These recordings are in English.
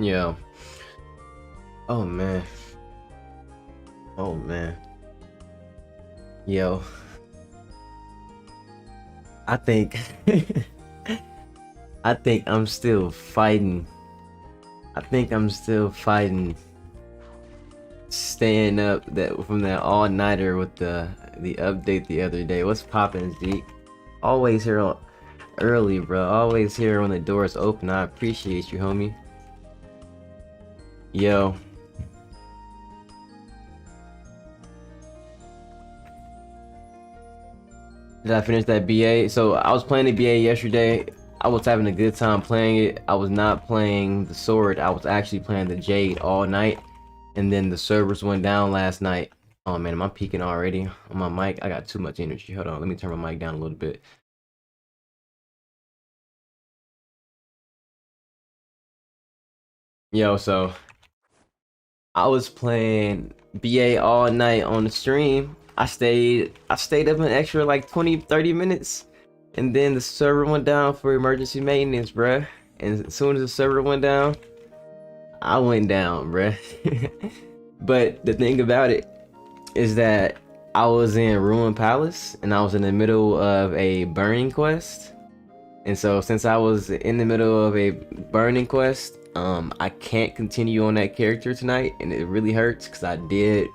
Yeah. Oh man. Oh man. Yo, I think I think I'm still fighting. I think I'm still fighting staying up that from that all-nighter with the update the other day. What's poppin', Zeke? Always here early, bro. Always here when the doors open. I appreciate you, homie. Yo, did I finish that BA? So I was playing the BA yesterday. I was having a good time playing it. I was not playing the sword. I was actually playing the Jade all night. And then the servers went down last night. Oh man, am I peaking already on my mic? I got too much energy. Hold on, let me turn my mic down a little bit. Yo, so I was playing BA all night on the stream. I stayed up an extra like 20-30 minutes. And then the server went down for emergency maintenance, bruh. And as soon as the server went down, I went down, bruh. But the thing about it is that I was in Ruin Palace and I was in the middle of a burning quest. And so since I was in the middle of a burning quest, I can't continue on that character tonight, and it really hurts because I did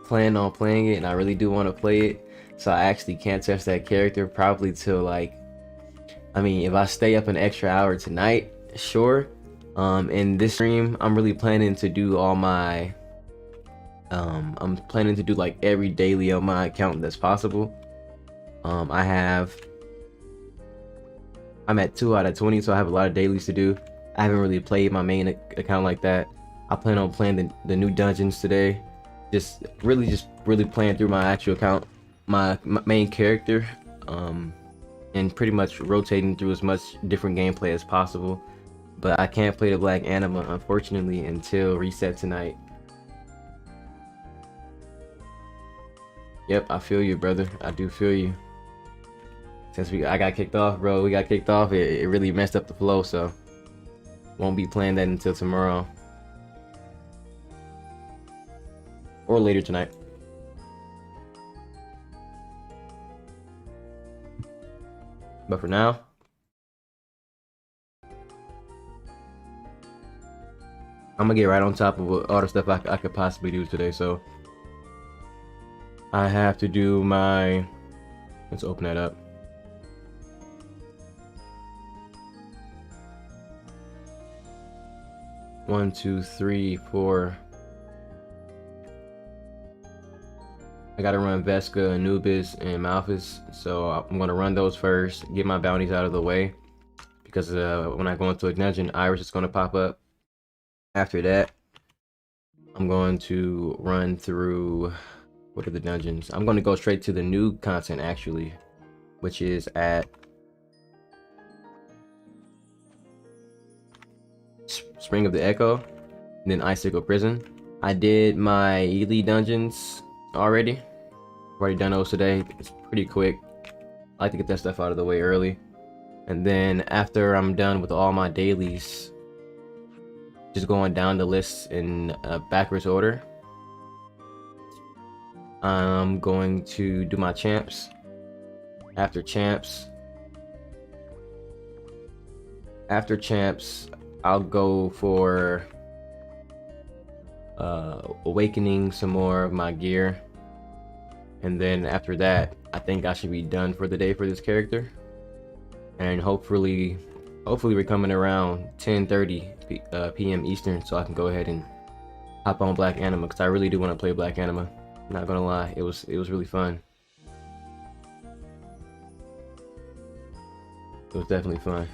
plan on playing it and I really do want to play it. So I actually can't touch that character probably till like, I mean, if I stay up an extra hour tonight, sure. In this stream, I'm really planning to do all my I'm planning to do like every daily on my account that's possible. I'm at 2 out of 20, so I have a lot of dailies to do. I haven't really played my main account like that. I plan on playing the new dungeons today. Just really playing through my actual account, my main character, and pretty much rotating through as much different gameplay as possible. But I can't play the Black Anima, unfortunately, until reset tonight. Yep, I feel you, brother. I do feel you. Since I got kicked off, bro, we got kicked off. It really messed up the flow, so won't be playing that until tomorrow or later tonight. But for now, I'm gonna get right on top of all the stuff I could possibly do today. So I have to do my. Let's open that up. One, two, three, four. I gotta run Vesca, Anubis, and Malphus, so I'm gonna run those first, get my bounties out of the way, because when I go into a dungeon, Iris is gonna pop up. After that, I'm going to run through, what are the dungeons? I'm gonna go straight to the new content actually, which is at Spring of the Echo, and then Icicle Prison. I did my elite dungeons already. Already done those today. It's pretty quick. I like to get that stuff out of the way early. And then after I'm done with all my dailies, just going down the list in backwards order, I'm going to do my champs. After champs, I'll go for awakening some more of my gear, and then after that I think I should be done for the day for this character. And hopefully we're coming around 10:30 PM Eastern, so I can go ahead and hop on Black Anima, because I really do want to play Black Anima. I'm not gonna lie, it was really fun. It was definitely fun.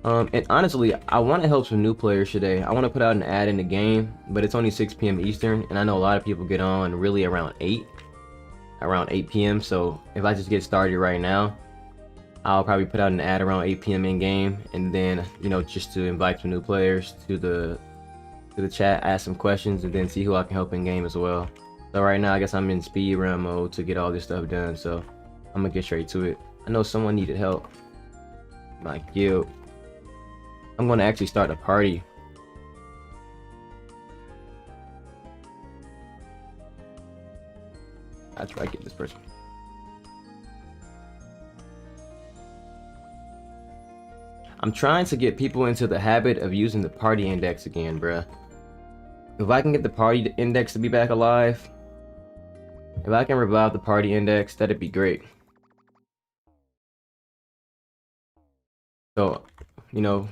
And honestly, I want to help some new players today. I want to put out an ad in the game, but it's only 6 PM Eastern, and I know a lot of people get on really around 8 PM. So if I just get started right now, I'll probably put out an ad around 8 PM in game, and then, you know, just to invite some new players to the chat, ask some questions, and then see who I can help in game as well. So right now, I guess I'm in speed run mode to get all this stuff done. So I'm gonna get straight to it. I know someone needed help. My guild. I'm gonna actually start a party. I try to get this person. I'm trying to get people into the habit of using the party index again, bruh. If I can get the party index to be back alive, if I can revive the party index, that'd be great. So, you know,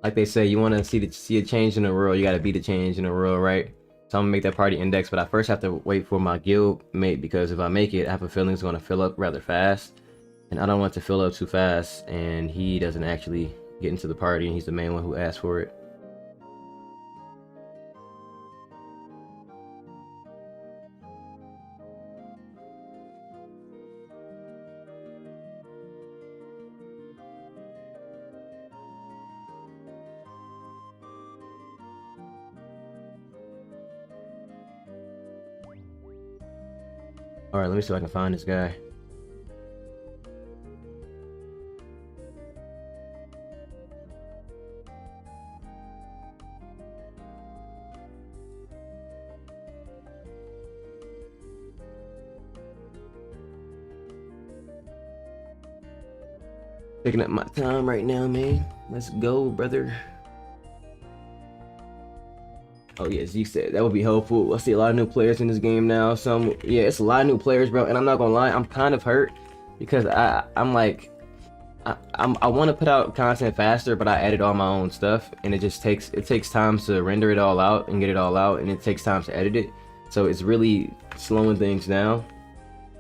like they say, you want to see a change in the world, you got to be the change in the world, right? So I'm gonna make that party index, but I first have to wait for my guild mate, because if I make it, I have a feeling it's gonna fill up rather fast, and I don't want it to fill up too fast, and he doesn't actually get into the party, and he's the main one who asked for it. All right, let me see if I can find this guy. Taking up my time right now, man. Let's go, brother. Oh yeah, Z said that would be helpful. I see a lot of new players in this game now. Yeah, it's a lot of new players, bro. And I'm not gonna lie, I'm kind of hurt because I'm like, I want to put out content faster, but I edit all my own stuff, and it takes time to render it all out and get it all out, and it takes time to edit it. So it's really slowing things down.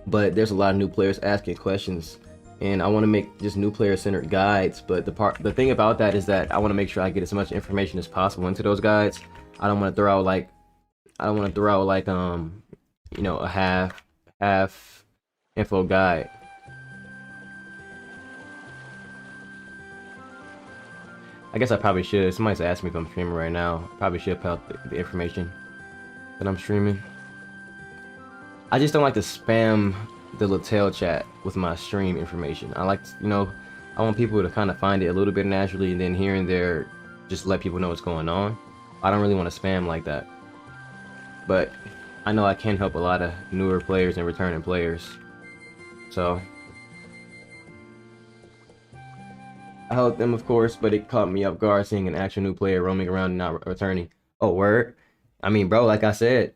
But there's a lot of new players asking questions, and I want to make just new player centered guides. But the thing about that is that I want to make sure I get as much information as possible into those guides. I don't want to throw out like you know, a half info guide. I guess I probably should. Somebody's asked me if I'm streaming right now. I probably should put out the information that I'm streaming. I just don't like to spam the LaTale chat with my stream information. I like to, you know, I want people to kind of find it a little bit naturally, and then here and there just let people know what's going on. I don't really want to spam like that. But I know I can help a lot of newer players and returning players. So I helped them, of course, but it caught me off guard seeing an actual new player roaming around and not returning. Oh, word? I mean, bro, like I said,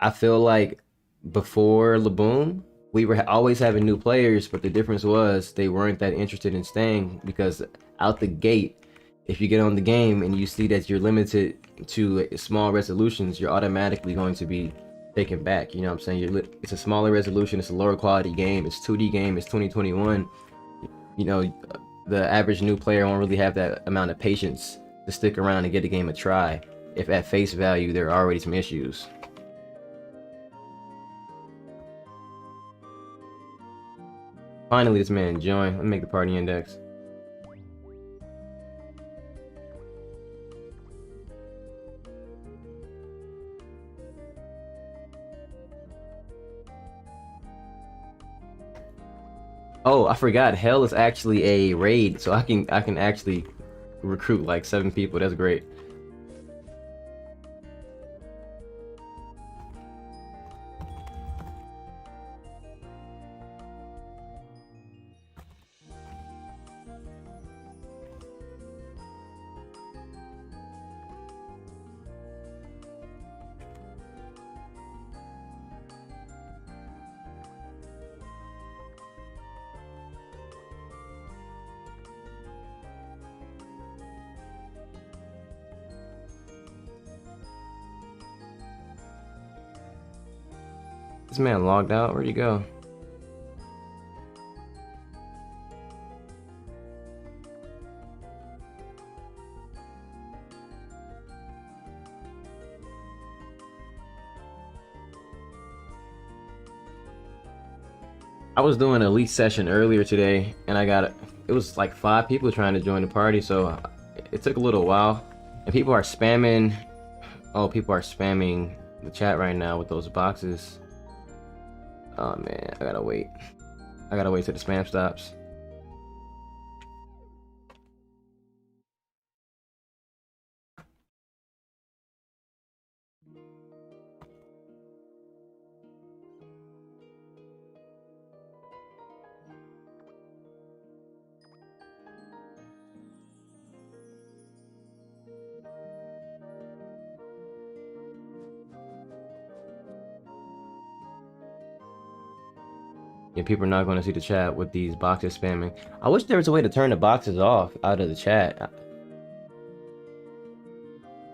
I feel like before LABOOM, we were always having new players, but the difference was they weren't that interested in staying, because out the gate, if you get on the game and you see that you're limited to small resolutions, you're automatically going to be taken back. You know what I'm saying? It's a smaller resolution, it's a lower quality game, it's 2D game, it's 2021. You know, the average new player won't really have that amount of patience to stick around and get the game a try if at face value there are already some issues. Finally, this man joined. Let me make the party index. Oh, I forgot. Hell is actually a raid, so I can actually recruit like 7 people. That's great. This man logged out. Where'd he go? I was doing a elite session earlier today, and it was like 5 people trying to join the party, so it took a little while. And people are spamming. Oh, people are spamming the chat right now with those boxes. Oh man, I gotta wait. I gotta wait till the spam stops. Yeah, people are not going to see the chat with these boxes spamming. I wish there was a way to turn the boxes off out of the chat.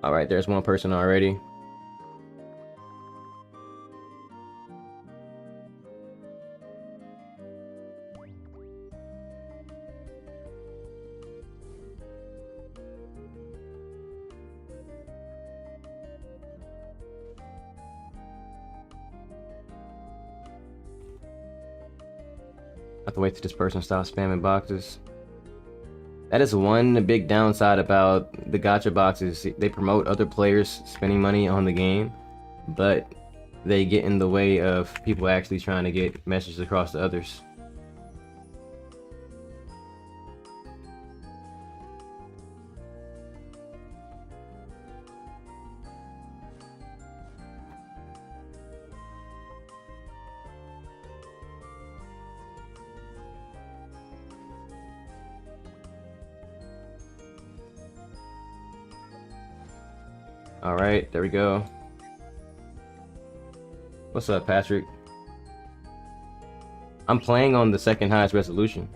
All right, there's one person already. I have to wait till this person stops spamming boxes. That is one big downside about the gacha boxes. They promote other players spending money on the game, but they get in the way of people actually trying to get messages across to others. All right, there we go. What's up, Patrick? I'm playing on the second highest resolution.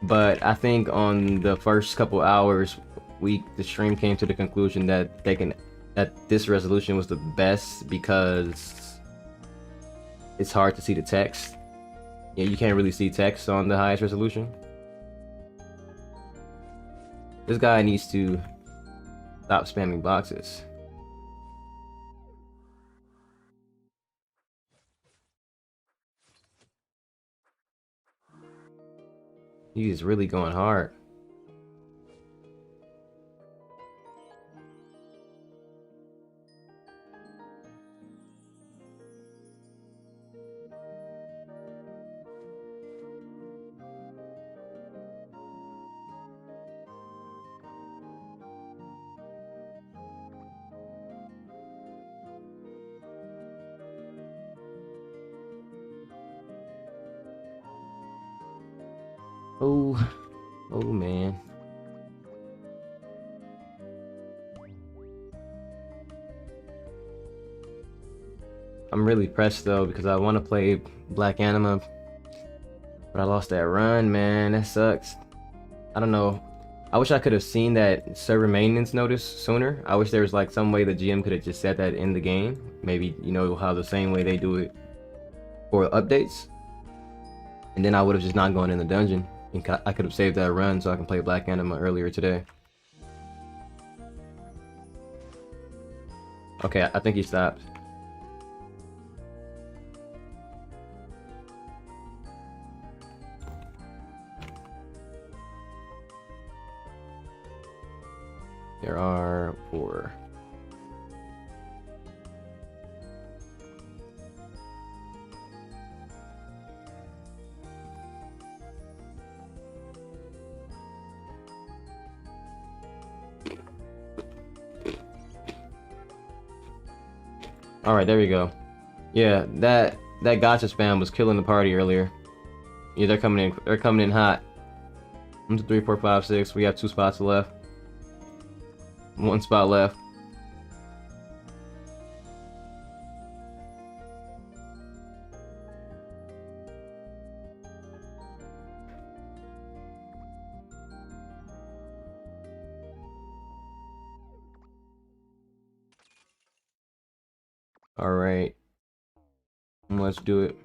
But I think on the first couple hours, the stream came to the conclusion that this resolution was the best because it's hard to see the text. Yeah, you can't really see text on the highest resolution. This guy needs to stop spamming boxes. He is really going hard. Oh man. I'm really pressed though because I want to play Black Anima, but I lost that run, man. That sucks. I don't know. I wish I could have seen that server maintenance notice sooner. I wish there was like some way the GM could have just said that in the game. Maybe, you know, how the same way they do it for updates. And then I would have just not gone in the dungeon. And I could have saved that run so I can play Black Anima earlier today. Okay, I think he stopped. There are 4. All right, there we go. Yeah, that gacha spam was killing the party earlier. Yeah, they're coming in. They're coming in hot. 1, 2, 3, 4, 5, 6. We have 2 spots left. 1 spot left. All right, let's do it.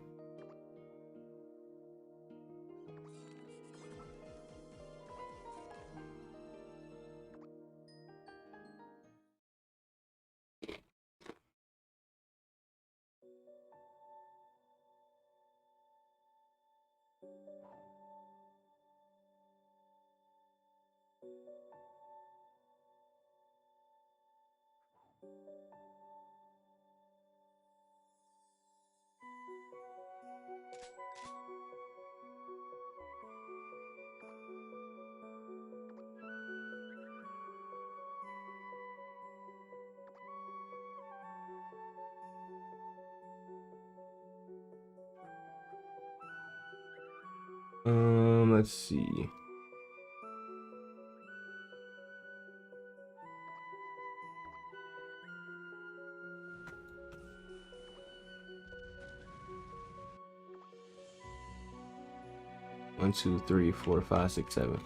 Let's see. 1, 2, 3, 4, 5, 6, 7.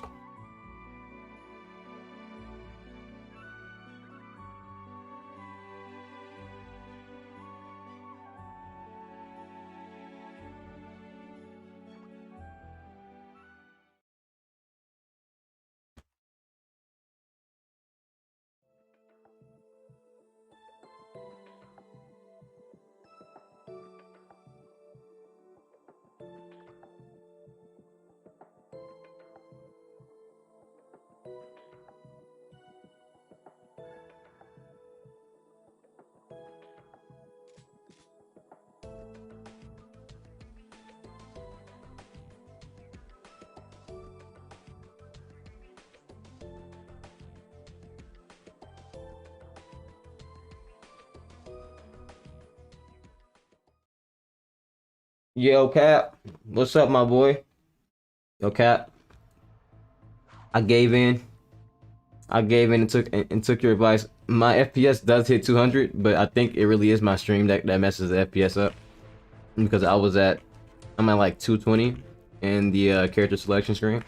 Yo, Cap. What's up, my boy? Yo, Cap. I gave in. I gave in and took your advice. My FPS does hit 200, but I think it really is my stream that messes the FPS up. Because I'm at like 220 in the character selection screen.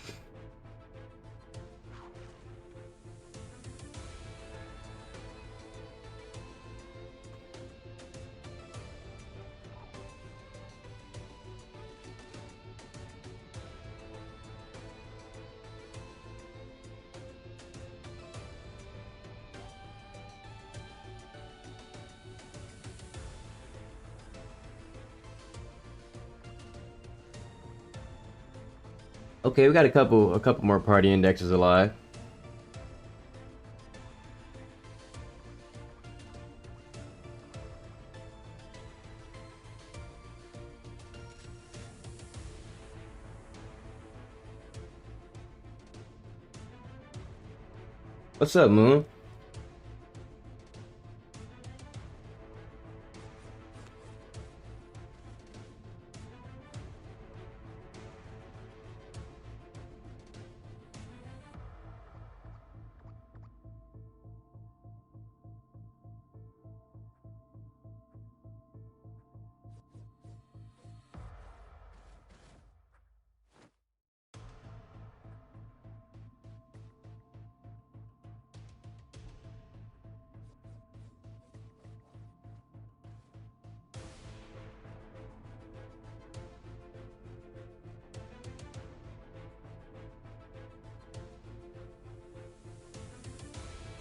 Okay, we got a couple more party indexes alive. What's up, Moon?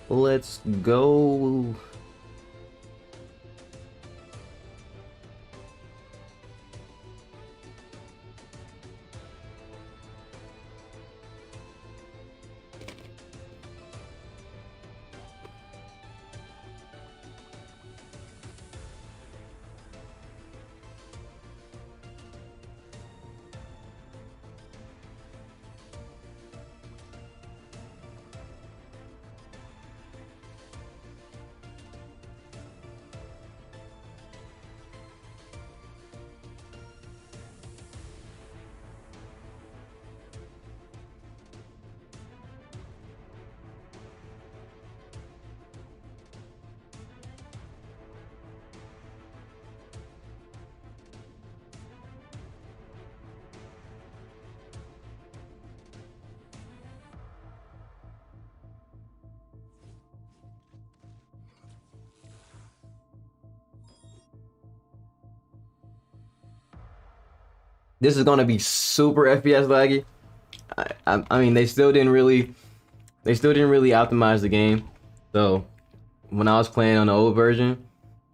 Let's go. This is gonna be super FPS laggy. I mean, they still didn't really optimize the game. So when I was playing on the old version,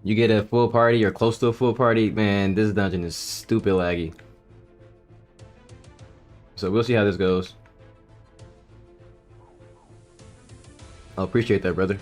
you get a full party or close to a full party. Man, this dungeon is stupid laggy. So we'll see how this goes. I appreciate that, brother.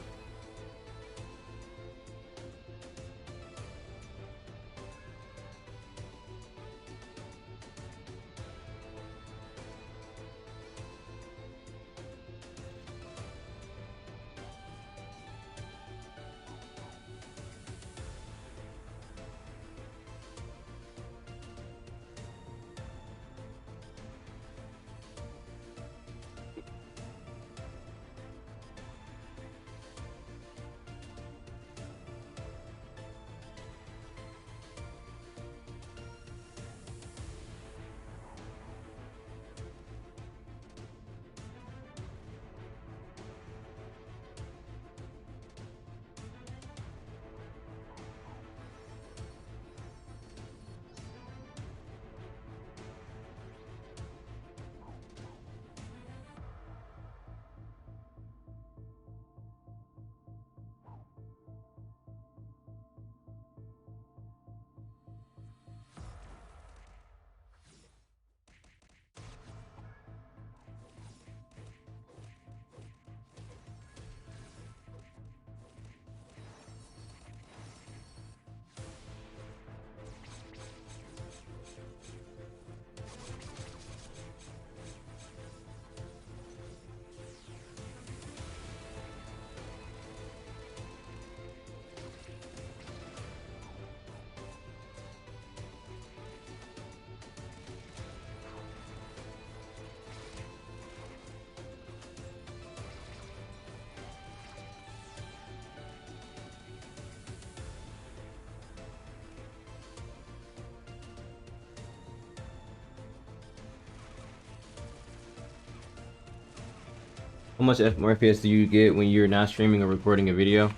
How much more FPS do you get when you're not streaming or recording a video?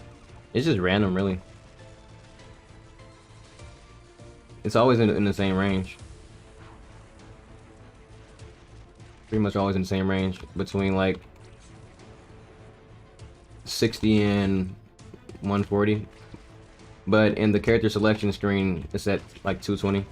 It's just random, really. It's always in the same range. Pretty much always in the same range, between like 60 and 140. But in the character selection screen, it's at like 220.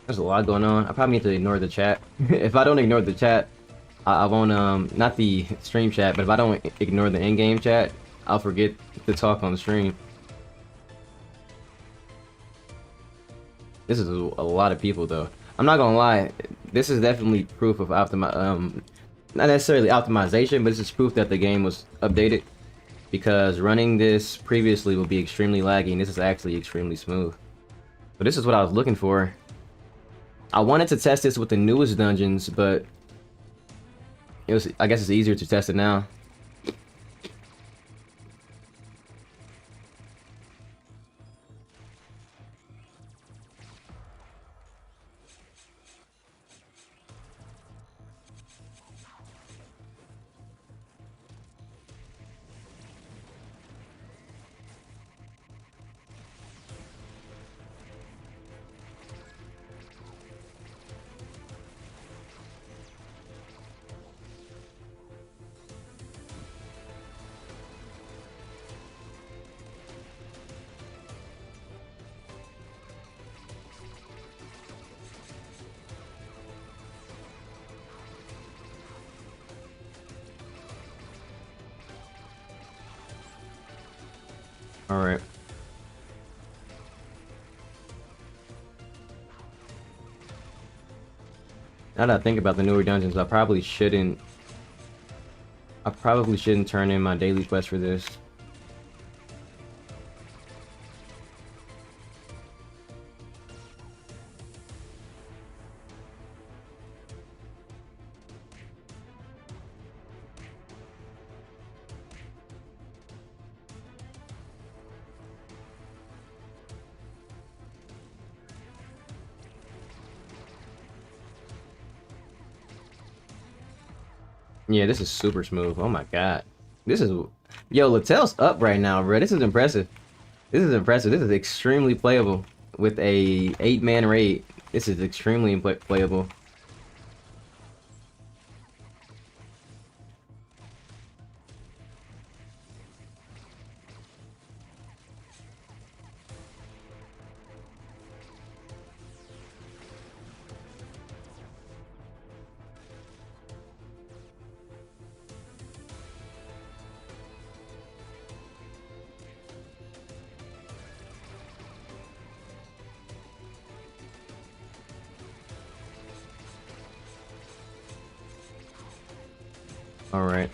There's a lot going on. I probably need to ignore the chat. If I don't ignore the chat, I won't, not the stream chat, but if I don't ignore the in-game chat, I'll forget to talk on the stream. This is a lot of people, though. I'm not gonna lie, this is definitely proof of not necessarily optimization, but this is proof that the game was updated. Because running this previously would be extremely laggy, and this is actually extremely smooth. But this is what I was looking for. I wanted to test this with the newest dungeons, but I guess it's easier to test it now. Alright. Now that I think about the newer dungeons, I probably shouldn't turn in my daily quest for this. Yeah, this is super smooth. Oh my god. This is... Yo, LaTale's up right now, bro. This is impressive. This is impressive. This is extremely playable. With a 8-man raid, this is extremely playable. Alright.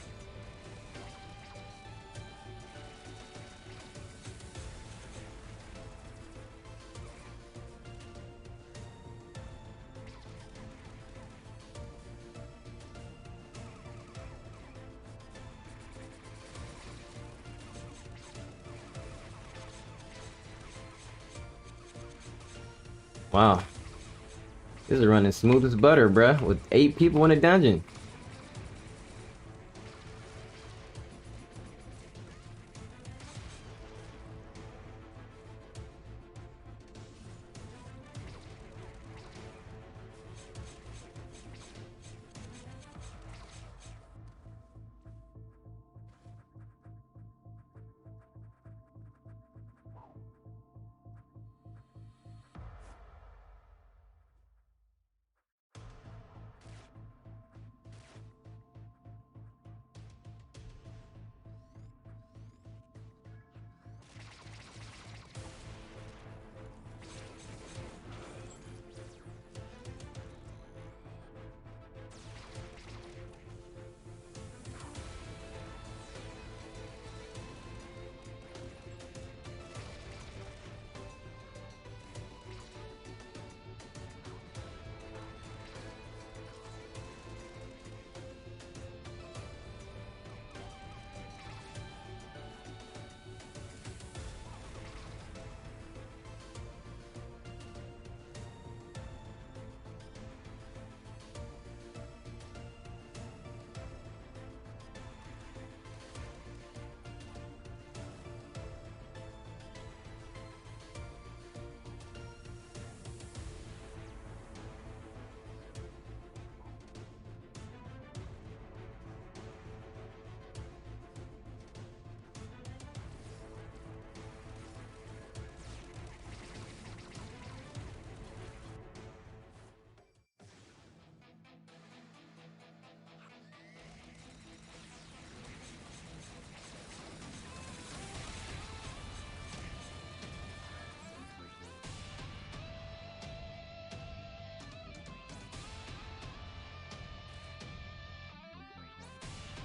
Wow. This is running smooth as butter, bruh. With 8 people in a dungeon.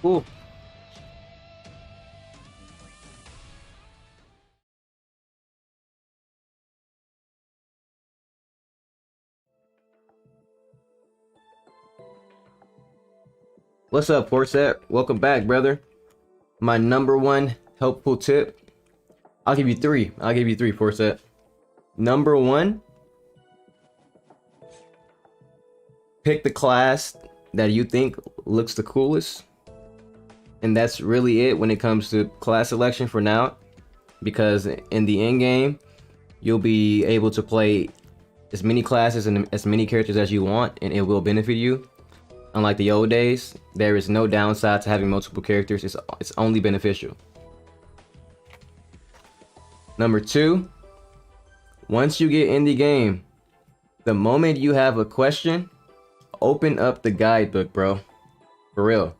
Ooh. What's up, Forset? Welcome back, brother. My number one helpful tip. I'll give you three. I'll give you three, Forset. Number one, pick the class that you think looks the coolest. And that's really it when it comes to class selection for now. Because in the end game, you'll be able to play as many classes and as many characters as you want, and it will benefit you. Unlike the old days, there is no downside to having multiple characters. It's only beneficial. Number two, once you get in the game, the moment you have a question, open up the guidebook, bro. For real.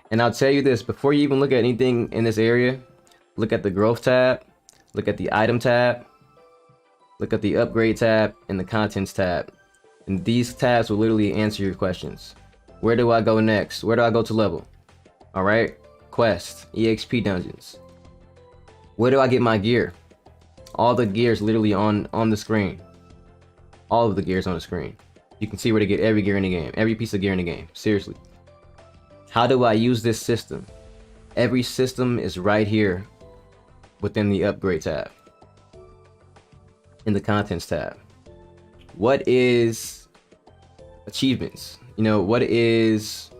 And I'll tell you this, before you even look at anything in this area, look at the growth tab, look at the item tab, look at the upgrade tab, and the contents tab. And these tabs will literally answer your questions. Where do I go next? Where do I go to level? Alright? Quest, EXP dungeons. Where do I get my gear? All the gears literally on the screen. All of the gears on the screen. You can see where to get every gear in the game. Every piece of gear in the game. Seriously. How do I use this system? Every system is right here within the upgrade tab. In the contents tab. What is achievements? You know, what is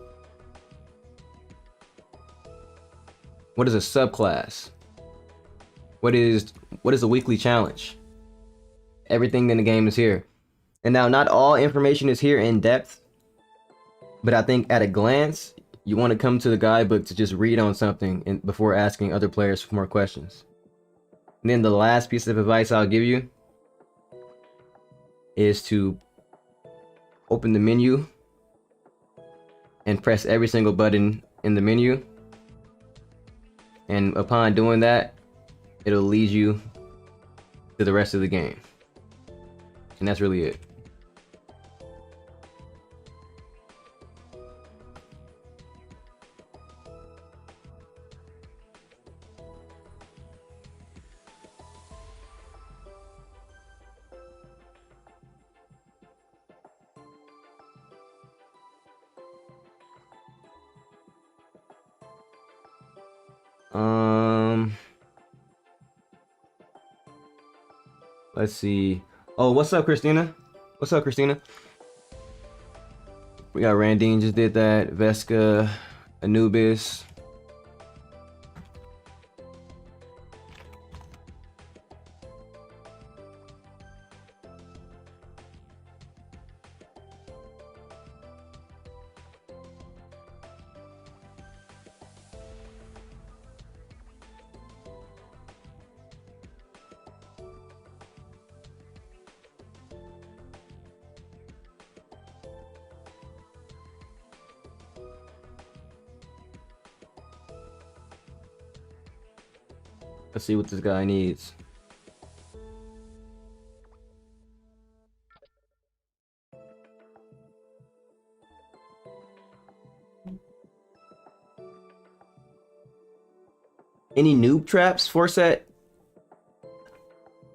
a subclass? What is a weekly challenge? Everything in the game is here. And now not all information is here in depth, but I think at a glance, you want to come to the guidebook to just read on something before asking other players for more questions. And then the last piece of advice I'll give you is to open the menu and press every single button in the menu. And upon doing that, it'll lead you to the rest of the game. And that's really it. Let's see. Oh, what's up, Christina? What's up, Christina? We got Randine just did that. Vesca, Anubis. Let's see what this guy needs. Any noob traps, Forset?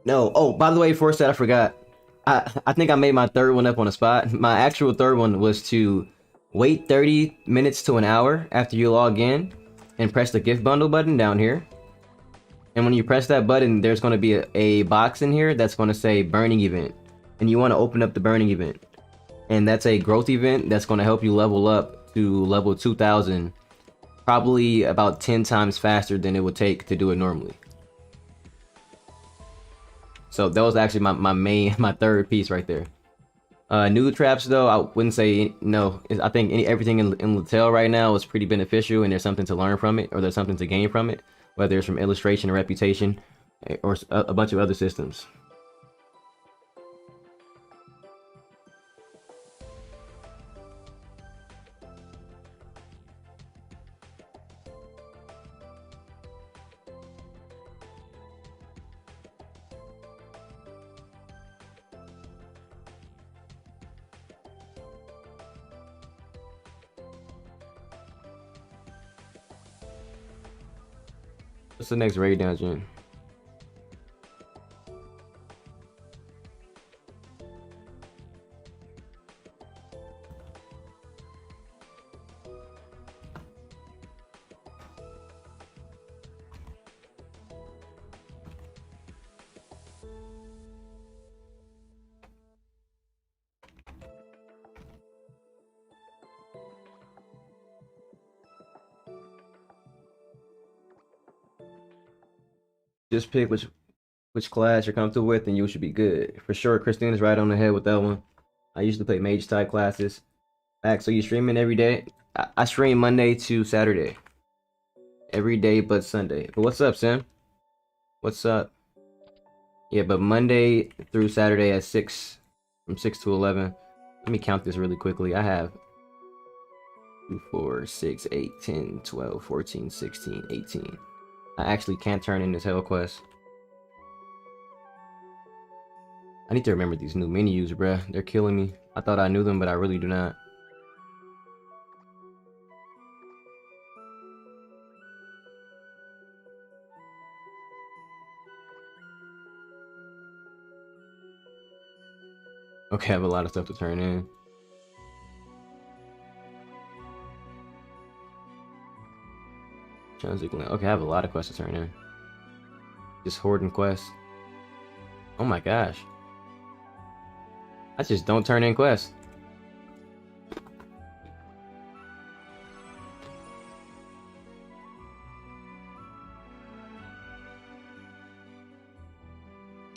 No. Oh, by the way, Forset, I forgot. I think I made my third one up on the spot. My actual third one was to wait 30 minutes to an hour after you log in and press the gift bundle button down here. And when you press that button, there's going to be a box in here that's going to say burning event. And you want to open up the burning event. And that's a growth event that's going to help you level up to level 2000. Probably about 10 times faster than it would take to do it normally. So that was actually my third piece right there. New traps though, I wouldn't say no. I think everything in LaTale right now is pretty beneficial, and there's something to learn from it, or there's something to gain from it, whether it's from illustration or reputation, or a bunch of other systems. What's the next raid dungeon? Just pick which class you're comfortable with, and you should be good. For sure, Christina's right on the head with that one. I usually play mage type classes. Max, so you streaming every day? I stream Monday to Saturday. Every day but Sunday. But what's up, Sam? What's up? Yeah, but Monday through Saturday at 6, from 6 to 11. Let me count this really quickly. I have 2, 4, 6, 8, 10, 12, 14, 16, 18. I actually can't turn in this hell quest. I need to remember these new menus, bruh. They're killing me. I thought I knew them, but I really do not. Okay, I have a lot of stuff to turn in. Okay, I have a lot of quests to turn in. Just hoarding quests. Oh my gosh. I just don't turn in quests.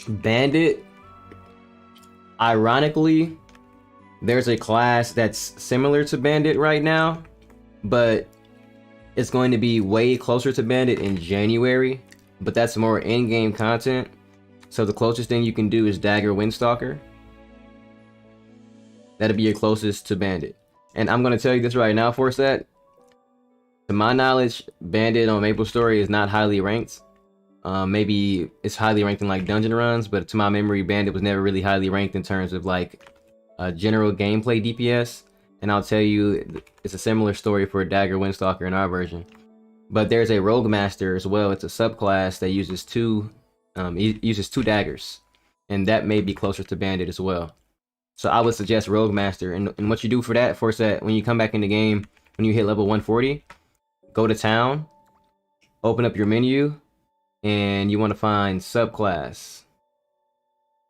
Bandit. Ironically, there's a class that's similar to Bandit right now, but it's going to be way closer to Bandit in January, but that's more in-game content. So the closest thing you can do is Dagger Windstalker. That'll be your closest to Bandit. And I'm going to tell you this right now, Forset. To my knowledge, Bandit on MapleStory is not highly ranked. Maybe it's highly ranked in like dungeon runs, but to my memory, Bandit was never really highly ranked in terms of like general gameplay DPS. And I'll tell you, it's a similar story for Dagger Windstalker in our version. But there's a Rogue Master as well. It's a subclass that uses two daggers, and that may be closer to Bandit as well. So I would suggest Rogue Master. And what you do for that, Forset, when you come back in the game, when you hit level 140, go to town, open up your menu, and you want to find subclass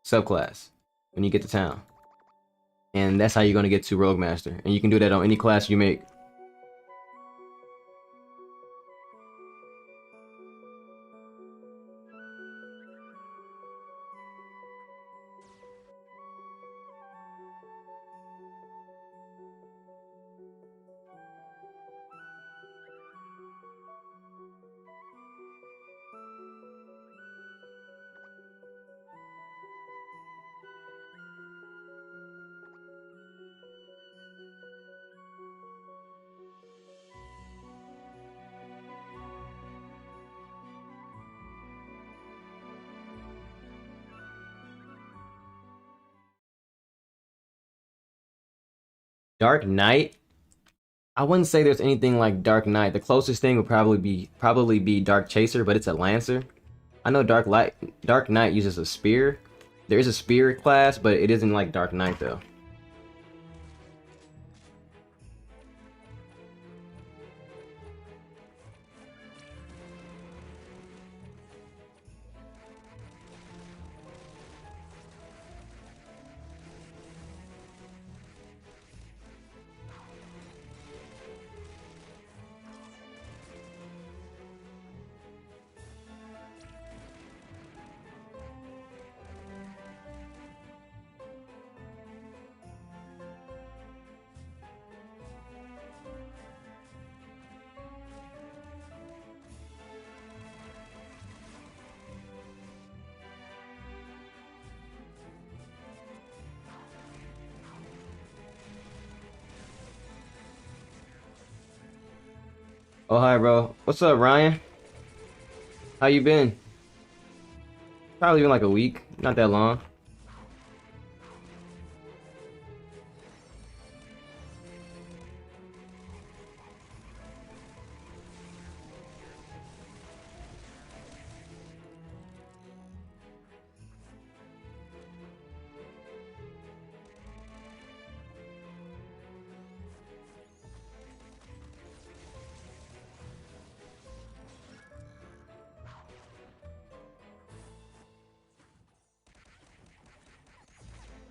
when you get to town. And that's how you're going to get to Rogue Master. And you can do that on any class you make. Dark Knight? I wouldn't say there's anything like Dark Knight. The closest thing would probably be Dark Chaser, but it's a Lancer. I know Dark Knight uses a spear. There is a spear class, but it isn't like Dark Knight though. Oh hi bro. What's up, Ryan? How you been? Probably been like a week, not that long.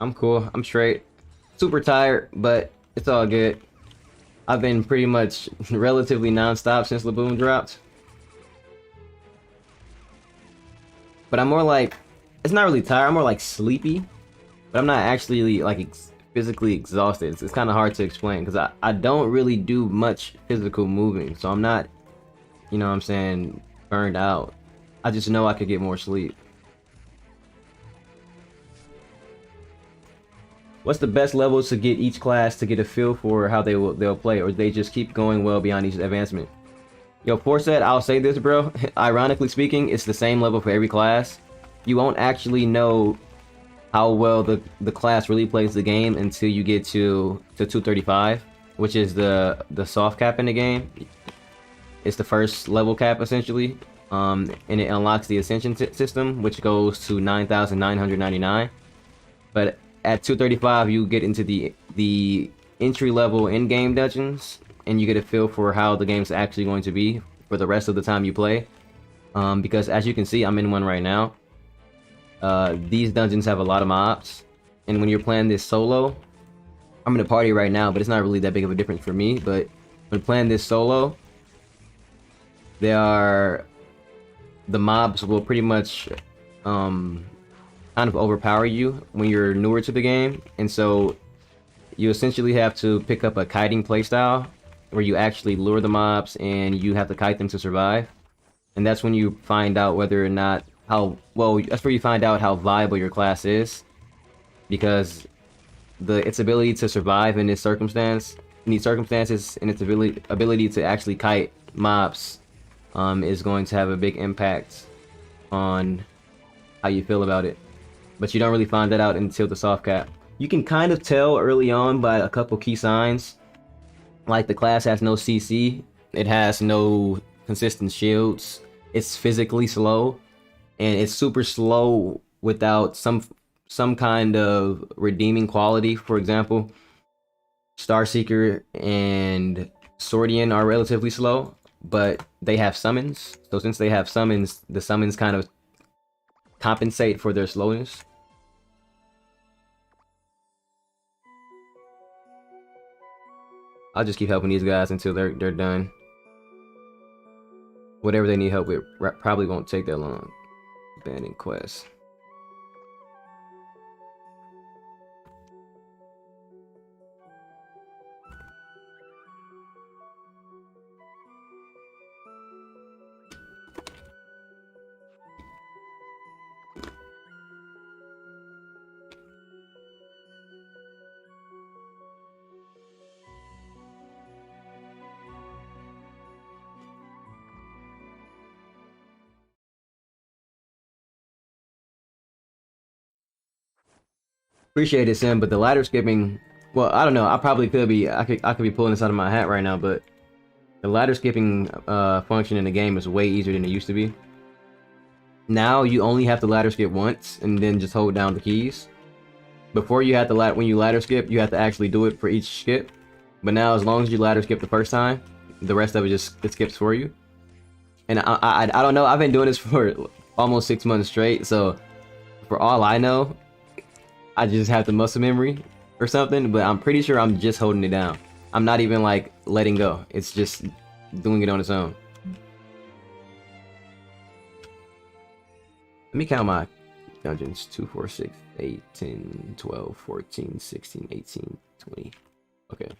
I'm cool. I'm straight. Super tired, but it's all good. I've been pretty much relatively non-stop since LaBOOM dropped. But I'm more like, it's not really tired. I'm more like sleepy. But I'm not actually like physically exhausted. It's kind of hard to explain because I don't really do much physical moving. So I'm not, you know what I'm saying, burned out. I just know I could get more sleep. What's the best level to get each class to get a feel for how they'll play, or they just keep going well beyond each advancement? Yo, Forset, I'll say this, bro. Ironically speaking, it's the same level for every class. You won't actually know how well the class really plays the game until you get to 235, which is the soft cap in the game. It's the first level cap essentially, and it unlocks the ascension system, which goes to 9,999. But at 235, you get into the entry level in game dungeons, and you get a feel for how the game's actually going to be for the rest of the time you play. Because as you can see, I'm in one right now. These dungeons have a lot of mobs, and when you're playing this solo, I'm in a party right now, but it's not really that big of a difference for me. But when playing this solo, there are the mobs will pretty much kind of overpower you when you're newer to the game, and so you essentially have to pick up a kiting playstyle where you actually lure the mobs and you have to kite them to survive. And that's when you find out whether or not how well that's where you find out how viable your class is, because its ability to survive in these circumstances, and its ability to actually kite mobs is going to have a big impact on how you feel about it. But you don't really find that out until the soft cap. You can kind of tell early on by a couple key signs, like the class has no CC, it has no consistent shields, it's physically slow, and it's super slow without some kind of redeeming quality. For example, Starseeker and Swordian are relatively slow, but they have summons. So since they have summons, the summons kind of compensate for their slowness. I'll just keep helping these guys until they're done. Whatever they need help with probably won't take that long. Abandoned quest. Appreciate it, Sim, but the ladder skipping, well, I don't know. I probably could be. I could be pulling this out of my hat right now, but the ladder skipping function in the game is way easier than it used to be. Now you only have to ladder skip once and then just hold down the keys. Before you had to when you ladder skip, you have to actually do it for each skip. But now, as long as you ladder skip the first time, the rest of it skips for you. And I don't know. I've been doing this for almost 6 months straight, so for all I know, I just have the muscle memory or something. But I'm pretty sure I'm just holding it down. I'm not even like letting go. It's just doing it on its own. Let me count my dungeons. 2, 4, 6, 8, 10, 12, 14, 16, 18, 20. Okay.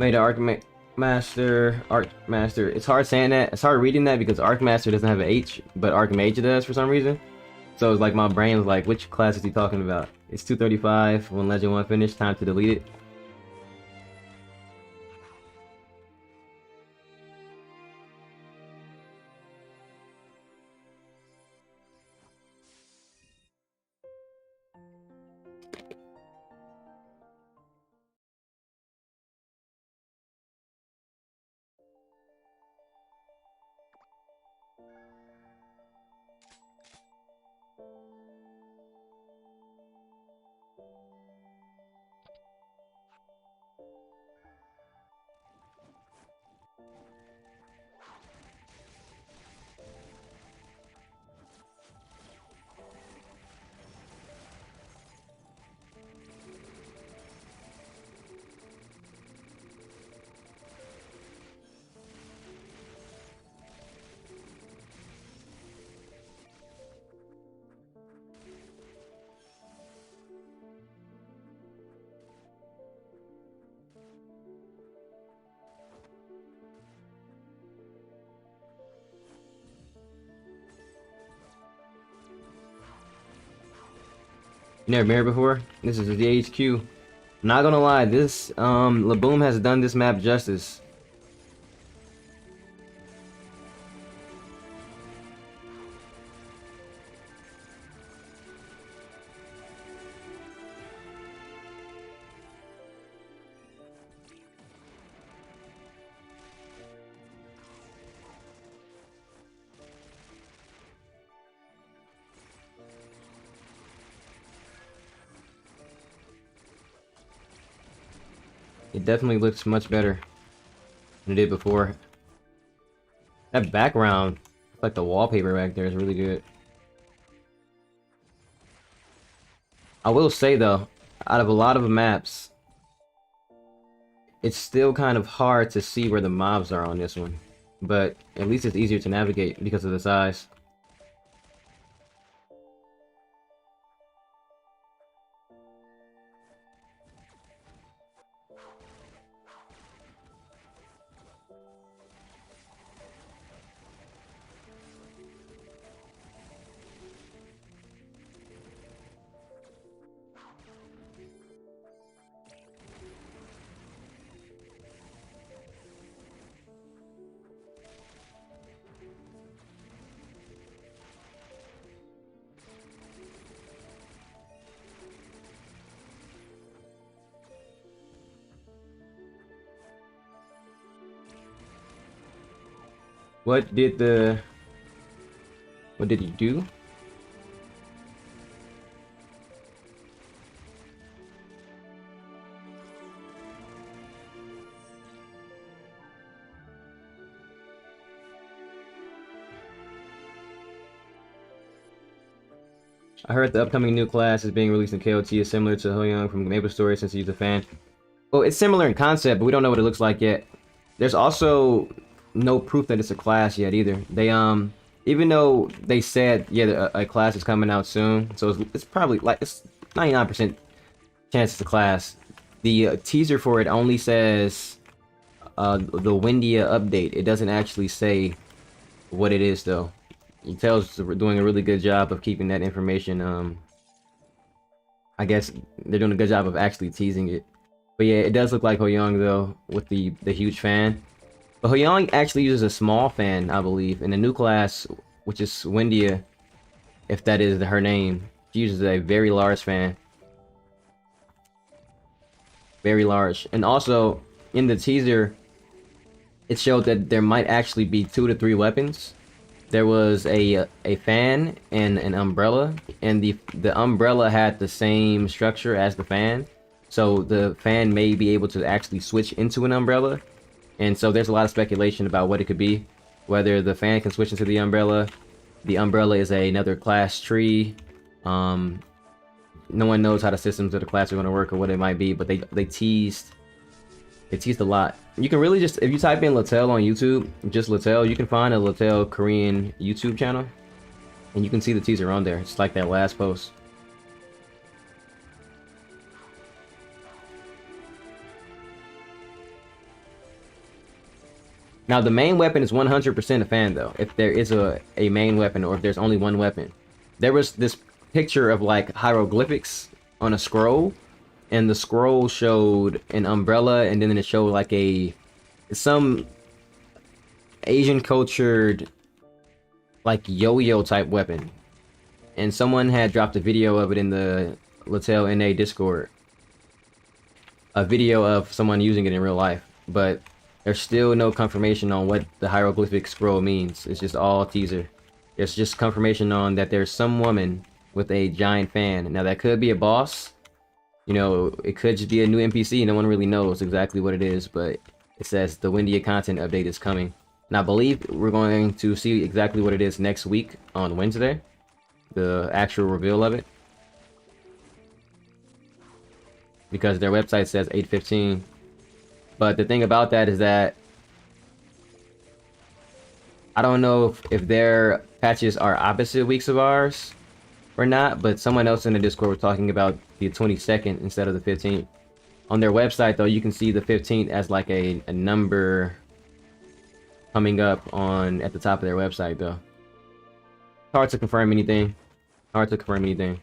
Made an Arc Master. It's hard saying that. It's hard reading that because Arc Master doesn't have an H, but Archmage does for some reason. So it's like my brain was like, which class is he talking about? It's 235 when Legend 1 finished. Time to delete it. You never been here before? This is the HQ. Not gonna lie, this LaBOOM has done this map justice. It definitely looks much better than it did before. That background, like the wallpaper back there, is really good. I will say though, out of a lot of maps, it's still kind of hard to see where the mobs are on this one. But at least it's easier to navigate because of the size. What did he do? I heard the upcoming new class is being released in KOT is similar to Hoyoung from Maple Story since he's a fan. Well, it's similar in concept, but we don't know what it looks like yet. There's also no proof that it's a class yet either. They even though they said yeah a class is coming out soon, so it's probably like it's 99% chance it's a class. The teaser for it only says the Windia update. It doesn't actually say what it is though. LaTale's doing a really good job of keeping that information. I guess they're doing a good job of actually teasing it. But yeah, it does look like Hoyoung though, with the huge fan. But Hoyoung actually uses a small fan, I believe, in the new class, which is Windia, if that is her name. She uses a very large fan. Very large. And also, in the teaser, it showed that there might actually be 2 to 3 weapons. There was a fan and an umbrella, and the umbrella had the same structure as the fan. So the fan may be able to actually switch into an umbrella. And so there's a lot of speculation about what it could be. Whether the fan can switch into the umbrella is another class tree. No one knows how the systems of the class are going to work or what it might be, but they teased a lot. You can really just, if you type in LaTale on YouTube, just LaTale, you can find a LaTale Korean YouTube channel, and you can see the teaser on there. It's like that last post. Now the main weapon is 100% a fan though. If there is a main weapon, or if there's only one weapon. There was this picture of like hieroglyphics on a scroll, and the scroll showed an umbrella, and then it showed like some Asian cultured like yo-yo type weapon. And someone had dropped a video of it in the LaTale QnA Discord. A video of someone using it in real life, but there's still no confirmation on what the hieroglyphic scroll means. It's just all teaser. There's just confirmation on that there's some woman with a giant fan. Now that could be a boss. You know, it could just be a new NPC. No one really knows exactly what it is, but it says the Windia content update is coming. And I believe we're going to see exactly what it is next week on Wednesday. The actual reveal of it. Because their website says 8/15. But the thing about that is that I don't know if their patches are opposite weeks of ours or not, but someone else in the Discord was talking about the 22nd instead of the 15th. On their website, though, you can see the 15th as like a number coming up at the top of their website, though. Hard to confirm anything. Hard to confirm anything.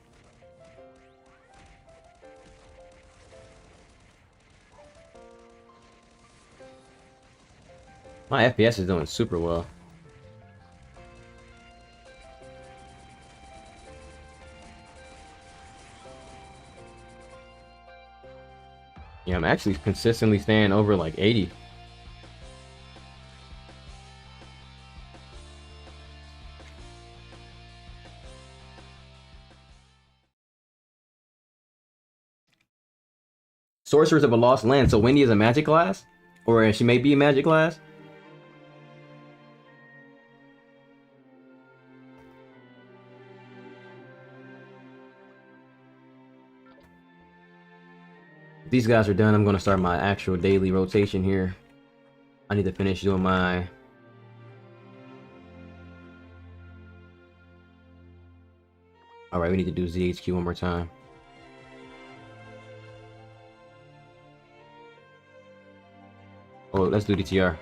My FPS is doing super well. Yeah, I'm actually consistently staying over like 80. Sorcerers of a Lost Land. So Wendy is a magic class? Or she may be a magic class? If these guys are done, I'm going to start my actual daily rotation here. I need to finish doing my... Alright, we need to do ZHQ one more time. Oh, let's do DTR.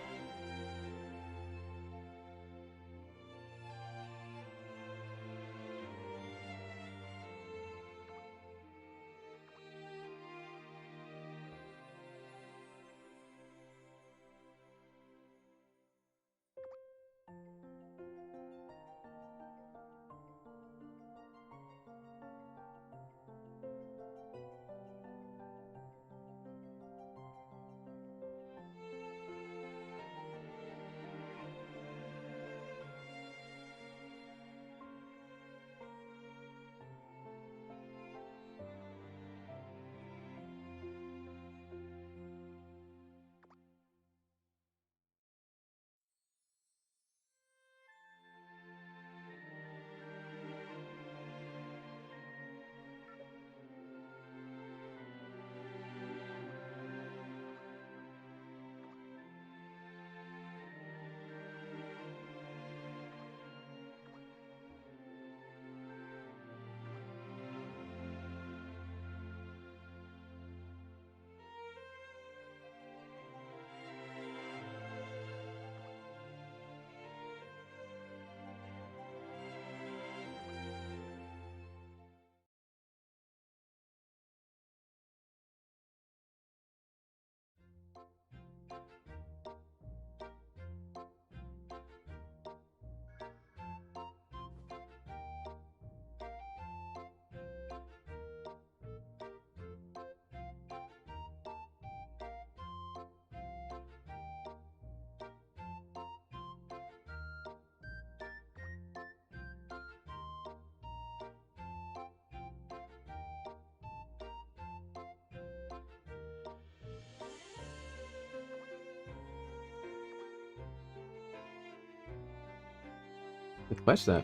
What quest that?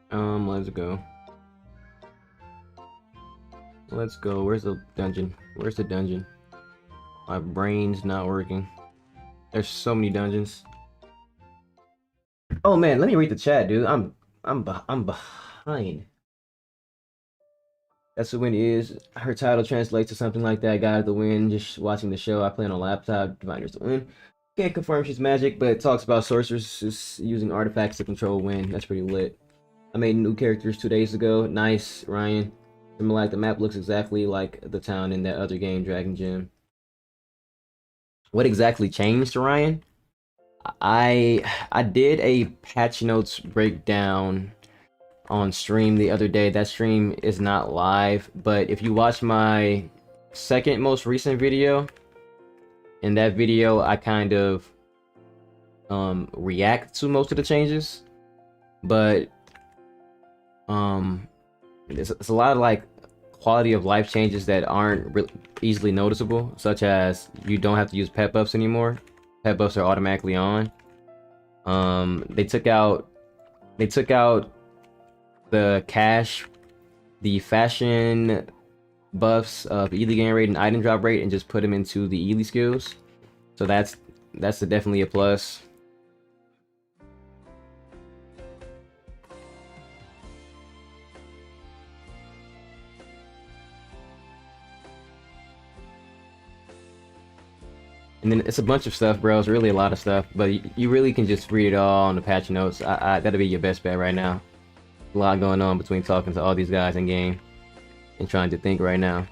Let's go. Let's go. Where's the dungeon? Where's the dungeon? My brain's not working. There's so many dungeons. Oh man, let me read the chat, dude. I'm behind. That's what win is. Her title translates to something like that. Guide the win. Just watching the show. I play on a laptop. Diviners to win. Can't confirm she's magic, but it talks about sorcerers using artifacts to control wind. That's pretty lit. I made new characters 2 days ago. Nice, Ryan. Like the map looks exactly like the town in that other game, Dragon Gym. What exactly changed, Ryan? I did a patch notes breakdown on stream the other day. That stream is not live, but if you watch my second most recent video, in that video I kind of react to most of the changes, but it's a lot of like quality of life changes that aren't easily noticeable, such as you don't have to use pet buffs anymore. Pet buffs are automatically on. They took out the cash, the fashion buffs of Ely gain rate and item drop rate and just put them into the Ely skills. So that's definitely a plus. And then it's a bunch of stuff, bro. It's really a lot of stuff, but you really can just read it all on the patch notes. That'll be your best bet right now. A lot going on between talking to all these guys in game and trying to think right now.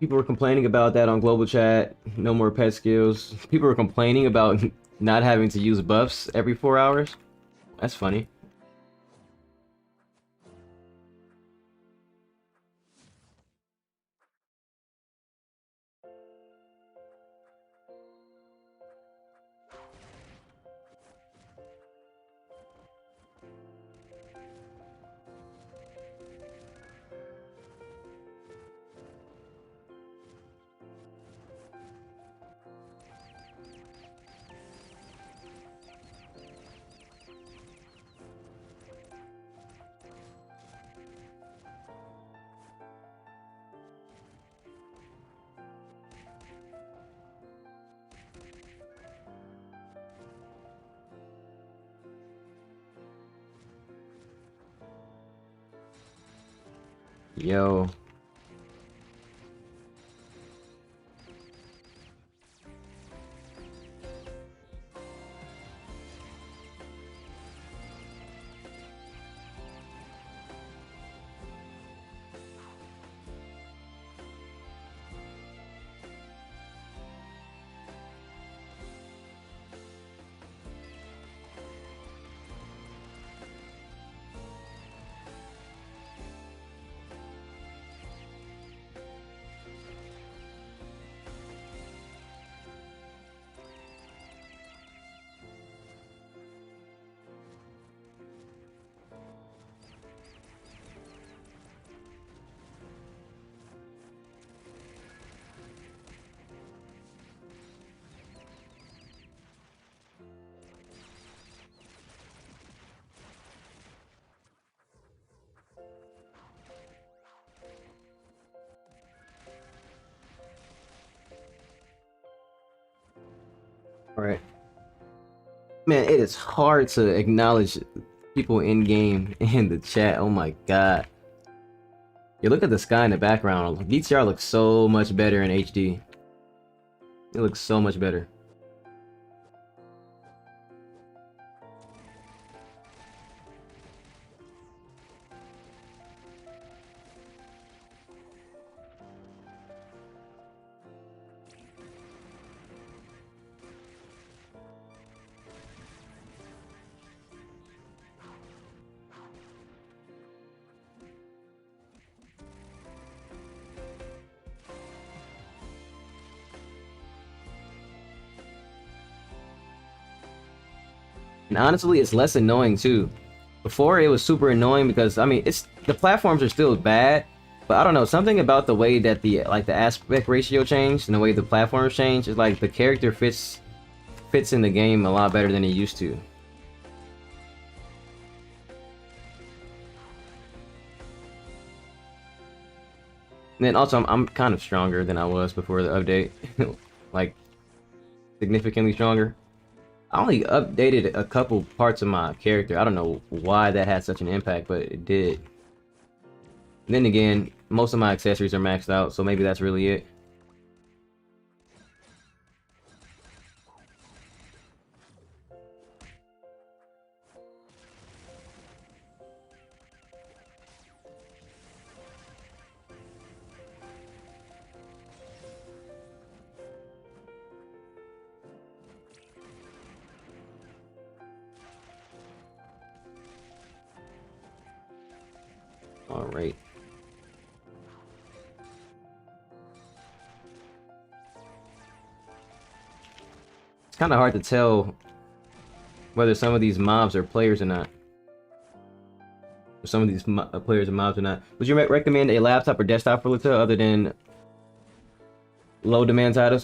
People were complaining about that on global chat. No more pet skills. People were complaining about not having to use buffs every 4 hours. That's funny. Yo. All right, man. It is hard to acknowledge people in game in the chat. Oh my god. You look at the sky in the background. VTR looks so much better in HD. It looks so much better. And honestly, it's less annoying too. Before it was super annoying because I mean, it's the platforms are still bad, but I don't know, something about the way that the aspect ratio changed and the way the platforms changed is like the character fits in the game a lot better than it used to. And then also I'm kind of stronger than I was before the update. Like significantly stronger. I only updated a couple parts of my character. I don't know why that had such an impact, but it did. And then again, most of my accessories are maxed out, so maybe that's really it. All right. It's kind of hard to tell whether some of these mobs are players or not. Or some of these players are mobs or not. Would you recommend a laptop or desktop for LaTale other than low demand titles?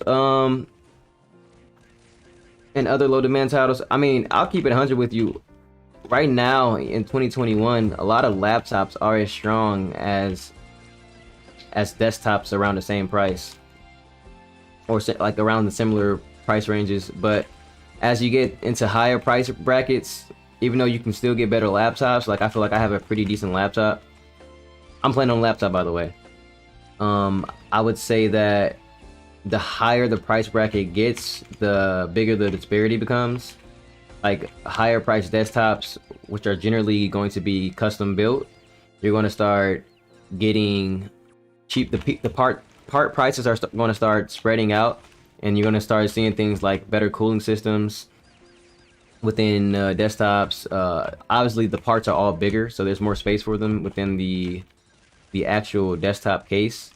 And other low demand titles. I mean, I'll keep it 100 with you. Right now in 2021, a lot of laptops are as strong as desktops around the same price, or like around the similar price ranges. But as you get into higher price brackets, even though you can still get better laptops, like I feel like I have a pretty decent laptop. I'm playing on a laptop, by the way. I would say that the higher the price bracket gets, the bigger the disparity becomes. Like higher priced desktops, which are generally going to be custom built, you're going to start getting cheap. The part prices are going to start spreading out, and you're going to start seeing things like better cooling systems within desktops. Obviously, the parts are all bigger, so there's more space for them within the actual desktop case.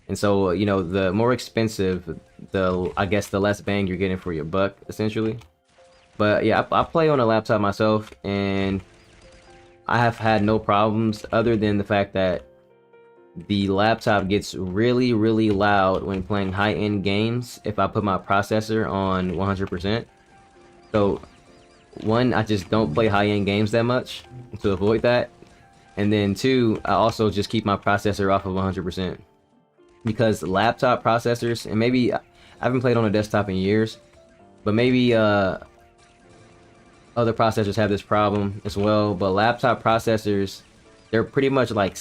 And so, you know, the more expensive, I guess the less bang you're getting for your buck, essentially. But yeah, I play on a laptop myself, and I have had no problems other than the fact that the laptop gets really, really loud when playing high-end games if I put my processor on 100%. So, one, I just don't play high-end games that much to avoid that. And then two, I also just keep my processor off of 100%. Because laptop processors, and maybe I haven't played on a desktop in years, but maybe other processors have this problem as well. But laptop processors, they're pretty much like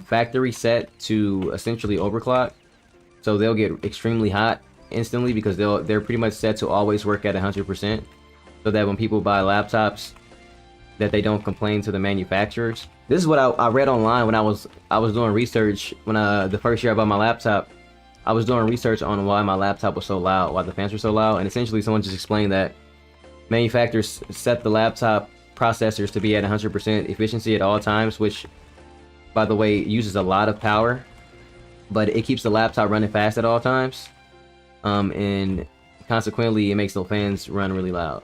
factory set to essentially overclock, so they'll get extremely hot instantly because they're pretty much set to always work at 100%, so that when people buy laptops, that they don't complain to the manufacturers. This is what I read online when I was doing research when the first year I bought my laptop. I was doing research on why my laptop was so loud, why the fans were so loud, and essentially someone just explained that manufacturers set the laptop processors to be at 100% efficiency at all times, which, by the way, uses a lot of power, but it keeps the laptop running fast at all times, and consequently, it makes the fans run really loud.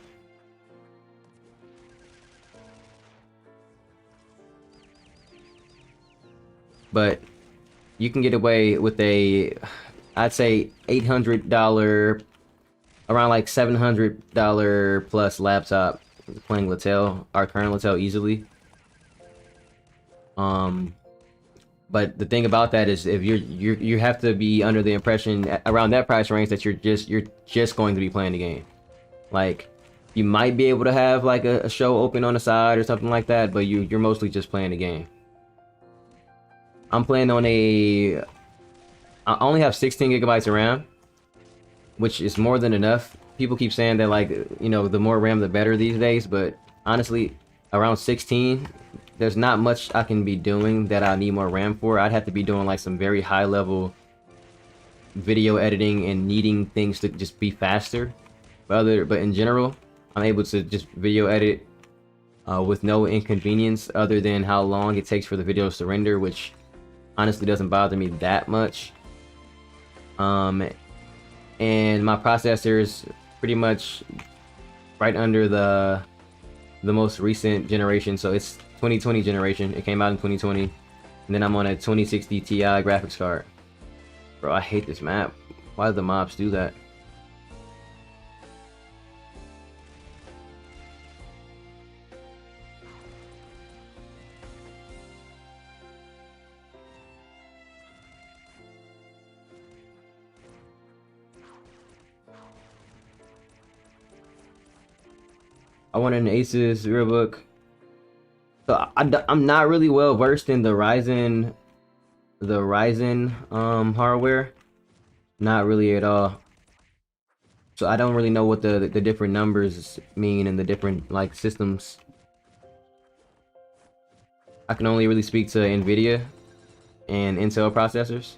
But you can get away with I'd say $800, around like $700 plus laptop playing LaTale, our current LaTale, easily. But the thing about that is, if you have to be under the impression around that price range that you're just going to be playing the game. Like, you might be able to have like a show open on the side or something like that, but you're mostly just playing the game. I'm playing on I only have 16 gigabytes of RAM, which is more than enough. People keep saying that, like, you know, the more RAM the better these days, but honestly, around 16, there's not much I can be doing that I need more RAM for. I'd have to be doing like some very high level video editing and needing things to just be faster. But in general, I'm able to just video edit with no inconvenience other than how long it takes for the videos to render, which honestly doesn't bother me that much. And my processor is pretty much right under the most recent generation, so it's 2020 generation. It came out in 2020, and then I'm on a 2060 Ti graphics card. Bro, I hate this map. Why do the mobs do that? I want an Asus rulebook. So I'm not really well versed in the Ryzen hardware. Not really at all. So I don't really know what the different numbers mean in the different like systems. I can only really speak to Nvidia and Intel processors.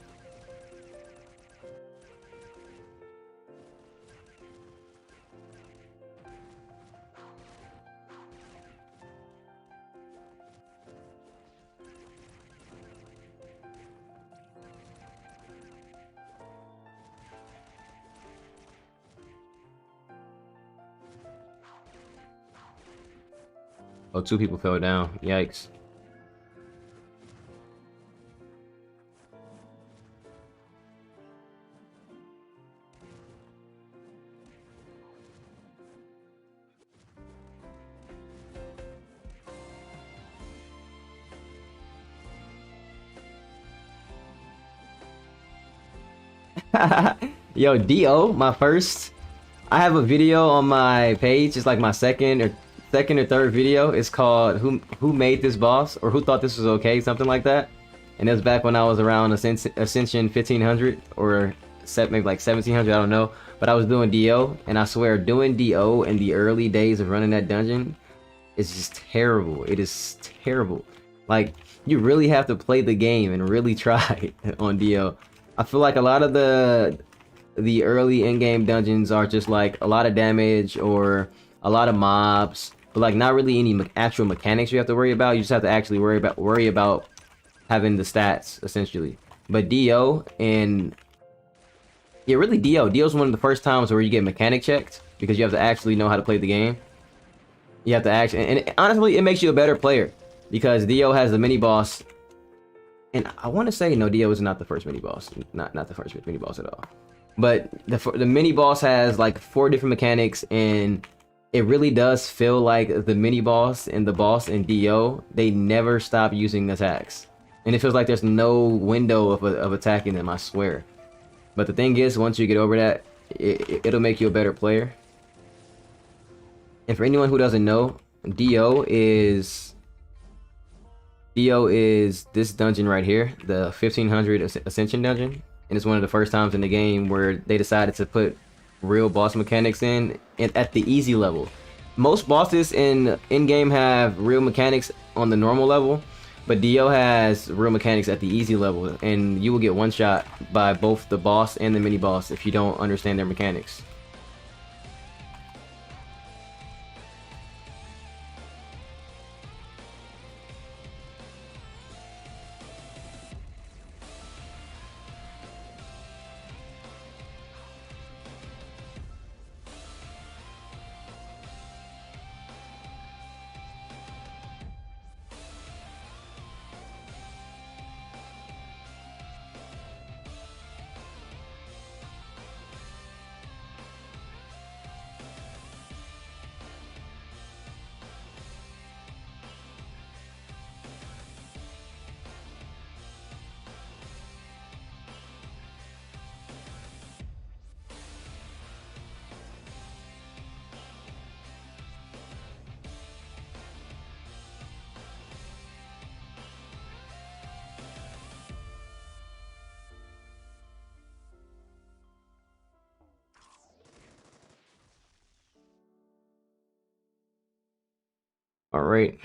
Oh, two people fell down. Yikes. Yo, Do, my first. I have a video on my page. It's like my second or third video. It's called "Who Made This Boss?" or "Who Thought This Was Okay?" Something like that. And it was back when I was around Ascension 1500 or maybe like 1700. I don't know. But I was doing Do, and I swear, doing Do in the early days of running that dungeon is just terrible. It is terrible. Like, you really have to play the game and really try on Do. I feel like a lot of the early in-game dungeons are just like a lot of damage or a lot of mobs, but like not really any actual mechanics you have to worry about. You just have to actually worry about having the stats essentially. But Do and yeah, really Do's one of the first times where you get mechanic checked because you have to actually know how to play the game. You have to actually, and honestly, it makes you a better player because Do has the mini boss. And I want to say no, Do is not the first mini boss, not the first mini boss at all. But the mini boss has like 4 different mechanics, and it really does feel like the mini boss and the boss in Do, they never stop using attacks, and it feels like there's no window of attacking them. I swear. But the thing is, once you get over that, it'll make you a better player. And for anyone who doesn't know, Do is this dungeon right here, the 1500 Ascension dungeon. And it's one of the first times in the game where they decided to put real boss mechanics in at the easy level. Most bosses in-game have real mechanics on the normal level, but Do has real mechanics at the easy level, and you will get one shot by both the boss and the mini boss if you don't understand their mechanics. All right.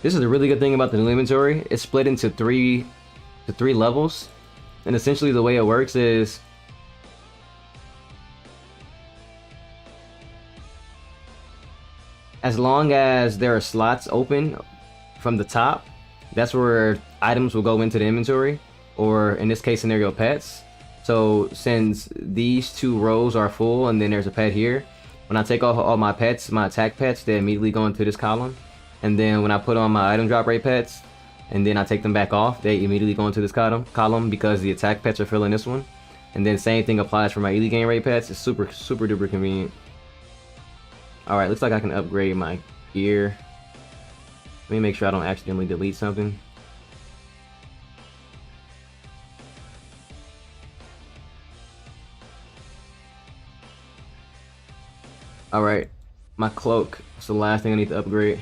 This is a really good thing about the new inventory. It's split into three levels, and essentially the way it works is as long as there are slots open from the top, that's where items will go into the inventory, or in this case scenario, pets. So since these two rows are full and then there's a pet here, when I take off all my pets, my attack pets, they immediately go into this column. And then when I put on my item drop rate pets, and then I take them back off, they immediately go into this column because the attack pets are filling this one. And then same thing applies for my elite game rate pets. It's super duper convenient. Alright, looks like I can upgrade my gear. Let me make sure I don't accidentally delete something. Alright, my cloak. It's the last thing I need to upgrade.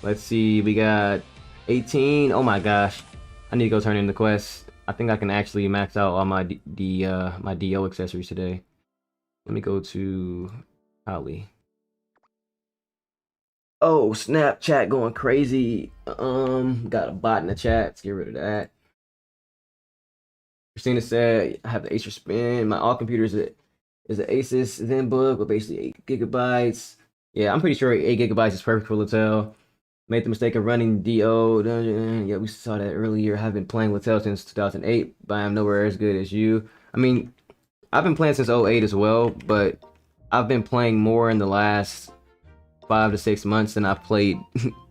Let's see, we got 18. Oh my gosh, I need to go turn in the quest. I think I can actually max out all my my DO accessories today. Let me go to Holly. Oh, Snapchat going crazy. Got a bot in the chat. Let's get rid of that. Christina said I have the Acer Spin. My all computer is an Asus ZenBook with basically 8 gigabytes. Yeah, I'm pretty sure 8 gigabytes is perfect for LaTale. Made the mistake of running DO dungeon. Yeah, we saw that earlier. I've been playing LaTale since 2008, but I'm nowhere as good as you. I mean, I've been playing since 08 as well, but I've been playing more in the last 5 to 6 months than I've played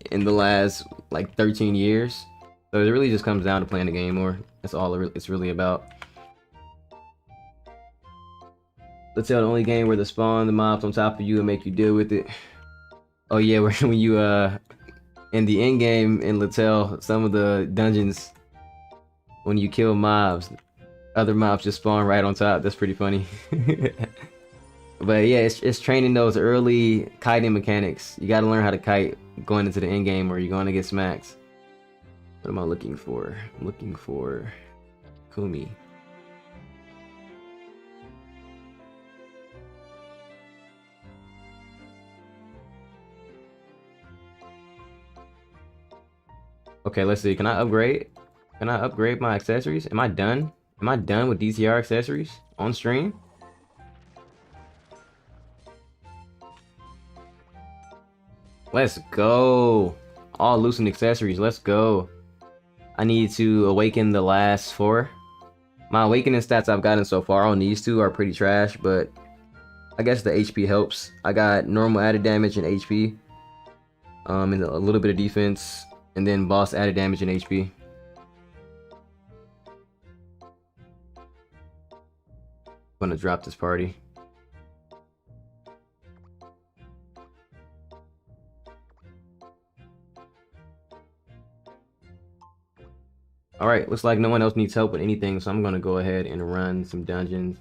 in the last like 13 years. So it really just comes down to playing the game more. That's all it's really about. LaTale, the only game where they spawn the mobs on top of you and make you deal with it. Oh yeah, when you in the end game in LaTale, some of the dungeons, when you kill mobs, other mobs just spawn right on top. That's pretty funny. But yeah, it's training those early kiting mechanics. You gotta learn how to kite going into the end game or you're gonna get smacked. What am I looking for? I'm looking for Kumi. Okay, let's see. Can I upgrade? Can I upgrade my accessories? Am I done? Am I done with DTR accessories on stream? Let's go. All loosened accessories. Let's go. I need to awaken the last 4. My awakening stats I've gotten so far on these 2 are pretty trash, but I guess the HP helps. I got normal added damage and HP. And a little bit of defense. And then boss added damage and HP. I'm gonna drop this party. Alright, looks like no one else needs help with anything, so I'm gonna go ahead and run some dungeons.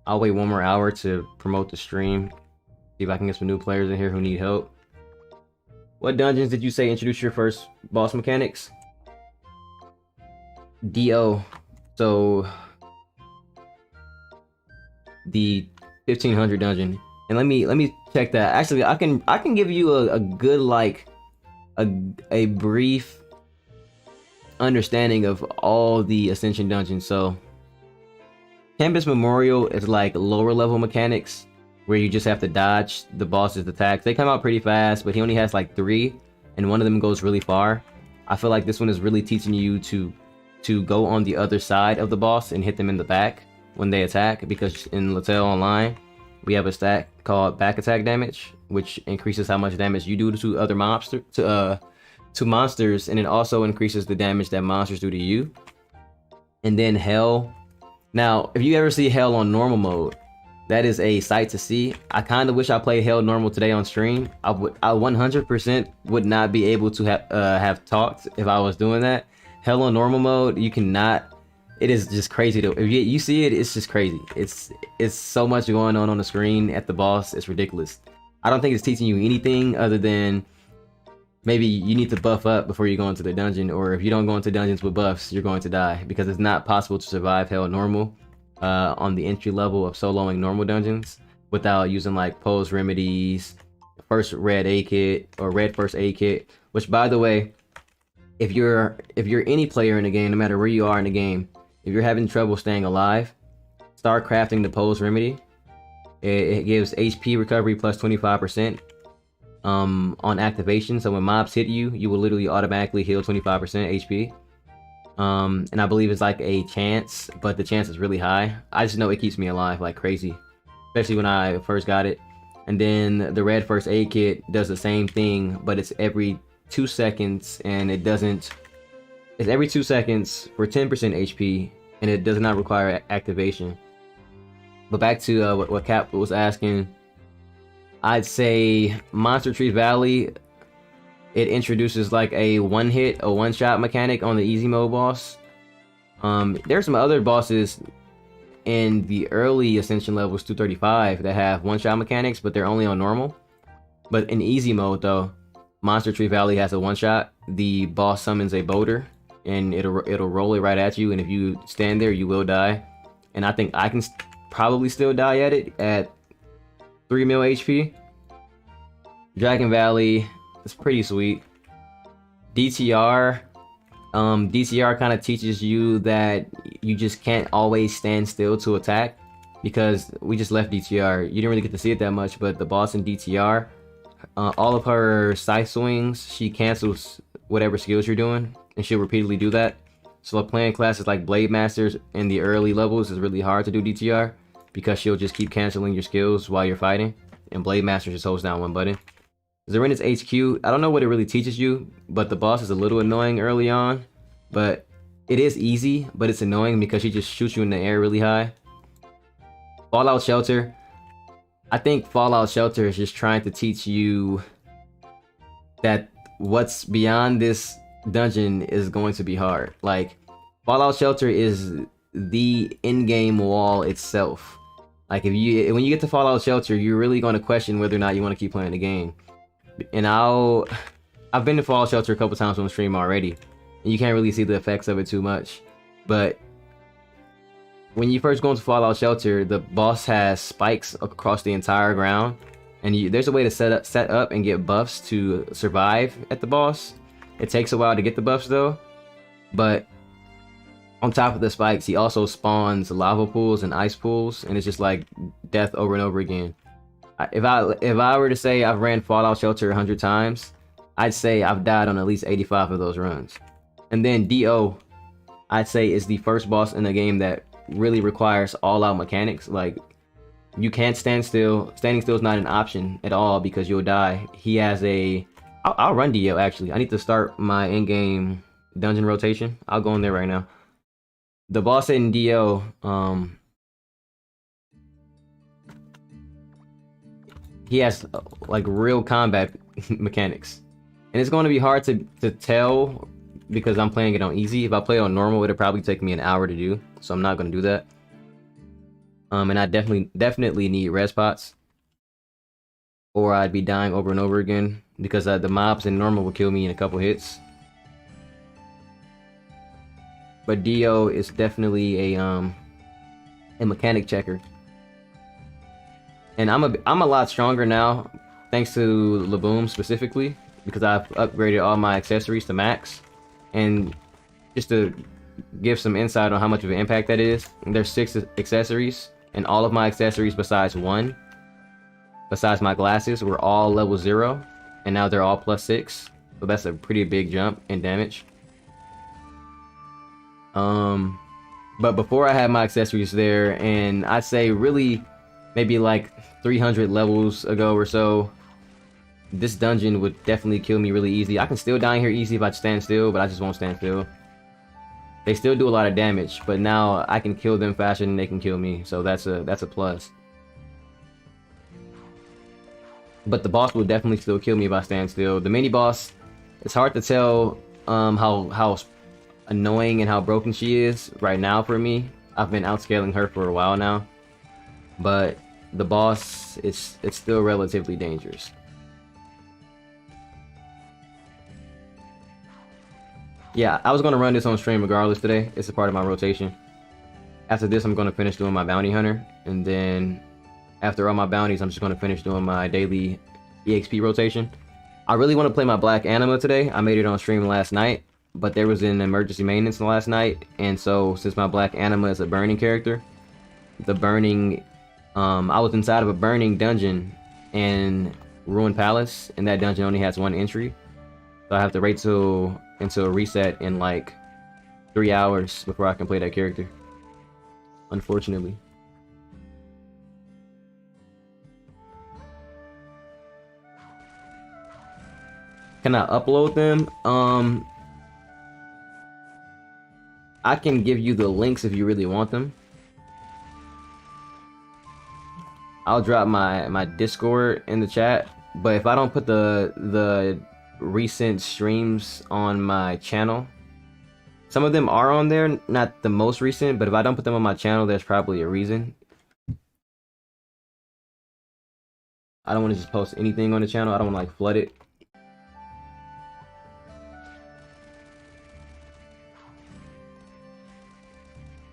I'll wait 1 more hour to promote the stream. See if I can get some new players in here who need help. What dungeons did you say introduce your first boss mechanics? DO. So the 1500 dungeon. And let me check that. Actually, I can give you a good like a brief understanding of all the Ascension dungeons. So Campus Memorial is like lower level mechanics where you just have to dodge the boss's attacks. They come out pretty fast, but he only has like 3 and one of them goes really far. I feel like this one is really teaching you to go on the other side of the boss and hit them in the back when they attack, because in LaTale Online we have a stat called back attack damage, which increases how much damage you do to other monsters, to monsters, and it also increases the damage that monsters do to you. And then Hell. Now, if you ever see Hell on normal mode, that is a sight to see. I kind of wish I played Hell normal today on stream. I 100% would not be able to have talked if I was doing that. Hell on normal mode, you cannot It is just crazy though. If you see it, it's just crazy. It's so much going on the screen at the boss. It's ridiculous. I don't think it's teaching you anything other than maybe you need to buff up before you go into the dungeon, or if you don't go into dungeons with buffs, you're going to die because it's not possible to survive hell normal on the entry level of soloing normal dungeons without using like pose remedies, first red A kit or red first aid kit. Which, by the way, if you're any player in the game, no matter where you are in the game, if you're having trouble staying alive, start crafting the pose remedy. It gives HP recovery plus 25%. On activation, so when mobs hit you, you will literally automatically heal 25% HP. And I believe it's like a chance, but the chance is really high. I just know it keeps me alive like crazy, especially when I first got it. And then the red first aid kit does the same thing, but it's every 2 seconds, and it's every 2 seconds for 10% HP, and it does not require activation. But back to what Cap was asking, I'd say Monster Tree Valley, it introduces like a one-shot mechanic on the easy mode boss. There's some other bosses in the early Ascension levels 235 that have one-shot mechanics, but they're only on normal. But in easy mode though, Monster Tree Valley has a one-shot. The boss summons a boulder, and it'll roll it right at you, and if you stand there, you will die. And I think I can probably still die at it at 3 mil HP. Dragon Valley is pretty sweet. DTR kind of teaches you that you just can't always stand still to attack, because we just left DTR. You didn't really get to see it that much, but the boss in DTR, all of her scythe swings, she cancels whatever skills you're doing, and she'll repeatedly do that. So playing classes like Blade Masters in the early levels is really hard to do DTR, because she'll just keep canceling your skills while you're fighting, and Blade Master just holds down one button. Zarena's HQ, I don't know what it really teaches you, but the boss is a little annoying early on, but it is easy, but it's annoying because she just shoots you in the air really high. Fallout Shelter, I think Fallout Shelter is just trying to teach you that what's beyond this dungeon is going to be hard. Like, Fallout Shelter is the in-game wall itself. Like, when you get to Fallout Shelter, you're really going to question whether or not you want to keep playing the game. And I've been to Fallout Shelter a couple times on stream already, and you can't really see the effects of it too much. But when you first go into Fallout Shelter, the boss has spikes across the entire ground, and there's a way to set up and get buffs to survive at the boss. It takes a while to get the buffs though, but on top of the spikes, he also spawns lava pools and ice pools, and it's just like death over and over again. If I were to say I've ran Fallout Shelter 100 times, I'd say I've died on at least 85 of those runs. And then DO, I'd say, is the first boss in the game that really requires all-out mechanics. Like, you can't stand still. Standing still is not an option at all because you'll die. He has a... I'll run DO, actually. I need to start my in-game dungeon rotation. I'll go in there right now. The boss in DO, he has like real combat mechanics, and it's going to be hard to tell because I'm playing it on easy. If I play on normal, it'll probably take me an hour to do, so I'm not going to do that. And I definitely need res pots, or I'd be dying over and over again because the mobs in normal will kill me in a couple hits. But Dio is definitely a mechanic checker, and I'm a lot stronger now thanks to LABOOM specifically, because I've upgraded all my accessories to max. And just to give some insight on how much of an impact that is, there's 6 accessories, and all of my accessories besides one, besides my glasses, were all level 0, and now they're all +6, so that's a pretty big jump in damage. But before I had my accessories there, and I'd say really maybe like 300 levels ago or so, this dungeon would definitely kill me really easy. I can still die here easy if I stand still, but I just won't stand still. They still do a lot of damage, but now I can kill them faster than they can kill me, so that's a plus. But the boss will definitely still kill me if I stand still. The mini boss, it's hard to tell how annoying and how broken she is right now for me. I've been outscaling her for a while now, but the boss it's still relatively dangerous. Yeah, I was gonna run this on stream regardless today. It's a part of my rotation. After this, I'm gonna finish doing my bounty hunter, and then after all my bounties, I'm just gonna finish doing my daily EXP rotation. I really want to play my black anima today. I made it on stream last night, but there was an emergency maintenance last night, and so since my black anima is a burning character, the burning, I was inside of a burning dungeon in Ruined Palace, and that dungeon only has one entry, so I have to wait until a reset in like 3 hours before I can play that character, unfortunately. Can I upload them? I can give you the links if you really want them. I'll drop my Discord in the chat, but if I don't put the recent streams on my channel, some of them are on there, not the most recent, but if I don't put them on my channel, there's probably a reason. I don't want to just post anything on the channel. I don't want to like flood it.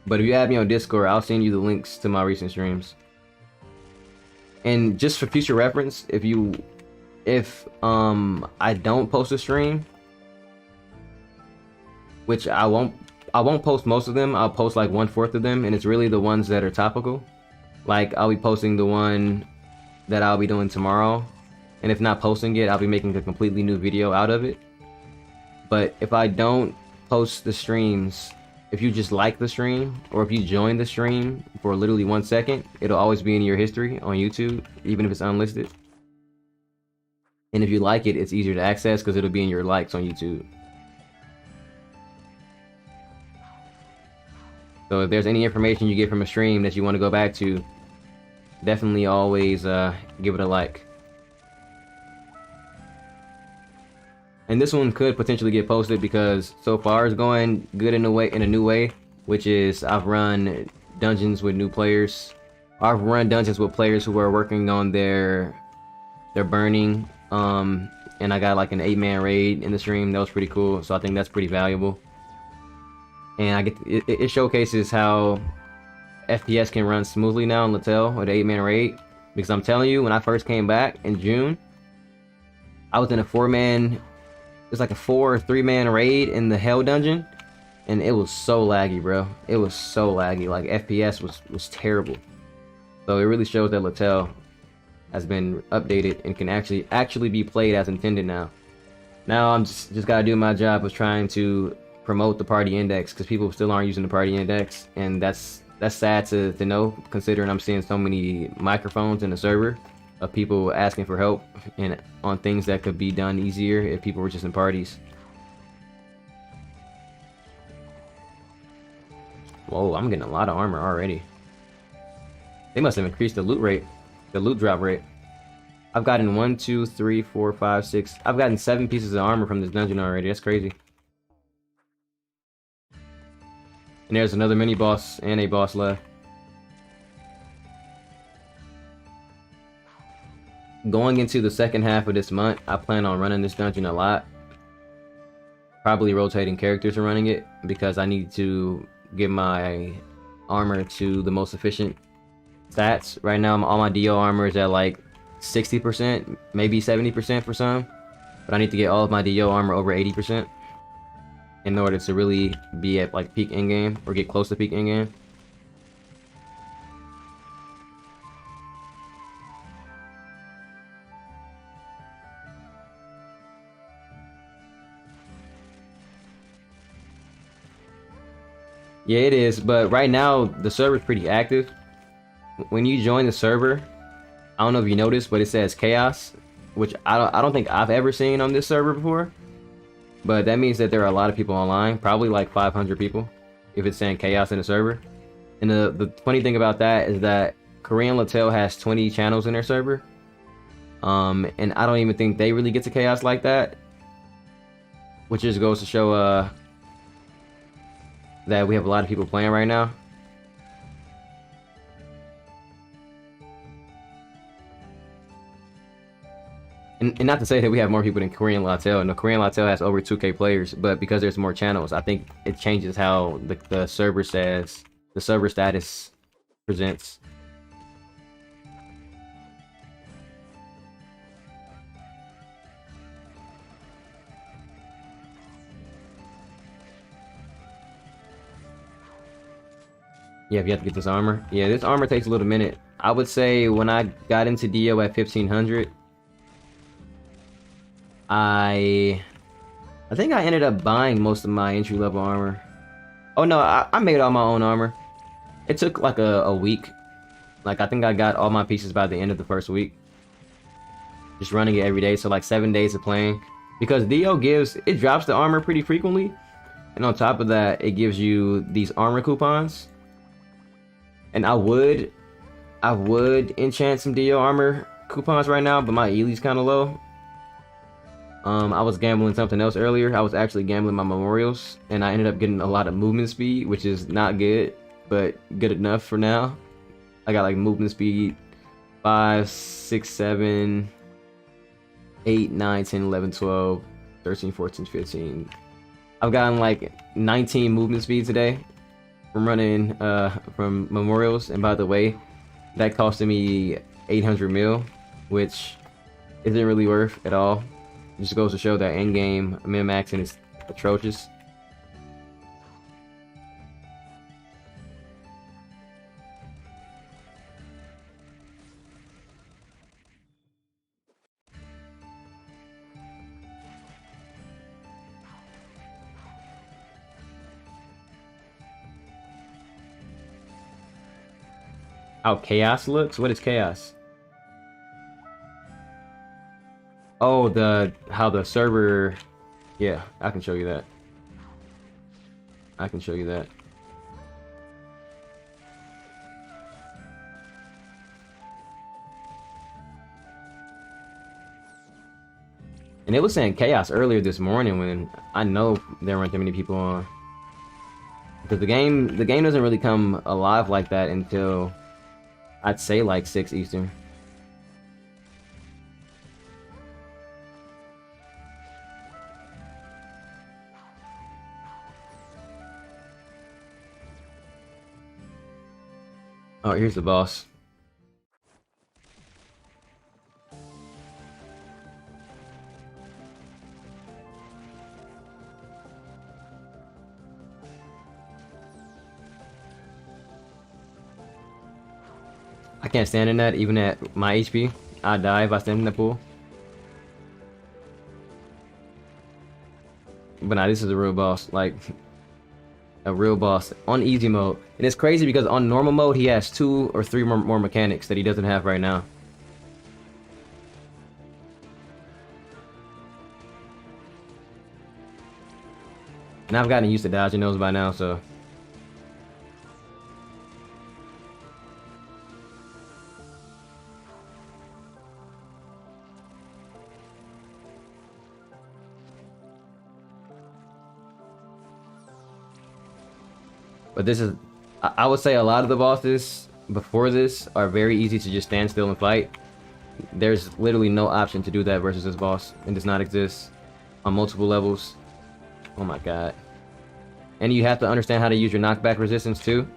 But if you add me on Discord, I'll send you the links to my recent streams. And just for future reference, if I don't post a stream, which I won't post most of them. I'll post like 1/4 of them, and it's really the ones that are topical. Like I'll be posting the one that I'll be doing tomorrow, and if not posting it, I'll be making a completely new video out of it. But if I don't post the streams, if you just like the stream, or if you join the stream for literally 1 second, it'll always be in your history on YouTube, even if it's unlisted. And if you like it, it's easier to access because it'll be in your likes on YouTube. So if there's any information you get from a stream that you want to go back to, definitely always give it a like. And this one could potentially get posted because so far it's going good in a new way, which is I've run dungeons with new players. I've run dungeons with players who are working on their burning, and I got like an 8-man raid in the stream. That was pretty cool, so I think that's pretty valuable. And it showcases how FPS can run smoothly now in LaTale with an 8-man raid. Because I'm telling you, when I first came back in June, I was in a 4-man. It's like a 4 or 3-man raid in the Hell dungeon, and it was so laggy, bro. It was so laggy. Like FPS was terrible. So it really shows that LaTale has been updated and can actually be played as intended now. Now I'm just gotta do my job of trying to promote the party index because people still aren't using the party index, and that's sad to know, considering I'm seeing so many microphones in the server of people asking for help and on things that could be done easier if people were just in parties. Whoa, I'm getting a lot of armor already. They must have increased the loot rate, the loot drop rate. I've gotten 1, 2, 3, 4, 5, 6. I've gotten 7 pieces of armor from this dungeon already. That's crazy. And there's another mini boss and a boss left. Going into the second half of this month, I plan on running this dungeon a lot. Probably rotating characters and running it because I need to get my armor to the most efficient stats. Right now, all my DO armor is at like 60%, maybe 70% for some. But I need to get all of my DO armor over 80% in order to really be at like peak endgame or get close to peak endgame. Yeah, it is, but right now the server's pretty active. When you join the server, I don't know if you noticed, but it says chaos, which I don't think I've ever seen on this server before. But that means that there are a lot of people online, probably like 500 people, if it's saying chaos in the server. And the funny thing about that is that Korean LaTale has 20 channels in their server. And I don't even think they really get to chaos like that. Which just goes to show that we have a lot of people playing right now. And not to say that we have more people than Korean LaTale. No, Korean LaTale has over 2K players, but because there's more channels, I think it changes how the server status presents. Yeah, if you have to get this armor. Yeah, this armor takes a little minute. I would say when I got into Dio at 1500, I think I ended up buying most of my entry level armor. Oh no, I made all my own armor. It took like a week. Like I think I got all my pieces by the end of the first week. Just running it every day, so like 7 days of playing. Because Dio drops the armor pretty frequently. And on top of that, it gives you these armor coupons. And I would enchant some Dio armor coupons right now, but my Ely's kind of low. I was gambling something else earlier. I was actually gambling my memorials, and I ended up getting a lot of movement speed, which is not good, but good enough for now. I got like movement speed 5, 6, 7, 8, 9, 10, 11, 12, 13, 14, 15. I've gotten like 19 movement speed today from running from memorials, and by the way, that costed me 800 mil, which isn't really worth at all. It just goes to show that endgame min-maxing is atrocious. How chaos looks? What is chaos? Oh, how the server. Yeah, I can show you that. I can show you that. And it was saying chaos earlier this morning when I know there weren't that many people on. Because the game doesn't really come alive like that until I'd say like 6 Eastern. Oh, here's the boss. I can't stand in that, even at my HP. I die if I stand in the pool. But nah, this is a real boss. Like, a real boss on easy mode. And it's crazy because on normal mode, he has 2 or 3 more mechanics that he doesn't have right now. And I've gotten used to dodging those by now, so... But this is, I would say a lot of the bosses before this are very easy to just stand still and fight. There's literally no option to do that versus this boss. It does not exist on multiple levels. Oh my god. And you have to understand how to use your knockback resistance too.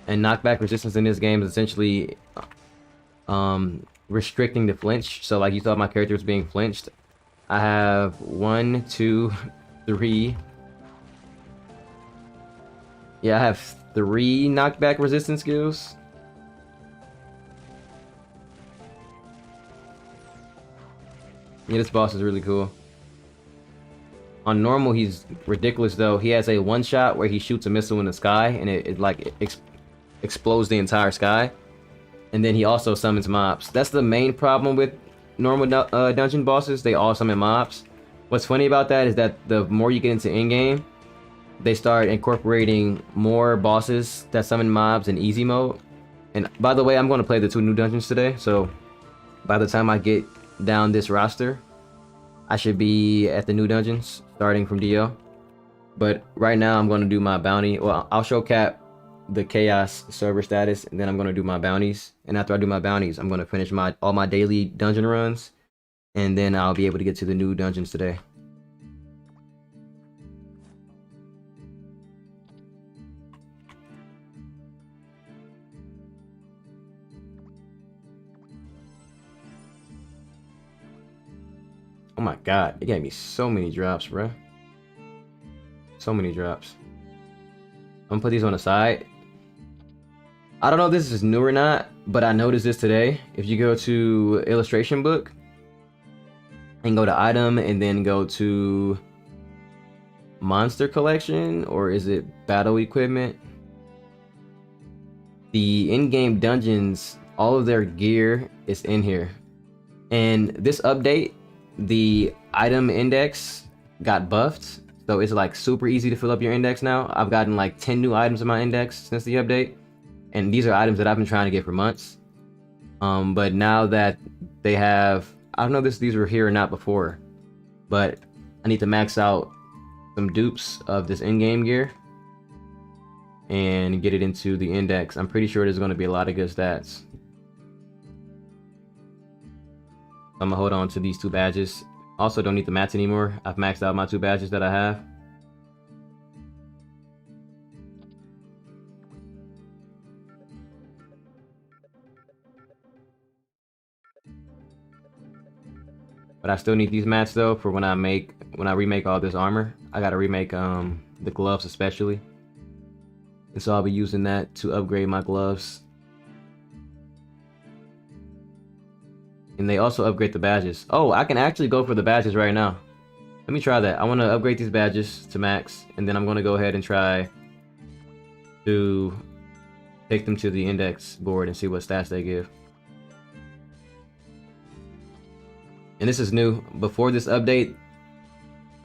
And knockback resistance in this game is essentially restricting the flinch. So like you thought my character was being flinched. I have 1, 2, 3... Yeah, I have 3 knockback resistance skills. Yeah, this boss is really cool. On normal, he's ridiculous though. He has a one-shot where he shoots a missile in the sky and it explodes the entire sky. And then he also summons mobs. That's the main problem with normal dungeon bosses. They all summon mobs. What's funny about that is that the more you get into in-game, they start incorporating more bosses that summon mobs in easy mode. And by the way, I'm going to play the 2 new dungeons today, so by the time I get down this roster, I should be at the new dungeons, starting from Dio. But right now I'm gonna do my bounty. Well, I'll show Cap the chaos server status, and then I'm gonna do my bounties. And after I do my bounties, I'm gonna finish all my daily dungeon runs, and then I'll be able to get to the new dungeons today. Oh my god, it gave me so many drops, bro. So many drops. I'm gonna put these on the side. I don't know if this is new or not, but I noticed this today. If you go to illustration book and go to item and then go to monster collection, or is it battle equipment? The in-game dungeons, all of their gear is in here. And this update, the item index got buffed. So it's like super easy to fill up your index now. I've gotten like 10 new items in my index since the update. And these are items that I've been trying to get for months. But now that they have, I don't know if these were here or not before, but I need to max out some dupes of this in-game gear and get it into the index. I'm pretty sure there's going to be a lot of good stats. I'm gonna hold on to these 2 badges. Also, don't need the mats anymore. I've maxed out my 2 badges that I have. But I still need these mats though for when I remake all this armor. I gotta remake the gloves especially. And so I'll be using that to upgrade my gloves. And they also upgrade the badges. Oh, I can actually go for the badges right now. Let me try that. I want to upgrade these badges to max, and then I'm going to go ahead and try to take them to the index board and see what stats they give. And this is new. Before this update,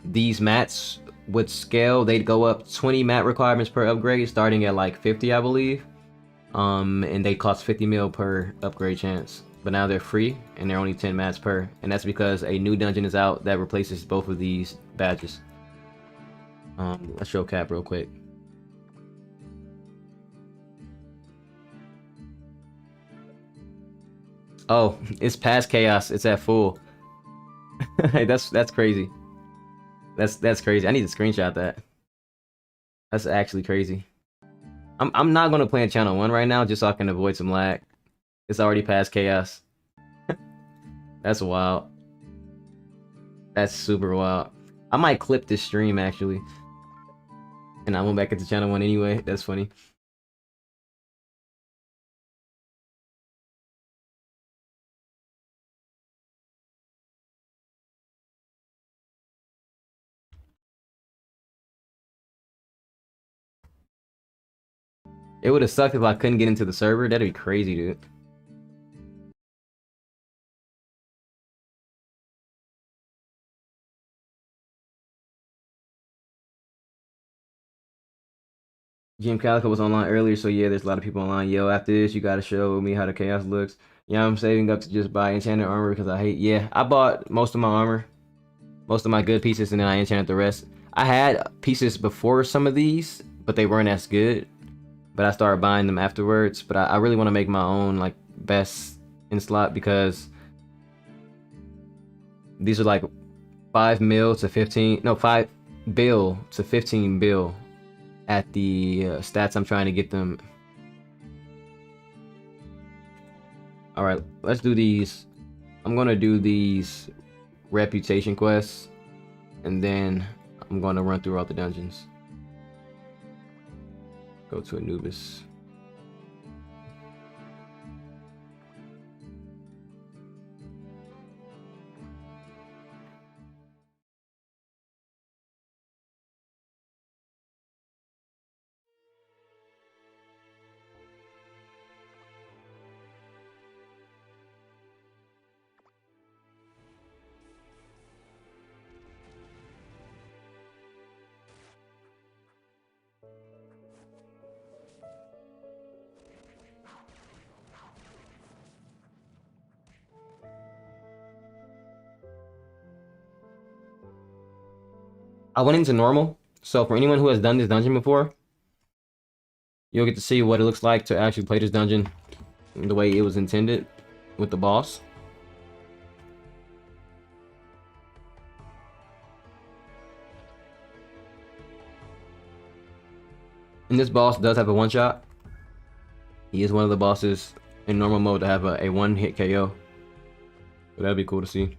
these mats would scale. They'd go up 20 mat requirements per upgrade, starting at like 50, I believe. And they cost 50 mil per upgrade chance. But now they're free, and they're only 10 mats per. And that's because a new dungeon is out that replaces both of these badges. Let's show Cap real quick. Oh, it's past chaos. It's at full. That's crazy. That's crazy. I need to screenshot that. That's actually crazy. I'm not gonna play in channel 1 right now just so I can avoid some lag. It's already past chaos. That's wild. That's super wild. I might clip this stream actually. And I went back into channel 1 anyway. That's funny. It would have sucked if I couldn't get into the server. That'd be crazy, dude. Jim Calico was online earlier, so yeah, there's a lot of people online. Yo, after this, you gotta show me how the chaos looks. Yeah, I'm saving up to just buy enchanted armor because I hate. Yeah, I bought most of my armor, most of my good pieces, and then I enchanted the rest. I had pieces before some of these, but they weren't as good. But I started buying them afterwards. But I really want to make my own like best in slot because these are like 5 mil to 15. No, 5 bill to 15 bill at the stats I'm trying to get them. All right, let's do these. I'm gonna do these reputation quests, and then I'm gonna run through all the dungeons. Go to Anubis. I went into normal, So for anyone who has done this dungeon before, you'll get to see what it looks like to actually play this dungeon the way it was intended with the boss. And this boss does have a one-shot. He is one of the bosses in normal mode to have a one-hit KO. So that'd be cool to see.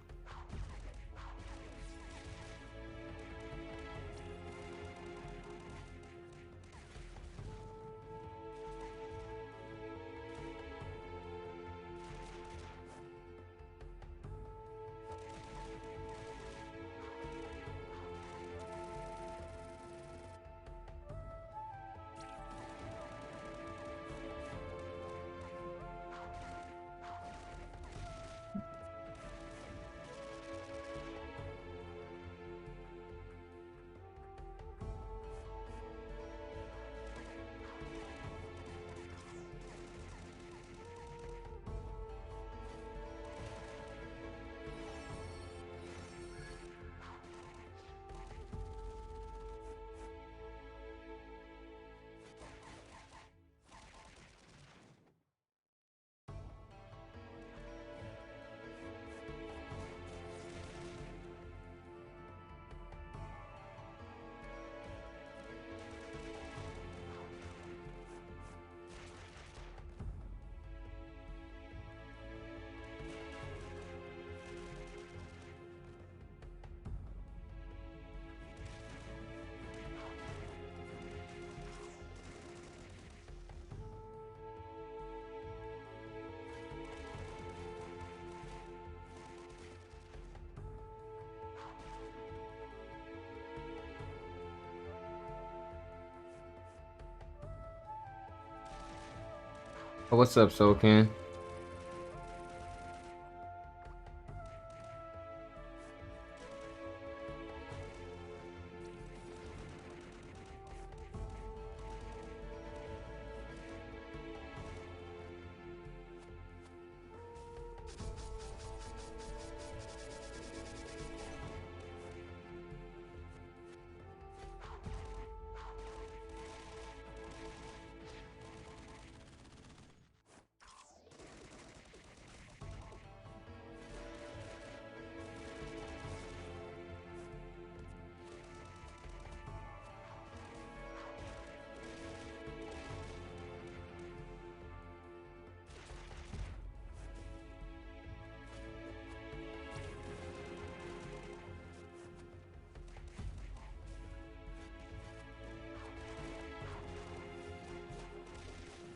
Oh, what's up, Soulcan?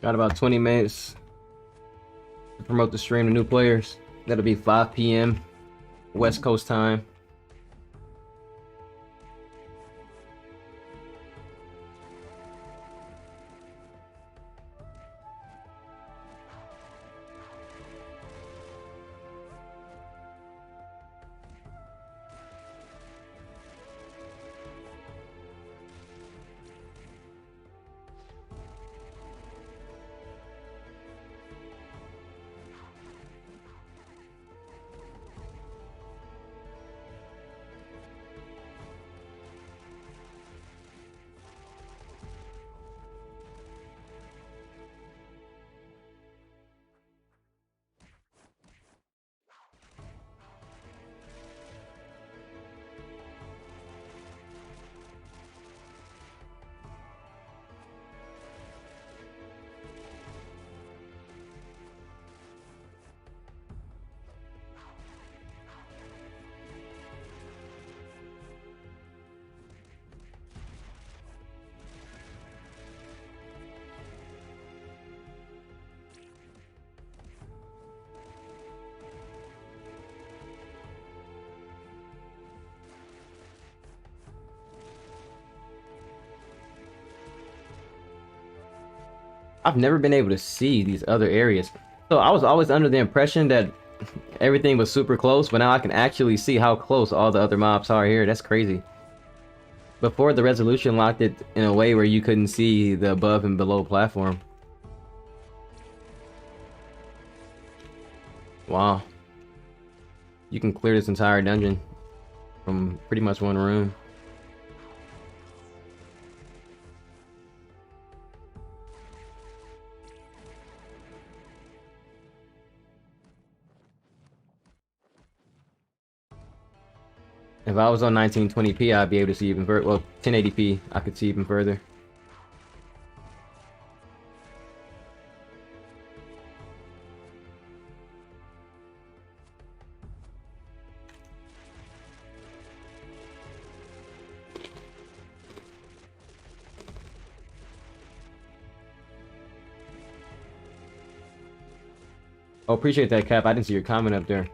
Got about 20 minutes to promote the stream to new players. That'll be 5 p.m. West Coast time. I've never been able to see these other areas. So I was always under the impression that everything was super close, but now I can actually see how close all the other mobs are here. That's crazy. Before, the resolution locked it in a way where you couldn't see the above and below platform. Wow. You can clear this entire dungeon from pretty much one room. If I was on 1920p, I'd be able to see even further. Well, 1080p, I could see even further. Oh, appreciate that, Cap. I didn't see your comment up there.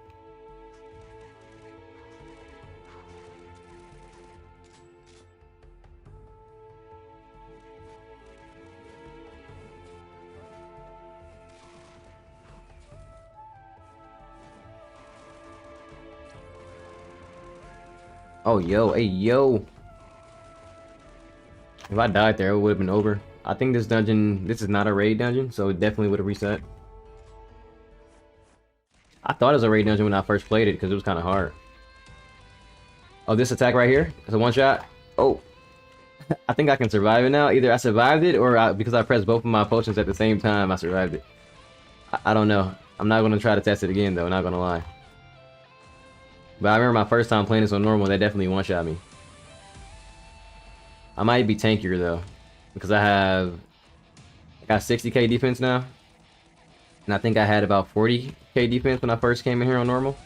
Oh, yo, hey, yo. If I died there, it would have been over. I think this dungeon, this is not a raid dungeon, so it definitely would have reset. I thought it was a raid dungeon when I first played it because it was kind of hard. Oh, this attack right here is a one shot. Oh, I think I can survive it now. Either I survived it or because I pressed both of my potions at the same time, I survived it. I don't know. I'm not going to try to test it again, though. Not going to lie. But I remember my first time playing this on normal, they definitely one-shot me. I might be tankier, though. Because I got 60k defense now. And I think I had about 40k defense when I first came in here on normal.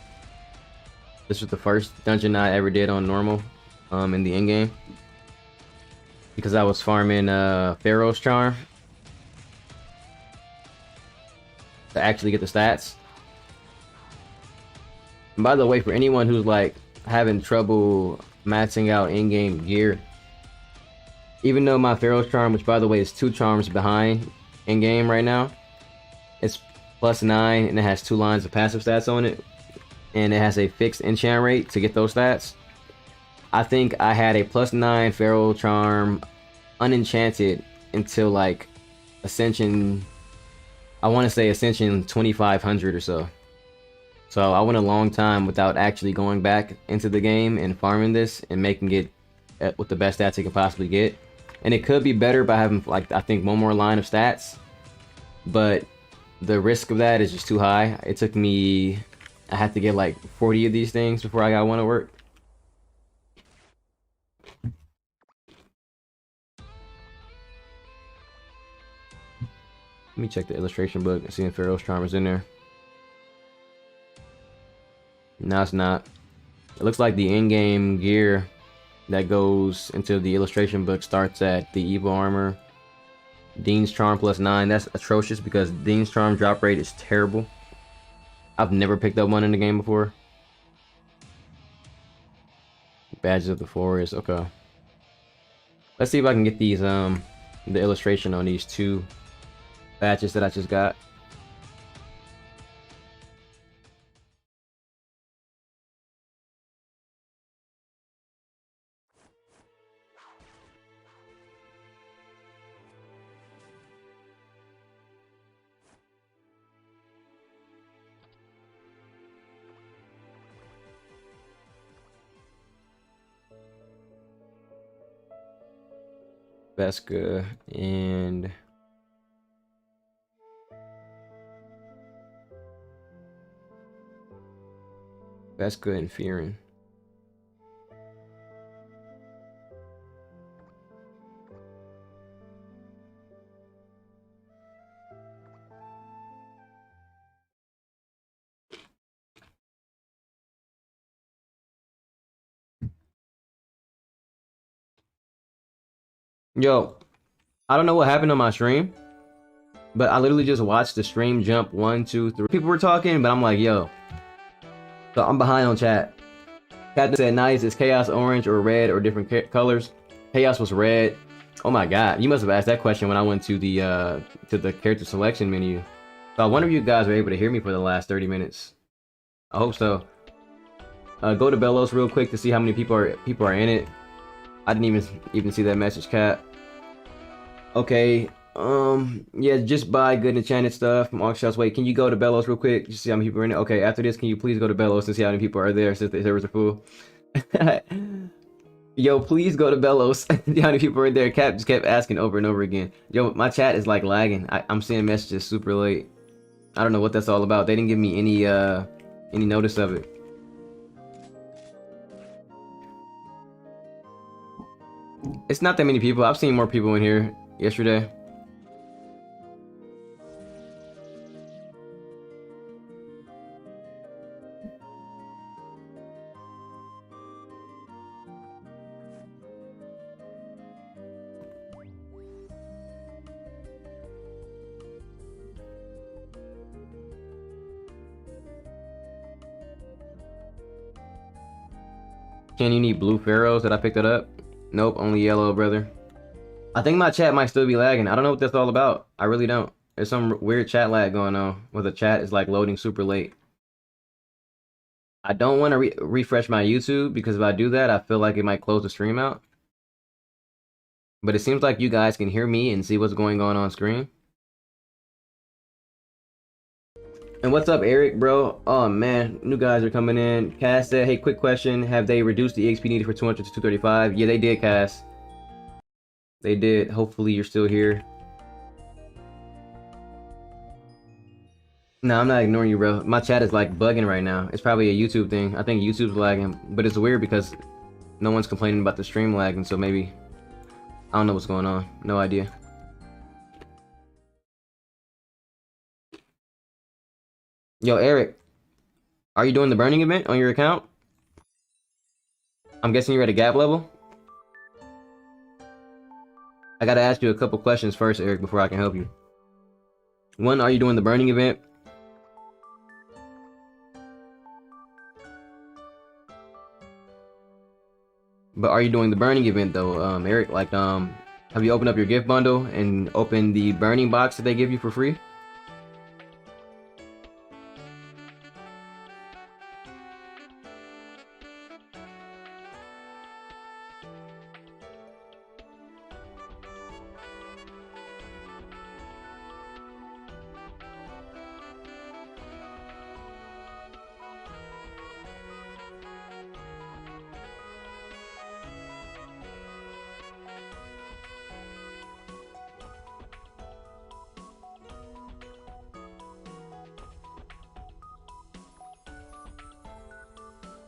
This was the first dungeon I ever did on normal in the endgame. Because I was farming Pharaoh's Charm to actually get the stats. And by the way, for anyone who's like having trouble maxing out in-game gear, even though my Pharaoh's Charm, which by the way is 2 charms behind in-game right now, it's +9 and it has 2 lines of passive stats on it, and it has a fixed enchant rate to get those stats. I think I had a +9 Pharaoh Charm unenchanted until like Ascension, I want to say Ascension 2500 or so. So I went a long time without actually going back into the game and farming this and making it with the best stats it can possibly get. And it could be better by having, like, I think 1 more line of stats, but the risk of that is just too high. It took me, I had to get like 40 of these things before I got one to work. Let me check the illustration book and see if Pharaoh's Charm is in there. No, it's not. It looks like the in-game gear that goes into the illustration book starts at the Evil Armor. Dean's Charm +9. That's atrocious because Dean's Charm drop rate is terrible. I've never picked up one in the game before. Badges of the Forest. Okay. Let's see if I can get these the illustration on these 2 badges that I just got. Veska and Veska and Fearin. Yo, I don't know what happened on my stream, but I literally just watched the stream jump 1, 2, 3. People were talking, but I'm like, yo. So I'm behind on chat. Captain said, nice, is Chaos orange or red or different colors? Chaos was red. Oh my god, you must have asked that question when I went to the character selection menu. So I wonder if you guys were able to hear me for the last 30 minutes. I hope so. Go to Bellows real quick to see how many people are in it. I didn't even see that message, Cap. Okay, yeah, just buy good enchanted stuff from Auction Shelves. Wait, can you go to Bellows real quick? Just see how many people are in it. Okay, after this, can you please go to Bellows and see how many people are there since the servers are full? Yo, please go to Bellows. See how many people are in there. Cap just kept asking over and over again. Yo, my chat is like lagging. I'm seeing messages super late. I don't know what that's all about. They didn't give me any notice of it. It's not that many people. I've seen more people in here yesterday. Can you need blue pharaohs? Did I pick that up? Nope, only yellow, brother. I think my chat might still be lagging. I don't know what that's all about. I really don't. There's some weird chat lag going on where the chat is like loading super late. I don't want to refresh my YouTube because if I do that, I feel like it might close the stream out. But it seems like you guys can hear me and see what's going on screen. And what's up, Eric, bro? Oh, man. New guys are coming in. Cass said, hey, quick question. Have they reduced the EXP needed for 200 to 235? Yeah, they did, Cass. They did. Hopefully you're still here. No, I'm not ignoring you, bro. My chat is like bugging right now. It's probably a YouTube thing. I think YouTube's lagging. But it's weird because no one's complaining about the stream lagging. So maybe... I don't know what's going on. No idea. Yo, Eric. Are you doing the burning event on your account? I'm guessing you're at a gap level? I gotta ask you a couple questions first, Eric, before I can help you. One, are you doing the burning event? But are you doing the burning event though, Eric? Like, have you opened up your gift bundle and opened the burning box that they give you for free?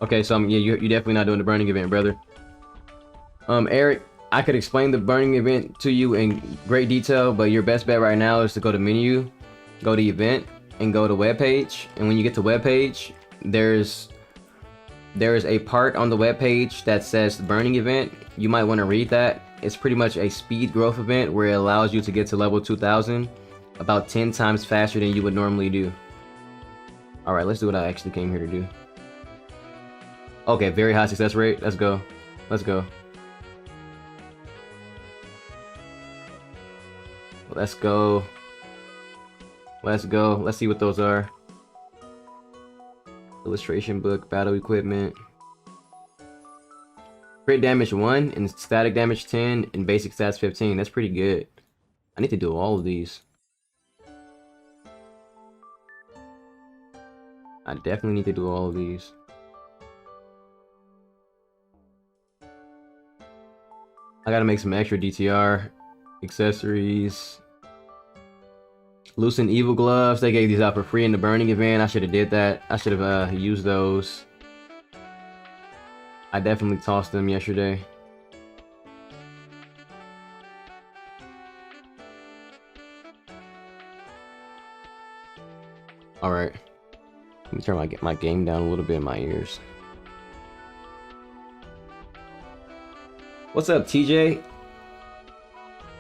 Okay, so yeah, you're definitely not doing the burning event, brother. Eric, I could explain the burning event to you in great detail, but your best bet right now is to go to menu, go to event, and go to web page. And when you get to web page, there is a part on the web page that says burning event. You might want to read that. It's pretty much a speed growth event where it allows you to get to level 2000 about 10 times faster than you would normally do. All right, let's do what I actually came here to do. Okay, very high success rate. Let's go. Let's go. Let's go. Let's go. Let's see what those are. Illustration book, battle equipment. Crit damage 1 and static damage 10 and basic stats 15. That's pretty good. I need to do all of these. I definitely need to do all of these. I gotta make some extra DTR accessories. Loosen evil gloves. They gave these out for free in the burning event. I should have did that. I should have used those. I definitely tossed them yesterday. All right. Let me turn my game down a little bit in my ears. What's up, TJ?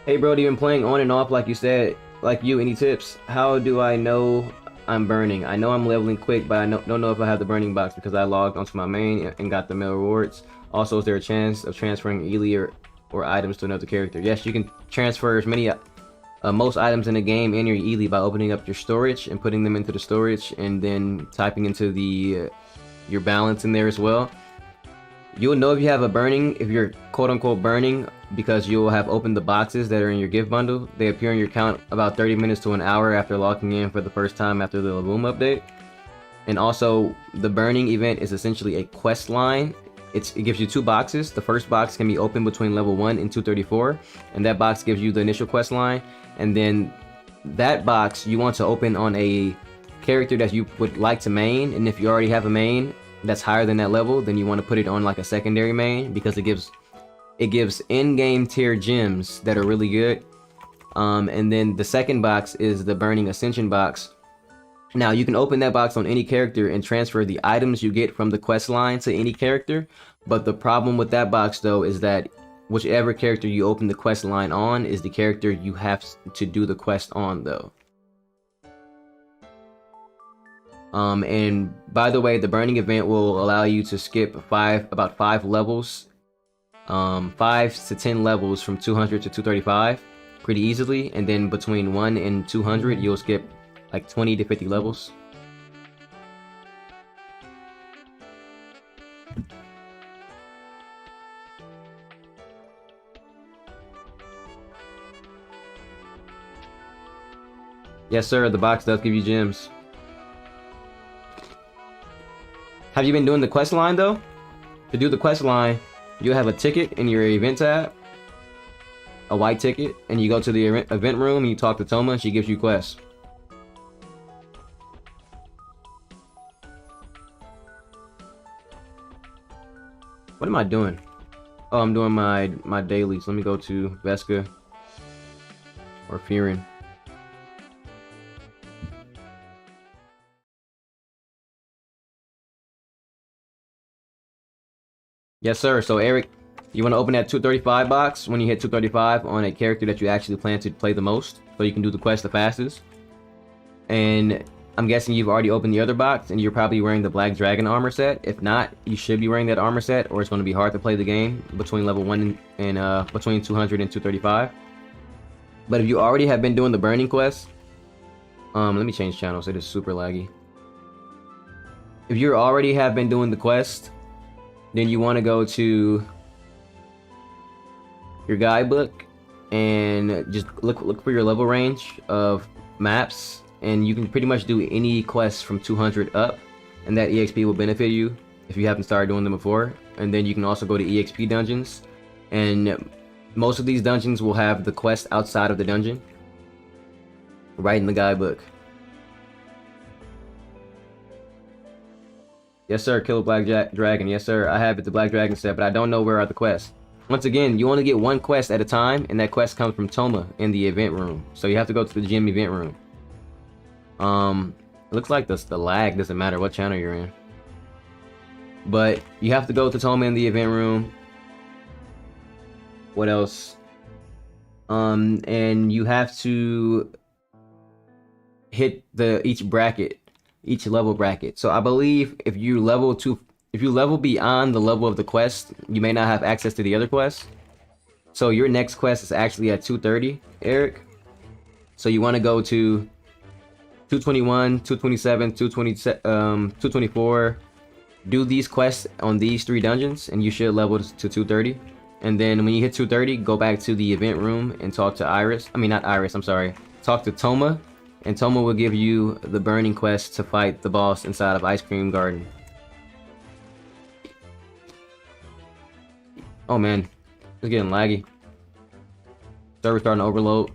Hey, bro, you been playing on and off like you said. Like you, any tips? How do I know I'm burning? I know I'm leveling quick, but I don't know if I have the burning box because I logged onto my main and got the mail rewards. Also, is there a chance of transferring Ely or items to another character? Yes, you can transfer as many most items in the game in your Ely by opening up your storage and putting them into the storage and then typing into the your balance in there as well. You'll know if you have a burning, if you're quote-unquote burning, because you'll have opened the boxes that are in your gift bundle. They appear in your account about 30 minutes to an hour after logging in for the first time after the LABOOM update. And also, the burning event is essentially a quest line. It gives you 2 boxes. The first box can be opened between level 1 and 234, and that box gives you the initial quest line. And then that box you want to open on a character that you would like to main, and if you already have a main that's higher than that level, then you want to put it on like a secondary main because it gives it gives in-game tier gems that are really good. And then the second box is the Burning Ascension box. Now, you can open that box on any character and transfer the items you get from the quest line to any character. But the problem with that box, though, is that whichever character you open the quest line on is the character you have to do the quest on, though. And by the way, the burning event will allow you to skip about 5 levels, 5 to 10 levels from 200 to 235 pretty easily. And then between 1 and 200, you'll skip like 20 to 50 levels. Yes, sir, the box does give you gems. Have you been doing the quest line, though? To do the quest line, you'll have a ticket in your event tab, a white ticket, and you go to the event room and you talk to Toma and she gives you quests. What am I doing? Oh, I'm doing my dailies. Let me go to Vesca or Fearin. Yes, sir. So, Eric, you want to open that 235 box when you hit 235 on a character that you actually plan to play the most, so you can do the quest the fastest. And I'm guessing you've already opened the other box, and you're probably wearing the Black Dragon armor set. If not, you should be wearing that armor set, or it's going to be hard to play the game between level 1 and between 200 and 235. But if you already have been doing the burning quest, let me change channels. It is super laggy. If you already have been doing the quest, then you want to go to your guidebook and just look for your level range of maps, and you can pretty much do any quest from 200 up, and that EXP will benefit you if you haven't started doing them before. And then you can also go to EXP dungeons, and most of these dungeons will have the quest outside of the dungeon right in the guidebook. Yes, sir. Kill a Black Dragon. Yes, sir. I have it, the Black Dragon set, but I don't know where are the quests. Once again, you only get one quest at a time, and that quest comes from Toma in the event room. So you have to go to the gym event room. It looks like the lag doesn't matter what channel you're in. But you have to go to Toma in the event room. What else? And you have to hit each level bracket. So I believe if you level beyond the level of the quest, you may not have access to the other quests. So your next quest is actually at 230, Eric. So you want to go to 221, 227, 224. Do these quests on these 3 dungeons, and you should level to 230. And then when you hit 230, go back to the event room and talk to Iris. I mean, not Iris, I'm sorry. Talk to Toma. And Toma will give you the burning quest to fight the boss inside of Ice Cream Garden. Oh man, it's getting laggy. Server starting to overload.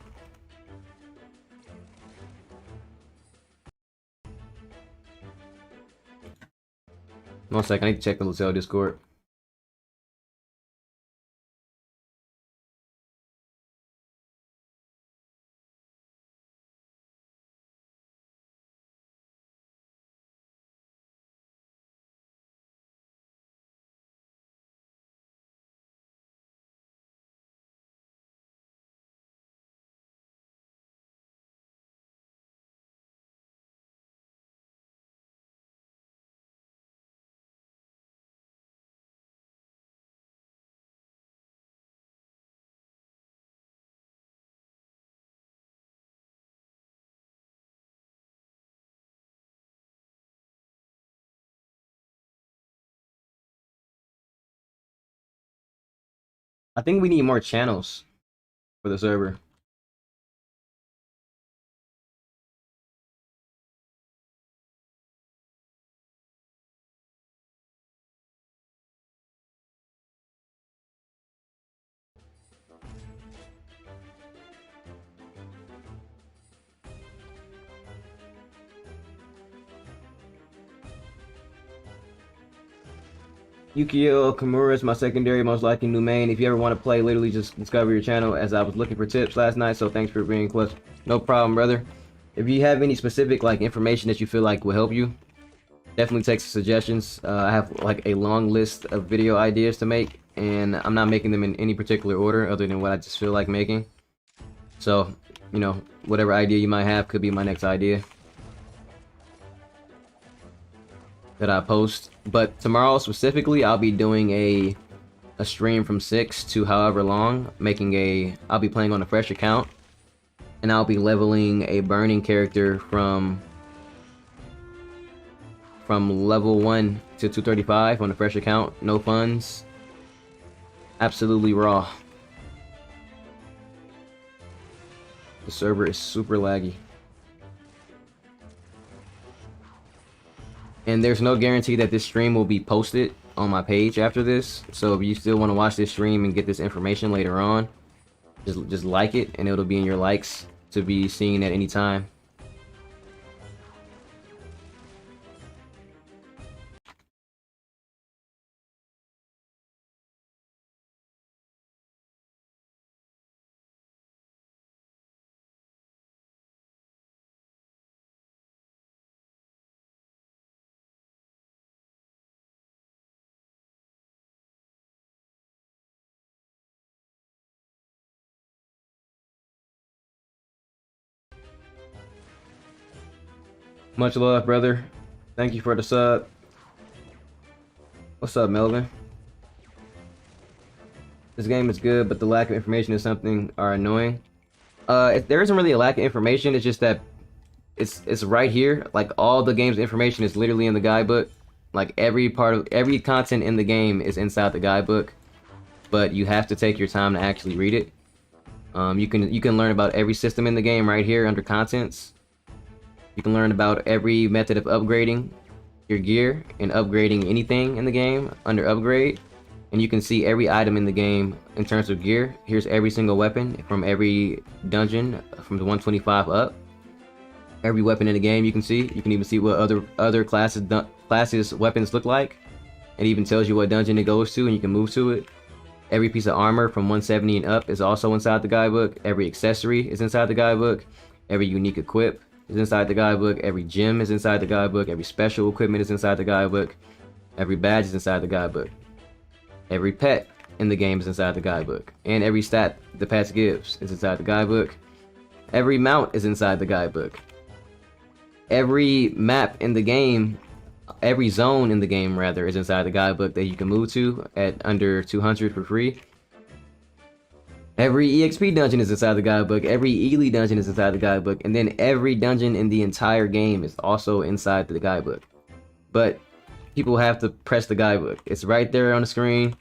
One second, I need to check the LaTale Discord. I think we need more channels for the server. Yukio Kimura is my secondary, most likely new main. If you ever want to play, literally just discover your channel, as I was looking for tips last night, so thanks for being close. No problem, brother. If you have any specific like information that you feel like will help you, definitely take some suggestions. I have like a long list of video ideas to make, and I'm not making them in any particular order other than what I just feel like making. So, you know, whatever idea you might have could be my next idea that I post. But tomorrow specifically, I'll be doing a stream from 6 to however long, I'll be playing on a fresh account, and I'll be leveling a burning character from level 1 to 235 on a fresh account, no funds, absolutely raw. The server is super laggy. And there's no guarantee that this stream will be posted on my page after this. So if you still want to watch this stream and get this information later on, just like it, and it'll be in your likes to be seen at any time. Much love, brother. Thank you for the sub. What's up, Melvin? This game is good, but the lack of information is something annoying. There isn't really a lack of information. It's just that it's right here. Like all the game's information is literally in the guidebook. Like every content in the game is inside the guidebook, but you have to take your time to actually read it. You can learn about every system in the game right here under contents. You can learn about every method of upgrading your gear and upgrading anything in the game under upgrade. And you can see every item in the game in terms of gear. Here's every single weapon from every dungeon from the 125 up. Every weapon in the game you can see. You can even see what other classes weapons look like. It even tells you what dungeon it goes to and you can move to it. Every piece of armor from 170 and up is also inside the guidebook. Every accessory is inside the guidebook. Every unique equip is inside the guidebook. Every gem is inside the guidebook. Every special equipment is inside the guidebook. Every badge is inside the guidebook. Every pet in the game is inside the guidebook. And every stat the pets gives is inside the guidebook. Every mount is inside the guidebook. Every map in the game, every zone in the game rather, is inside the guidebook that you can move to at under 200 for free. Every EXP dungeon is inside the guidebook. Every Ely dungeon is inside the guidebook. And then every dungeon in the entire game is also inside the guidebook. But people have to press the guidebook. It's right there on the screen.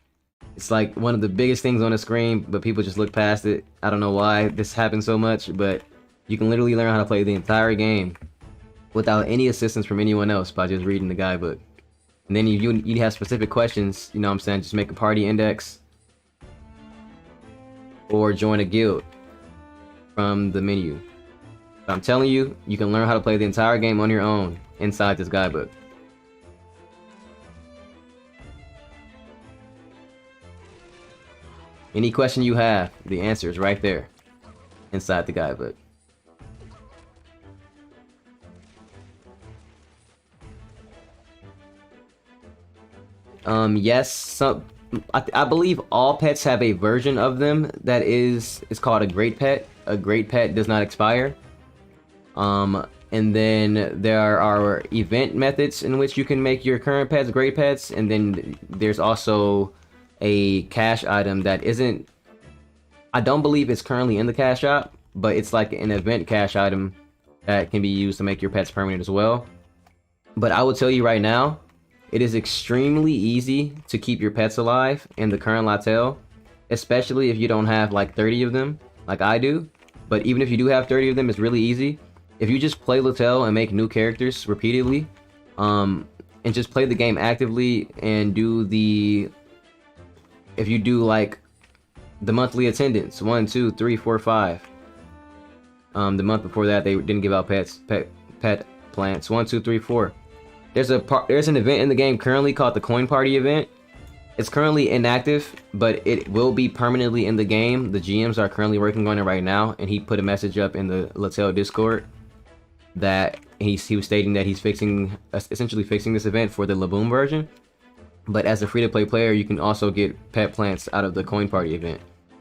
It's like one of the biggest things on the screen, but people just look past it. I don't know why this happens so much, but you can literally learn how to play the entire game without any assistance from anyone else by just reading the guidebook. And then you have specific questions, you know what I'm saying, just make a party index or join a guild from the menu. But I'm telling you, you can learn how to play the entire game on your own inside this guidebook. Any question you have, the answer is right there inside the guidebook. Yes, I believe all pets have a version of them that is called a great pet. A great pet does not expire. And then there are event methods in which you can make your current pets great pets, and then there's also a cash item that isn't, I don't believe it's currently in the cash shop, but it's like an event cash item that can be used to make your pets permanent as well. But I will tell you right now, it is extremely easy to keep your pets alive in the current LaTale, especially if you don't have like 30 of them like I do. But even if you do have 30 of them, it's really easy. If you just play LaTale and make new characters repeatedly, and just play the game actively and if you do like the monthly attendance, 1, 2, 3, 4, 5. The month before that they didn't give out pet plants. 1, 2, 3, 4. There's an event in the game currently called the Coin Party event, It's currently inactive, but it will be permanently in the game. The GMs are currently working on it right now, and he put a message up in the LaTale Discord that he was stating that he's essentially fixing this event for the LABOOM version. But as a free-to-play player, you can also get pet plants out of the coin party event.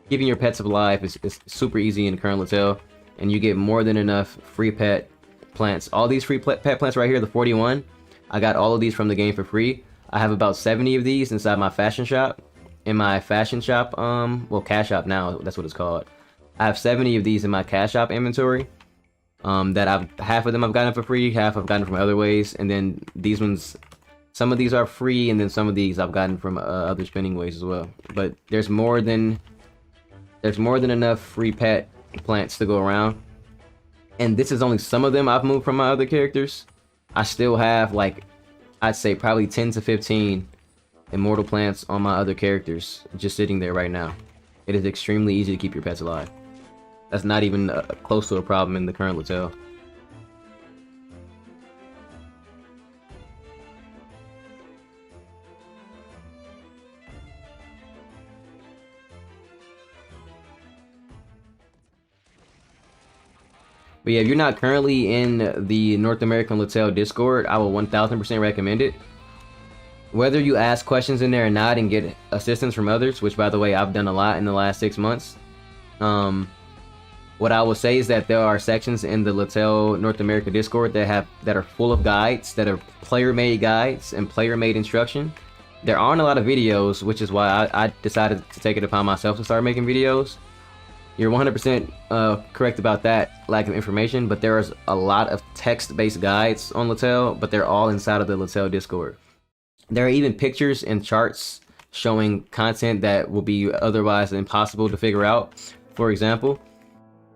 Keeping your pets alive is super easy in current LaTale, and you get more than enough free pet plants. All these free pet plants right here, the 41, I got all of these from the game for free. I have about 70 of these inside my fashion shop. In my fashion shop, well, cash shop now, that's what it's called. I have 70 of these in my cash shop inventory. That half of them I've gotten for free, half I've gotten from other ways, and then these ones, some of these are free, and then some of these I've gotten from other spending ways as well. But there's more than enough free pet plants to go around, and this is only some of them I've moved from my other characters. I still have, like, I'd say probably 10 to 15 immortal plants on my other characters just sitting there right now. It is extremely easy to keep your pets alive. That's not even close to a problem in the current LaTale. But yeah, if you're not currently in the North American LaTale Discord, I will 1000% recommend it. Whether you ask questions in there or not and get assistance from others, which by the way, I've done a lot in the last 6 months. What I will say is that there are sections in the LaTale North America Discord that are full of guides, that are player-made guides and player-made instruction. There aren't a lot of videos, which is why I decided to take it upon myself to start making videos. You're 100% correct about that lack of information, but there is a lot of text-based guides on LaTale, but they're all inside of the LaTale Discord. There are even pictures and charts showing content that will be otherwise impossible to figure out. For example,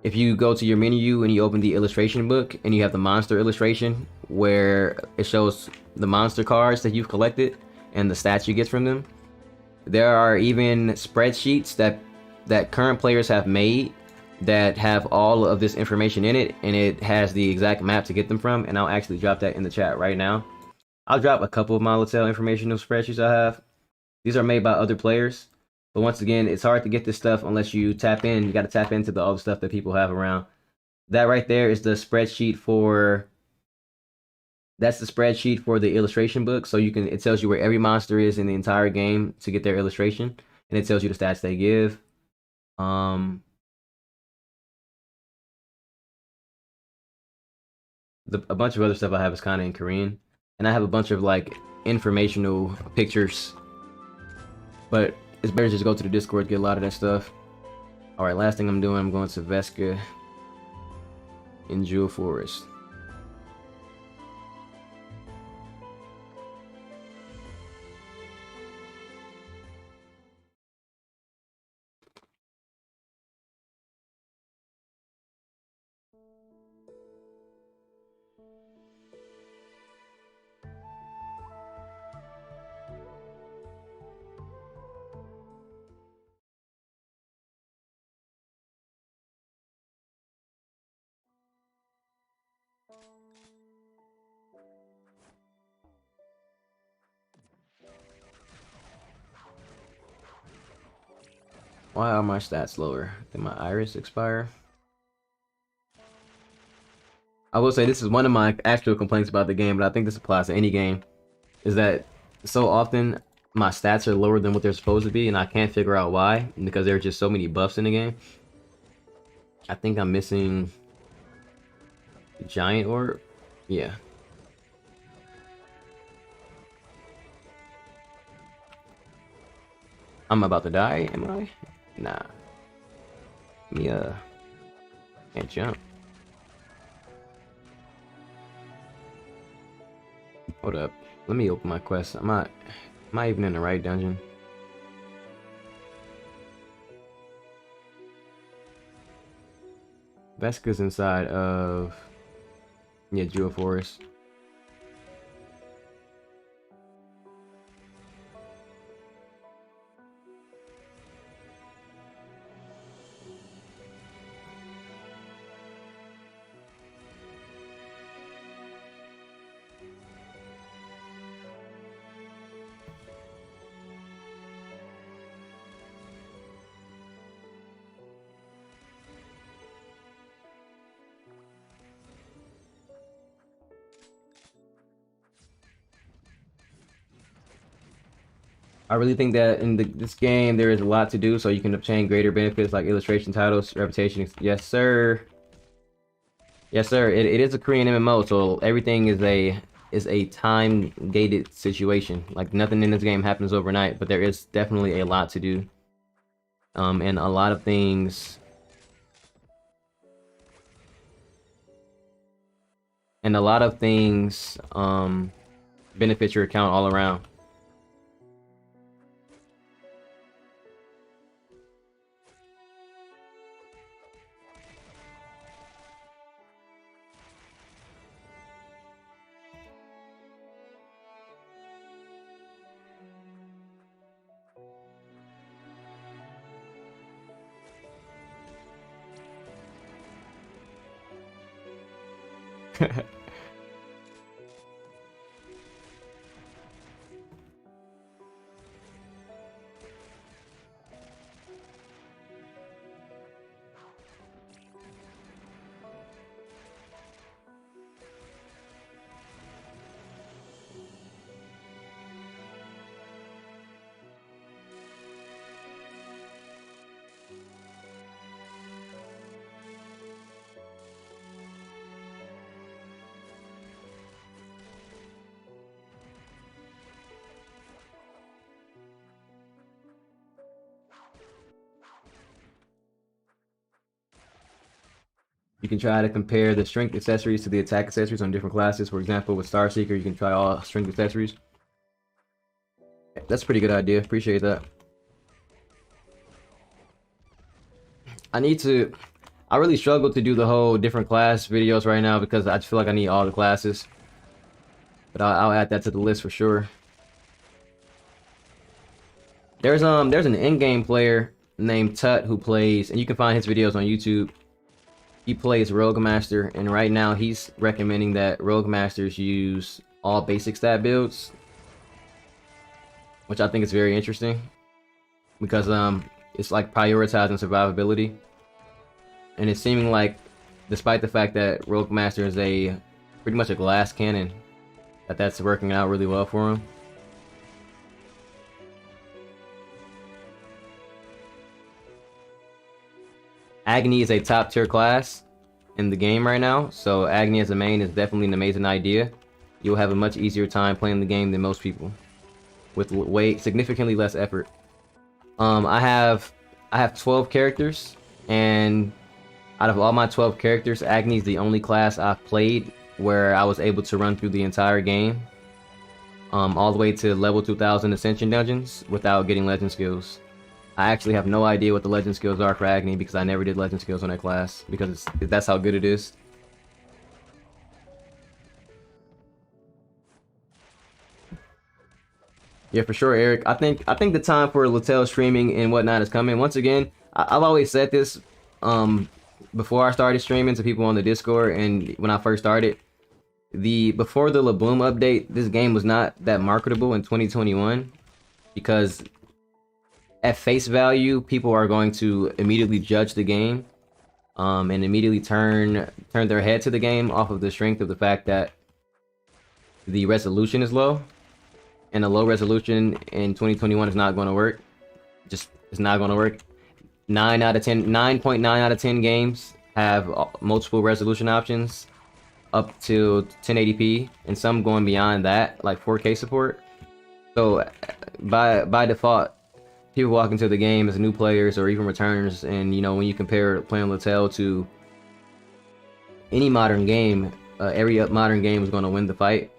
if you go to your menu and you open the illustration book and you have the monster illustration where it shows the monster cards that you've collected and the stats you get from them, there are even spreadsheets that current players have made that have all of this information in it, and it has the exact map to get them from, and I'll actually drop that in the chat right now. I'll drop a couple of my LaTale informational spreadsheets I have. These are made by other players. But once again, it's hard to get this stuff unless you tap in. You got to tap into all the stuff that people have around. That right there is the spreadsheet for... That's the spreadsheet for the illustration book. So it tells you where every monster is in the entire game to get their illustration. And it tells you the stats they give. A bunch of other stuff I have is kind of in Korean. And I have a bunch of, like, informational pictures. But it's better to just go to the Discord to get a lot of that stuff. Alright, last thing I'm doing, I'm going to Vesca in Jewel Forest. Why are my stats lower? Did my iris expire? I will say this is one of my actual complaints about the game, but I think this applies to any game, is that so often my stats are lower than what they're supposed to be, and I can't figure out why, because there are just so many buffs in the game. I think I'm missing Giant Orb. Yeah. I'm about to die, am I? Nah. Me, can't jump. Hold up. Let me open my quest. Am I even in the right dungeon? Vesca's inside of... Yeah, Jewel Forest. I really think that in this game there is a lot to do, so you can obtain greater benefits like illustration titles, reputation. Yes, sir. Yes, sir. It is a Korean MMO, so everything is a time gated situation. Like nothing in this game happens overnight, but there is definitely a lot to do. And a lot of things benefit your account all around. You can try to compare the strength accessories to the attack accessories on different classes. For example, with Star Seeker, you can try all strength accessories. That's a pretty good idea. Appreciate that. I really struggle to do the whole different class videos right now because I just feel like I need all the classes. But I'll add that to the list for sure. There's an Endgame player named Tut who plays, and you can find his videos on YouTube. He plays Rogue Master, and right now he's recommending that Rogue Masters use all basic stat builds, which I think is very interesting because it's like prioritizing survivability, and it's seeming like, despite the fact that Rogue Master is a pretty much a glass cannon, that's working out really well for him. Agni is a top tier class in the game right now, so Agni as a main is definitely an amazing idea. You'll have a much easier time playing the game than most people, with significantly less effort. I have 12 characters, and out of all my 12 characters, Agni is the only class I've played where I was able to run through the entire game, all the way to level 2000 Ascension dungeons without getting legend skills. I actually have no idea what the legend skills are for Agni because I never did legend skills on that class because that's how good it is. Yeah, for sure, Eric. I think the time for LaTale streaming and whatnot is coming. Once again, I've always said this before I started streaming to people on the Discord, and when I first started, before the LABOOM update, this game was not that marketable in 2021 because at face value, people are going to immediately judge the game, and immediately turn their head to the game off of the strength of the fact that the resolution is low, and a low resolution in 2021 is not going to work. It's not going to work. 9.9 out of 10 games have multiple resolution options up to 1080p, and some going beyond that, like 4K support. So by default, people walk into the game as new players or even returners, and you know, when you compare playing LaTale to any modern game, every modern game is going to win the fight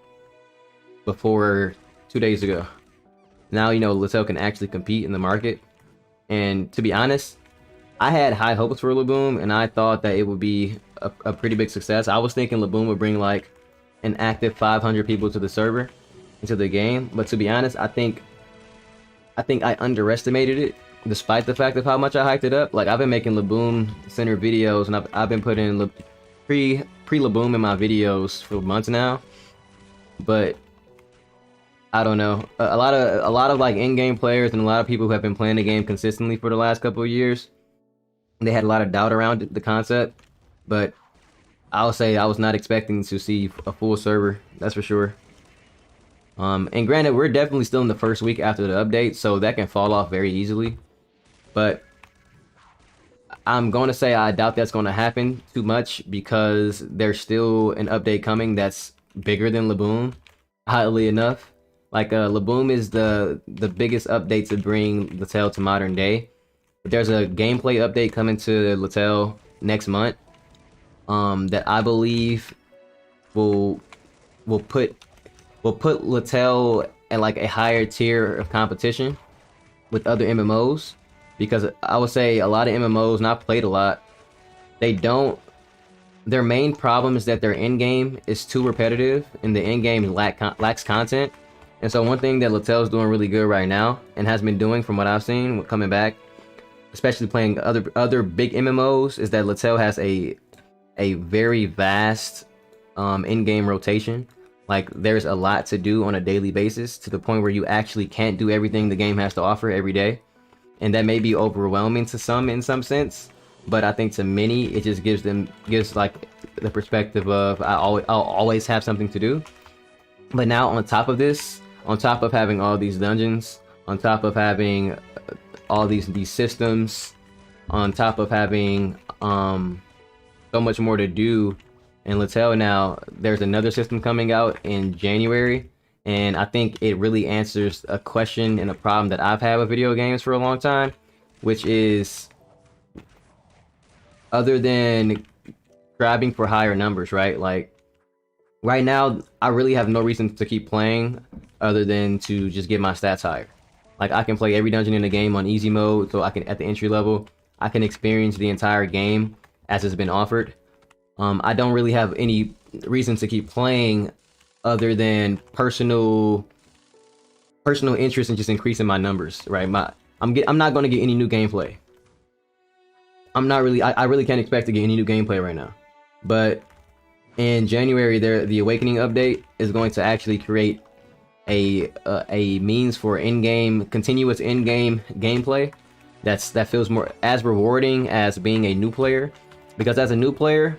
before 2 days ago. Now, you know, LaTale can actually compete in the market, and to be honest, I had high hopes for LABOOM, and I thought that it would be a pretty big success. I was thinking LABOOM would bring like an active 500 people to the server, into the game, but to be honest, I think I underestimated it, despite the fact of how much I hyped it up. Like, I've been making LABOOM center videos, and I've been putting pre LABOOM in my videos for months now. But I don't know. A lot of like in-game players and a lot of people who have been playing the game consistently for the last couple of years, they had a lot of doubt around the concept. But I'll say I was not expecting to see a full server. That's for sure. And granted, we're definitely still in the first week after the update, so that can fall off very easily. But I'm going to say I doubt that's going to happen too much because there's still an update coming that's bigger than LaBOOM, oddly enough. Like LaBOOM is the biggest update to bring LaTale to modern day. But there's a gameplay update coming to LaTale next month that I believe will put LaTale at like a higher tier of competition with other MMOs, because I would say a lot of MMOs, and I've played a lot, their main problem is that their end game is too repetitive and the end game lacks content. And so one thing that LaTale is doing really good right now, and has been doing from what I've seen coming back, especially playing other big MMOs, is that LaTale has a very vast in-game rotation. Like, there's a lot to do on a daily basis, to the point where you actually can't do everything the game has to offer every day. And that may be overwhelming to some in some sense, but I think to many it just gives like the perspective of I'll always have something to do. But now on top of this, on top of having all these dungeons, on top of having all these systems, on top of having so much more to do in LaTale, now there's another system coming out in January. And I think it really answers a question and a problem that I've had with video games for a long time, which is, other than grabbing for higher numbers, right? Like, right now, I really have no reason to keep playing other than to just get my stats higher. Like, I can play every dungeon in the game on easy mode, so I can, at the entry level, I can experience the entire game as it's been offered. I don't really have any reason to keep playing other than personal interest in just increasing my numbers, right? I'm not going to get any new gameplay. I really can't expect to get any new gameplay right now. But in January, the Awakening update is going to actually create a means for continuous in-game gameplay that feels more as rewarding as being a new player. Because as a new player,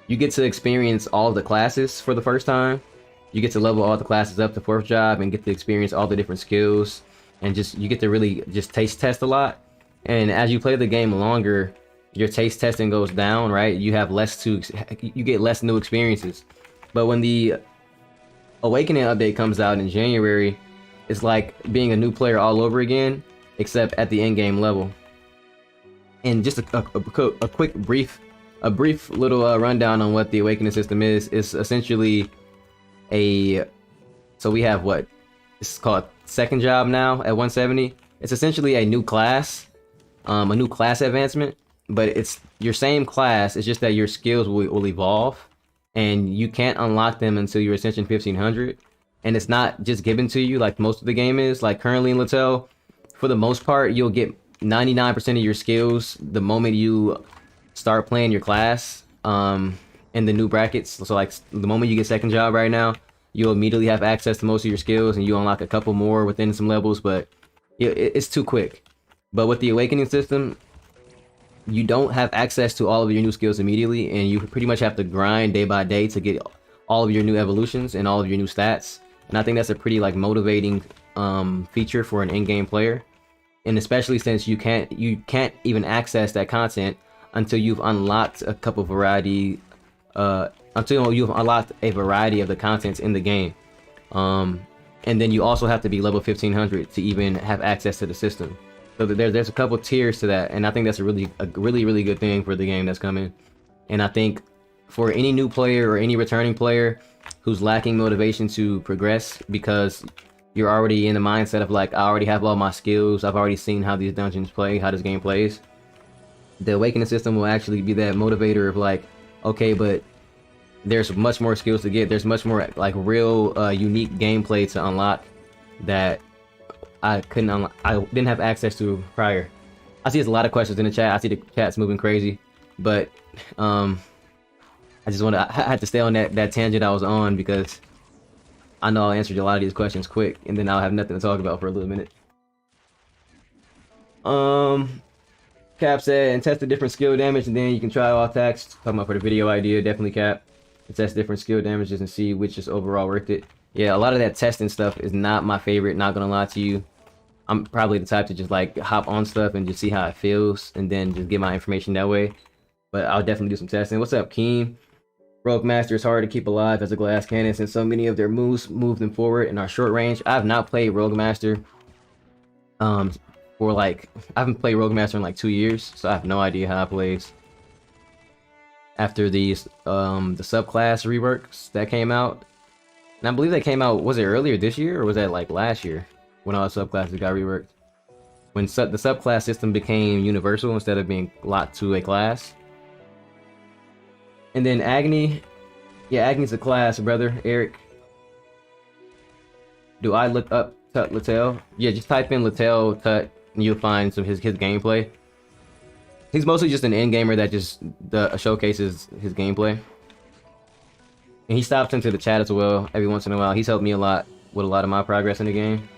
you get to experience all the classes for the first time. You get to level all the classes up to 4th job and get to experience all the different skills, and you get to really just taste test a lot. And as you play the game longer, your taste testing goes down, right? You get less new experiences. But when the Awakening update comes out in January, it's like being a new player all over again, except at the end game level. And just a quick brief little rundown on what the Awakening system is. It's essentially so we have what it's called 2nd job now at 170. It's essentially a new class advancement, but it's your same class. It's just that your skills will evolve, and you can't unlock them until you're Ascension 1500. And it's not just given to you like most of the game is. Like, currently in LaTale, for the most part, you'll get 99% of your skills the moment you start playing your class in the new brackets. So like, the moment you get 2nd job right now, you'll immediately have access to most of your skills, and you unlock a couple more within some levels, but it's too quick. But with the Awakening system, you don't have access to all of your new skills immediately, and you pretty much have to grind day by day to get all of your new evolutions and all of your new stats. And I think that's a pretty like motivating feature for an in-game player. And especially since you can't even access that content until you've unlocked a variety of the contents in the game. And then you also have to be level 1500 to even have access to the system. So there's a couple tiers to that, and I think that's a really good thing for the game that's coming. And I think for any new player or any returning player who's lacking motivation to progress, because you're already in the mindset of like, I already have all my skills, I've already seen how these dungeons play, how this game plays, the Awakening system will actually be that motivator of like, okay, but there's much more skills to get, there's much more like real unique gameplay to unlock that I didn't have access to prior. I see there's a lot of questions in the chat. I see the chat's moving crazy, but I had to stay on that tangent I was on, because I know I answered a lot of these questions quick, and then I'll have nothing to talk about for a little minute. Cap said, and test the different skill damage, and then you can try all attacks. Talking about for the video idea, definitely Cap. Test different skill damages and see which is overall worth it. Yeah, a lot of that testing stuff is not my favorite, not gonna lie to you. I'm probably the type to just like hop on stuff and just see how it feels and then just get my information that way. But I'll definitely do some testing. What's up, Keen? Rogue Master is hard to keep alive as a glass cannon since so many of their moves move them forward and are short range. I have not played Rogue Master um for like I haven't played Rogue Master in like 2 years, so I have no idea how it plays. After these the subclass reworks that came out, and I believe they came out, was it earlier this year or was that like last year when all the subclasses got reworked? When the subclass system became universal instead of being locked to a class. And then Agni, yeah, Agni's a class, brother. Eric, do I look up Tut LaTale? Yeah, just type in LaTale Tut and you'll find some his gameplay. He's mostly just an end gamer that just showcases his gameplay. And he stops into the chat as well every once in a while. He's helped me a lot with a lot of my progress in the game.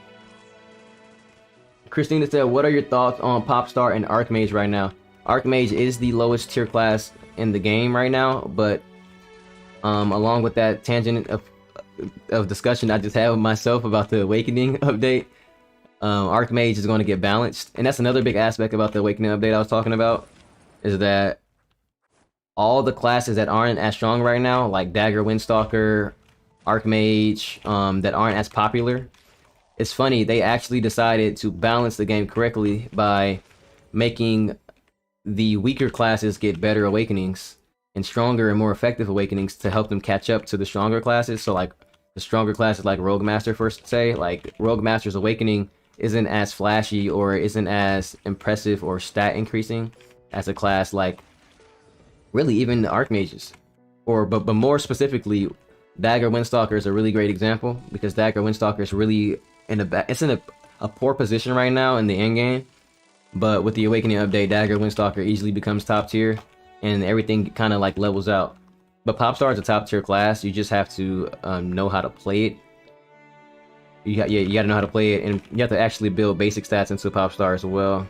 Christina said, what are your thoughts on Popstar and Archmage right now? Archmage is the lowest tier class in the game right now, but along with that tangent of discussion I just had with myself about the Awakening update, Archmage is going to get balanced. And that's another big aspect about the Awakening update I was talking about, is that all the classes that aren't as strong right now, like Dagger Windstalker, Archmage, that aren't as popular, it's funny, they actually decided to balance the game correctly by making the weaker classes get better awakenings and stronger and more effective awakenings to help them catch up to the stronger classes. So like the stronger classes like Rogue Master, first say, like Rogue Master's awakening isn't as flashy or isn't as impressive or stat increasing as a class like really even the Archmages. Or but more specifically, Dagger Windstalker is a really great example because Dagger Windstalker is really in a poor position right now in the end game. But with the Awakening update, Dagger Windstalker easily becomes top tier, and everything kind of like levels out. But Popstar is a top tier class. You just have to know how to play it. You gotta know how to play it, and you have to actually build basic stats into Popstar as well.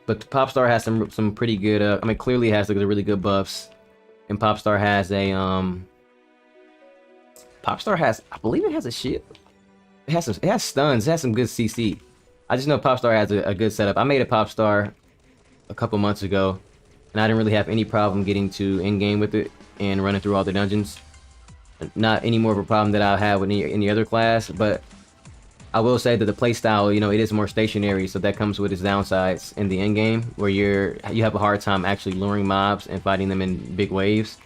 But Popstar has some pretty good. I mean, clearly has the really good buffs, and Popstar has a Popstar has, I believe it has a shield. It has stuns. It has some good CC. I just know Popstar has a good setup. I made a Popstar a couple months ago, and I didn't really have any problem getting to Endgame with it and running through all the dungeons. Not any more of a problem that I have with any other class, but I will say that the playstyle, you know, it is more stationary, so that comes with its downsides in the end game, where you have a hard time actually luring mobs and fighting them in big waves.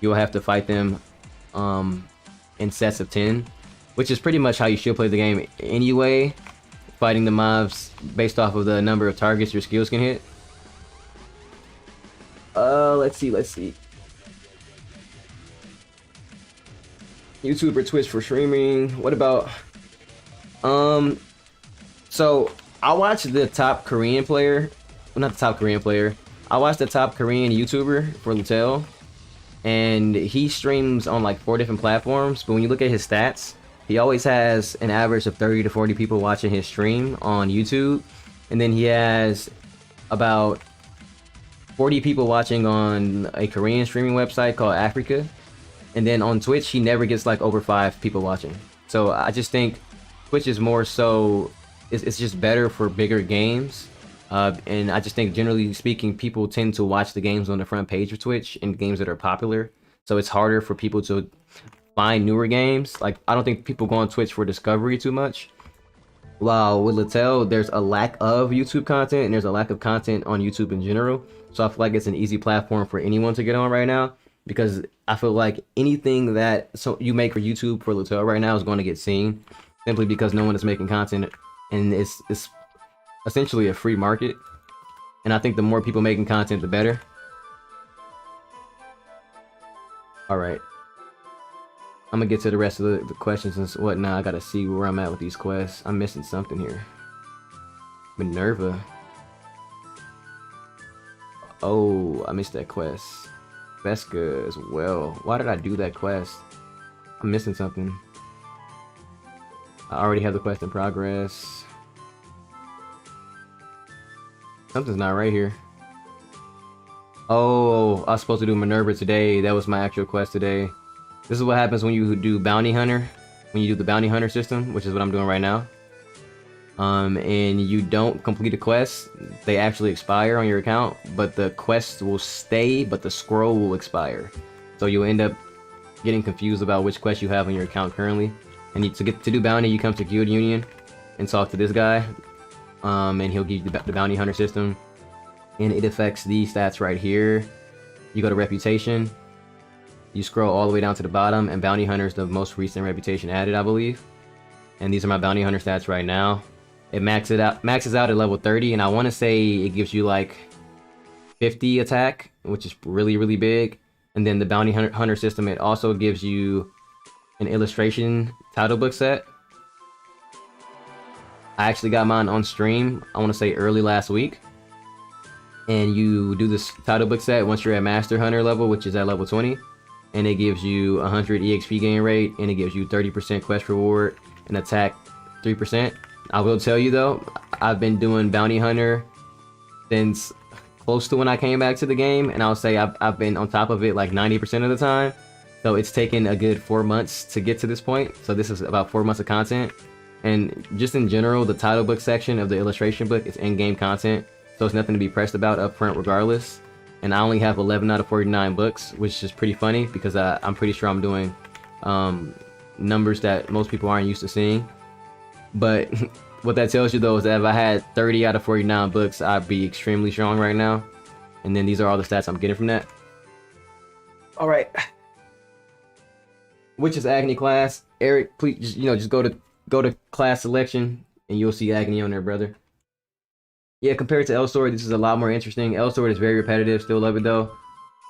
You'll have to fight them in sets of 10, which is pretty much how you should play the game anyway. Fighting the mobs based off of the number of targets your skills can hit. Let's see. YouTube or Twitch for streaming. What about so I watched the top Korean player, well, not the top Korean player. I watched the top Korean YouTuber for LaTale, and he streams on like 4 different platforms, but when you look at his stats, he always has an average of 30 to 40 people watching his stream on YouTube, and then he has about 40 people watching on a Korean streaming website called Africa, and then on Twitch he never gets like over 5 people watching. So I just think Twitch is more so, it's just better for bigger games, and I just think generally speaking people tend to watch the games on the front page of Twitch and games that are popular, so it's harder for people to find newer games. Like I don't think people go on Twitch for discovery too much, while with LaTale there's a lack of YouTube content and there's a lack of content on YouTube in general, so I feel like it's an easy platform for anyone to get on right now, because I feel like anything that you make for YouTube for LaTale right now is going to get seen, simply because no one is making content, and it's essentially a free market, and I think the more people making content the better. Alright, I'm gonna get to the rest of the questions and whatnot. I gotta see where I'm at with these quests. I'm missing something here. Minerva. Oh, I missed that quest. Veska as well. Why did I do that quest? I'm missing something. I already have the quest in progress. Something's not right here. Oh, I was supposed to do Minerva today. That was my actual quest today. This is what happens when you do bounty hunter, when you do the bounty hunter system, which is what I'm doing right now. And you don't complete a quest, they actually expire on your account, but the quest will stay, but the scroll will expire. So you'll end up getting confused about which quest you have on your account currently. And to do bounty, you come to Guild Union and talk to this guy, and he'll give you the bounty hunter system, and it affects these stats right here. You go to reputation, you scroll all the way down to the bottom, and bounty hunter is the most recent reputation added, I believe. And these are my bounty hunter stats right now. It maxes out at level 30, and I want to say it gives you like 50 attack, which is really, really big. And then the bounty hunter system, it also gives you an illustration title book set. I actually got mine on stream, I want to say early last week. And you do this title book set once you're at Master Hunter level, which is at level 20. And it gives you 100 EXP gain rate, and it gives you 30% quest reward, and attack 3%. I will tell you though, I've been doing bounty hunter since close to when I came back to the game, and I'll say I've been on top of it like 90% of the time. So it's taken a good 4 months to get to this point. So this is about 4 months of content. And just in general, the title book section of the illustration book is in-game content, so it's nothing to be pressed about up front regardless. And I only have 11 out of 49 books, which is pretty funny because I'm pretty sure I'm doing numbers that most people aren't used to seeing. But what that tells you though is that if I had 30 out of 49 books, I'd be extremely strong right now. And then these are all the stats I'm getting from that. All right. Which is Agony class? Eric, please just go to class selection and you'll see Agony on there, brother. Yeah, compared to Elsword, this is a lot more interesting. Elsword is very repetitive. Still love it though.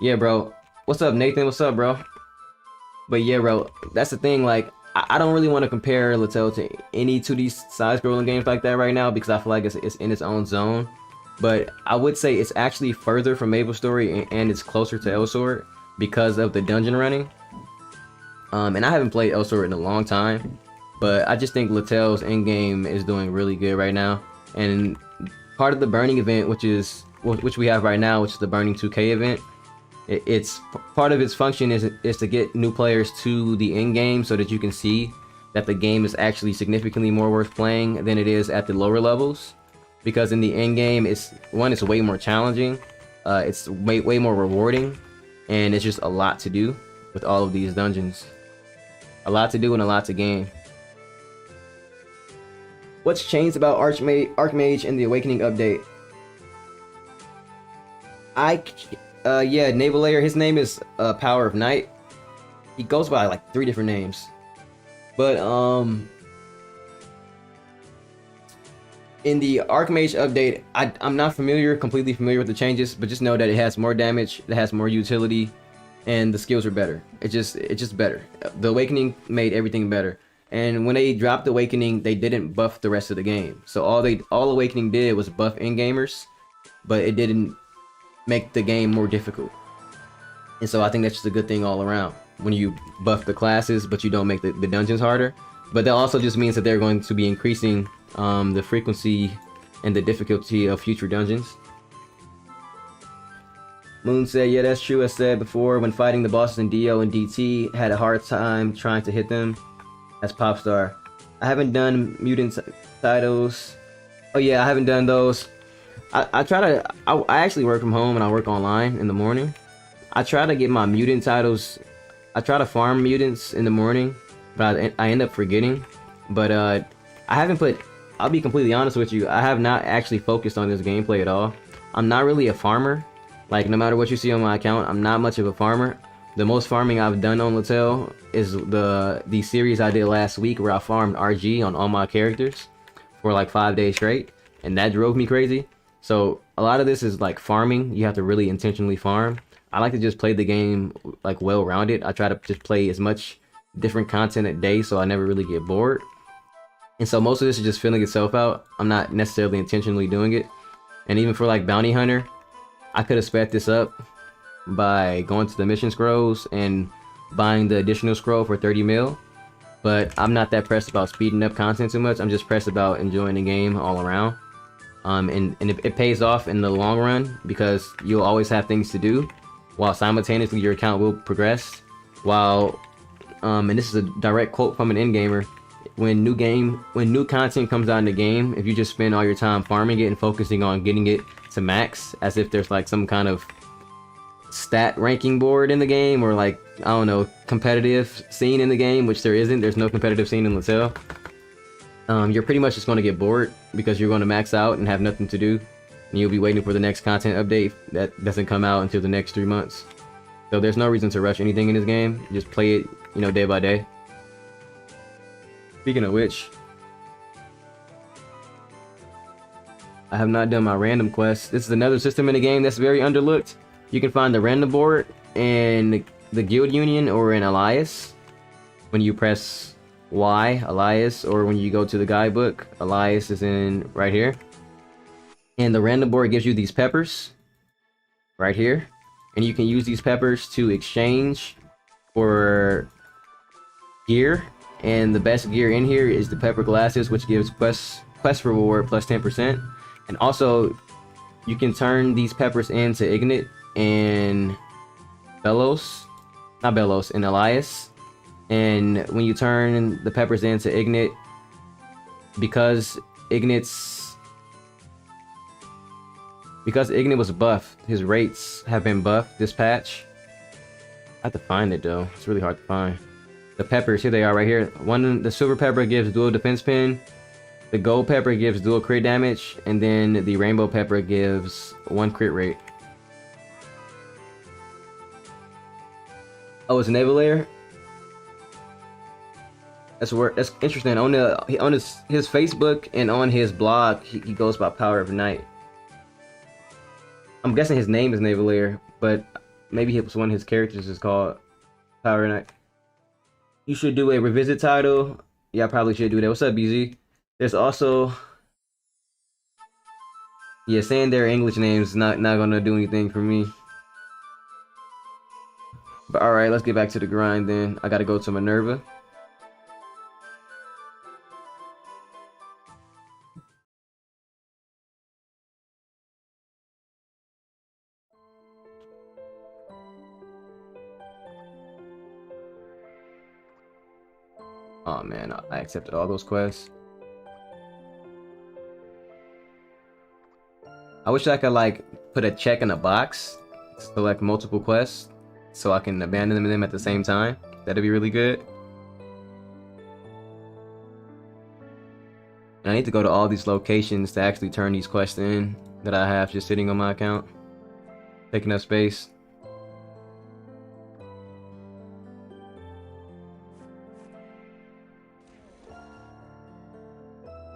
Yeah, bro. What's up, Nathan? What's up, bro? But yeah, bro, that's the thing. Like, I don't really want to compare LaTale to any 2D side-scrolling games like that right now because I feel like it's in its own zone. But I would say it's actually further from MapleStory and it's closer to Elsword because of the dungeon running. And I haven't played Elsword in a long time, but I just think LaTale's Endgame is doing really good right now. And part of the burning event, which we have right now, which is the burning 2K event, it's part of its function is to get new players to the end game so that you can see that the game is actually significantly more worth playing than it is at the lower levels. Because in the end game, it's way more challenging, it's way more rewarding, and it's just a lot to do with all of these dungeons. A lot to do and a lot to gain. What's changed about Archmage in the Awakening update? Yeah, Naval Layer, his name is Power of Night. He goes by like 3 different names. But in the Archmage update, I'm not completely familiar with the changes, but just know that it has more damage, it has more utility, and the skills are better. It's just better. The Awakening made everything better. And when they dropped Awakening, they didn't buff the rest of the game. So all Awakening did was buff in-gamers, but it didn't make the game more difficult. And so I think that's just a good thing all around. When you buff the classes, but you don't make the dungeons harder. But that also just means that they're going to be increasing the frequency and the difficulty of future dungeons. Moon said, yeah, that's true. I said before, when fighting the bosses in DO and DT, had a hard time trying to hit them. That's Popstar. I haven't done mutant titles. Oh yeah, I haven't done those. I actually work from home and I work online in the morning. I try to get my mutant titles. I try to farm mutants in the morning, but I end up forgetting. But I haven't I'll be completely honest with you, I have not actually focused on this gameplay at all. I'm not really a farmer. Like, no matter what you see on my account, I'm not much of a farmer. The most farming I've done on LaTale is the series I did last week where I farmed RG on all my characters for like 5 days straight, and that drove me crazy. So a lot of this is like farming. You have to really intentionally farm. I like to just play the game like well-rounded. I try to just play as much different content a day so I never really get bored. And so most of this is just filling itself out. I'm not necessarily intentionally doing it. And even for like Bounty Hunter, I could have sped this up by going to the mission scrolls and buying the additional scroll for 30 mil. But I'm not that pressed about speeding up content too much. I'm just pressed about enjoying the game all around. And it pays off in the long run because you'll always have things to do while simultaneously your account will progress while and this is a direct quote from an endgamer. When new content comes out in the game, if you just spend all your time farming it and focusing on getting it to max, as if there's like some kind of stat ranking board in the game, or like, I don't know, competitive scene in the game, which there isn't. There's no competitive scene in LaTale. You're pretty much just going to get bored because you're going to max out and have nothing to do, and you'll be waiting for the next content update that doesn't come out until the next 3 months. So there's no reason to rush anything in this game. Just play it, you know, day by day. Speaking of which, I have not done my random quest. This is another system in the game that's very underlooked. You can find the random board in the Guild Union or in Elias. When you press Y, Elias, or when you go to the guidebook, Elias is in right here. And the random board gives you these peppers right here. And you can use these peppers to exchange for gear. And the best gear in here is the pepper glasses, which gives quest reward plus 10%. And also, you can turn these peppers into Ignite and in Elias. And when you turn the peppers into Ignite, because Ignite was buffed, his rates have been buffed this patch. I have to find it though. It's really hard to find. The peppers, here they are right here. The silver pepper gives dual defense pin. The gold pepper gives dual crit damage. And then the rainbow pepper gives 1 crit rate. Oh, it's a naval layer? That's interesting. On his Facebook and on his blog, he goes by Power of Night. I'm guessing his name is Naval Lair, but maybe it was one of his characters is called Power of Night. You should do a revisit title. Yeah, I probably should do that. What's up, BZ? There's also, yeah, saying their English names is not gonna do anything for me. But all right, let's get back to the grind then. I gotta go to Minerva. Oh man, I accepted all those quests. I wish I could like put a check in a box, select multiple quests, so I can abandon them at the same time. That'd be really good. And I need to go to all these locations to actually turn these quests in that I have just sitting on my account, taking up space.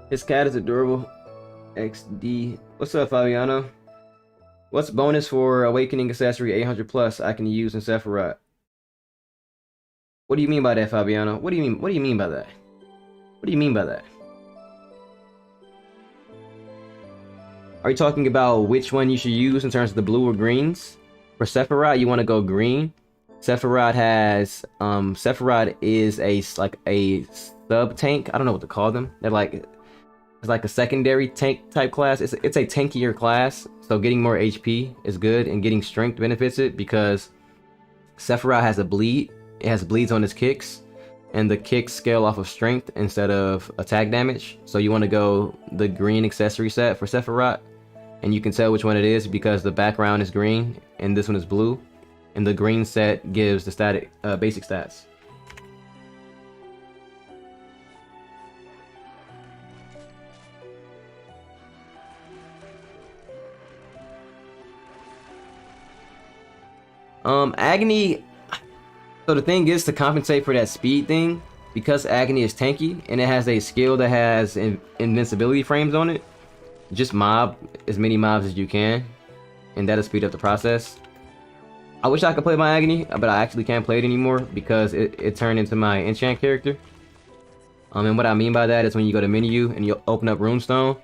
His cat is adorable. XD. What's up, Fabiano? What's bonus for Awakening Accessory 800 plus I can use in Sephiroth? What do you mean by that, Fabiano? What do you mean? What do you mean by that? What do you mean by that? Are you talking about which one you should use in terms of the blue or greens? For Sephiroth, you want to go green. Sephiroth has Sephiroth is like a sub tank. I don't know what to call them. They're like, it's like a secondary tank type class. It's a tankier class, so getting more HP is good, and getting strength benefits it because Sephiroth has a bleed. It has bleeds on his kicks, and the kicks scale off of strength instead of attack damage. So you want to go the green accessory set for Sephiroth, and you can tell which one it is because the background is green and this one is blue, and the green set gives the static basic stats. Agony. So the thing is, to compensate for that speed thing, because Agony is tanky and it has a skill that has invincibility frames on it, just mob as many mobs as you can, and that'll speed up the process. I wish I could play my Agony, but I actually can't play it anymore because it turned into my enchant character. And what I mean by that is when you go to menu and you open up Runestone,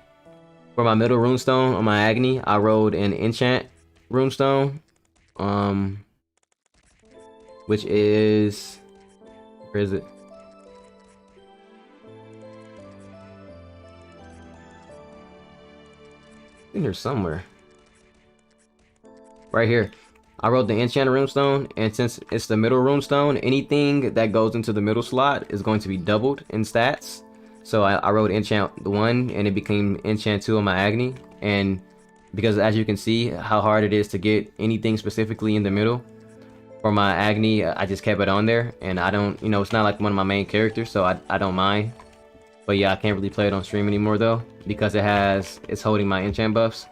for my middle Runestone on my Agony, I rolled an enchant Runestone. Which is, where is it? In here somewhere. Right here. I wrote the enchanted runestone, and since it's the middle runestone, anything that goes into the middle slot is going to be doubled in stats. So I wrote enchant 1 and it became enchant 2 on my Agni. And because as you can see how hard it is to get anything specifically in the middle, for my Agni, I just kept it on there. And I don't, it's not like one of my main characters, so I don't mind. But yeah, I can't really play it on stream anymore though, because it's holding my enchant buffs.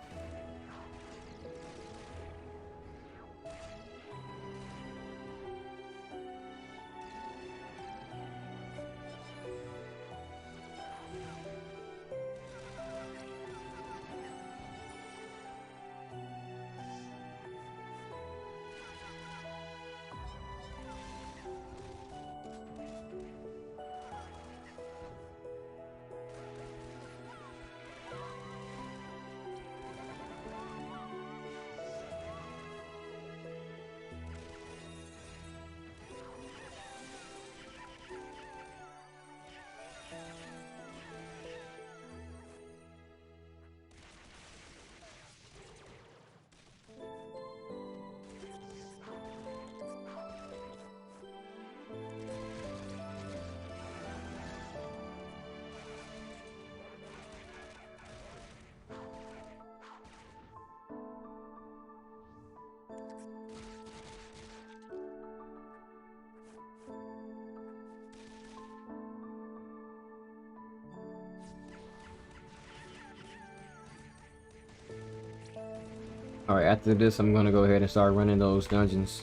Alright, after this, I'm gonna go ahead and start running those dungeons.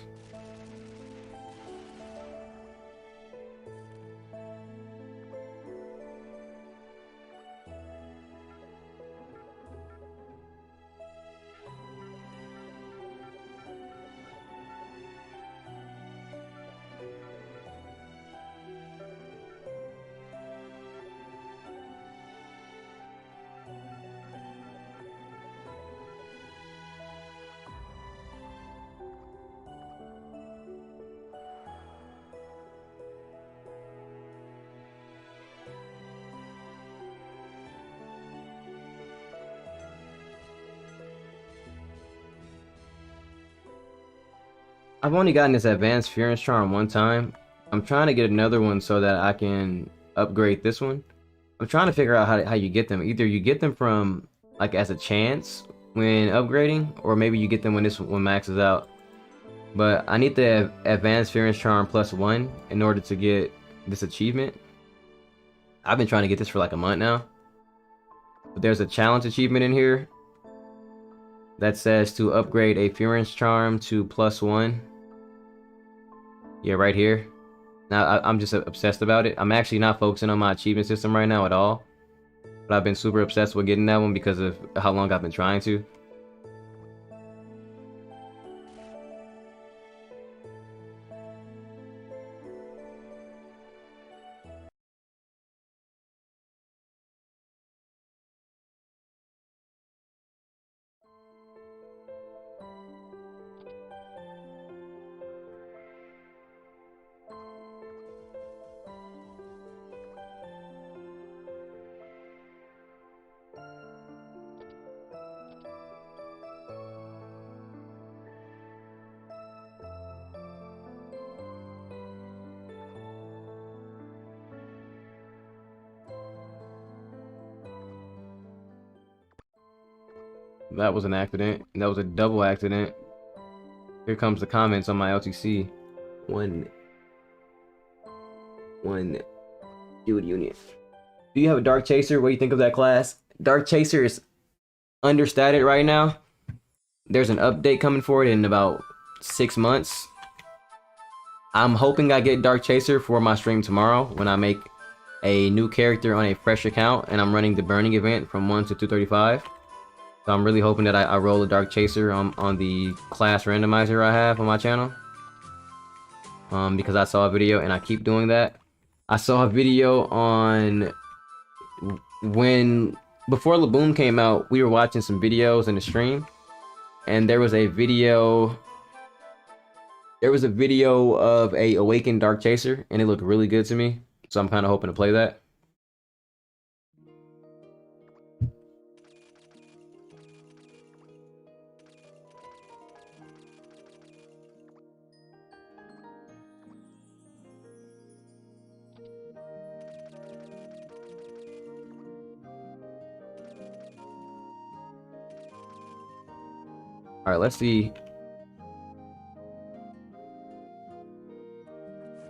I've only gotten this advanced Fearance Charm one time. I'm trying to get another one so that I can upgrade this one. I'm trying to figure out how you get them. Either you get them from like as a chance when upgrading, or maybe you get them when this one maxes out. But I need the advanced Fearance Charm +1 in order to get this achievement. I've been trying to get this for like a month now. But there's a challenge achievement in here that says to upgrade a Fearance Charm to +1. Yeah, right here. Now I'm just obsessed about it. I'm actually not focusing on my achievement system right now at all. But I've been super obsessed with getting that one because of how long I've been trying to. That was an accident. That was a double accident. Here comes the comments on my LTC. One Dude Union. Do you have a Dark Chaser? What do you think of that class? Dark Chaser is understated right now. There's an update coming for it in about 6 months. I'm hoping I get Dark Chaser for my stream tomorrow when I make a new character on a fresh account and I'm running the burning event from 1 to 235. So I'm really hoping that I roll a Dark Chaser on the class randomizer I have on my channel. Because I saw a video and I keep doing that. I saw a video on before LaBOOM came out, we were watching some videos in the stream, and there was a video of a awakened Dark Chaser, and it looked really good to me. So I'm kind of hoping to play that. All right, let's see.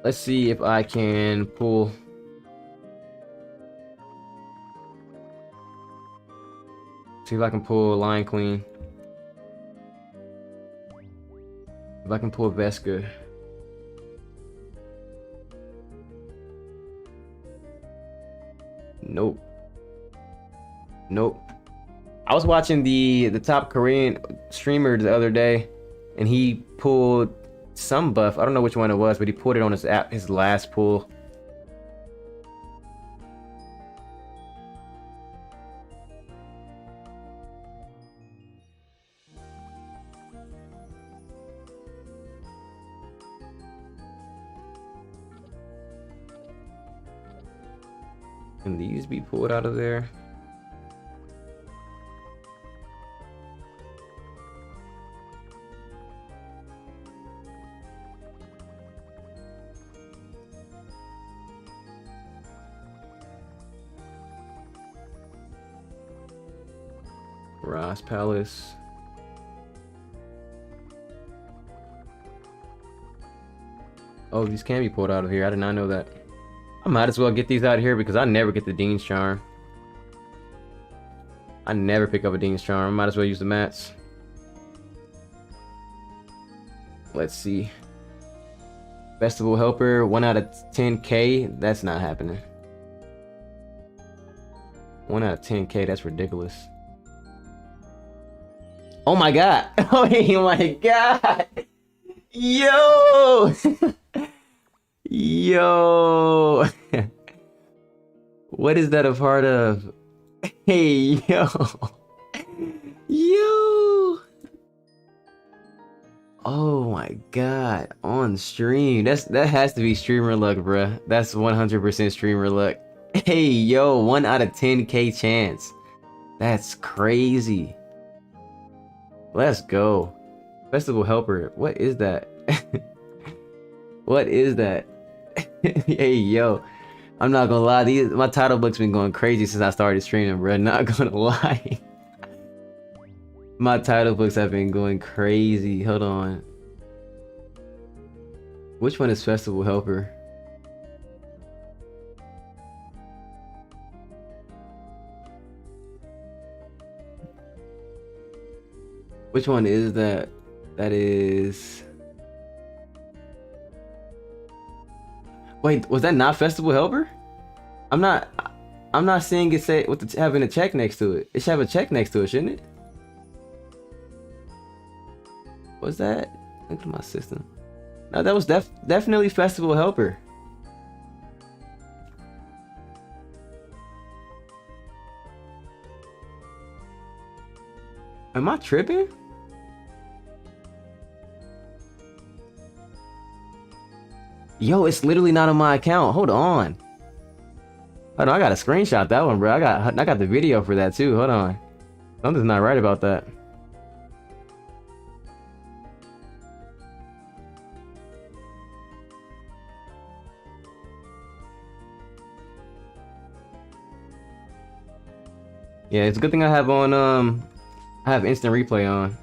Let's see if I can pull. See if I can pull Lion Queen. If I can pull Vesca. Nope. Nope. I was watching the top Korean streamer the other day, and he pulled some buff. I don't know which one it was, but he pulled it on his app, his last pull. Can these be pulled out of there? Ross Palace. Oh, these can be pulled out of here. I did not know that. I might as well get these out of here because I never get the Dean's Charm. I never pick up a Dean's Charm. I might as well use the mats. Let's see. Festival Helper, 1 out of 10k. That's not happening. 1 out of 10k, that's ridiculous. Oh my god. Oh my god. Yo. Yo. What is that a part of? Hey, yo. Yo. Oh my god. On stream. That has to be streamer luck, bruh. That's 100% streamer luck. Hey, yo, 1 out of 10k chance. That's crazy. Let's go. Festival Helper. What is that? What is that? Hey, yo. I'm not gonna lie. My title book's been going crazy since I started streaming, bro. Not gonna lie. My title books have been going crazy. Hold on. Which one is Festival Helper? Which one is that? That is... Wait, was that not Festival Helper? I'm not seeing it say with having a check next to it. It should have a check next to it, shouldn't it? Was that? Look at my system. No, that was definitely Festival Helper. Am I tripping? Yo, it's literally not on my account. Hold on. Hold on, I got a screenshot that one, bro. I got the video for that too. Hold on. Something's not right about that. Yeah, it's a good thing I have on I have instant replay on.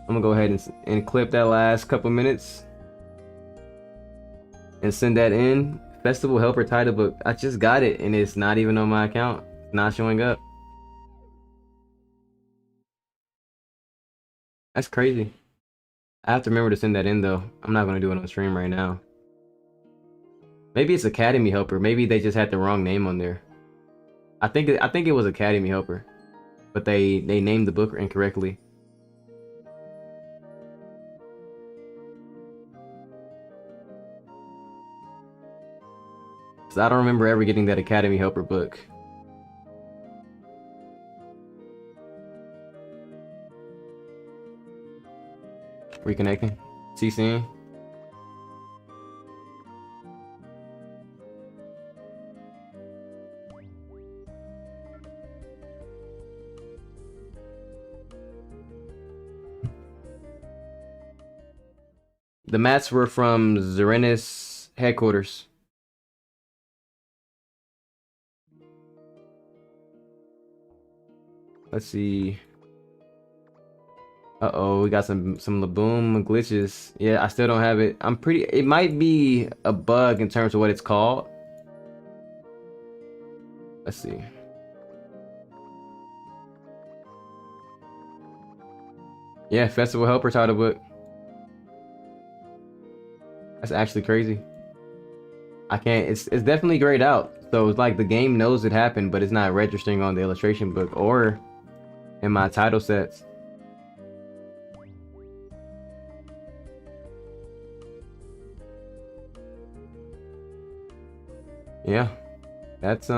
I'm gonna go ahead and clip that last couple minutes and send that in. Festival Helper title book. I just got it and it's not even on my account. It's not showing up. That's crazy. I have to remember to send that in though. I'm not gonna do it on stream right now. Maybe it's Academy Helper. Maybe they just had the wrong name on there. I think it was Academy Helper, but they named the book incorrectly. So I don't remember ever getting that Academy Helper book. Reconnecting. CCing. The mats were from Zerenis headquarters. Let's see. Uh-oh, we got some LaBOOM glitches. Yeah, I still don't have it. It might be a bug in terms of what it's called. Let's see. Yeah, Festival Helper title book. That's actually crazy. I can't. It's definitely grayed out. So it's like the game knows it happened, but it's not registering on the illustration book or in my title sets. Yeah, that's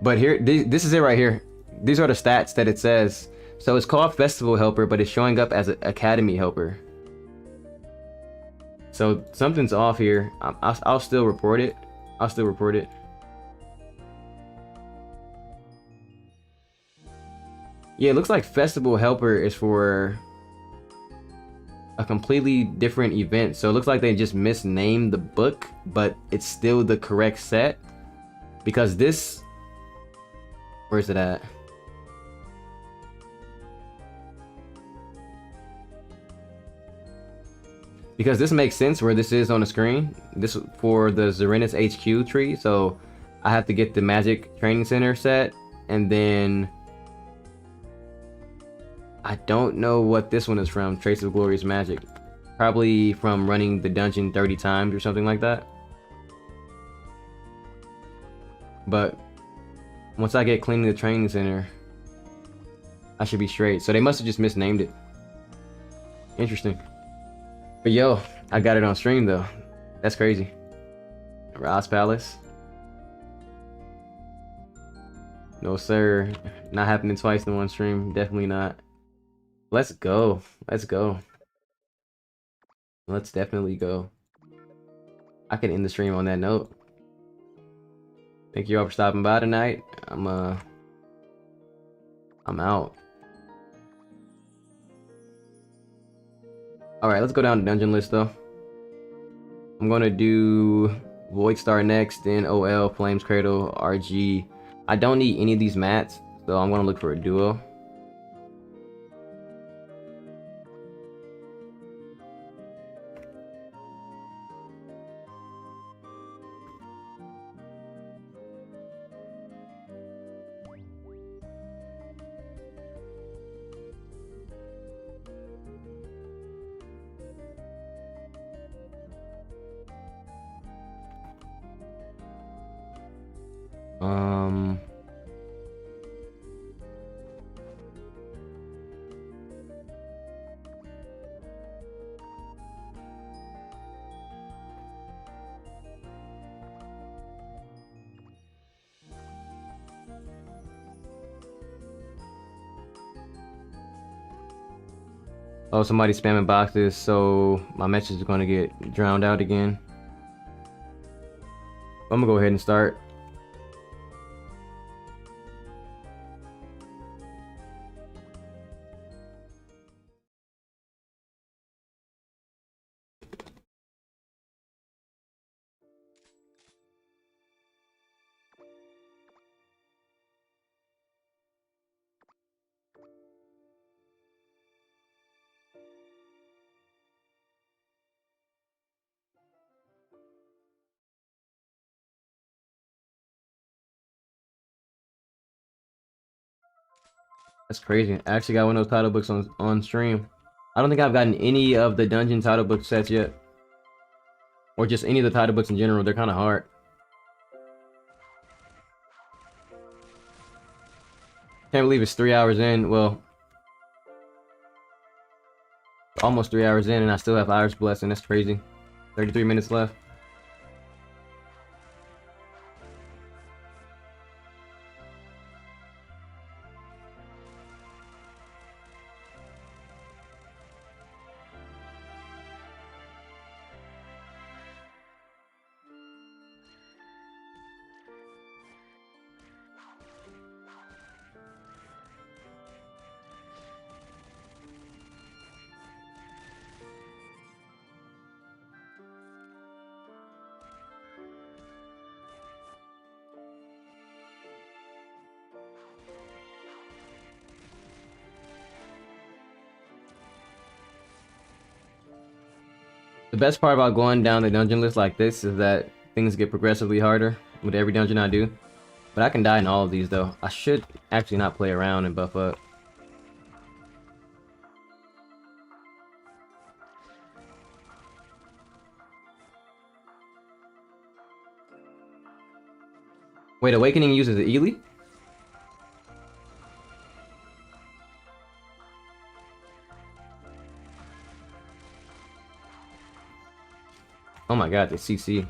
But here, this is it right here. These are the stats that it says. So it's called Festival Helper, but it's showing up as an Academy Helper. So something's off here. I'll still report it. I'll still report it. Yeah, it looks like Festival Helper is for a completely different event. So it looks like they just misnamed the book, but it's still the correct set. Because this... Where is it at? Because this makes sense where this is on the screen. This for the Zarenis HQ tree. So I have to get the Magic Training Center set. And then... I don't know what this one is from. Trace of Glorious Magic. Probably from running the dungeon 30 times or something like that. But once I get cleaning the training center, I should be straight. So they must have just misnamed it. Interesting. But yo, I got it on stream though. That's crazy. Ross Palace. No sir. Not happening twice in one stream. Definitely not. Let's go. Let's go. Let's definitely go. I can end the stream on that note. Thank you all for stopping by tonight. I'm out. Alright, let's go down the dungeon list though. I'm gonna do Void Star next, then OL, Flames Cradle, RG. I don't need any of these mats, so I'm gonna look for a duo. Oh, somebody's spamming boxes, so my message is gonna get drowned out again. I'm gonna go ahead and start. That's crazy. I actually got one of those title books on stream. I don't think I've gotten any of the dungeon title book sets yet. Or just any of the title books in general. They're kind of hard. Can't believe it's 3 hours in. Well, almost 3 hours in and I still have Iris Blessing. That's crazy. 33 minutes left. The best part about going down the dungeon list like this is that things get progressively harder with every dungeon I do. But I can die in all of these though. I should actually not play around and buff up. Wait, Awakening uses the Ely? Oh my god, the CC.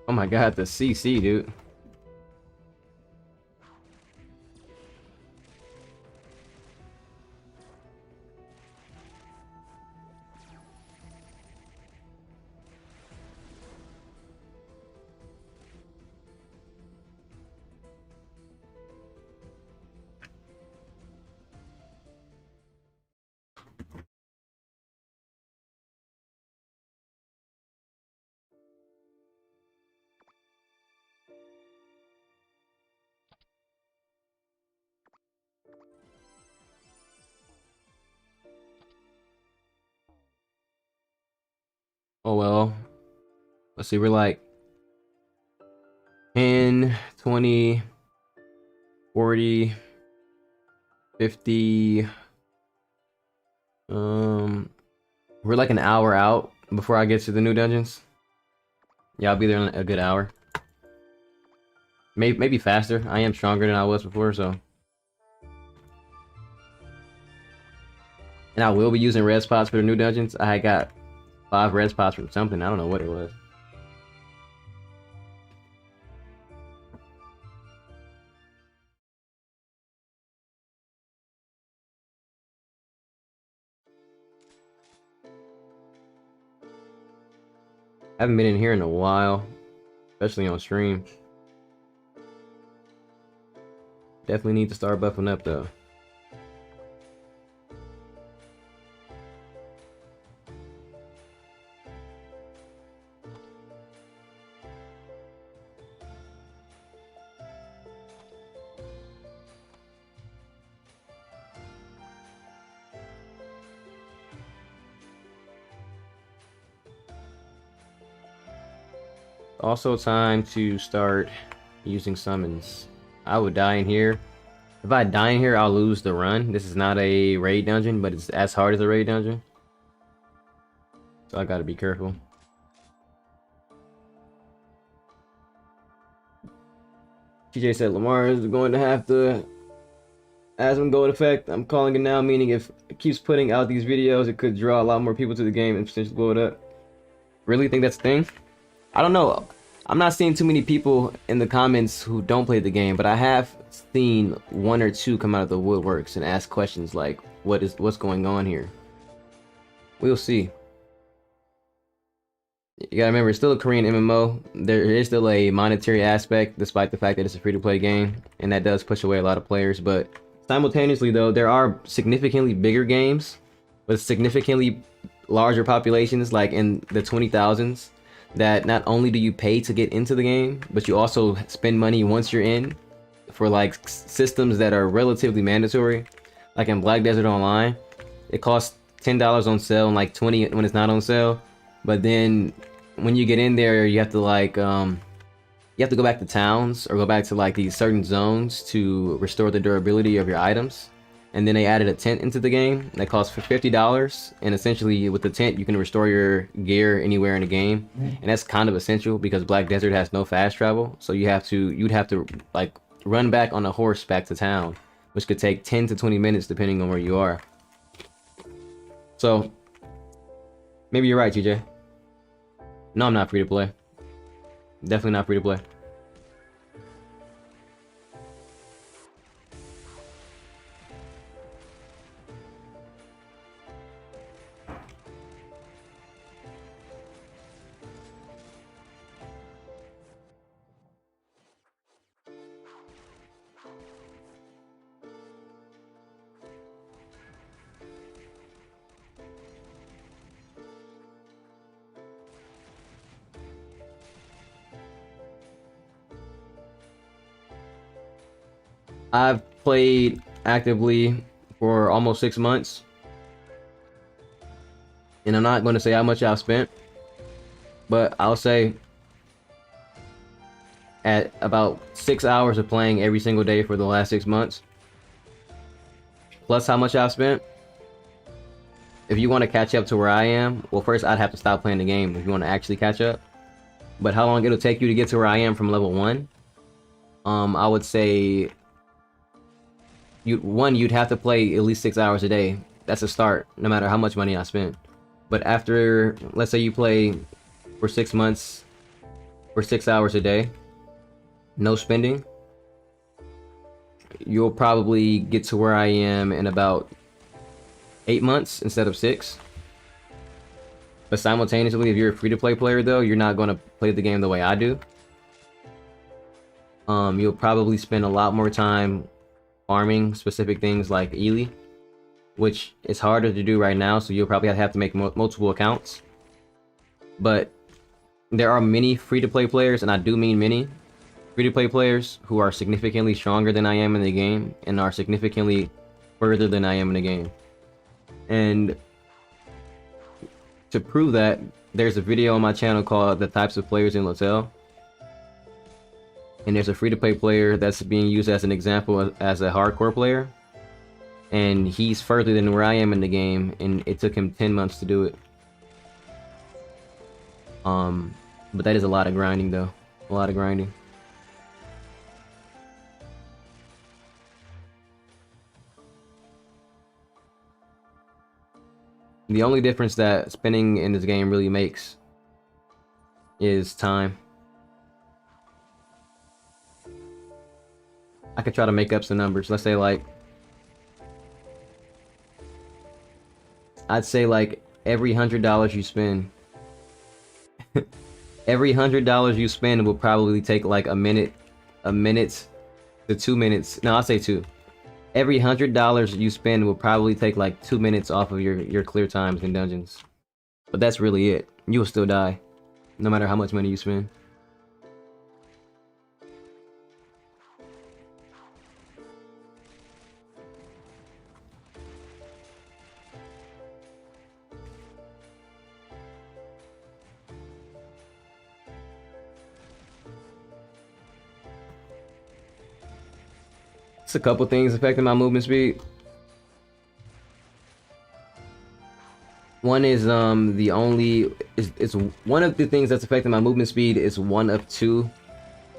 Oh my god, the CC, dude. Oh well. Let's see, we're like 10, 20, 40, 50. We're like an hour out before I get to the new dungeons. Yeah, I'll be there in a good hour. Maybe faster. I am stronger than I was before, so. And I will be using red spots for the new dungeons. I got 5 red spots from something. I don't know what it was. I haven't been in here in a while, especially on stream. Definitely need to start buffing up though. Also time to start using summons. I would die in here. If I die in here, I'll lose the run. This is not a raid dungeon, but it's as hard as a raid dungeon. So I gotta be careful. TJ said Lamar is going to have the Asmon Gold effect. I'm calling it now, meaning if it keeps putting out these videos, it could draw a lot more people to the game and potentially blow it up. Really think that's a thing? I don't know. I'm not seeing too many people in the comments who don't play the game, but I have seen 1 or 2 come out of the woodworks and ask questions like, what's going on here? We'll see. You gotta remember, it's still a Korean MMO. There is still a monetary aspect, despite the fact that it's a free-to-play game, and that does push away a lot of players. But simultaneously, though, there are significantly bigger games with significantly larger populations, like in the 20,000s, that not only do you pay to get into the game, but you also spend money once you're in for like systems that are relatively mandatory. Like in Black Desert Online, it costs $10 on sale and like 20 when it's not on sale. But then when you get in there, you have to like you have to go back to towns or go back to like these certain zones to restore the durability of your items. And then they added a tent into the game that costs $50, and essentially with the tent you can restore your gear anywhere in the game, and that's kind of essential because Black Desert has no fast travel, so you'd have to like run back on a horse back to town, which could take 10 to 20 minutes depending on where you are. So maybe you're right, TJ. No, I'm not free to play. Definitely not free to play. I've played actively for almost 6 months, and I'm not going to say how much I've spent, but I'll say at about 6 hours of playing every single day for the last 6 months, plus how much I've spent. If you want to catch up to where I am, well, first I'd have to stop playing the game if you want to actually catch up. But how long it'll take you to get to where I am from level 1? I would say you'd have to play at least 6 hours a day. That's a start, no matter how much money I spend. But after, let's say you play for 6 months for 6 hours a day, no spending, you'll probably get to where I am in about 8 months instead of 6. But simultaneously, if you're a free-to-play player, though, you're not going to play the game the way I do. You'll probably spend a lot more time farming specific things like Ely, which is harder to do right now, so you'll probably have to make multiple accounts. But there are many free-to-play players, and I do mean many free-to-play players who are significantly stronger than I am in the game and are significantly further than I am in the game. And to prove that, there's a video on my channel called The Types of Players in LaTale. And there's a free-to-play player that's being used as an example as a hardcore player. And he's further than where I am in the game, and it took him 10 months to do it. But that is a lot of grinding, though. A lot of grinding. The only difference that spending in this game really makes is time. I could try to make up some numbers. Let's say like, I'd say like every $100 you spend, every $100 you spend will probably take like a minute to 2 minutes. No, I'll say 2. Every $100 you spend will probably take like 2 minutes off of your clear times in dungeons. But that's really it. You will still die, no matter how much money you spend. A couple things affecting my movement speed. One is it's one of the things that's affecting my movement speed is one of 2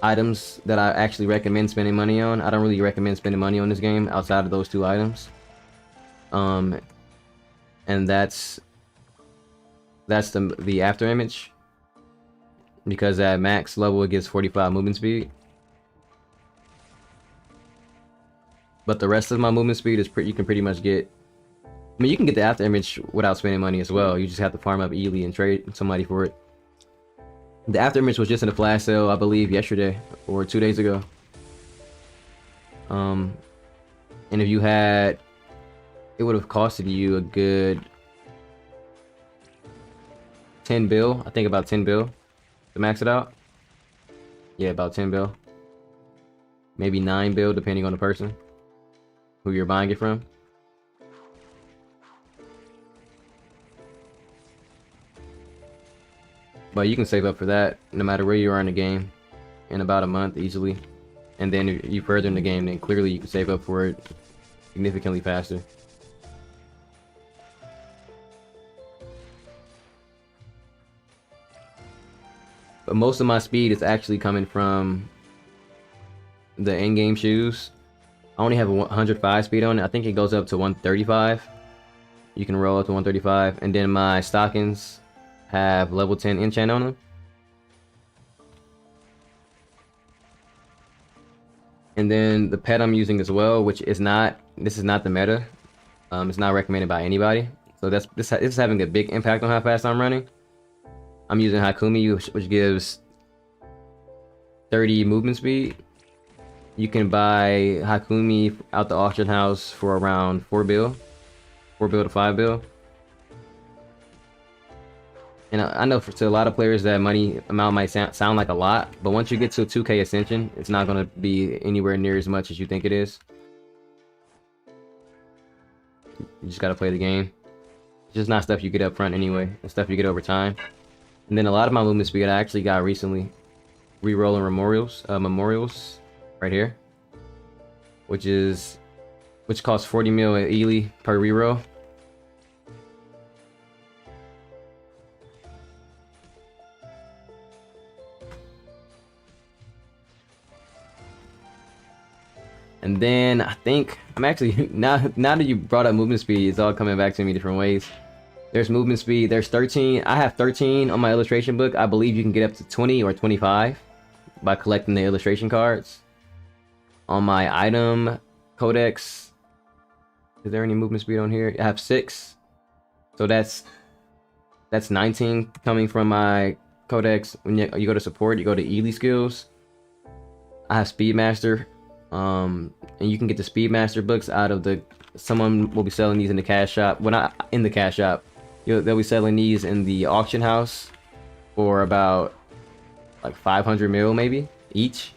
items that I actually recommend spending money on. I don't really recommend spending money on this game outside of those 2 items. And that's the after image, because at max level it gives 45 movement speed. But the rest of my movement speed is you can pretty much get. I mean, you can get the after image without spending money as well. You just have to farm up Ely and trade somebody for it. The after image was just in a flash sale, I believe, yesterday or 2 days ago. And if you had, it would have costed you a good 10 bill. I think about 10 bill to max it out. Yeah, about 10 bill. Maybe 9 bill, depending on the person who you're buying it from. But you can save up for that no matter where you are in the game in about a month easily. And then if you further in the game, then clearly you can save up for it significantly faster. But most of my speed is actually coming from the Endgame shoes. I only have a 105 speed on it. I think it goes up to 135. You can roll up to 135. And then my stockings have level 10 enchant on them. And then the pet I'm using as well, which is not, this is not the meta. It's not recommended by anybody. So this is having a big impact on how fast I'm running. I'm using Hakumi, which gives 30 movement speed. You can buy Hakumi out the auction house for around 4 bill. 4 bill to 5 bill. And I know to a lot of players that money amount might sound like a lot, but once you get to a 2K Ascension, it's not going to be anywhere near as much as you think it is. You just got to play the game. It's just not stuff you get up front anyway. It's stuff you get over time. And then a lot of my movement speed I actually got recently. Rerolling memorials right here. Which costs 40 mil at Ely per reroll. And then I think I'm actually now that you brought up movement speed, it's all coming back to me different ways. There's movement speed. There's 13. I have 13 on my illustration book. I believe you can get up to 20 or 25 by collecting the illustration cards. On my item codex, is there any movement speed on here? I have 6. So that's 19 coming from my codex. When you go to support, you go to Ely skills. I have Speedmaster. And you can get the Speedmaster books out of someone will be selling these in the cash shop. Well, not in the cash shop. They'll be selling these in the auction house for about like 500 mil maybe each.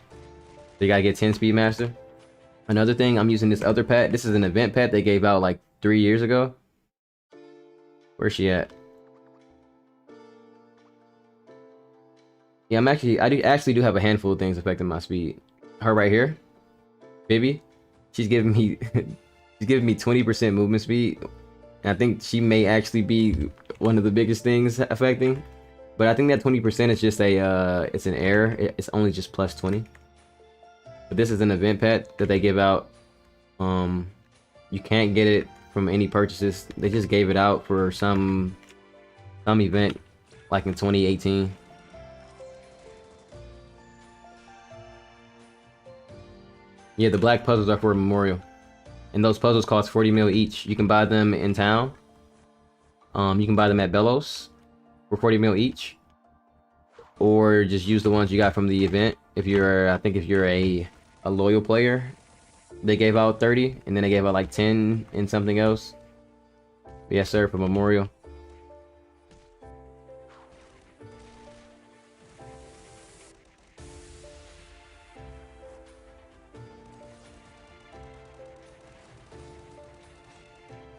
So you gotta get 10 Speedmaster. Another thing, I'm using this other pet. This is an event pet they gave out like 3 years ago. Where's she at? Yeah, I actually do have a handful of things affecting my speed. Her right here. Bibby, she's giving me 20% movement speed. And I think she may actually be one of the biggest things affecting. But I think that 20% is just it's an error. It's only just plus 20. But this is an event pet that they give out. You can't get it from any purchases. They just gave it out for some event like in 2018. Yeah, the black puzzles are for a memorial. And those puzzles cost 40 mil each. You can buy them in town. You can buy them at Bellows for 40 mil each. Or just use the ones you got from the event. I think if you're a loyal player, they gave out 30, and then they gave out like 10 in something else. But yes, sir, for memorial.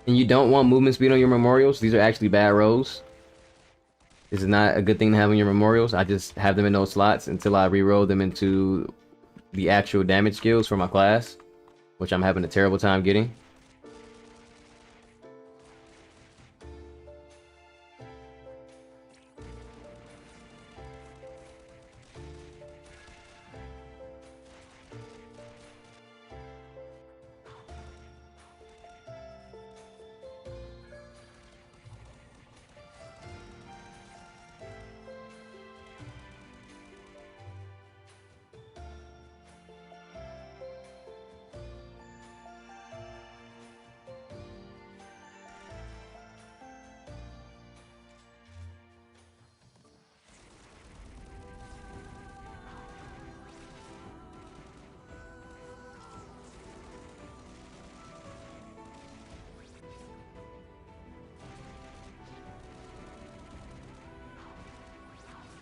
And you don't want movement speed on your memorials. These are actually bad rolls. This is not a good thing to have on your memorials. I just have them in those slots until I re-roll them into the actual damage skills for my class, which I'm having a terrible time getting.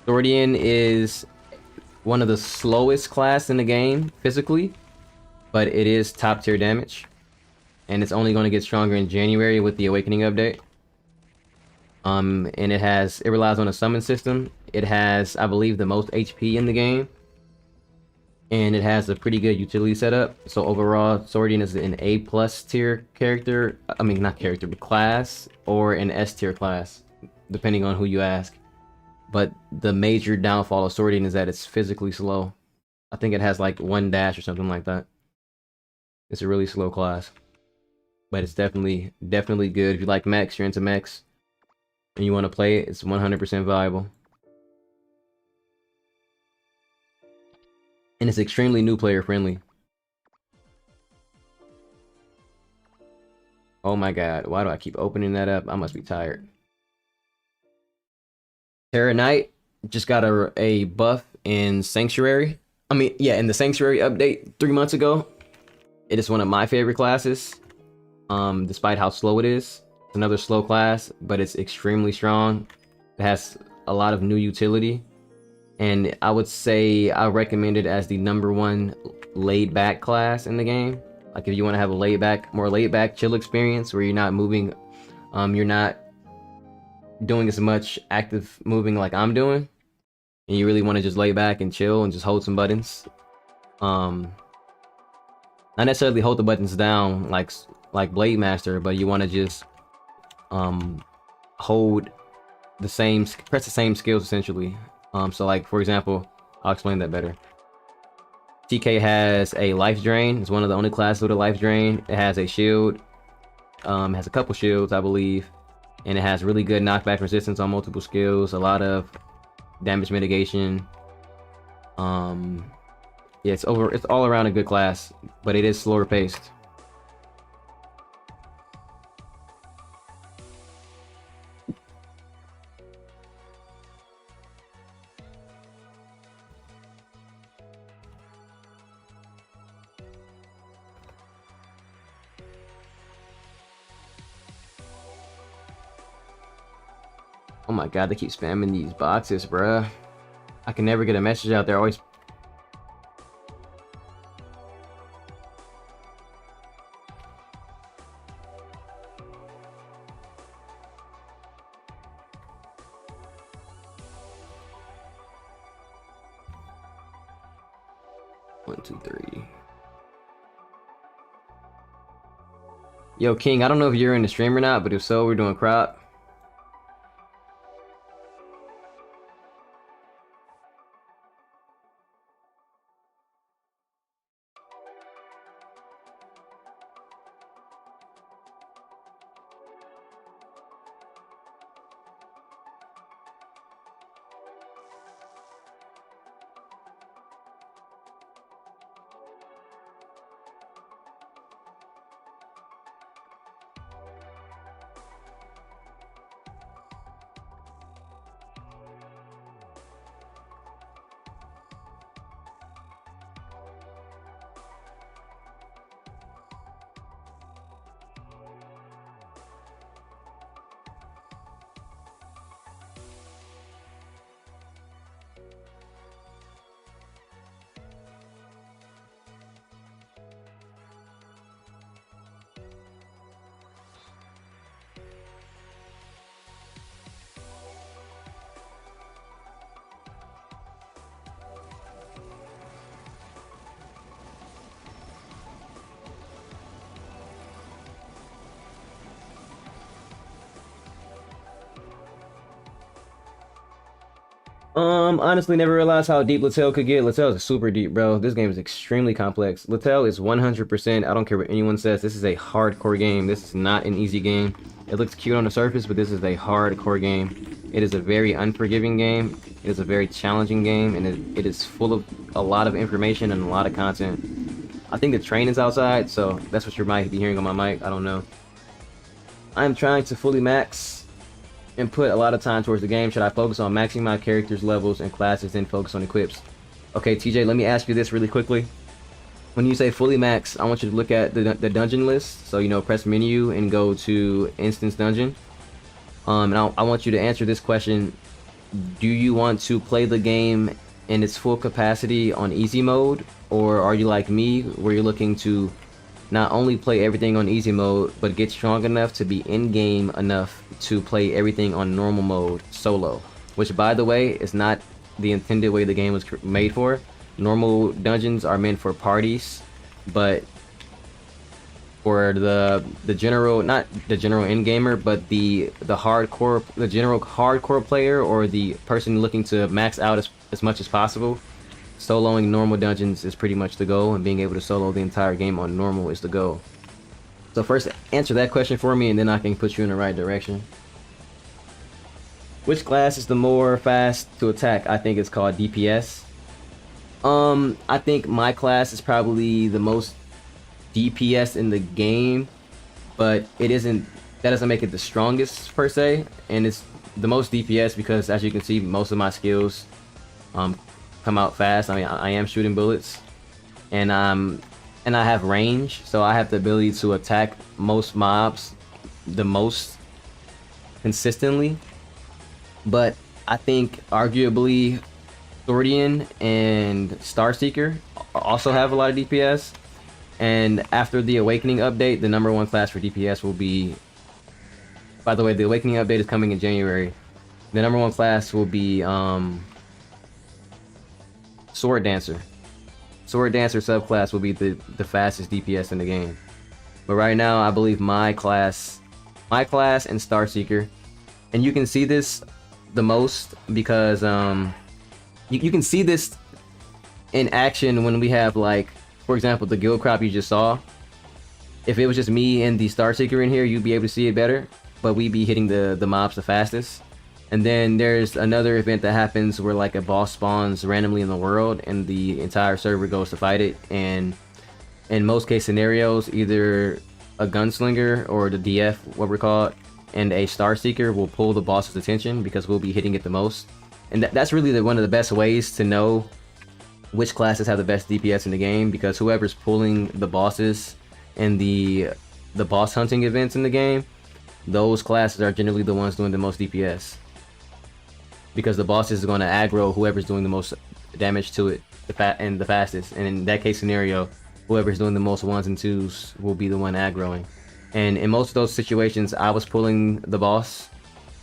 Swordian is one of the slowest class in the game physically, but it is top tier damage, and it's only going to get stronger in January with the Awakening update. And it relies on a summon system. It has, I believe, the most HP in the game, and it has a pretty good utility setup. So overall, Swordian is an A+ tier character. I mean, not character, but class, or an S tier class, depending on who you ask. But the major downfall of Swordian is that it's physically slow. I think it has like 1 dash or something like that. It's a really slow class, but it's definitely good. If you like mechs, you're into mechs, and you want to play it, it's 100% viable. And it's extremely new player friendly. Oh my god, why do I keep opening that up? I must be tired. Terra Knight just got a buff in Sanctuary. I mean, yeah, in the Sanctuary update 3 months ago. It is one of my favorite classes, despite how slow it is. It's another slow class, but it's extremely strong. It has a lot of new utility, and I would say I recommend it as the #1 laid-back class in the game. Like if you want to have a more laid-back, chill experience where you're not moving, you're not doing as much active moving like I'm doing, and you really want to just lay back and chill and just hold some buttons. Not necessarily hold the buttons down like Blade Master, but you want to just press the same skills essentially. So like for example, I'll explain that better. TK has a life drain. It's one of the only classes with a life drain. It has a shield. Has a couple shields, I believe, and it has really good knockback resistance on multiple skills. A lot of damage mitigation. Yeah, it's all around a good class, but it is slower paced. Oh my god, they keep spamming these boxes, bruh. I can never get a message out there. Always. One, two, three. Yo, King, I don't know if you're in the stream or not, but if so, we're doing crop. Honestly, never realized how deep LaTale could get. LaTale is super deep, bro. This game is extremely complex. LaTale is 100%. I don't care what anyone says. This is a hardcore game. This is not an easy game. It looks cute on the surface, but this is a hardcore game. It is a very unforgiving game. It is a very challenging game, and it is full of a lot of information and a lot of content. I think the train is outside, so that's what you might be hearing on my mic. I don't know. I'm trying to fully max and put a lot of time towards the game. Should I focus on maxing my characters, levels, and classes, then focus on equips? Okay, TJ, let me ask you this really quickly. When you say fully max, I want you to look at the dungeon list. So, you know, press menu and go to instance dungeon. And I want you to answer this question do you want to play the game in its full capacity on easy mode, or are you like me where you're looking to not only play everything on easy mode but get strong enough to be in game enough to play everything on normal mode solo, which by the way is not the intended way the game was made for. Normal dungeons are meant for parties, but for the general, not the general end gamer, but the general hardcore player, or the person looking to max out as much as possible, soloing normal dungeons is pretty much the goal, and being able to solo the entire game on normal is the goal. So first answer that question for me, and then I can put you in the right direction. Which class is the more fast to attack? I think it's called DPS. I think my class is probably the most DPS in the game, but it isn't, that doesn't make it the strongest per se, and it's the most DPS because, as you can see, most of my skills come out fast. I mean, I am shooting bullets, and I have range, so I have the ability to attack most mobs the most consistently. But I think arguably Swordian and Starseeker also have a lot of DPS. And after the Awakening update, the #1 class for DPS will be... By the way, the Awakening update is coming in January. The #1 class will be Sword Dancer. Sword Dancer subclass will be the fastest DPS in the game. But right now, I believe my class and Starseeker, and you can see this the most because you can see this in action when we have, like, for example, the guild crop you just saw. If it was just me and the Starseeker in here, you'd be able to see it better, but we'd be hitting the mobs the fastest. And then there's another event that happens where, like, a boss spawns randomly in the world and the entire server goes to fight it, and in most case scenarios, either a gunslinger or the DF, what we're called, and a Starseeker will pull the boss's attention because we'll be hitting it the most. And that's really one of the best ways to know which classes have the best DPS in the game, because whoever's pulling the bosses and the boss hunting events in the game, those classes are generally the ones doing the most DPS, because the boss is going to aggro whoever's doing the most damage to it and the fastest. And in that case scenario, whoever's doing the most 1s and 2s will be the one aggroing. And in most of those situations, I was pulling the boss.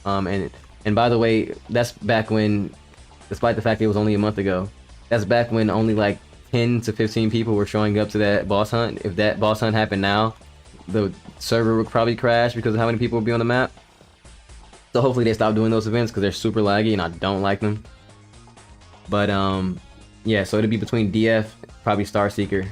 And by the way, that's back when, despite the fact it was only a month ago, that's back when only like 10 to 15 people were showing up to that boss hunt. If that boss hunt happened now, the server would probably crash because of how many people would be on the map. So hopefully they stop doing those events because they're super laggy and I don't like them. But yeah, so it'll be between DF, probably Starseeker.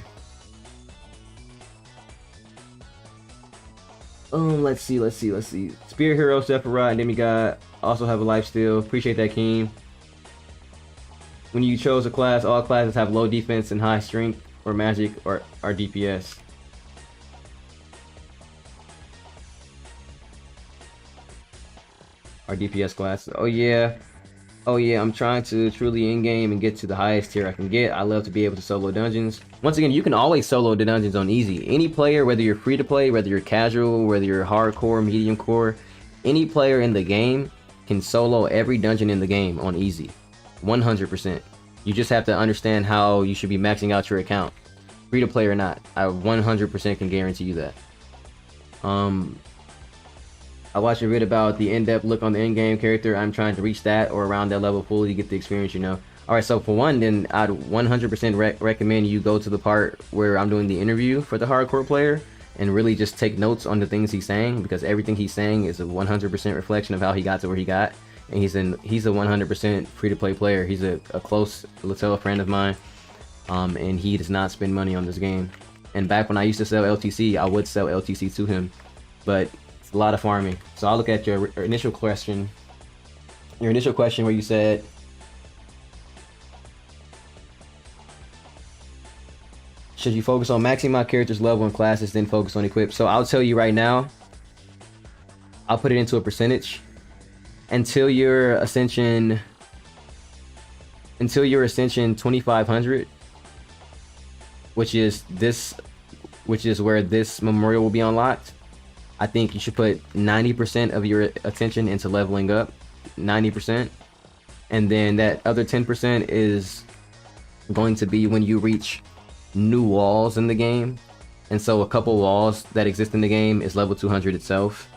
Let's see. Spear Hero, Sephiroth, and Demigod also have a life steal. Appreciate that, Keen. When you chose a class, all classes have low defense and high strength, or magic, or DPS. Our DPS class. Oh yeah, I'm trying to truly in-game and get to the highest tier I can get. I love to be able to solo dungeons. Once again, you can always solo the dungeons on easy. Any player, whether you're free to play, whether you're casual, whether you're hardcore, medium core, any player in the game can solo every dungeon in the game on easy. 100%. You just have to understand how you should be maxing out your account. Free to play or not, I 100% can guarantee you that. I watched a vid about the in-depth look on the in-game character. I'm trying to reach that or around that level fully to get the experience, you know. Alright, so for one, then I'd 100% recommend you go to the part where I'm doing the interview for the hardcore player and really just take notes on the things he's saying, because everything he's saying is a 100% reflection of how he got to where he got. And he's a 100% free-to-play player. He's a close LaTale friend of mine, and he does not spend money on this game. And back when I used to sell LTC, I would sell LTC to him, but it's a lot of farming. So I'll look at your initial question. Your initial question where you said, should you focus on maxing my character's level and classes, then focus on equip? So I'll tell you right now, I'll put it into a percentage. Until your ascension 2500, which is where this memorial will be unlocked, I think you should put 90% of your attention into leveling up. 90%. and then that other 10% is going to be when you reach new walls in the game. And so a couple walls that exist in the game is level 200 itself.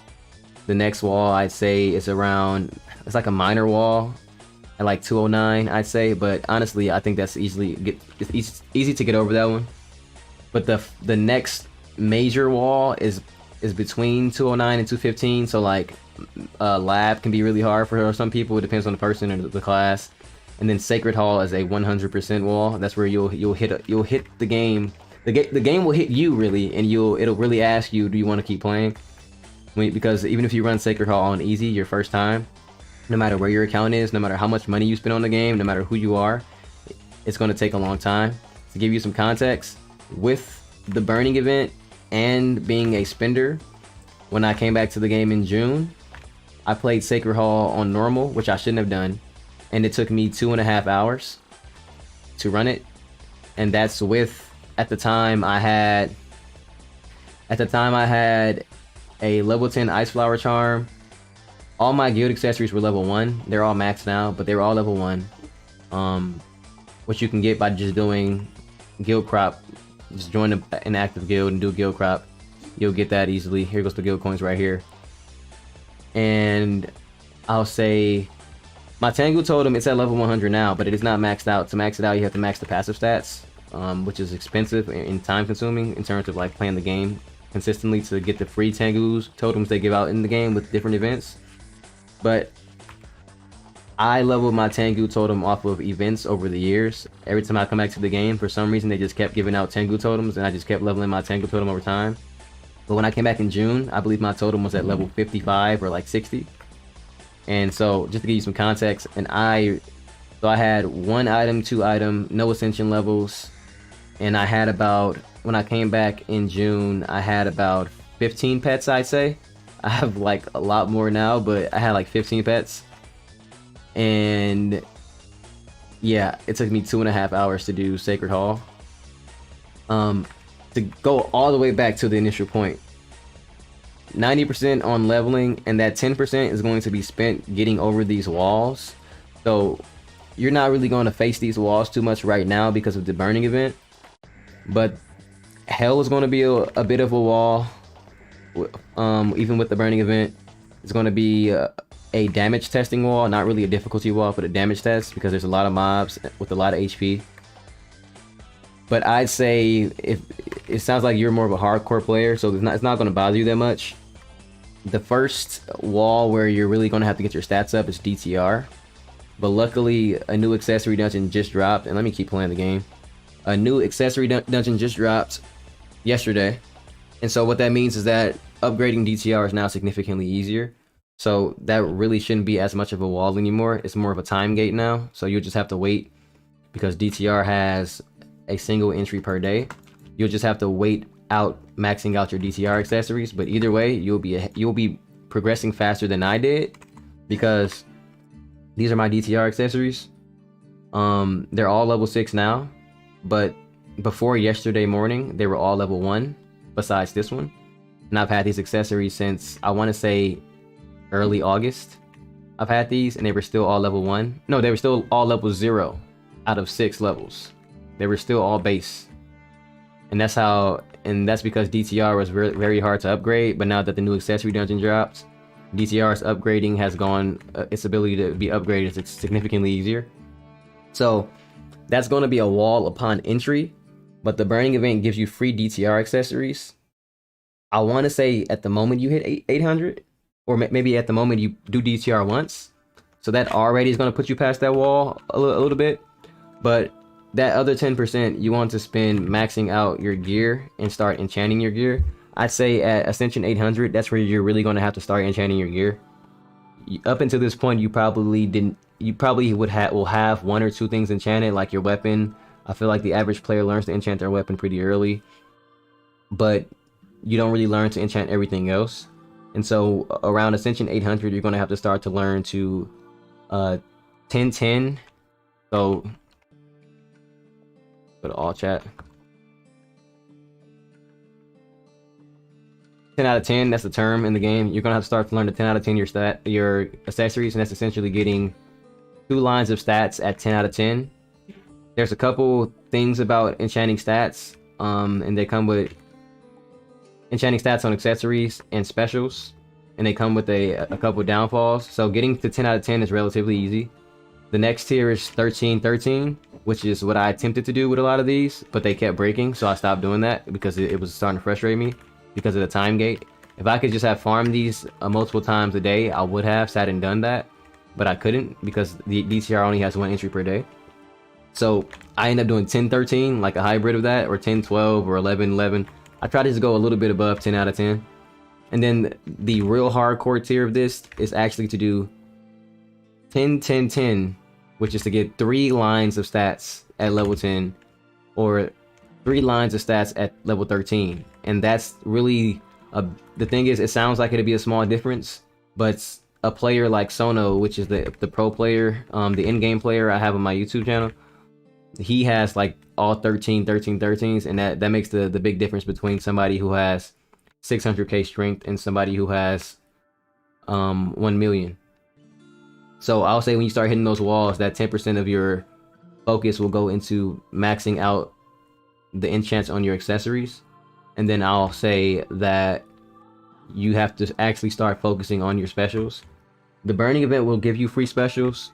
The next wall I'd say is around, it's like a minor wall at like 209 I'd say, but honestly I think that's easy to get over that one. But the next major wall is between 209 and 215, so like lab can be really hard for some people. It depends on the person and the class. And then Sacred Hall is a 100% wall. That's where you'll hit the game. The game will hit you really, and it'll really ask you, do you want to keep playing? Because even if you run Sacred Hall on easy your first time, no matter where your account is, no matter how much money you spend on the game, no matter who you are, it's going to take a long time. To give you some context, with the burning event and being a spender, when I came back to the game in June, I played Sacred Hall on normal, which I shouldn't have done, and it took me 2.5 hours to run it. And that's with, at the time I had a level 10 Ice Flower Charm. All my guild accessories were level 1. They're all maxed now, but they were all level 1. Which you can get by just doing guild crop. Just join an active guild and do guild crop. You'll get that easily. Here goes the guild coins right here. And I'll say my Tengu Totem, it's at level 100 now, but it is not maxed out. To max it out, you have to max the passive stats, which is expensive and time consuming in terms of like playing the game consistently to get the free Tengu's totems they give out in the game with different events. But I leveled my Tengu Totem off of events over the years. Every time I come back to the game, for some reason they just kept giving out Tengu Totems, and I just kept leveling my Tengu Totem over time. But when I came back in June, I believe my totem was at level 55 or like 60. And so, just to give you some context, I had 1 item, 2 item, no ascension levels, and I had about, when I came back in June, I had about 15 pets, I'd say. I have like a lot more now, but I had like 15 pets. And yeah, it took me 2.5 hours to do Sacred Hall. To go all the way back to the initial point, 90% on leveling, and that 10% is going to be spent getting over these walls. So you're not really going to face these walls too much right now because of the burning event, but hell is going to be a bit of a wall. Even with the burning event, it's going to be a damage testing wall, not really a difficulty wall, but a damage test, because there's a lot of mobs with a lot of HP. But I'd say, if it sounds like you're more of a hardcore player, so it's not going to bother you that much. The first wall where you're really going to have to get your stats up is DTR. But luckily, a new accessory dungeon just dropped, and let me keep playing the game. A new accessory dungeon just dropped yesterday. And so what that means is that upgrading DTR is now significantly easier. So that really shouldn't be as much of a wall anymore. It's more of a time gate now. So you'll just have to wait, because DTR has a single entry per day. You'll just have to wait out maxing out your DTR accessories, but either way you'll be progressing faster than I did, because these are my DTR accessories. They're all level 6 now, but before yesterday morning they were all level 1 besides this one, and I've had these accessories since, I want to say, early August. I've had these and they were still all level 1. No, they were still all level 0 out of 6 levels. They were still all base. And that's because DTR was very, very hard to upgrade. But now that the new accessory dungeon drops, DTR's upgrading has gone, its ability to be upgraded is significantly easier. So that's going to be a wall upon entry, but the burning event gives you free DTR accessories. I want to say at the moment you hit 800, or maybe at the moment you do DTR once. So that already is going to put you past that wall a little bit. But that other 10% you want to spend maxing out your gear and start enchanting your gear. I'd say at Ascension 800, that's where you're really going to have to start enchanting your gear. Up until this point, you probably will have 1 or 2 things enchanted, like your weapon. I feel like the average player learns to enchant their weapon pretty early, but you don't really learn to enchant everything else. And so around Ascension 800, you're going to have to start to learn to 10-10. So go to all chat. 10 out of 10, that's the term in the game. You're gonna have to start to learn the 10 out of 10 your accessories, and that's essentially getting 2 lines of stats at 10 out of 10. There's a couple things about enchanting stats, and they come with enchanting stats on accessories and specials, and they come with a couple downfalls. So getting to 10 out of 10 is relatively easy. The next tier is 13-13, which is what I attempted to do with a lot of these, but they kept breaking, so I stopped doing that because it was starting to frustrate me because of the time gate. If I could just have farmed these multiple times a day, I would have sat and done that, but I couldn't because the DTR only has 1 entry per day. So I end up doing 10-13, like a hybrid of that, or 10-12, or 11-11. I try to just go a little bit above 10 out of 10. And then the real hardcore tier of this is actually to do 10-10-10, which is to get 3 lines of stats at level 10, or 3 lines of stats at level 13. And that's really the thing is, it sounds like it'd be a small difference, but a player like Sono, which is the pro player, the in-game player I have on my YouTube channel, he has like all 13-13-13s, and that makes the big difference between somebody who has 600k strength and somebody who has 1 million. So I'll say when you start hitting those walls, that 10% of your focus will go into maxing out the enchants on your accessories. And then I'll say that you have to actually start focusing on your specials. The burning event will give you free specials,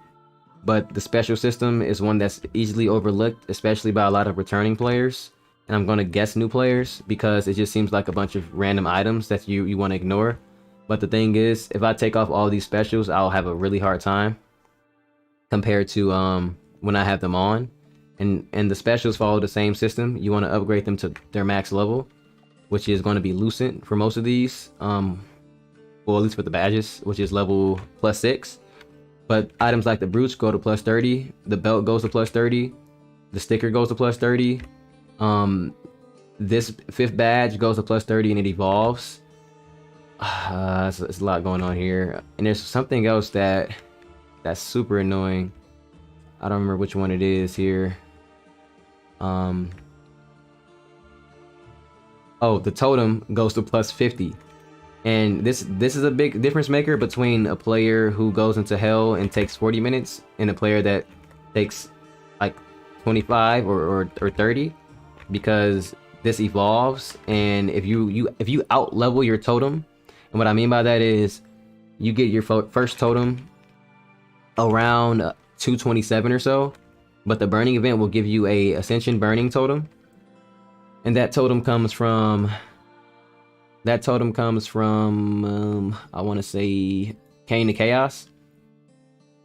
but the special system is one that's easily overlooked, especially by a lot of returning players. And I'm going to guess new players because it just seems like a bunch of random items that you want to ignore. But the thing is, if I take off all these specials, I'll have a really hard time compared to when I have them on. And the specials follow the same system. You want to upgrade them to their max level, which is going to be Lucent for most of these. Well, at least for the badges, which is level +6. But items like the brooch go to +30, the belt goes to +30, the sticker goes to +30. This 5th badge goes to +30 and it evolves. It's a lot going on here, and there's something else that's super annoying. I don't remember which one it is here. Oh, the totem goes to +50. And this is a big difference maker between a player who goes into hell and takes 40 minutes and a player that takes like 25 or 30, because this evolves. And if you out level your totem, and what I mean by that is you get your first totem around 227 or so, but the burning event will give you a ascension burning totem, and that totem comes from I want to say QnA Chaos.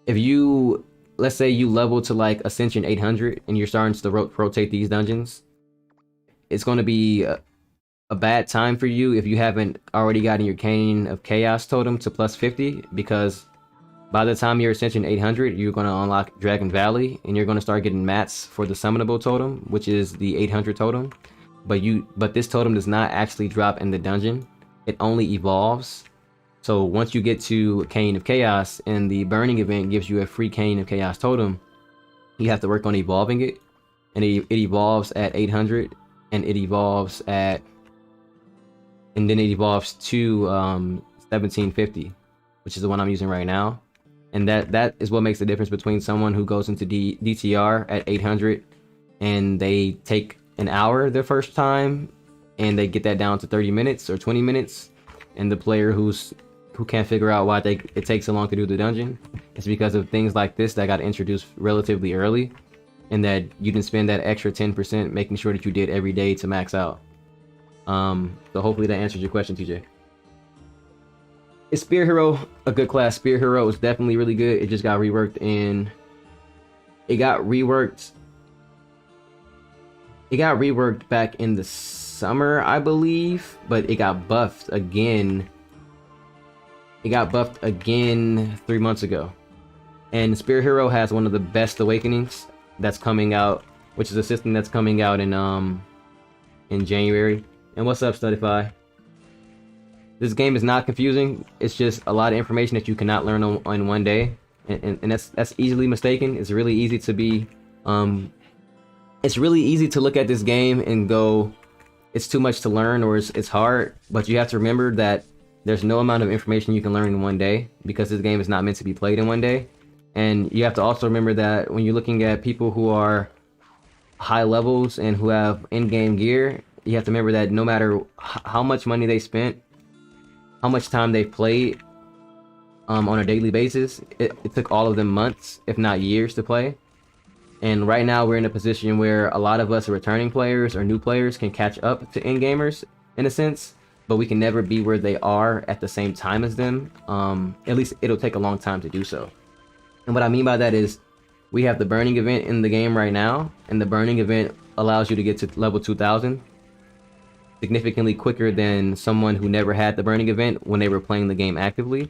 If you, let's say you level to like ascension 800 and you're starting to rotate these dungeons, it's going to be a bad time for you if you haven't already gotten your Cane of Chaos totem to +50, because by the time you're ascension 800, you're going to unlock Dragon Valley and you're going to start getting mats for the summonable totem, which is the 800 totem. But this totem does not actually drop in the dungeon. It only evolves. So once you get to Cane of Chaos and the burning event gives you a free Cane of Chaos totem, you have to work on evolving it. And it evolves at 800, and it evolves at, and then it evolves to 1750, which is the one I'm using right now. And that is what makes the difference between someone who goes into DTR at 800 and they take an hour their first time and they get that down to 30 minutes or 20 minutes, and the player who can't figure out why it takes so long to do the dungeon. It's because of things like this that got introduced relatively early, and that you didn't spend that extra 10% making sure that you did every day to max out. So hopefully that answers your question, TJ. Is Spear Hero a good class? Spear Hero is definitely really good. It just got reworked in... It got reworked back in the summer, I believe, but it got buffed again. It got buffed again 3 months ago. And Spear Hero has one of the best awakenings that's coming out, which is a system that's coming out in January. And what's up, Studify? This game is not confusing. It's just a lot of information that you cannot learn on one day, and that's easily mistaken. It's really easy to be it's really easy to look at this game and go, it's too much to learn, or it's hard. But you have to remember that there's no amount of information you can learn in one day, because this game is not meant to be played in one day. And you have to also remember that when you're looking at people who are high levels and who have in-game gear, you have to remember that no matter how much money they spent, how much time they've played on a daily basis, it took all of them months, if not years, to play. And right now we're in a position where a lot of us returning players or new players can catch up to in-gamers in a sense, but we can never be where they are at the same time as them. At least it'll take a long time to do so. And what I mean by that is we have the burning event in the game right now, and the burning event allows you to get to level 2000 significantly quicker than someone who never had the burning event when they were playing the game actively.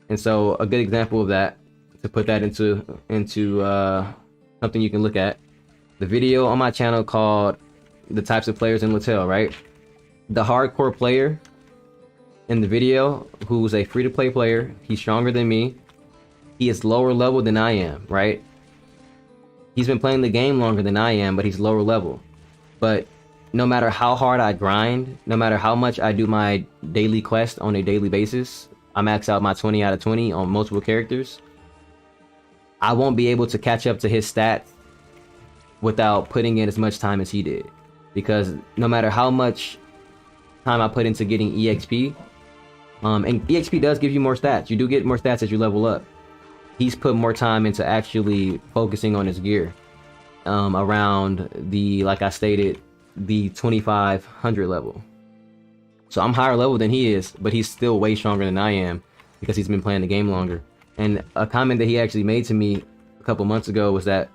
And so a good example of that, to put that into something you can look at, the video on my channel called The Types of Players in LaTale, right? The hardcore player in the video, who's a free-to-play player, he's stronger than me. He is lower level than I am, right? He's been playing the game longer than I am, but he's lower level. But no matter how hard I grind, no matter how much I do my daily quest on a daily basis, I max out my 20 out of 20 on multiple characters, I won't be able to catch up to his stats without putting in as much time as he did. Because no matter how much time I put into getting EXP, and EXP does give you more stats. You do get more stats as you level up. He's put more time into actually focusing on his gear around the, like I stated, the 2500 level. So I'm higher level than he is, but he's still way stronger than I am because he's been playing the game longer. And a comment that he actually made to me a couple months ago was that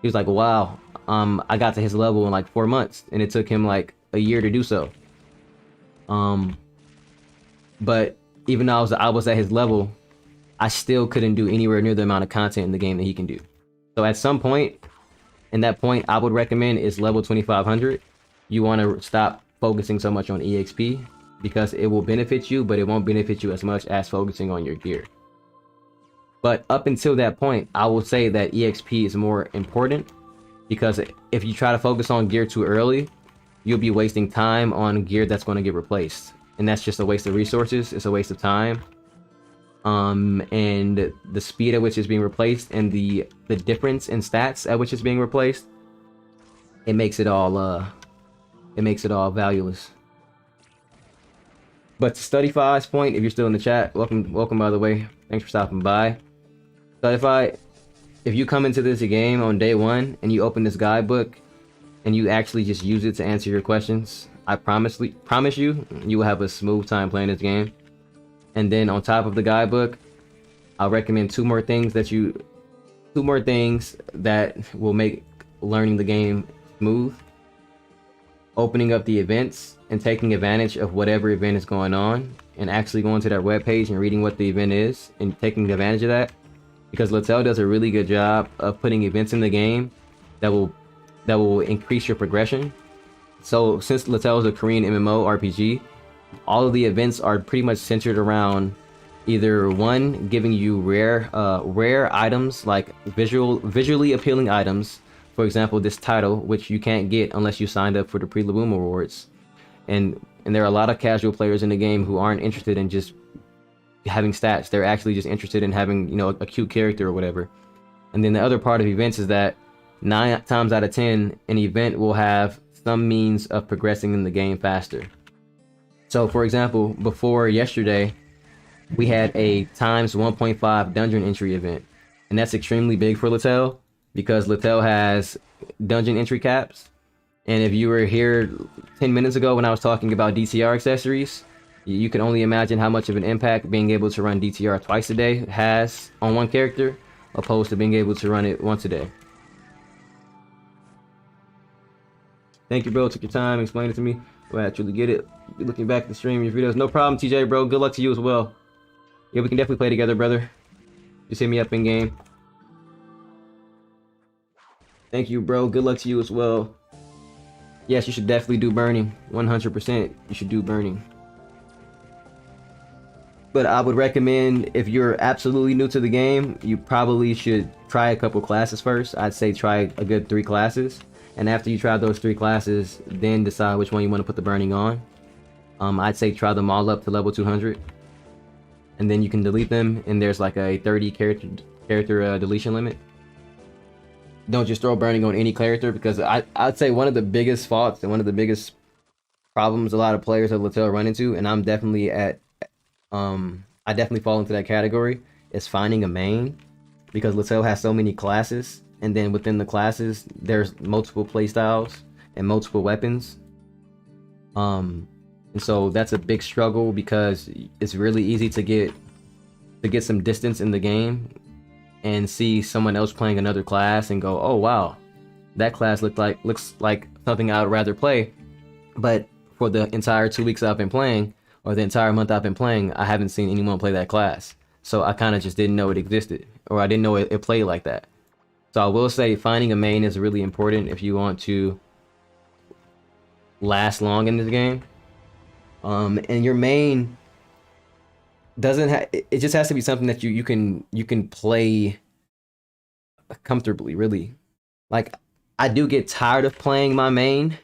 he was like, wow, I got to his level in like 4 months, and it took him like a year to do so. But even though I was at his level, I still couldn't do anywhere near the amount of content in the game that he can do. So at some point, and that point I would recommend is level 2500. You want to stop focusing so much on EXP because it will benefit you, but it won't benefit you as much as focusing on your gear. But up until that point, I will say that EXP is more important, because if you try to focus on gear too early, you'll be wasting time on gear that's going to get replaced. And that's just a waste of resources. It's a waste of time. And the speed at which it's being replaced and the difference in stats at which it's being replaced, it makes it all valueless. But to Studyfy's point, if you're still in the chat, welcome by the way. Thanks for stopping by. Studyfy, if you come into this game on day one and you open this guidebook and you actually just use it to answer your questions, I promise you, you will have a smooth time playing this game. And then on top of the guidebook, I'll recommend two more things that will make learning the game smooth. Opening up the events and taking advantage of whatever event is going on, and actually going to that webpage and reading what the event is and taking advantage of that. Because LaTale does a really good job of putting events in the game that will increase your progression. So since LaTale is a Korean MMO RPG, all of the events are pretty much centered around either one, giving you rare items, like visually appealing items. For example, this title, which you can't get unless you signed up for the pre-LABOOM awards. And there are a lot of casual players in the game who aren't interested in just having stats. They're actually just interested in having, you know, a cute character or whatever. And then the other part of events is that 9 times out of 10, an event will have some means of progressing in the game faster. So for example, before yesterday, we had a times 1.5 dungeon entry event. And that's extremely big for LaTale, because LaTale has dungeon entry caps. And if you were here 10 minutes ago when I was talking about DTR accessories, you can only imagine how much of an impact being able to run DTR twice a day has on one character, opposed to being able to run it once a day. Thank you, bro. Took your time, explained it to me. Well, I truly get it. Be looking back at the stream, your videos. No problem, TJ, bro. Good luck to you as well. Yeah, we can definitely play together, brother. Just hit me up in game. Thank you, bro. Good luck to you as well. Yes, you should definitely do burning. 100%. You should do burning. But I would recommend, if you're absolutely new to the game, you probably should try a couple classes first. I'd say try a good 3 classes. And after you try those 3 classes, then decide which one you want to put the burning on. I'd say try them all up to level 200. And then you can delete them, and there's like a 30 character character deletion limit. Don't just throw burning on any character, because I'd say one of the biggest faults and one of the biggest problems a lot of players of LaTale run into, and I'm definitely I definitely fall into that category, is finding a main, because LaTale has so many classes, and then within the classes there's multiple playstyles and multiple weapons. And so that's a big struggle, because it's really easy to get some distance in the game and see someone else playing another class and go, oh wow, that class looks like something I would rather play. But for the entire 2 weeks I've been playing, or the entire month I've been playing, I haven't seen anyone play that class. So I kind of just didn't know it existed, or I didn't know it played like that. So I will say finding a main is really important if you want to last long in this game. And your main doesn't have, it just has to be something that you can play comfortably, really. Like, I do get tired of playing my main,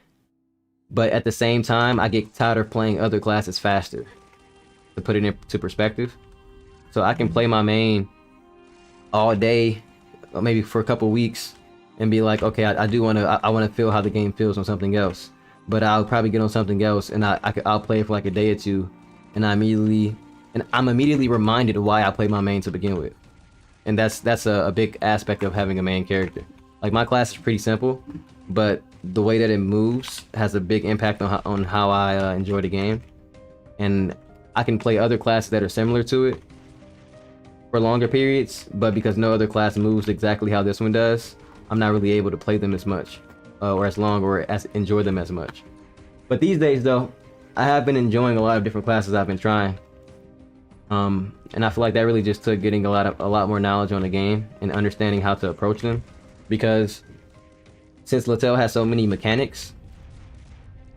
but at the same time I get tired of playing other classes faster, to put it into perspective. So I can play my main all day, or maybe for a couple weeks, and be like, okay, I want to feel how the game feels on something else. But I'll probably get on something else, and I'll play it for like a day or two, and I'm immediately reminded of why I played my main to begin with. And that's a big aspect of having a main character. Like, my class is pretty simple, but the way that it moves has a big impact on how I enjoy the game. And I can play other classes that are similar to it for longer periods, but because no other class moves exactly how this one does, I'm not really able to play them as much, or as long, or enjoy them as much. But these days though, I have been enjoying a lot of different classes I've been trying. And I feel like that really just took getting a lot more knowledge on the game and understanding how to approach them. Because since LaTale has so many mechanics,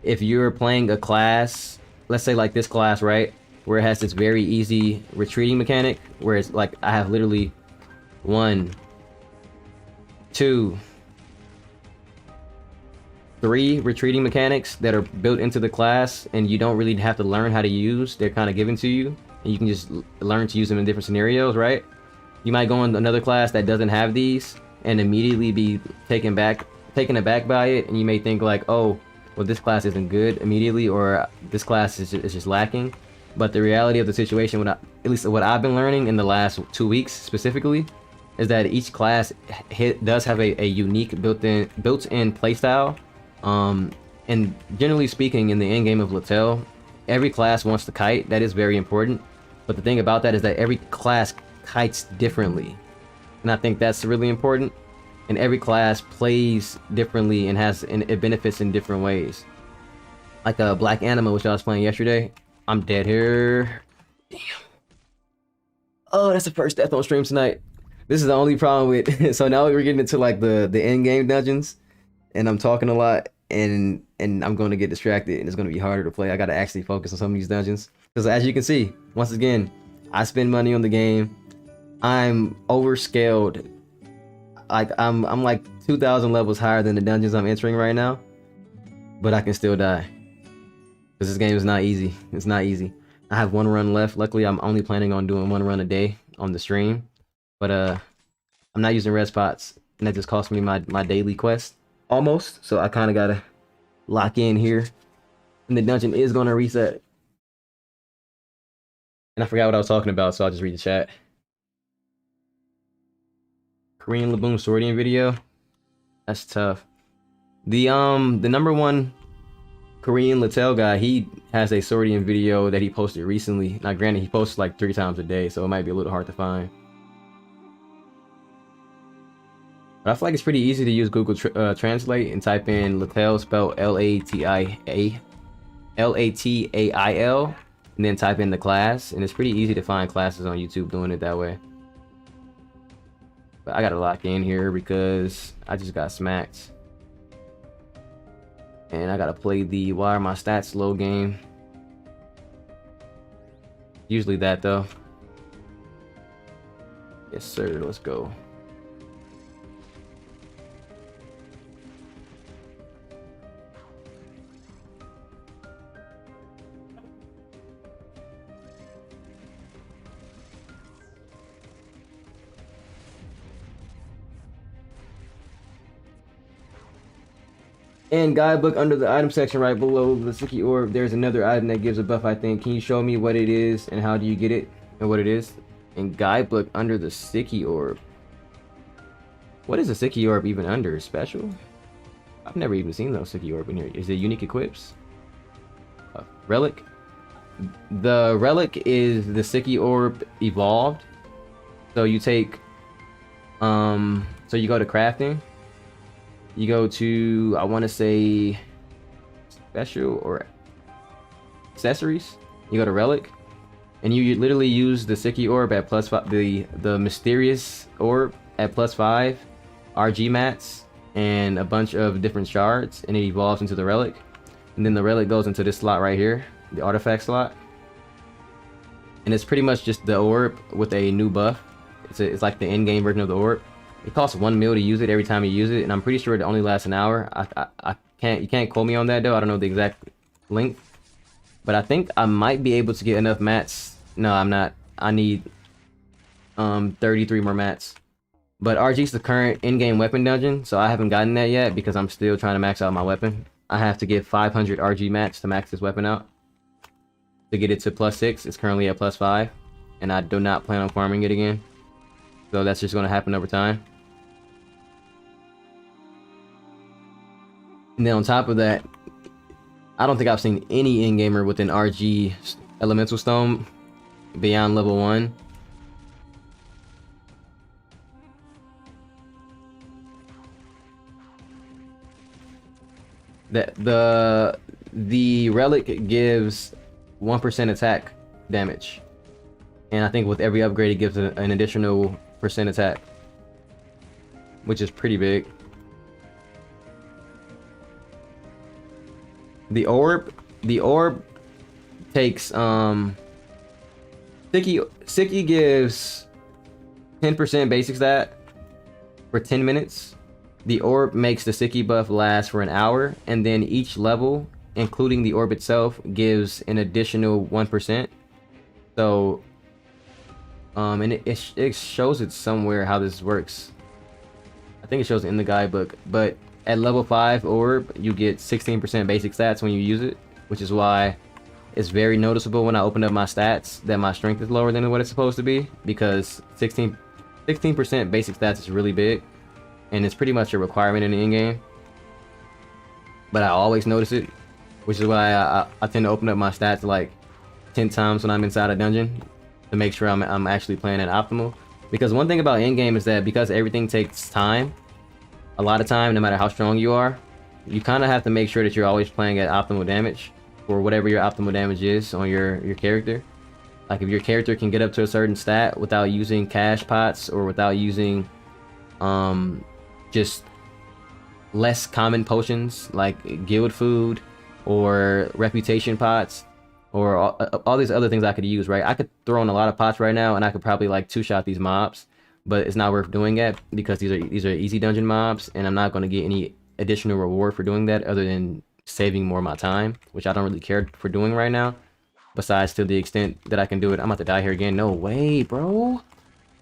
if you're playing a class, let's say like this class, right, where it has this very easy retreating mechanic, where it's like I have literally 1, 2, 3 retreating mechanics that are built into the class, and you don't really have to learn how to use. They're kind of given to you, and you can just learn to use them in different scenarios, right? You might go in another class that doesn't have these and immediately be taken aback by it, and you may think like, oh, well, this class isn't good immediately, or this class is just lacking. But the reality of the situation, at least what I've been learning in the last 2 weeks specifically, is that each class does have a unique built-in playstyle. And generally speaking, in the endgame of LaTale, every class wants to kite. That is very important. But the thing about that is that every class kites differently, and I think that's really important. And every class plays differently and it benefits in different ways. Like Black Anima, which I was playing yesterday. I'm dead here. Damn. Oh, that's the first death on stream tonight. This is the only problem with so now we're getting into like the end game dungeons, and I'm talking a lot, and I'm going to get distracted, and it's going to be harder to play. I got to actually focus on some of these dungeons, because as you can see, once again, I spend money on the game. I'm overscaled. Like I'm like 2,000 levels higher than the dungeons I'm entering right now, but I can still die, because this game is not easy. It's not easy. I have 1 run left. Luckily, I'm only planning on doing 1 run a day on the stream, but I'm not using red spots, and that just cost me my daily quest almost. So I kind of gotta lock in here, and the dungeon is gonna reset. And I forgot what I was talking about, so I'll just read the chat. Korean LABOOM sorting video. That's tough. The number 1 Korean LaTale guy, he has a sorting video that he posted recently. Now granted, he posts like 3 times a day, so it might be a little hard to find. But I feel like it's pretty easy to use Google Translate and type in LaTale, spelled L-A-T-A-I-L, and then type in the class, and it's pretty easy to find classes on YouTube doing it that way. But I gotta lock in here because I just got smacked. And I gotta play the why are my stats low game. Usually that though. Yes sir, let's go. And guidebook under the item section right below the sticky orb, there's another item that gives a buff, I think. Can you show me what it is and how do you get it and what it is? And guidebook under the sticky orb. What is a sticky orb even under? Special? I've never even seen those sticky orb in here. Is it unique equips? Relic? The relic is the sticky orb evolved. So you take, so you go to crafting. You go to, I want to say, special or accessories. You go to relic, and you literally use the sticky orb at +5, the mysterious orb at +5, RG mats, and a bunch of different shards, and it evolves into the relic. And then the relic goes into this slot right here, the artifact slot. And it's pretty much just the orb with a new buff. It's like the in-game version of the orb. It costs 1 mil to use it every time you use it, and I'm pretty sure it only lasts an hour. You can't quote me on that though. I don't know the exact length, but I think I might be able to get enough mats. No, I'm not. I need 33 more mats. But RG's the current in-game weapon dungeon, so I haven't gotten that yet because I'm still trying to max out my weapon. I have to get 500 RG mats to max this weapon out. To get it to +6, it's currently at +5, and I do not plan on farming it again. So that's just going to happen over time. And then on top of that, I don't think I've seen any in-gamer with an RG elemental stone beyond level 1. The relic gives 1% attack damage, and I think with every upgrade it gives an additional % attack, which is pretty big. The orb takes Sticky gives 10% basic stat for 10 minutes. The orb makes the sticky buff last for an hour, and then each level, including the orb itself, gives an additional 1%. So and it shows it somewhere how this works. I think it shows it in the guidebook, but at level 5 orb you get 16% basic stats when you use it, which is why it's very noticeable when I open up my stats that my strength is lower than what it's supposed to be, because 16% basic stats is really big, and it's pretty much a requirement in the in-game. But I always notice it, which is why I tend to open up my stats like 10 times when I'm inside a dungeon to make sure I'm actually playing at optimal. Because one thing about in-game is that because everything takes time, a lot of time, no matter how strong you are, you kind of have to make sure that you're always playing at optimal damage, or whatever your optimal damage is on your character. Like if your character can get up to a certain stat without using cash pots, or without using just less common potions like guild food or reputation pots, or all these other things I could use, right? I could throw in a lot of pots right now and I could probably like two-shot these mobs, but it's not worth doing it because these are easy dungeon mobs, and I'm not going to get any additional reward for doing that other than saving more of my time, which I don't really care for doing right now, besides to the extent that I can do it. I'm about to die here again. No way, bro.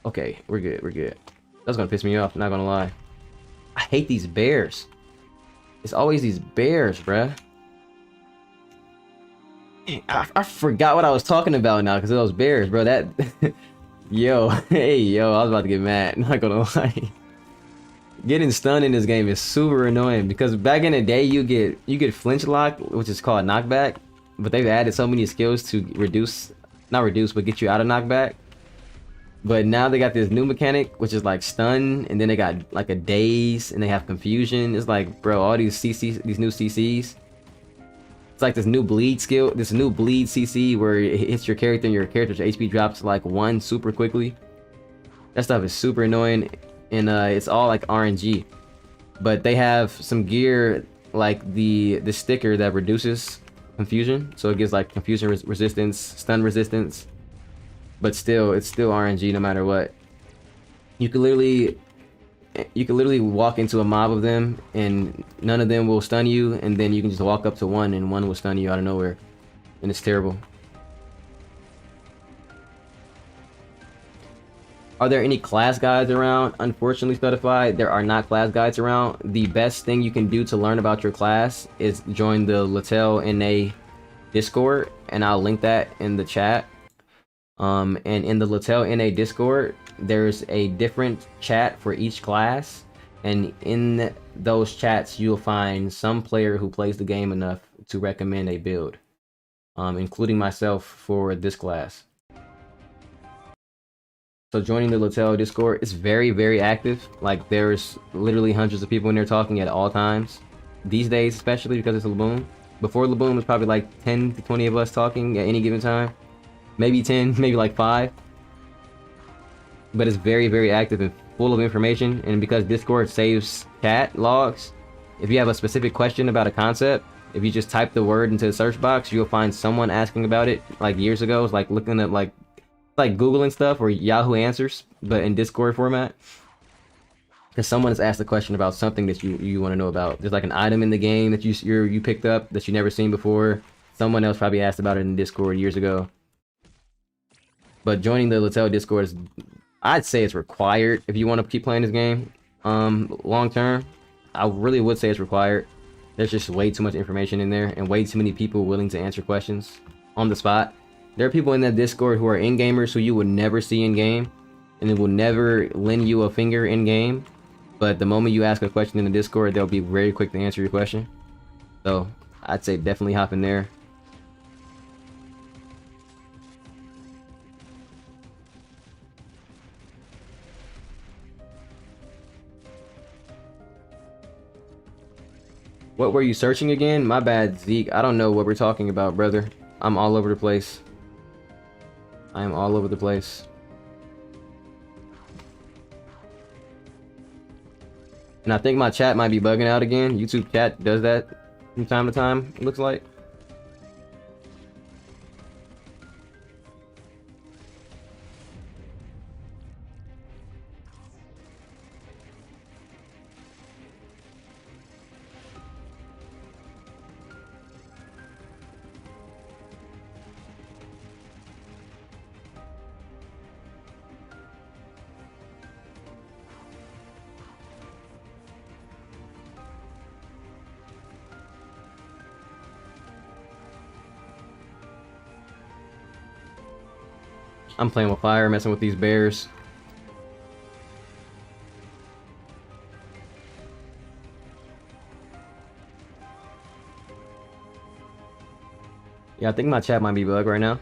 Okay, we're good. That's gonna piss me off, not gonna lie. I hate these bears. It's always these bears, bruh. I forgot what I was talking about now because of those bears, bro. That yo, hey, I was about to get mad, not gonna lie. Getting stunned in this game is super annoying because back in the day you get flinch lock, which is called knockback, but they've added so many skills to not reduce, but get you out of knockback. But now they got this new mechanic, which is like stun, and then they got like a daze, and they have confusion. It's like, bro, all these CCs, these new CCs. It's like this new bleed skill, this new bleed CC where it hits your character and your character's HP drops like 1 super quickly. That stuff is super annoying, and it's all like RNG. But they have some gear like the sticker that reduces confusion, so it gives like confusion resistance, stun resistance. But still, it's still RNG no matter what. You could literally walk into a mob of them and none of them will stun you, and then you can just walk up to one and one will stun you out of nowhere, and it's terrible. Are there any class guides around? Unfortunately, Spotify, there are not class guides around. The best thing you can do to learn about your class is join the LaTale NA Discord, and I'll link that in the chat. And in the LaTale NA Discord, there's a different chat for each class, and in those chats, you'll find some player who plays the game enough to recommend a build, including myself for this class. So joining the LaTale Discord is very, very active. Like, there's literally hundreds of people in there talking at all times. These days, especially because it's LABOOM. Before LABOOM, it was probably like 10 to 20 of us talking at any given time. Maybe 10, maybe like 5. But it's very, very active and full of information. And because Discord saves chat logs, if you have a specific question about a concept, if you just type the word into the search box, you'll find someone asking about it like years ago. It's like looking at like Googling stuff or Yahoo Answers, but in Discord format. Because someone has asked a question about something that you want to know about. There's like an item in the game that you picked up that you never seen before. Someone else probably asked about it in Discord years ago. But joining the LaTale Discord is, I'd say it's required if you want to keep playing this game long term. I really would say it's required. There's just way too much information in there and way too many people willing to answer questions on the spot. There are people in that Discord who are in-gamers who you would never see in-game, and they will never lend you a finger in-game, but the moment you ask a question in the Discord, they'll be very quick to answer your question. So, I'd say definitely hop in there. What were you searching again? My bad, Zeke. I don't know what we're talking about, brother. I'm all over the place. I am all over the place. And I think my chat might be bugging out again. YouTube chat does that from time to time, it looks like. I'm playing with fire, messing with these bears. Yeah, I think my chat might be bugged right now.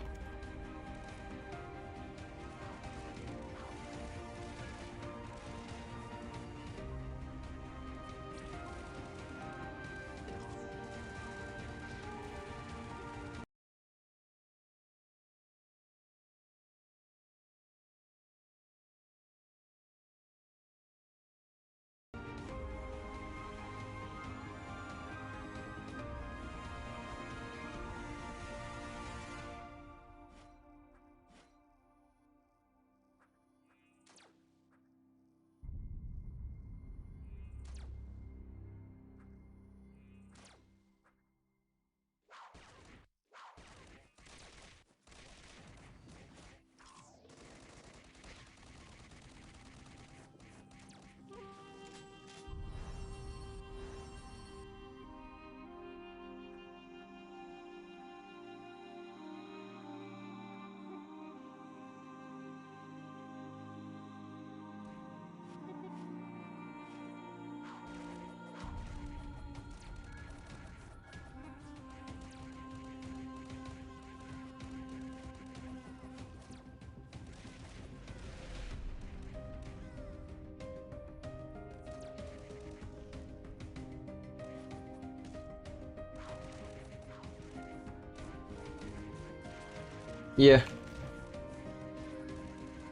Yeah.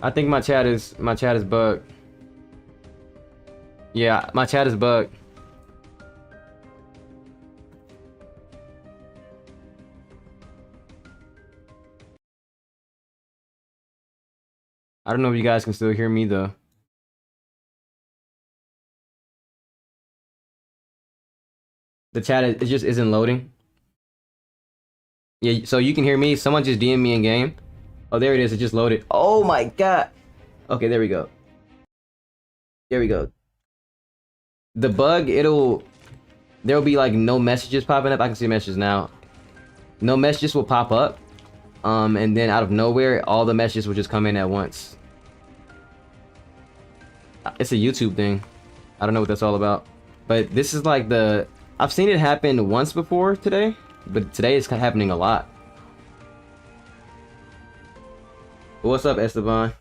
I think my chat is bugged. Yeah, my chat is bugged. I don't know if you guys can still hear me though. The chat it just isn't loading. Yeah, so you can hear me. Someone just DM me in game. Oh, there it is. It just loaded. Oh my god. Okay, there we go. There we go. The bug, there'll be like no messages popping up. I can see messages now. No messages will pop up. And then out of nowhere, all the messages will just come in at once. It's a YouTube thing. I don't know what that's all about. But this is like I've seen it happen once before today, but today it's happening a lot. What's up, Esteban?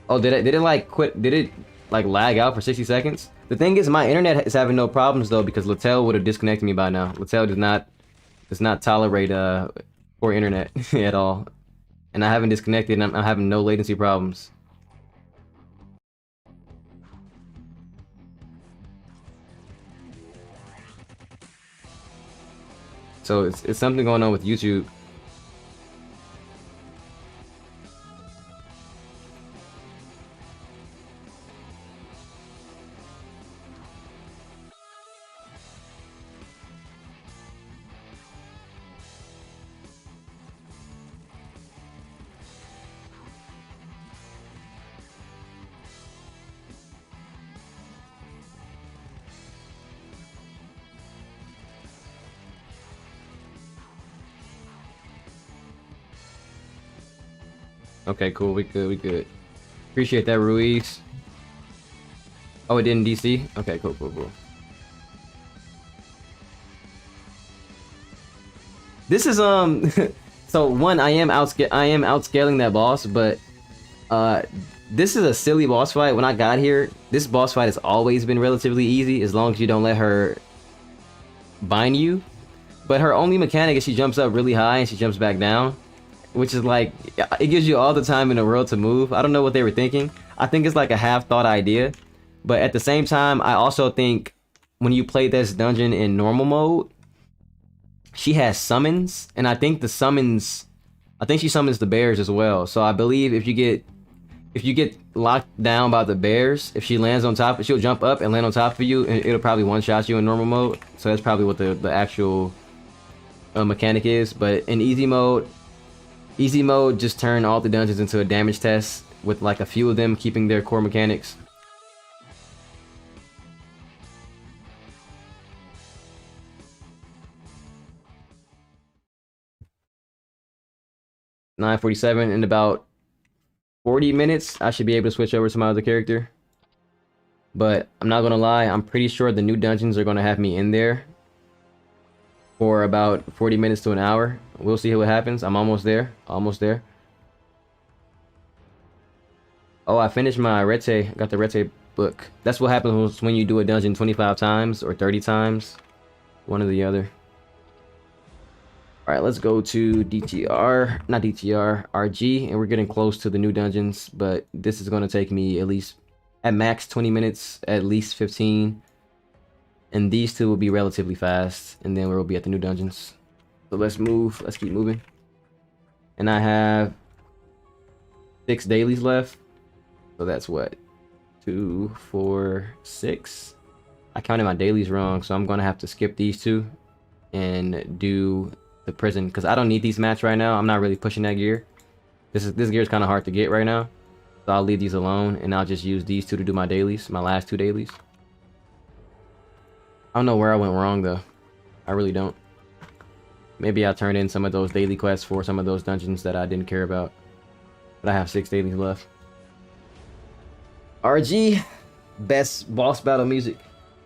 Oh, did it like quit? Did it like lag out for 60 seconds? The thing is, my internet is having no problems though, because LaTale would have disconnected me by now. LaTale does not tolerate poor internet at all, and I haven't disconnected, and I'm having no latency problems. So it's something going on with YouTube. Okay, cool. We good. We good. Appreciate that, Ruiz. Oh, it did in DC? Okay, cool, cool, cool. This is so one, I am outscaling that boss, but this is a silly boss fight. When I got here, this boss fight has always been relatively easy as long as you don't let her bind you. But her only mechanic is she jumps up really high and she jumps back down, which is like, it gives you all the time in the world to move. I don't know what they were thinking. I think it's like a half-thought idea, but at the same time, I also think when you play this dungeon in normal mode, she has summons, and I think she summons the bears as well. So I believe if you get locked down by the bears, if she lands on top, she'll jump up and land on top of you, and it'll probably one-shot you in normal mode. So that's probably what the actual mechanic is. But in easy mode just turn all the dungeons into a damage test, with like a few of them keeping their core mechanics. (9:47) in about 40 minutes, I should be able to switch over to my other character. But I'm not gonna lie, I'm pretty sure the new dungeons are gonna have me in there for about 40 minutes to an hour. We'll see what happens. I'm almost there. Almost there. Oh, I finished my Rete. Got the Rete book. That's what happens when you do a dungeon 25 times or 30 times. One or the other. Alright, let's go to DTR. Not DTR, RG. And we're getting close to the new dungeons. But this is going to take me at least, at max 20 minutes, at least 15. And these two will be relatively fast. And then we'll be at the new dungeons. So let's move. Let's keep moving. And I have 6 dailies left. So that's what? 2, 4, 6. I counted my dailies wrong, so I'm gonna have to skip these two and do the prison, because I don't need these mats right now. I'm not really pushing that gear. This gear is kind of hard to get right now, so I'll leave these alone and I'll just use these two to do my dailies, my last 2 dailies. I don't know where I went wrong though. I really don't. Maybe I turned in some of those daily quests for some of those dungeons that I didn't care about. But I have 6 dailies left. RG, best boss battle music.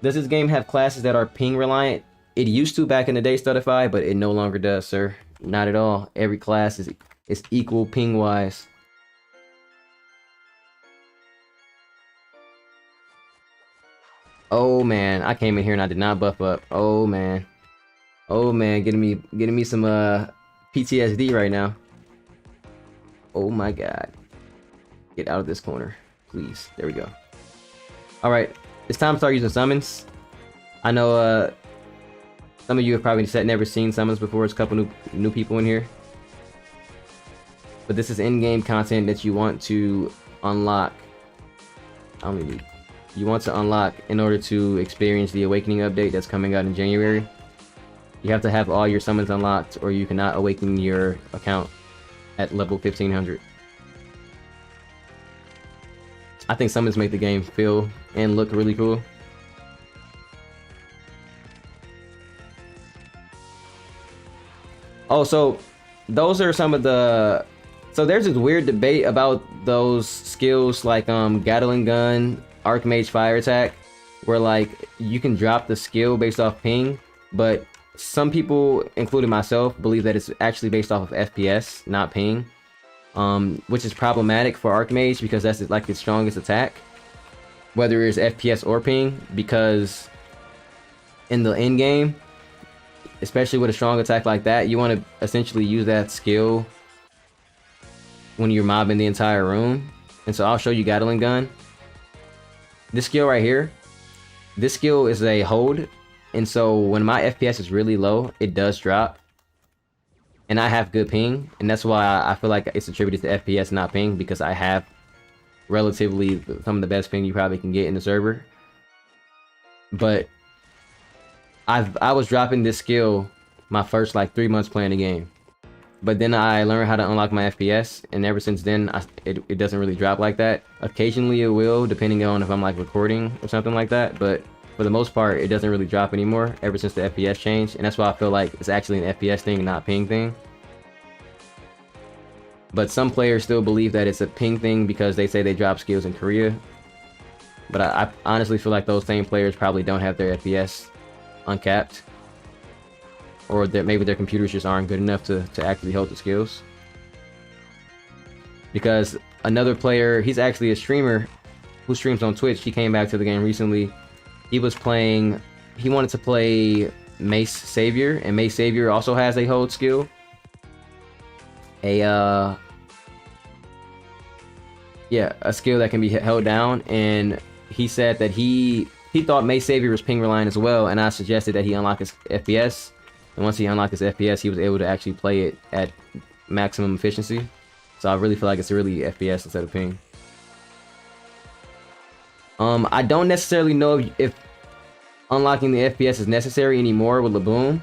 Does this game have classes that are ping reliant? It used to back in the day, Studify, but it no longer does, sir. Not at all. Every class is equal ping wise. Oh man, I came in here and I did not buff up. Oh man. Oh man, getting me some PTSD right now. Oh my god. Get out of this corner, please. There we go. Alright, it's time to start using summons. I know some of you have probably never seen summons before. It's a couple new people in here. But this is in-game content that you want to unlock. You want to unlock in order to experience the Awakening update that's coming out in January. You have to have all your summons unlocked, or you cannot awaken your account at level 1500. I think summons make the game feel and look really cool. Oh, so those are some of the... So there's this weird debate about those skills like Gatling Gun, Archmage Fire Attack, where like you can drop the skill based off ping, but some people, including myself, believe that it's actually based off of FPS, not ping, which is problematic for Archmage because that's like its strongest attack, whether it's FPS or ping, because in the end game, especially with a strong attack like that, you want to essentially use that skill when you're mobbing the entire room. And so I'll show you Gatling Gun. This skill right here, this skill is a hold, and so when my FPS is really low, it does drop. And I have good ping, and that's why I feel like it's attributed to FPS, not ping, because I have relatively some of the best ping you probably can get in the server. But I was dropping this skill my first like 3 months playing the game, but then I learned how to unlock my FPS, and ever since then it doesn't really drop like that. Occasionally it will, depending on if I'm like recording or something like that, but for the most part it doesn't really drop anymore ever since the FPS changed, and that's why I feel like it's actually an FPS thing, not ping thing. But some players still believe that it's a ping thing because they say they drop skills in Korea, but I honestly feel like those same players probably don't have their FPS uncapped, or that maybe their computers just aren't good enough to actually hold the skills. Because another player, he's actually a streamer who streams on Twitch, he came back to the game recently. He was playing, he wanted to play Mace Savior, and Mace Savior also has a hold skill, a skill that can be held down, and he said that he thought Mace Savior was ping reliant as well, and I suggested that he unlock his FPS, and once he unlocked his FPS, he was able to actually play it at maximum efficiency. So I really feel like it's really FPS instead of ping. I don't necessarily know if unlocking the FPS is necessary anymore with LABOOM,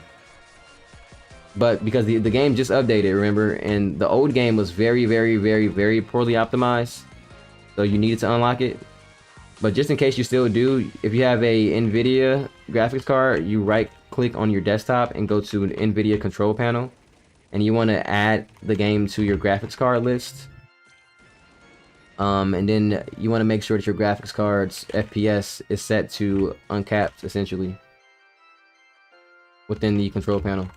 but because the game just updated, remember, and the old game was very poorly optimized, so you needed to unlock it. But just in case you still do, if you have a NVIDIA graphics card, you right click on your desktop and go to an NVIDIA control panel, and you want to add the game to your graphics card list. And then you want to make sure that your graphics card's FPS is set to uncapped, essentially, within the control panel.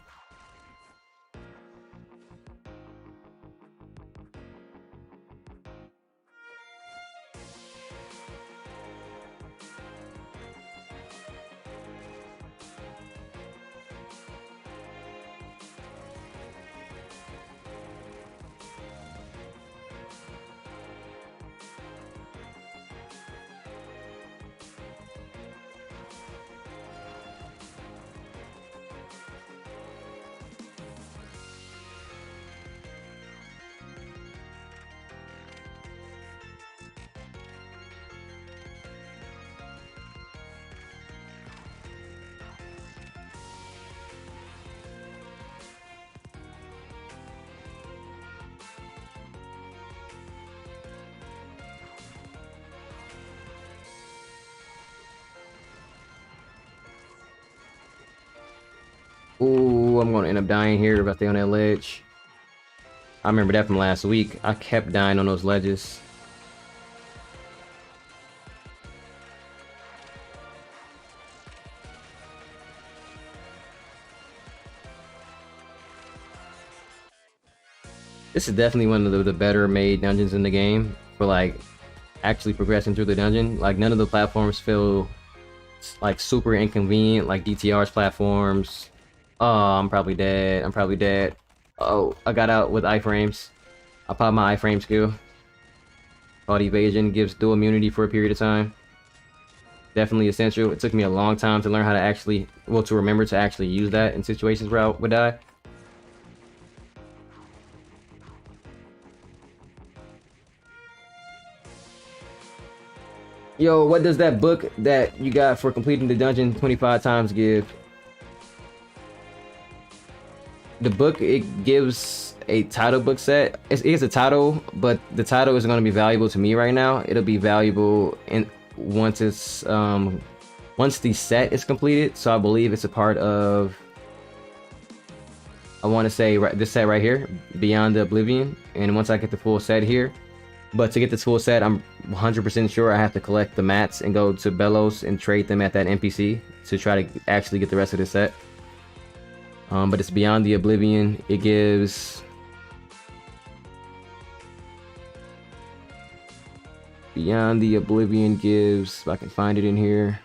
Ooh, I'm gonna end up dying here if I stay on that ledge. I remember that from last week. I kept dying on those ledges. This is definitely one of the better made dungeons in the game for like actually progressing through the dungeon. Like none of the platforms feel like super inconvenient like DTR's platforms. Oh, I'm probably dead. I'm probably dead. Oh, I got out with iframes. I popped my iframe skill. Called evasion, gives dual immunity for a period of time. Definitely essential. It took me a long time to learn how to actually, well, to remember to actually use that in situations where I would die. Yo, what does that book that you got for completing the dungeon 25 times give? The book, it gives a title book set. It's a title, but the title isn't going to be valuable to me right now. It'll be valuable in once it's once the set is completed. So I believe it's a part of, I want to say this set right here, Beyond the Oblivion. And once I get the full set here, but to get this full set, I'm 100% sure I have to collect the mats and go to Bellows and trade them at that NPC to try to actually get the rest of the set. But it's Beyond the Oblivion. It gives Beyond the Oblivion gives, if I can find it in here,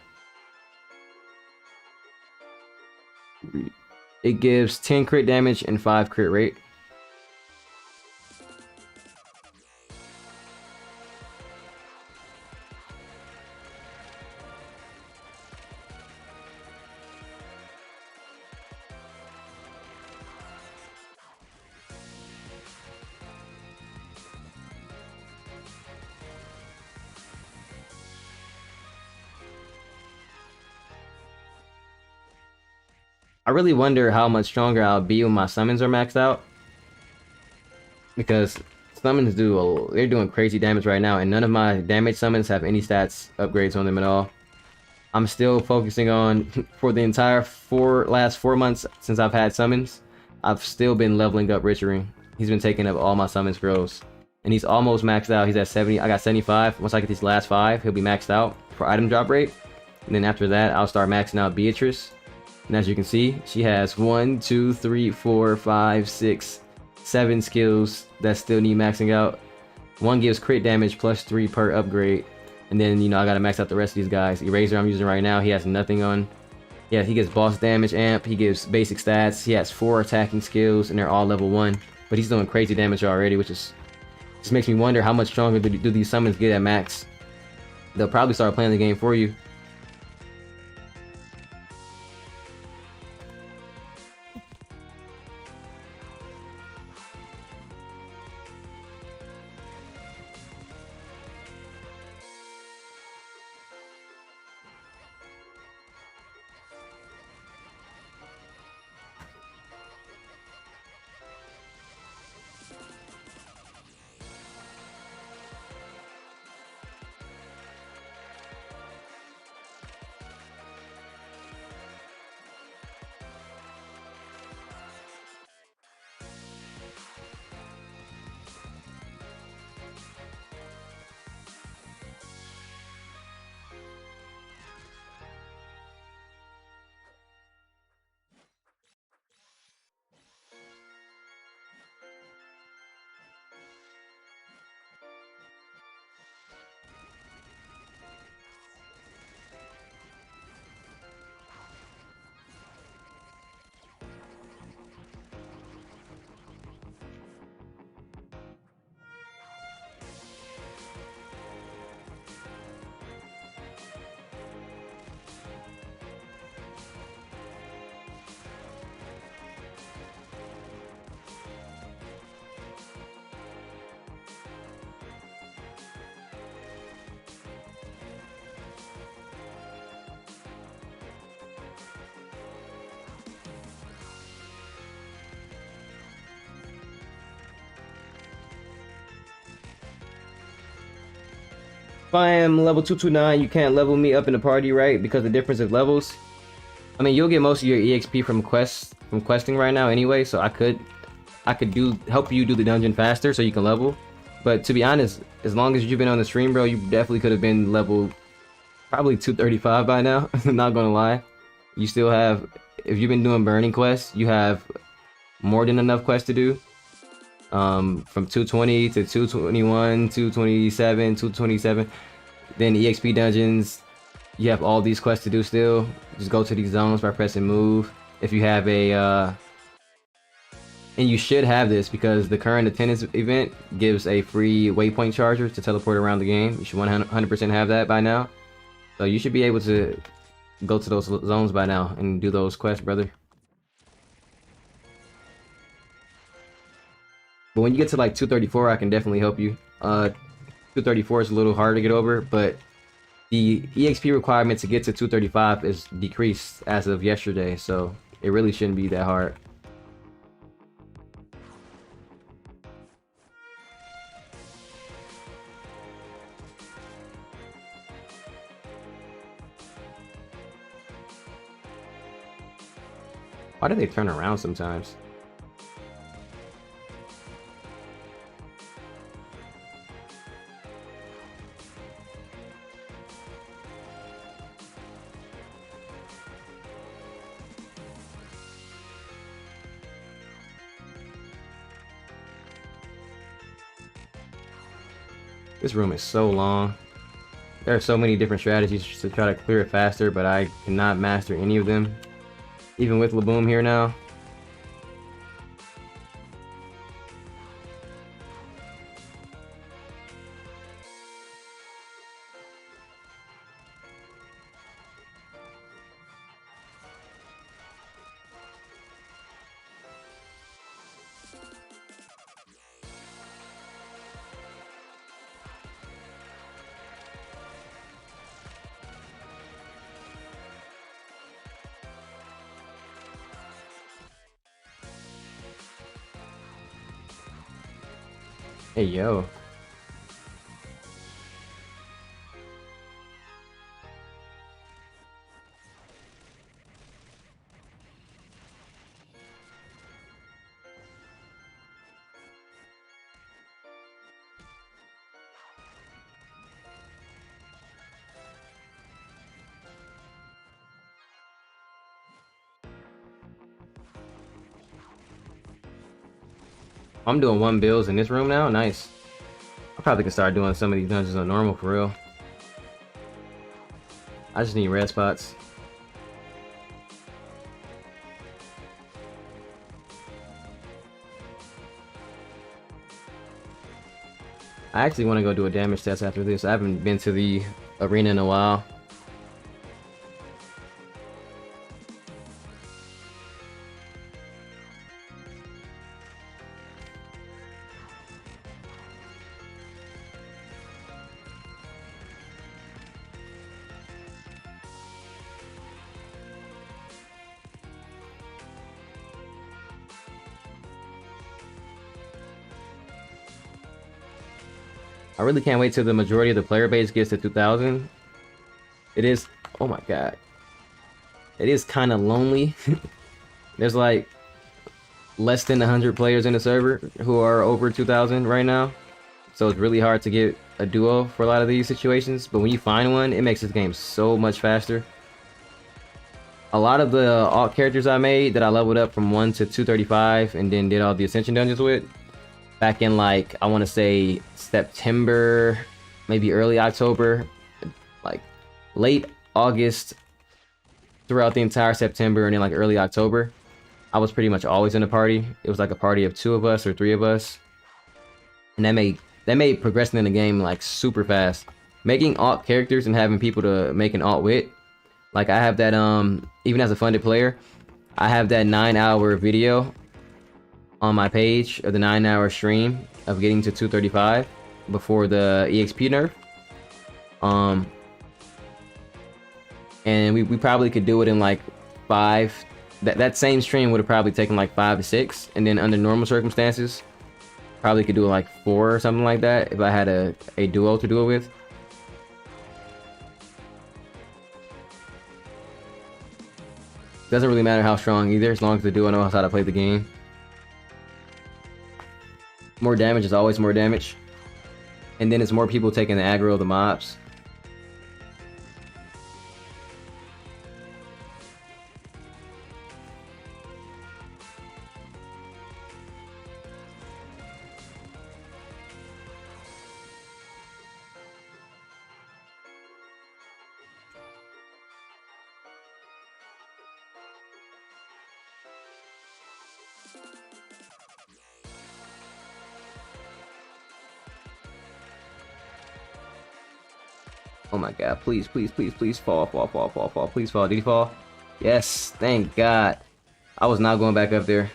it gives 10 crit damage and 5 crit rate. I really wonder how much stronger I'll be when my summons are maxed out, because summons they're doing crazy damage right now, and none of my damage summons have any stats upgrades on them at all. I'm still focusing on, for the entire last 4 months since I've had summons, I've still been leveling up Richard. He's been taking up all my summon scrolls, and he's almost maxed out. He's at 70. I got 75. Once I get these last 5, he'll be maxed out for item drop rate, and then after that I'll start maxing out Beatrice. And as you can see, she has 1, 2, 3, 4, 5, 6, 7 skills that still need maxing out. One gives crit damage plus 3 per upgrade. And then, you know, I gotta max out the rest of these guys. Eraser I'm using right now, he has nothing on. Yeah, he gets boss damage amp, he gives basic stats, he has 4 attacking skills, and they're all level 1. But he's doing crazy damage already, which is just makes me wonder how much stronger do these summons get at max. They'll probably start playing the game for you. If I am level 229, you can't level me up in the party, right? Because the difference of levels. I mean, you'll get most of your EXP from questing right now anyway, so I could help you do the dungeon faster so you can level. But to be honest, as long as you've been on the stream, bro, you definitely could have been level probably 235 by now. I'm not gonna lie. You still have, if you've been doing burning quests, you have more than enough quests to do. From 220 to 221, 227, 227. Then EXP dungeons, you have all these quests to do still. Just go to these zones by pressing move. If you have a, and you should have this because the current attendance event gives a free waypoint charger to teleport around the game. You should 100% have that by now. So you should be able to go to those zones by now and do those quests, brother. But when you get to like 234, I can definitely help you. 234 is a little hard to get over, but the EXP requirement to get to 235 is decreased as of yesterday, so it really shouldn't be that hard. Why do they turn around sometimes? This room is so long. There are so many different strategies to try to clear it faster, but I cannot master any of them. Even with LaBOOM here now. Hey, yo. I'm doing 1 bills in this room now. Nice. I probably could start doing some of these dungeons on normal for real. I just need red spots. I actually want to go do a damage test after this. I haven't been to the arena in a while. I really can't wait till the majority of the player base gets to 2,000. It is, oh my god. It is kind of lonely. There's like less than 100 players in the server who are over 2,000 right now. So it's really hard to get a duo for a lot of these situations. But when you find one, it makes this game so much faster. A lot of the alt characters I made that I leveled up from 1 to 235 and then did all the Ascension dungeons with, back in like, I want to say September, maybe early October, like late August throughout the entire September and then like early October, I was pretty much always in a party. It was like a party of 2 of us or 3 of us. And that made progressing in the game like super fast. Making alt characters and having people to make an alt with. Like I have that even as a funded player, I have that 9-hour video on my page of the 9-hour stream of getting to 235 before the EXP nerf. And we probably could do it in like 5. That same stream would have probably taken like 5 to 6, and then under normal circumstances, probably could do it like 4 or something like that if I had a duo to do it with. Doesn't really matter how strong either, as long as the duo knows how to play the game. More damage is always more damage. And then it's more people taking the aggro of the mobs. Oh my god, please, please, please, please fall, fall, fall, fall, fall. Please fall. Did he fall? Yes, thank god. I was not going back up there.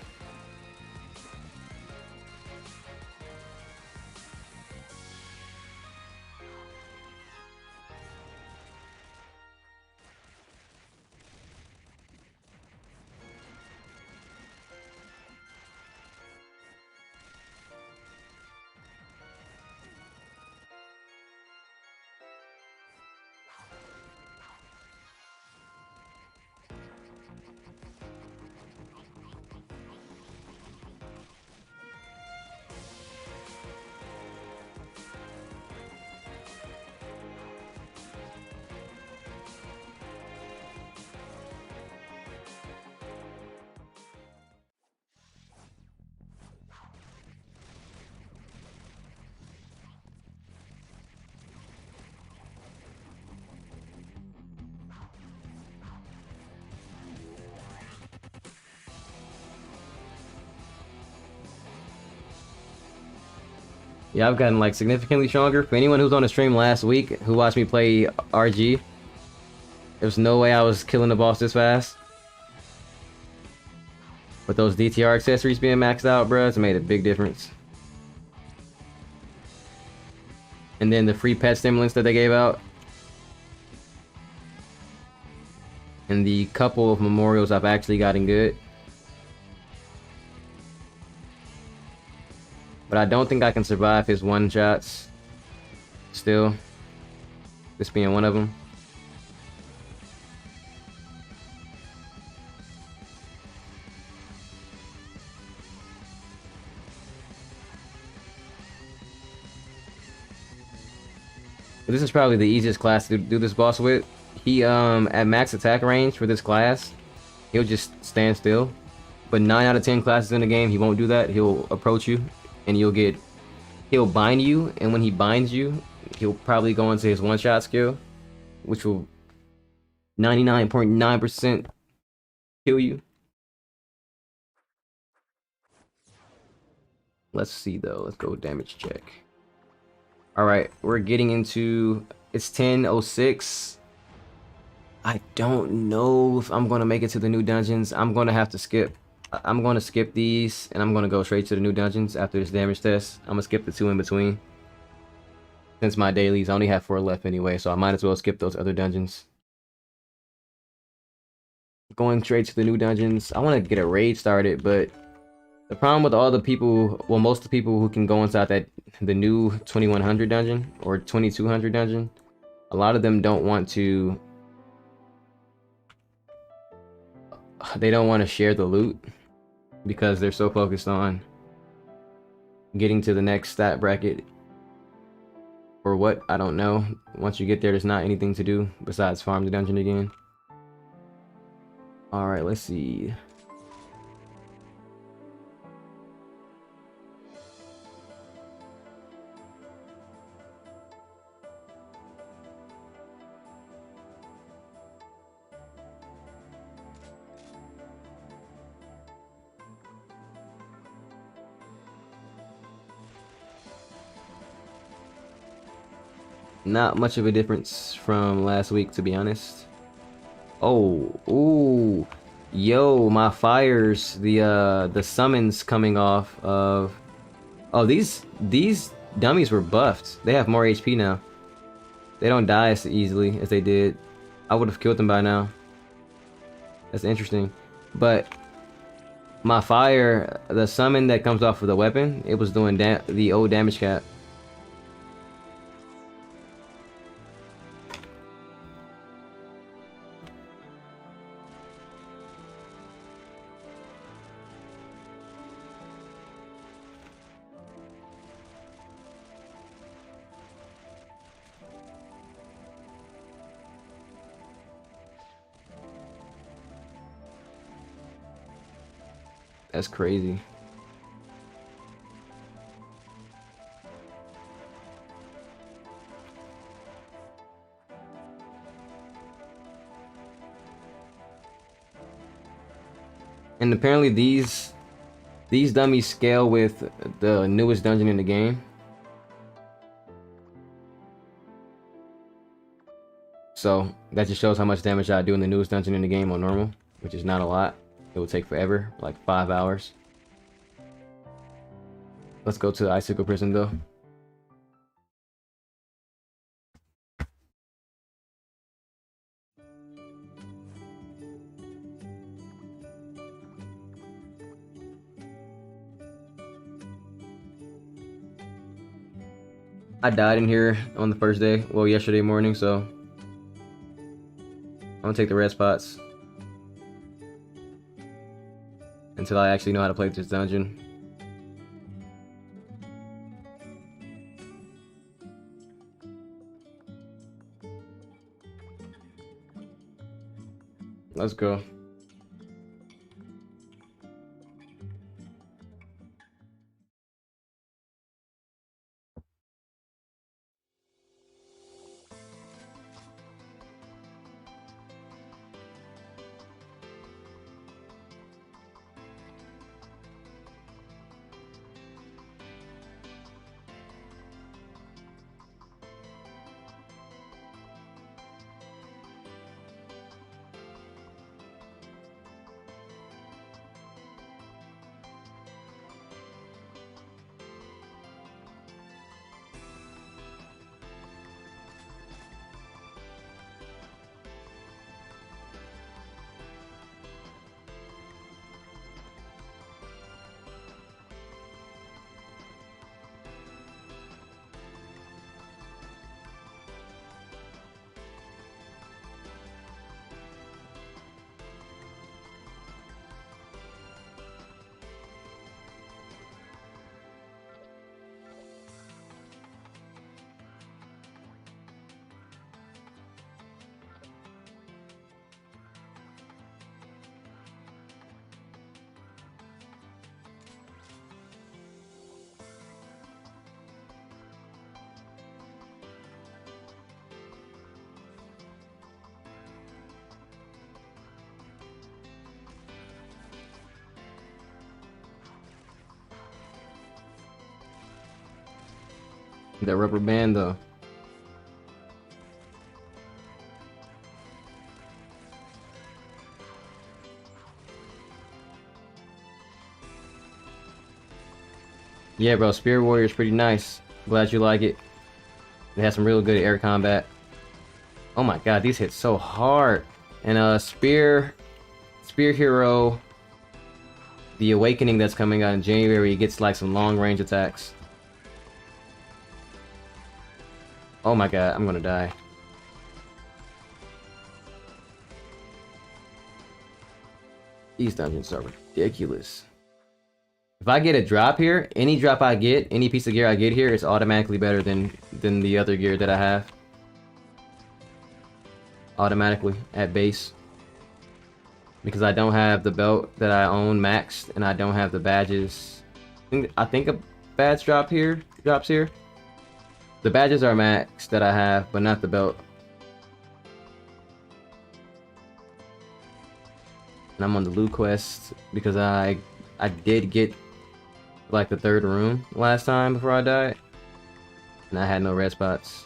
Yeah, I've gotten like significantly stronger. For anyone who's on the stream last week who watched me play RG, there's no way I was killing the boss this fast. With those DTR accessories being maxed out, bruh, it's made a big difference. And then the free pet stimulants that they gave out. And the couple of memorials I've actually gotten good. But I don't think I can survive his one-shots. Still. This being one of them. But this is probably the easiest class to do this boss with. He, at max attack range for this class, he'll just stand still. But 9 out of 10 classes in the game, he won't do that. He'll approach you, and he'll bind you, and when he binds you, he'll probably go into his one-shot skill, which will 99.9% kill you. Let's see, though. Let's go damage check. Alright, we're getting into... It's 10:06. I don't know if I'm going to make it to the new dungeons. I'm going to have to skip. I'm going to skip these, and I'm going to go straight to the new dungeons after this damage test. I'm going to skip the 2 in between. Since my dailies, I only have 4 left anyway, so I might as well skip those other dungeons. Going straight to the new dungeons. I want to get a raid started, but the problem with all the people, well, most of the people who can go inside the new 2100 dungeon or 2200 dungeon, a lot of them don't want to. They don't want to share the loot because they're so focused on getting to the next stat bracket. Or what? I don't know. Once you get there, there's not anything to do besides farm the dungeon again. Alright, let's see. Not much of a difference from last week, to be honest. Oh, ooh, yo, my fires, the summons coming off of. Oh, these dummies were buffed. They have more HP now. They don't die as easily as they did. I would have killed them by now. That's interesting. But my fire, the summon that comes off of the weapon, it was doing the old damage cap. That's crazy. And apparently these dummies scale with the newest dungeon in the game. So that just shows how much damage I do in the newest dungeon in the game on normal, which is not a lot. It will take forever, like 5 hours. Let's go to the Icicle Prison though. I died in here on the first day, well, yesterday morning, so I'm gonna take the red spots until I actually know how to play this dungeon. Let's go. The rubber band though. Yeah, bro, Spirit Warrior is pretty nice. Glad you like it. It has some real good air combat. Oh my god, these hit so hard. And Spear Hero, the Awakening that's coming out in January, gets like some long range attacks. Oh my god, I'm gonna die. These dungeons are ridiculous. If I get a drop here, any drop I get, any piece of gear I get here, it's automatically better than the other gear that I have. Automatically at base. Because I don't have the belt that I own maxed, and I don't have the badges. I think a badge drops here. The badges are maxed that I have, but not the belt. And I'm on the loot quest because I did get like the 3rd room last time before I died, and I had no red spots.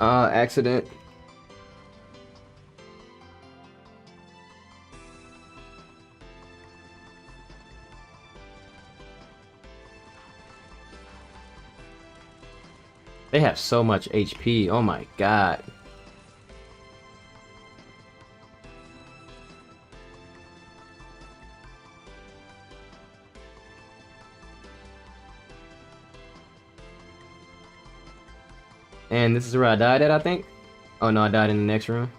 Accident. They have so much HP. Oh my god. And this is where I died at, I think. Oh no, I died in the next room.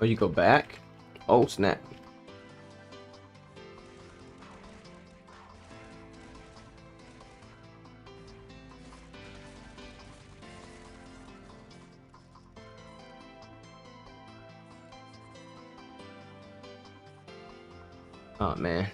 Oh, you go back? Oh, snap. Oh, man.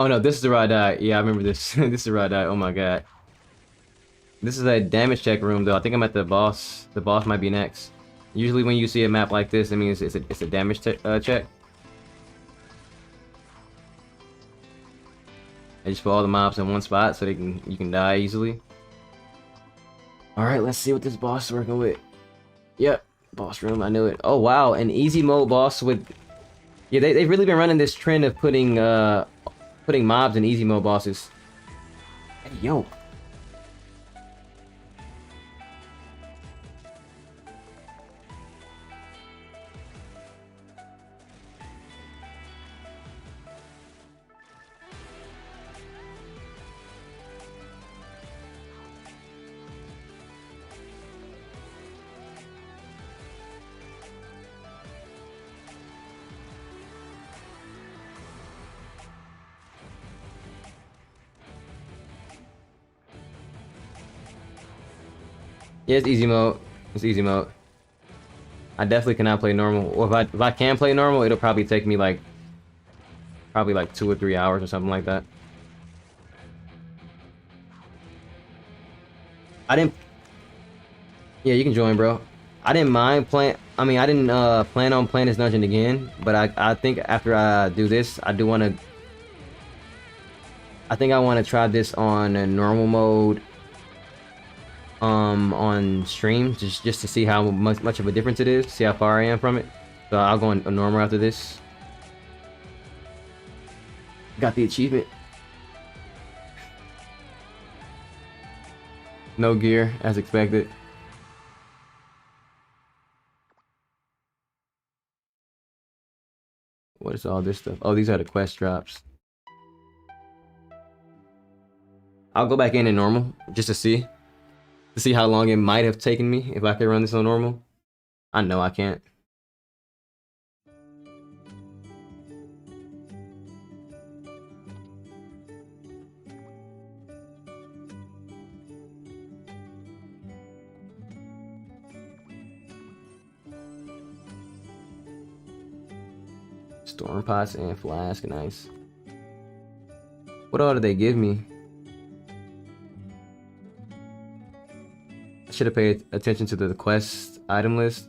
Oh no, this is where I died. Yeah, I remember this. This is where I died. Oh my god. This is a damage check room though. I think I'm at the boss. The boss might be next. Usually when you see a map like this, it means it's a damage check. I just put all the mobs in one spot so you can die easily. All right, let's see what this boss is working with. Yep, boss room. I knew it. Oh wow, an easy mode boss with. Yeah, they've really been running this trend of putting mobs in easy mode bosses. Hey yo. Yeah, it's easy mode. It's easy mode. I definitely cannot play normal. Or if I can play normal, it'll probably take me like 2 or 3 hours or something like that. I didn't. Yeah, you can join, bro. I didn't mind playing. I mean, I didn't plan on playing this dungeon again, but I think after I do this, I do want to. I think I want to try this on a normal mode. On stream, just to see how much of a difference it is, see how far I am from it. So I'll go on normal after this. Got the achievement. No gear, as expected. What is all this stuff? Oh, these are the quest drops. I'll go back in normal just to see how long it might have taken me if I could run this on normal. I know I can't. Storm pots and flask, nice. What all did they give me? I should have paid attention to the quest item list.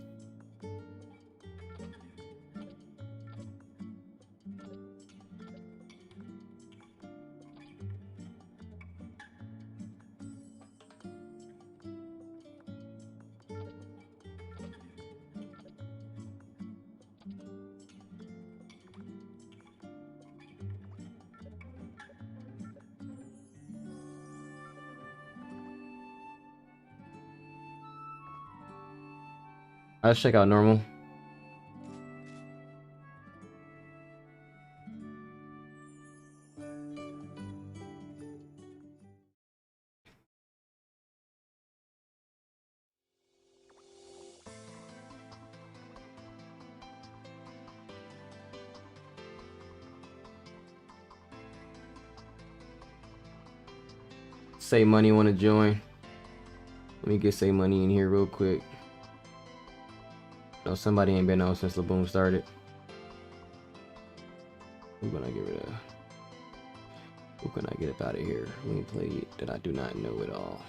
Let's check out normal. Say money want to join. Let me get say money in here real quick. No, somebody ain't been on since LABOOM started. Who can I get rid of? Who can I get up out of here? Let me play that I do not know at all.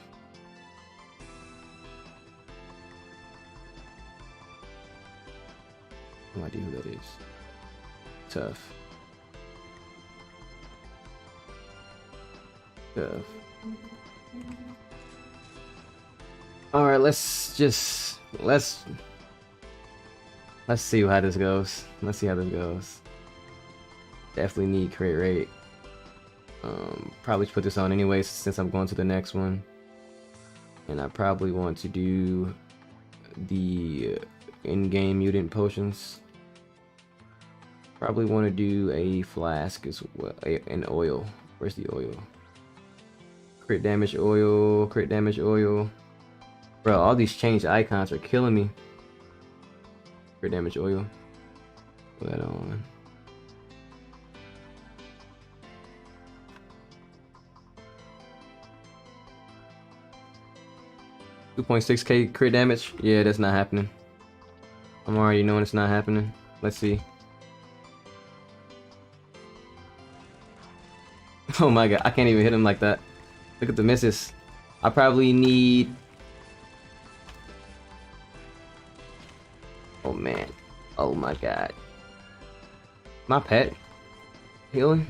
No idea who that is. Tough. Tough. All right, let's see how this goes. Let's see how this goes. Definitely need crit rate. Probably put this on anyways since I'm going to the next one. And I probably want to do the in-game mutant potions. Probably want to do a flask as well, an oil. Where's the oil? Crit damage oil, crit damage oil. Bro, all these changed icons are killing me. Crit damage oil. Put that on. $2.6k crit damage. Yeah, that's not happening. I'm already knowing it's not happening. Let's see. Oh my god, I can't even hit him like that. Look at the misses. I probably need... Oh man. Oh my god. My pet healing?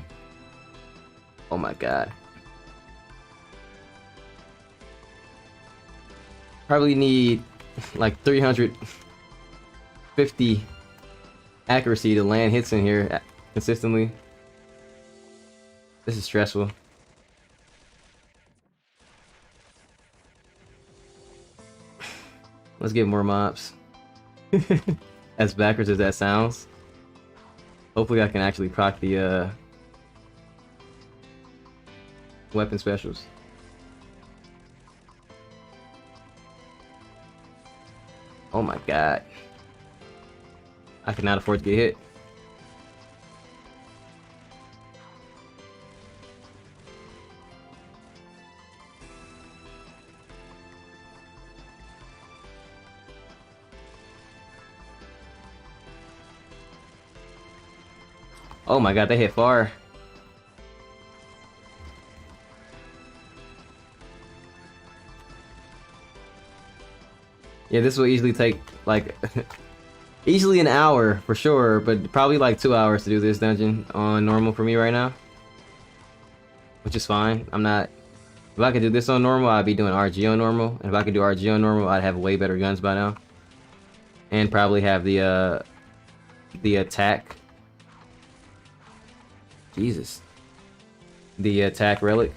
Oh my god. Probably need like 350 accuracy to land hits in here consistently. This is stressful. Let's get more mobs. As backwards as that sounds. Hopefully I can actually proc the weapon specials. Oh my god. I cannot afford to get hit. Oh my god, they hit far. Yeah, this will easily take like easily an hour for sure, but probably like 2 hours to do this dungeon on normal for me right now. Which is fine. I'm not... If I could do this on normal, I'd be doing RG on normal. And if I could do RG on normal, I'd have way better guns by now. And probably have the attack. Jesus. The attack relic.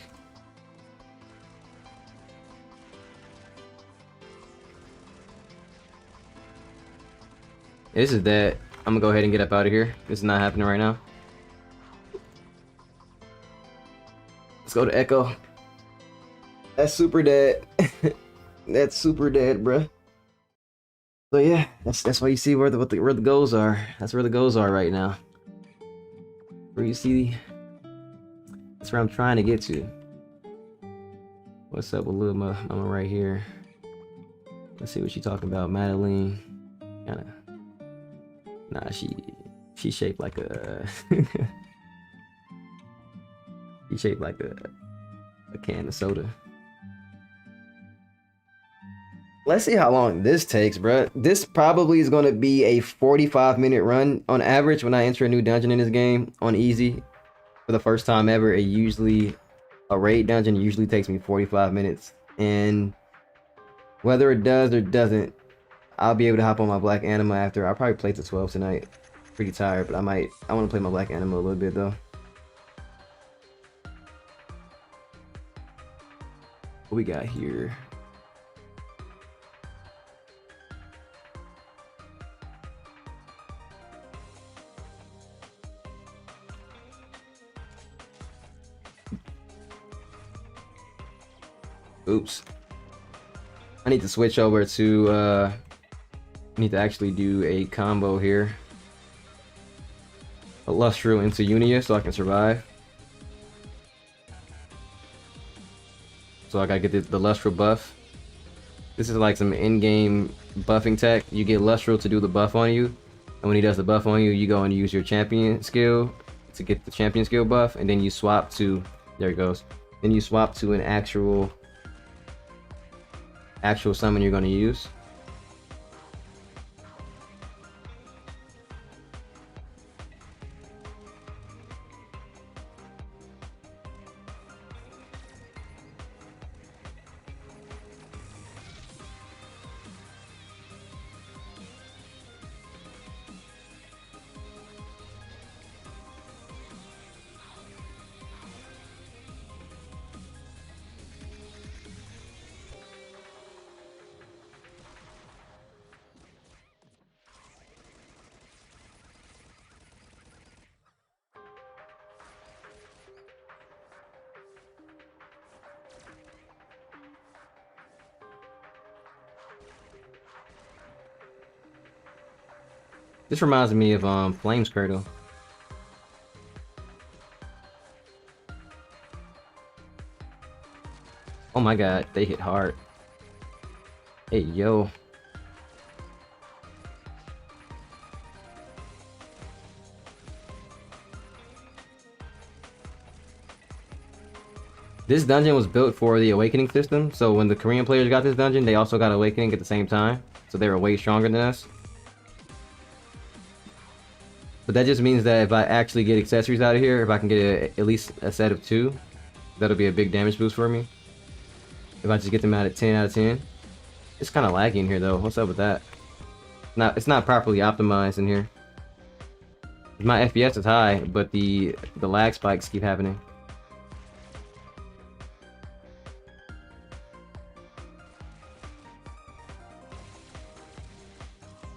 This is dead. I'm gonna go ahead and get up out of here. This is not happening right now. Let's go to Echo. That's super dead. That's super dead, bruh. So yeah, that's why you see where the goals are. That's where the goals are right now. Where you see, that's where I'm trying to get to. What's up with little mama right here? Let's see what she talking about. Madeline, kinda. Nah, she shaped like a she shaped like a can of soda. Let's see how long this takes, bruh. This probably is going to be a 45-minute run on average when I enter a new dungeon in this game on easy for the first time ever. A raid dungeon usually takes me 45 minutes, and whether it does or doesn't, I'll be able to hop on my black anima after. I'll probably play to 12 tonight. Pretty tired, but I want to play my black anima a little bit though. What we got here? Oops. I need to switch over to I need to actually do a combo here. A Lustral into Unia so I can survive. So I gotta get the Lustral buff. This is like some in-game buffing tech. You get Lustral to do the buff on you, and when he does the buff on you, you go and use your champion skill to get the champion skill buff, and then you swap to, there it goes. Then you swap to an actual summon you're going to use. This reminds me of Flames Cradle. Oh my god, they hit hard. Hey yo. This dungeon was built for the Awakening system, so when the Korean players got this dungeon, they also got Awakening at the same time. So they were way stronger than us. But that just means that if I actually get accessories out of here, if I can get at least a set of 2, that'll be a big damage boost for me. If I just get them out at 10 out of 10. It's kind of laggy in here though. What's up with that? It's not properly optimized in here. My FPS is high, but the lag spikes keep happening.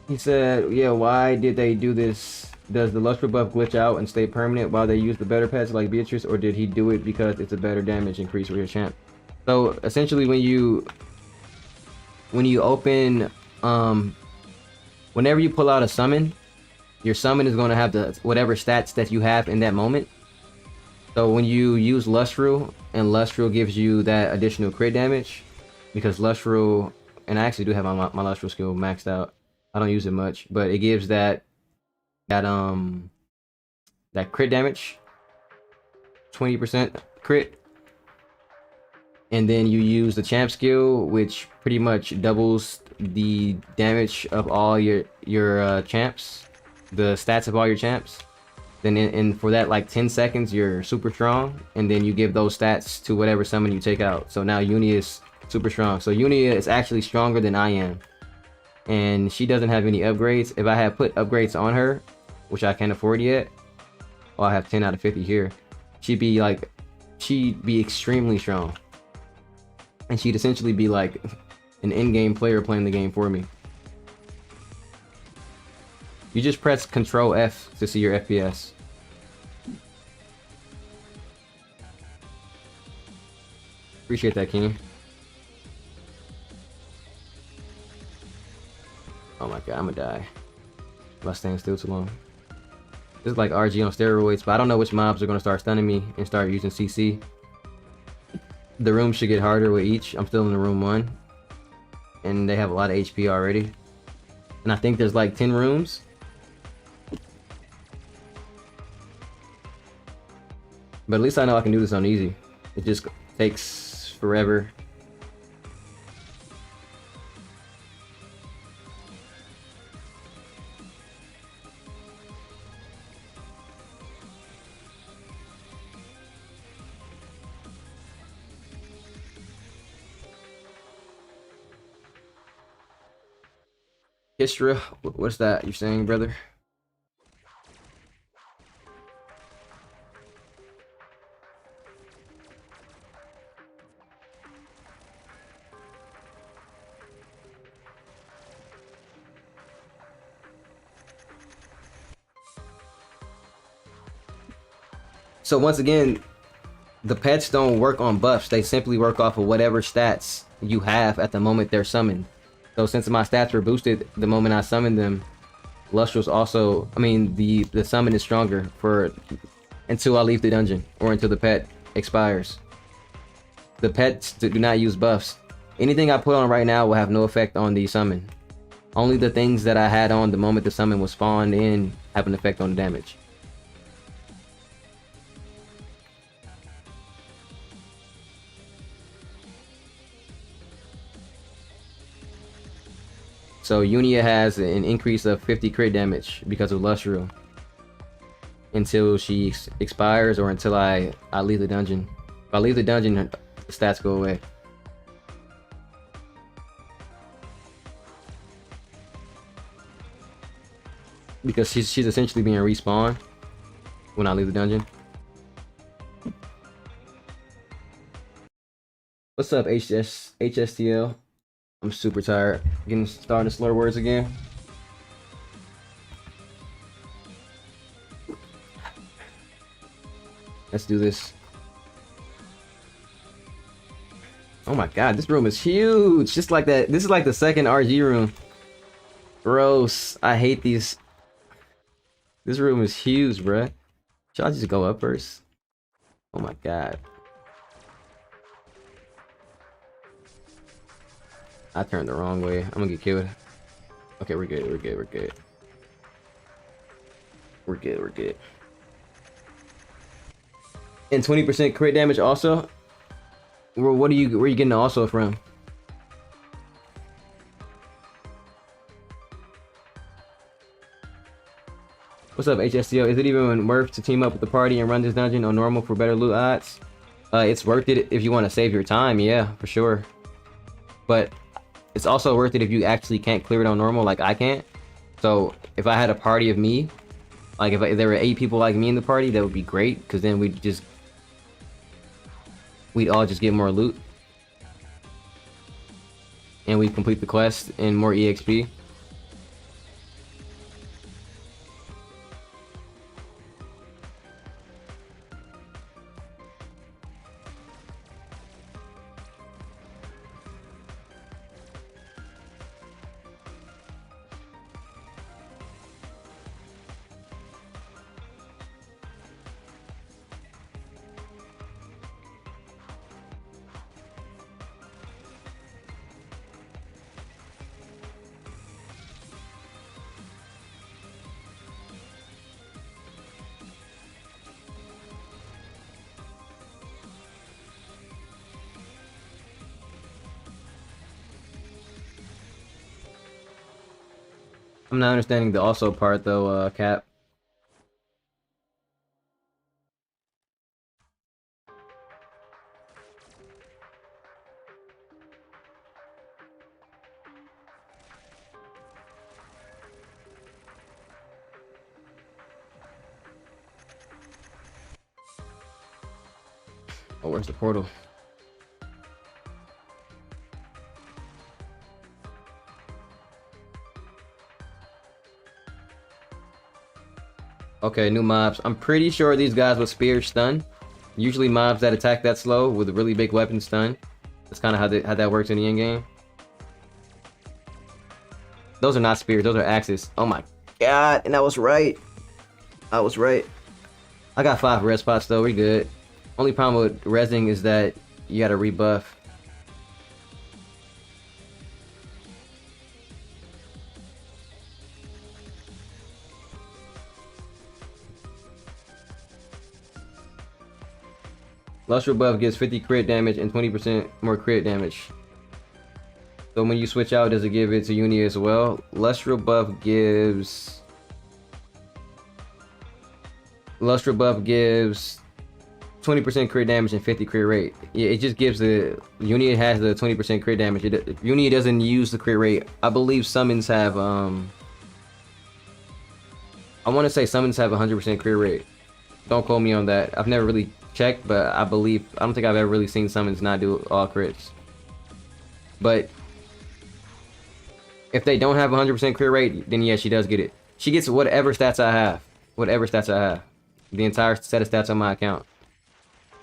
He said, yeah, why did they do this? Does the Lustro buff glitch out and stay permanent while they use the better pets like Beatrice, or did he do it because it's a better damage increase for your champ? So essentially when you open, whenever you pull out a summon, your summon is going to have the whatever stats that you have in that moment. So when you use Lustro, and Lustro gives you that additional crit damage, because Lustro, and I actually do have my Lustro skill maxed out. I don't use it much, but it gives that crit damage, 20% crit, and then you use the champ skill, which pretty much doubles the damage of all your champs, the stats of all your champs. Then for that like 10 seconds, you're super strong, and then you give those stats to whatever summon you take out. So now Unia is super strong. So Unia is actually stronger than I am. And she doesn't have any upgrades. If I had put upgrades on her, which I can't afford yet, well, I have 10 out of 50 here, she'd be extremely strong. And she'd essentially be like an in-game player playing the game for me. You just press Control F to see your FPS. Appreciate that, King. Oh my god, I'm gonna die if I stand still too long. This is like RG on steroids, but I don't know which mobs are gonna start stunning me and start using CC. The rooms should get harder with each. I'm still in the room 1, and they have a lot of HP already. And I think there's like 10 rooms. But at least I know I can do this on easy. It just takes forever. Histra, what's that you're saying, brother? So once again, the pets don't work on buffs. They simply work off of whatever stats you have at the moment they're summoned. So since my stats were boosted the moment I summoned them, Lustro's also, I mean, the summon is stronger for until I leave the dungeon or until the pet expires. The pets do not use buffs. Anything I put on right now will have no effect on the summon. Only the things that I had on the moment the summon was spawned in have an effect on the damage. So Unia has an increase of 50 crit damage because of Lustro until she expires or until I leave the dungeon. If I leave the dungeon, the stats go away. Because she's essentially being respawned when I leave the dungeon. What's up, HSTL? I'm super tired. Starting to slur words again. Let's do this. Oh my god, this room is huge. Just like that. This is like the second RG room. Gross. I hate these. This room is huge, bruh. Should I just go up first? Oh my god. I turned the wrong way. I'm gonna get killed. Okay, we're good. We're good. We're good. We're good. We're good. And 20% crit damage also. Where you getting the also from? What's up, HSTO? Is it even worth to team up with the party and run this dungeon on normal for better loot odds? It's worth it if you want to save your time, yeah, for sure. But it's also worth it if you actually can't clear it on normal, like I can't. So if I had a party of me, like if there were 8 people like me in the party, that would be great, because then we'd all just get more loot. And we'd complete the quest and more EXP. I'm not understanding the also part though, Cap. Oh, where's the portal? Okay, new mobs. I'm pretty sure these guys with spear stun. Usually mobs that attack that slow with a really big weapon stun. That's kind of how that works in the end game. Those are not spears, those are axes. Oh my god, and I was right. I was right. I got 5 red spots though, we good. Only problem with resing is that you gotta rebuff. Lustral buff gives 50 crit damage and 20% more crit damage. So when you switch out, does it give it to Uni as well? Lustral buff gives 20% crit damage and 50 crit rate. Yeah, it just gives the Uni has the 20% crit damage. Uni doesn't use the crit rate. I believe summons have I want to say summons have 100% crit rate. Don't quote me on that. I've never really checked, but I don't think I've ever really seen summons not do all crits. But if they don't have 100% crit rate, then yeah, she does get it. She gets whatever stats I have. Whatever stats I have. The entire set of stats on my account.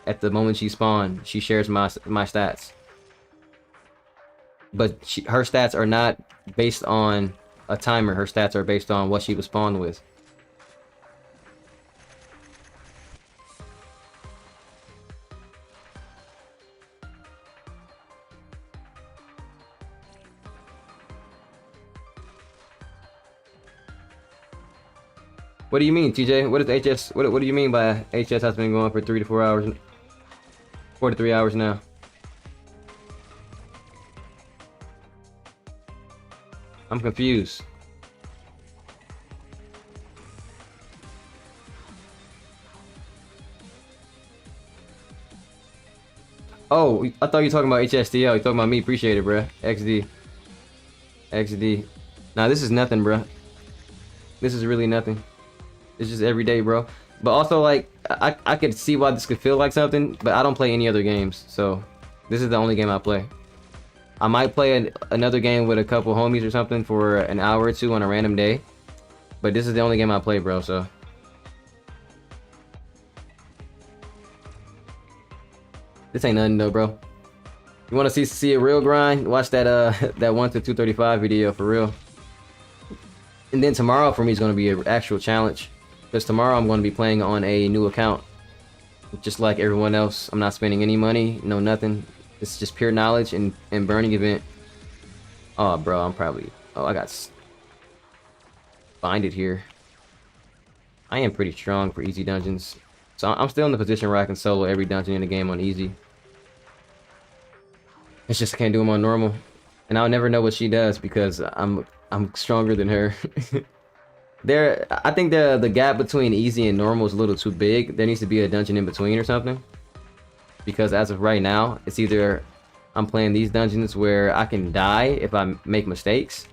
At the moment she spawned, she shares my stats. But her stats are not based on a timer. Her stats are based on what she was spawned with. What do you mean, TJ? What is HS? What do you mean by HS has been going for 3 to 4 hours, 4 to 3 hours now? I'm confused. Oh, I thought you were talking about HSTL. You're talking about me. Appreciate it, bruh. XD. XD. Nah, this is nothing, bruh. This is really nothing. It's just every day, bro. But also, like, I could see why this could feel like something, but I don't play any other games, so this is the only game I play. I might play another game with a couple homies or something for an hour or 2 on a random day, but this is the only game I play, bro, so. This ain't nothing though, bro. You want to see a real grind? Watch that that 1 to 235 video for real. And then tomorrow for me is going to be an actual challenge. Because tomorrow I'm going to be playing on a new account. Just like everyone else. I'm not spending any money. No nothing. It's just pure knowledge and burning event. Oh, bro. I'm probably... Oh, I got... Find it here. I am pretty strong for easy dungeons. So I'm still in the position where I can solo every dungeon in the game on easy. It's just I can't do them on normal, and I'll never know what she does because I'm stronger than her. I think the gap between easy and normal is a little too big. There needs to be a dungeon in between or something. Because as of right now, it's either I'm playing these dungeons where I can die if I make mistakes,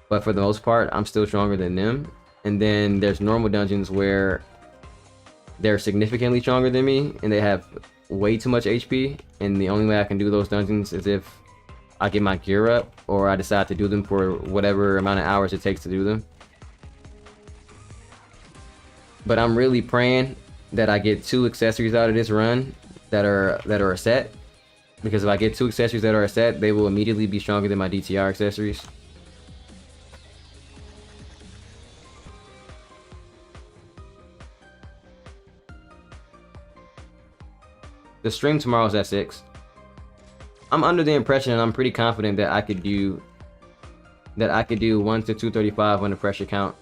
but for the most part, I'm still stronger than them. And then there's normal dungeons where they're significantly stronger than me and they have way too much HP, and the only way I can do those dungeons is if I get my gear up or I decide to do them for whatever amount of hours it takes to do them. But I'm really praying that I get 2 accessories out of this run that are a set, because if I get 2 accessories that are a set, they will immediately be stronger than my DTR accessories. The stream tomorrow is at 6. I'm under the impression, and I'm pretty confident that I could do 1 to 235 on the pressure count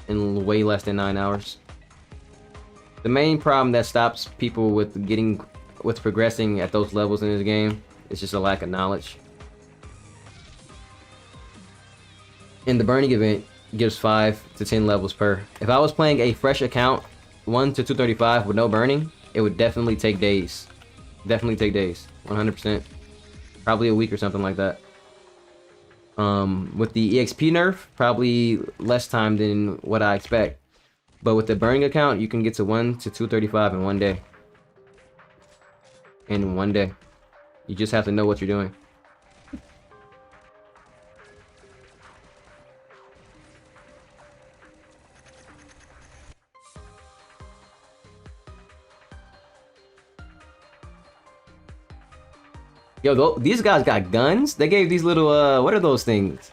in way less than 9 hours. The main problem that stops people with progressing at those levels in this game is just a lack of knowledge. And the burning event gives 5 to 10 levels per. If I was playing a fresh account 1 to 235 with no burning, it would definitely take days. Definitely take days. 100%. Probably a week or something like that. With the EXP nerf, probably less time than what I expect. But with the burning account, you can get to 1 to 235 in 1 day. In 1 day. You just have to know what you're doing. Yo, these guys got guns? They gave these little, what are those things?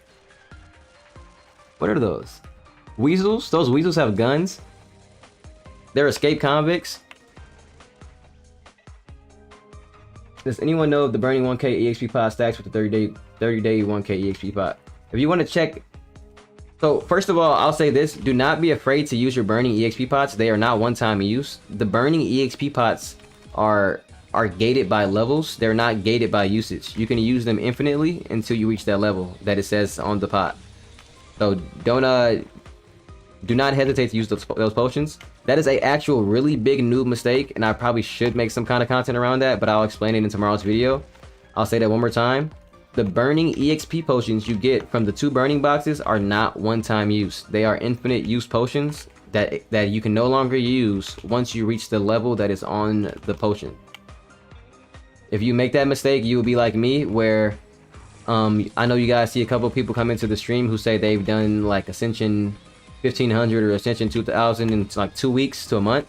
What are those? Weasels? Those weasels have guns? They're escaped convicts? Does anyone know if the burning 1k EXP pot stacks with the 30 day 1k EXP pot? If you want to check... So, first of all, I'll say this. Do not be afraid to use your burning EXP pots. They are not one-time use. The burning EXP pots are gated by levels. They're not gated by usage. You can use them infinitely until you reach that level that it says on the pot. So do not hesitate to use those potions. That is a actual really big noob mistake, and I probably should make some kind of content around that, but I'll explain it in tomorrow's video. I'll say that one more time. The burning EXP potions you get from the 2 burning boxes are not one-time use. They are infinite use potions that you can no longer use once you reach the level that is on the potion. If you make that mistake, you will be like me, where I know you guys see a couple of people come into the stream who say they've done like Ascension 1500 or Ascension 2000 in like 2 weeks to a month.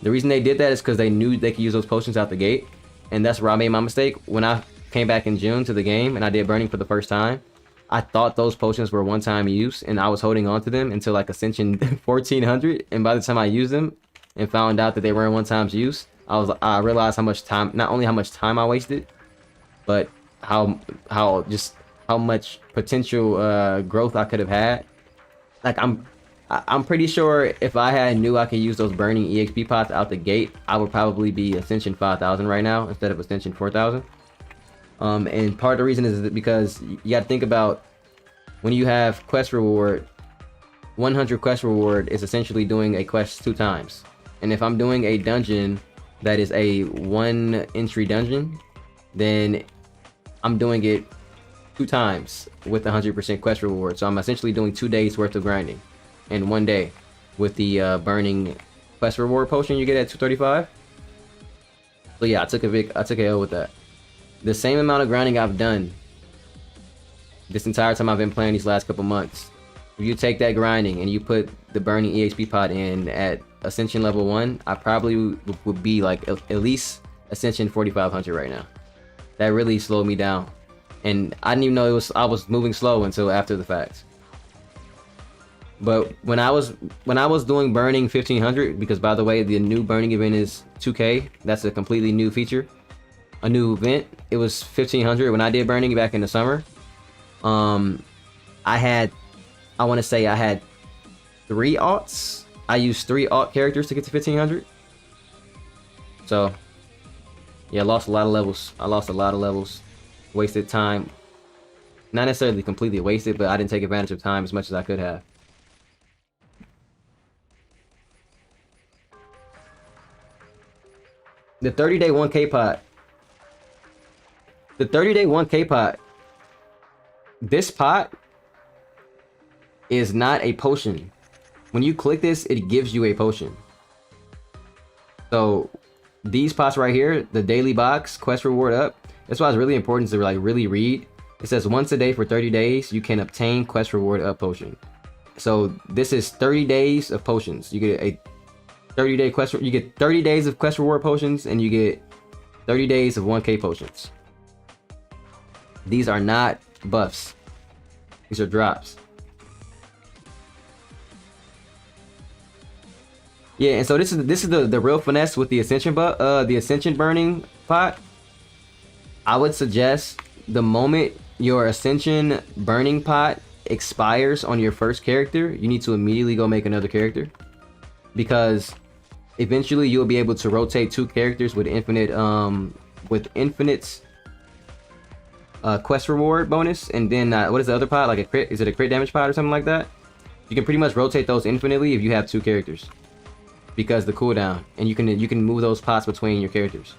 The reason they did that is because they knew they could use those potions out the gate, and that's where I made my mistake. When I came back in June to the game and I did burning for the first time, I thought those potions were one-time use, and I was holding on to them until like Ascension 1400, and by the time I used them and found out that they weren't one-time use, I realized how much time, not only how much time I wasted, but how much potential growth I could have had. Like I'm pretty sure if I knew I could use those burning EXP pots out the gate, I would probably be Ascension 5000 right now instead of Ascension 4000. And part of the reason is because you got to think about when you have quest reward. 100 quest reward is essentially doing a quest 2 times, and if I'm doing a dungeon that is a 1 entry dungeon, then I'm doing it 2 times with 100% quest reward. So I'm essentially doing 2 days worth of grinding in 1 day with the burning quest reward potion you get at 235. So yeah, I took a L with that. The same amount of grinding I've done this entire time I've been playing these last couple months. If you take that grinding and you put the burning EXP pot in at Ascension level 1, I probably would be like at least Ascension 4500 right now. That really slowed me down, and I didn't even know I was moving slow until after the fact. But when I was doing burning 1500, because by the way, the new burning event is 2k. That's a completely new feature, a new event. It was 1500 when I did burning back in the summer. I want to say I had 3 alts. I used 3 alt characters to get to 1500. So Yeah, I lost a lot of levels. I lost a lot of levels. Wasted time. Not necessarily completely wasted, but I didn't take advantage of time as much as I could have. The 30-day 1K pot. The 30-day 1K pot. This pot is not a potion. When you click this, it gives you a potion. So these pots right here, the daily box, quest reward up. That's why it's really important to like really read. It says once a day for 30 days, you can obtain quest reward up potion. So this is 30 days of potions. You get a 30-day quest. You get 30 days of quest reward potions, and you get 30 days of 1K potions. These are not buffs. These are drops. Yeah, and so this is the real finesse with the ascension the ascension burning pot. I would suggest the moment your ascension burning pot expires on your first character, you need to immediately go make another character, because eventually you'll be able to rotate 2 characters with infinite quest reward bonus, and then what is the other pot, like a crit? Is it a crit damage pot or something like that? You can pretty much rotate those infinitely if you have 2 characters, because the cooldown, and you can move those pots between your characters.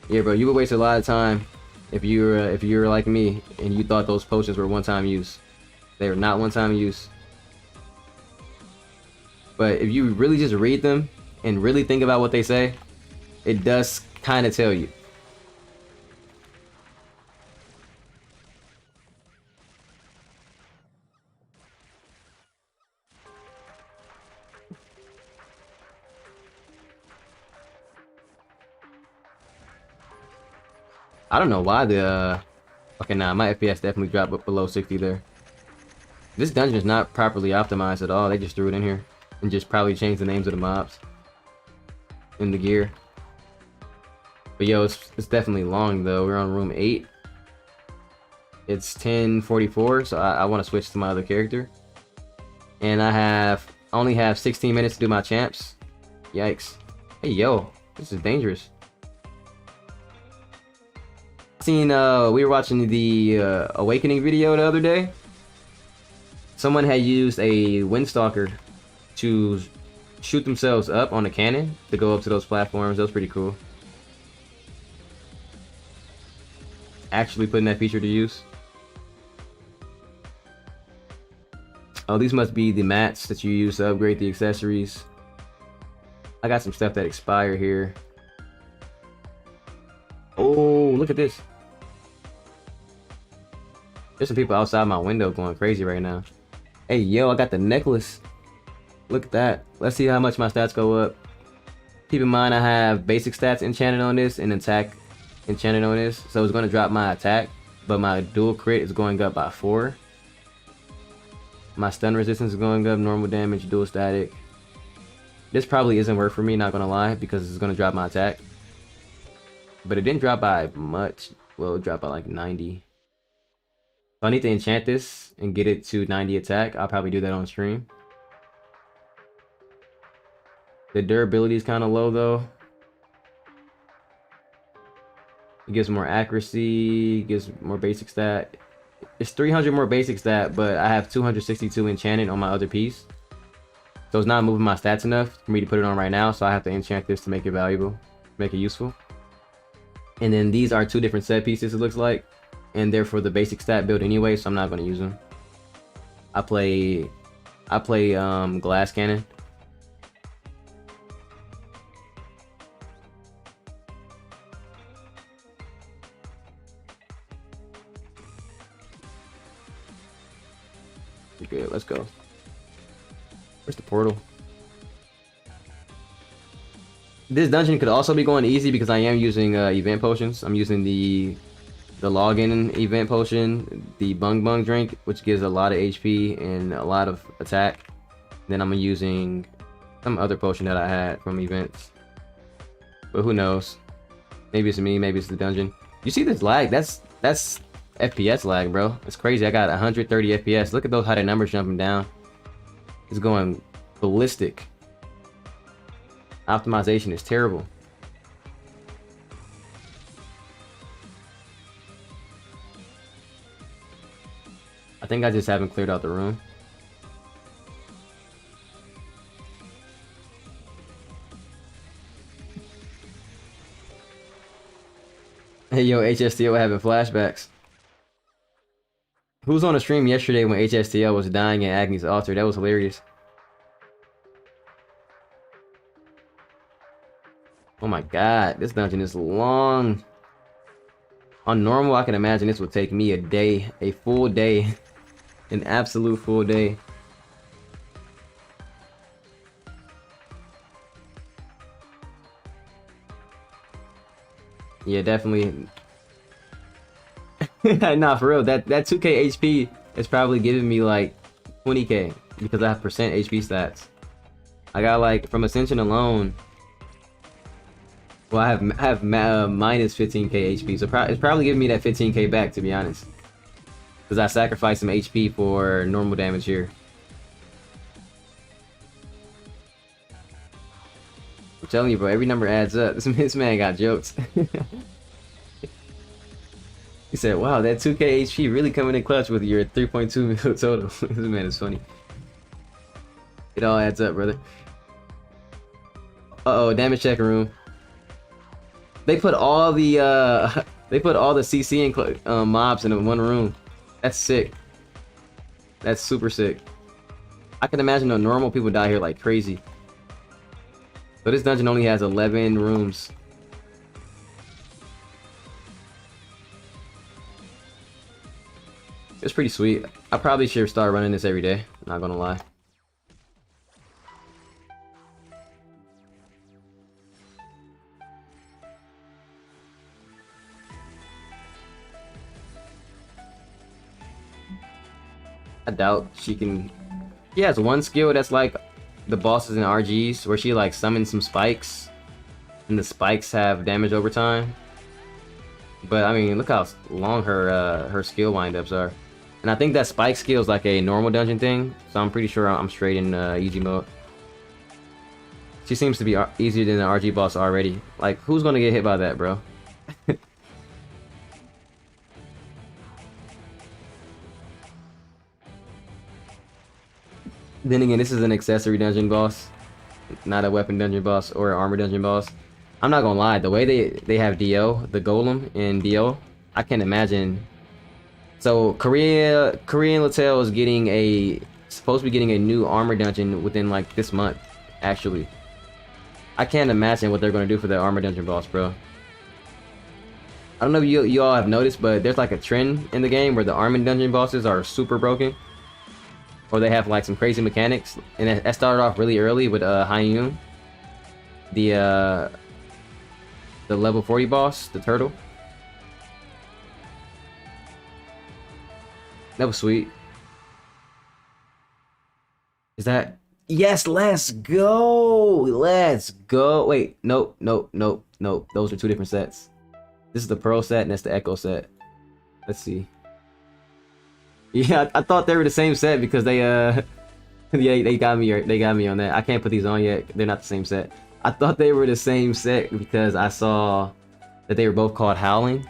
Yeah, bro, you would waste a lot of time if you're like me and you thought those potions were one-time use. They are not one-time use. But if you really just read them and really think about what they say, it does kind of tell you. I don't know why the okay, nah, my FPS definitely dropped below 60 there. This dungeon is not properly optimized at all. They just threw it in here and just probably changed the names of the mobs and the gear. But yo, it's definitely long though. We're on room 8. It's 10:44, so I want to switch to my other character. And I only have 16 minutes to do my champs. Yikes. Hey yo, this is dangerous. We were watching the Awakening video the other day. Someone had used a Windstalker to shoot themselves up on a cannon to go up to those platforms. That was pretty cool. Actually putting that feature to use. Oh, these must be the mats that you use to upgrade the accessories. I got some stuff that expire here. Oh, look at this. There's some people outside my window going crazy right now. Hey, yo, I got the necklace. Look at that. Let's see how much my stats go up. Keep in mind, I have basic stats enchanted on this and attack enchanted on this. So it's going to drop my attack, but my dual crit is going up by 4. My stun resistance is going up, normal damage, dual static. This probably isn't worth for me, not going to lie, because it's going to drop my attack. But it didn't drop by much. Well, it dropped by like 90. If I need to enchant this and get it to 90 attack, I'll probably do that on stream. The durability is kind of low though. It gives more accuracy, gives more basic stat. It's 300 more basic stat, but I have 262 enchanted on my other piece. So it's not moving my stats enough for me to put it on right now, so I have to enchant this to make it valuable, make it useful. And then these are 2 different set pieces, it looks like. And they're for the basic stat build anyway, so I'm not going to use them. I play glass cannon. Good, let's go. Where's the portal? This dungeon could also be going easy because I am using event potions. I'm using the login event potion, the bung bung drink, which gives a lot of HP and a lot of attack. Then I'm using some other potion that I had from events, but who knows? Maybe it's me, maybe it's the dungeon. You see this lag? That's FPS lag, bro. It's crazy. I got 130 FPS. Look at those, how the numbers jumping down. It's going ballistic. Optimization is terrible. I think I just haven't cleared out the room. Hey yo, HSTO having flashbacks. Who was on the stream yesterday when HSTO was dying at Agni's altar? That was hilarious. Oh my god, this dungeon is long. On normal, I can imagine this would take me a day, a full day, an absolute full day. Yeah, definitely. Nah, for real, that 2k HP is probably giving me like 20k because I have percent HP stats. I got like from Ascension alone. Well, I have minus 15k HP, so it's probably giving me that 15k back, to be honest. Because I sacrificed some HP for normal damage here. I'm telling you, bro, every number adds up. This man got jokes. He said, wow, that 2k HP really coming in clutch with your 3.2 mil total. This man is funny. It all adds up, brother. Uh-oh, damage check room. They put all the CC and mobs in one room. That's sick. That's super sick. I can imagine the normal people die here like crazy. But this dungeon only has 11 rooms. It's pretty sweet. I probably should start running this every day. Not gonna lie. I doubt she can. She has one skill that's like the bosses in RGs, where she like summons some spikes, and the spikes have damage over time. But I mean, look how long her skill windups are. And I think that spike skill is like a normal dungeon thing, so I'm pretty sure I'm straight in easy mode. She seems to be easier than the RG boss already. Like, who's gonna get hit by that, bro? Then again, this is an accessory dungeon boss, not a weapon dungeon boss or an armor dungeon boss. I'm not gonna lie, the way they have Dio, the golem in Dio, I can't imagine. So Korean LaTale is supposed to be getting a new armor dungeon within like this month, actually. I can't imagine what they're gonna do for the armor dungeon boss, bro. I don't know if you all have noticed, but there's like a trend in the game where the armor dungeon bosses are super broken. Or they have like some crazy mechanics, and that started off really early with Hyun, the level 40 boss, the turtle. That was sweet. Is that? Yes, let's go! Let's go! Wait, nope. Those are two different sets. This is the Pearl set, and that's the Echo set. Let's see. Yeah, I thought they were the same set because they yeah, they got me on that. I can't put these on yet. They're not the same set. I thought they were the same set because I saw that they were both called Howling.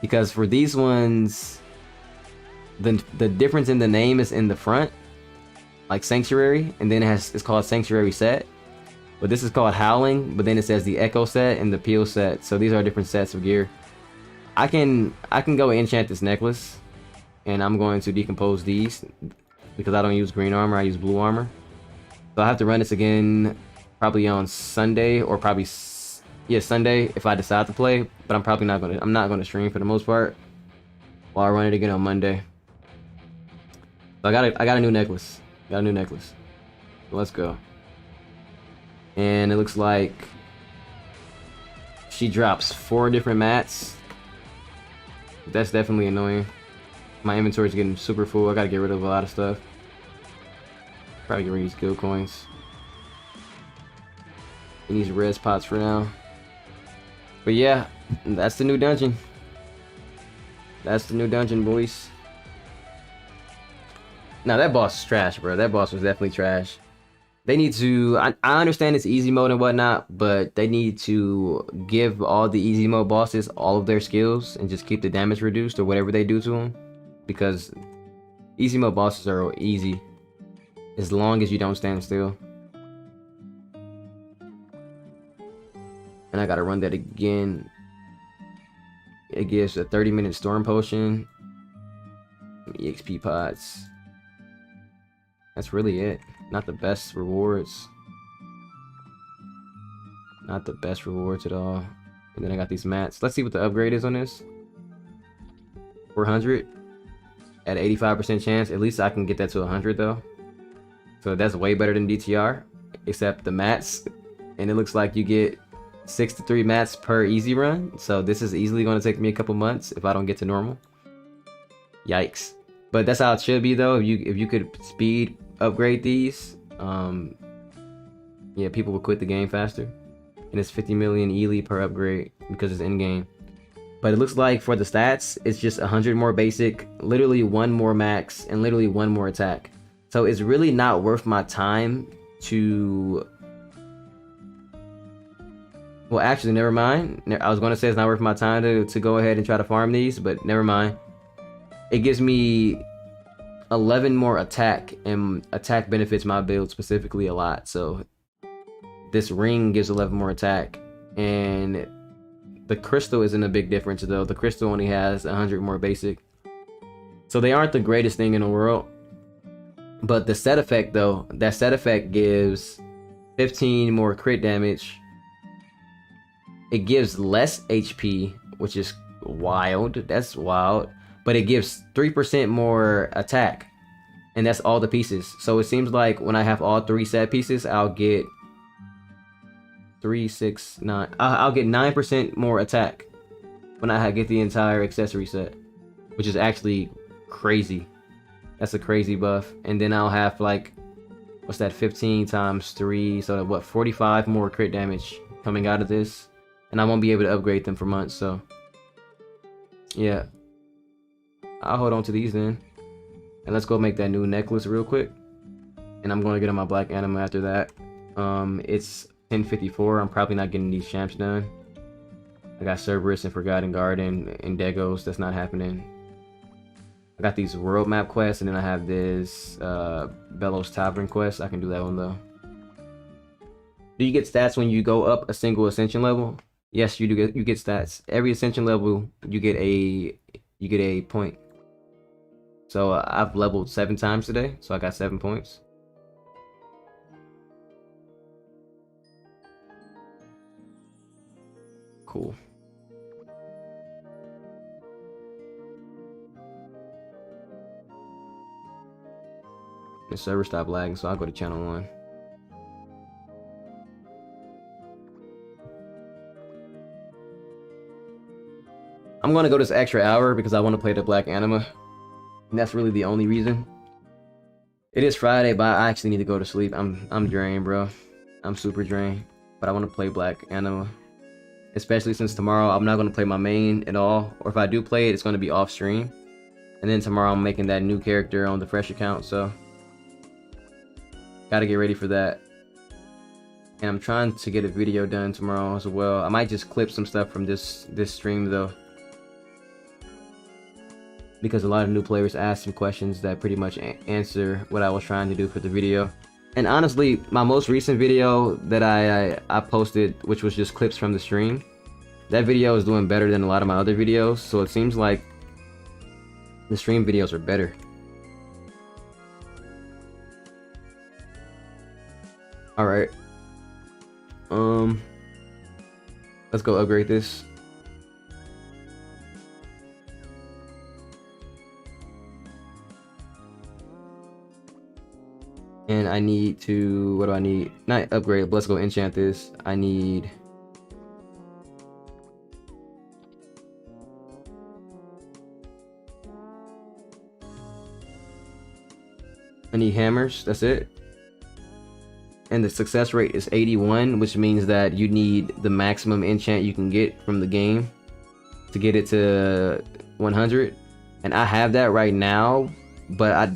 Because for these ones, the difference in the name is in the front, like Sanctuary, and then it's called Sanctuary set. But this is called Howling, but then it says the Echo set and the Peel set. So these are different sets of gear. I can go enchant this necklace. And I'm going to decompose these because I don't use green armor, I use blue armor. So I have to run this again probably on Sunday, or probably Sunday if I decide to play. But I'm not gonna stream for the most part while I run it again on Monday. So I got a new necklace. So let's go. And it looks like she drops 4 different mats. That's definitely annoying. My inventory is getting super full. I gotta get rid of a lot of stuff. Probably get rid of these guild coins. And these res pots for now. But yeah, that's the new dungeon. That's the new dungeon, boys. Now that boss is trash, bro. That boss was definitely trash. They need to. I understand it's easy mode and whatnot, but they need to give all the easy mode bosses all of their skills and just keep the damage reduced or whatever they do to them, because easy mode bosses are easy as long as you don't stand still. And I gotta run that again. It gives a 30-minute storm potion, EXP pots. That's really it. Not the best rewards. Not the best rewards at all. And then I got these mats. Let's see what the upgrade is on this. 400 at 85% chance. At least I can get that to 100 though. So that's way better than DTR, except the mats. And it looks like you get 6 to 3 mats per easy run. So this is easily going to take me a couple months if I don't get to normal. Yikes. But that's how it should be though. If you could speed upgrade these, yeah, people will quit the game faster. And it's 50 million Ely per upgrade because it's in game. But it looks like for the stats, it's just 100 more basic, literally 1 more max, and literally 1 more attack. So it's really not worth my time to... Well, actually, never mind. I was going to say it's not worth my time to go ahead and try to farm these, but never mind. It gives me 11 more attack, and attack benefits my build specifically a lot. So this ring gives 11 more attack, and the crystal isn't a big difference though. The crystal only has 100 more basic. So they aren't the greatest thing in the world. But the set effect though, that set effect gives 15 more crit damage. It gives less HP, which is wild. That's wild. But it gives 3% more attack. And that's all the pieces. So it seems like when I have all 3 set pieces, I'll get 3, 6, 9. I'll get 9% more attack when I get the entire accessory set, which is actually crazy. That's a crazy buff. And then I'll have like, what's that, 15 times 3, so what, 45 more crit damage coming out of this. And I won't be able to upgrade them for months, so yeah. I'll hold on to these then. And let's go make that new necklace real quick. And I'm going to get on my black anima after that. It's 10:54. I'm probably not getting these champs done. I got Cerberus and Forgotten Garden and Degos. That's not happening. I got these world map quests, and then I have this Bellows Tavern quest. I can do that one though. Do you get stats when you go up a single ascension level? Yes, you do. You get stats. Every ascension level, you get a point. So I've leveled 7 times today, so I got 7 points. Cool. The server stopped lagging, so I'll go to channel 1. I'm gonna go this extra hour because I want to play the black anima. And that's really the only reason. It is Friday, but I actually need to go to sleep. I'm drained, bro. I'm super drained. But I want to play black anima. Especially since tomorrow I'm not going to play my main at all. Or if I do play it, it's going to be off stream. And then tomorrow I'm making that new character on the fresh account, so gotta get ready for that. And I'm trying to get a video done tomorrow as well. I might just clip some stuff from this stream though, because a lot of new players asked some questions that pretty much answer what I was trying to do for the video. And honestly, my most recent video that I posted, which was just clips from the stream, that video is doing better than a lot of my other videos. So it seems like the stream videos are better. All right. Let's go upgrade this. And I need to, what do I need? Not upgrade, but let's go enchant this. I need hammers, that's it. And the success rate is 81, which means that you need the maximum enchant you can get from the game to get it to 100. And I have that right now, but I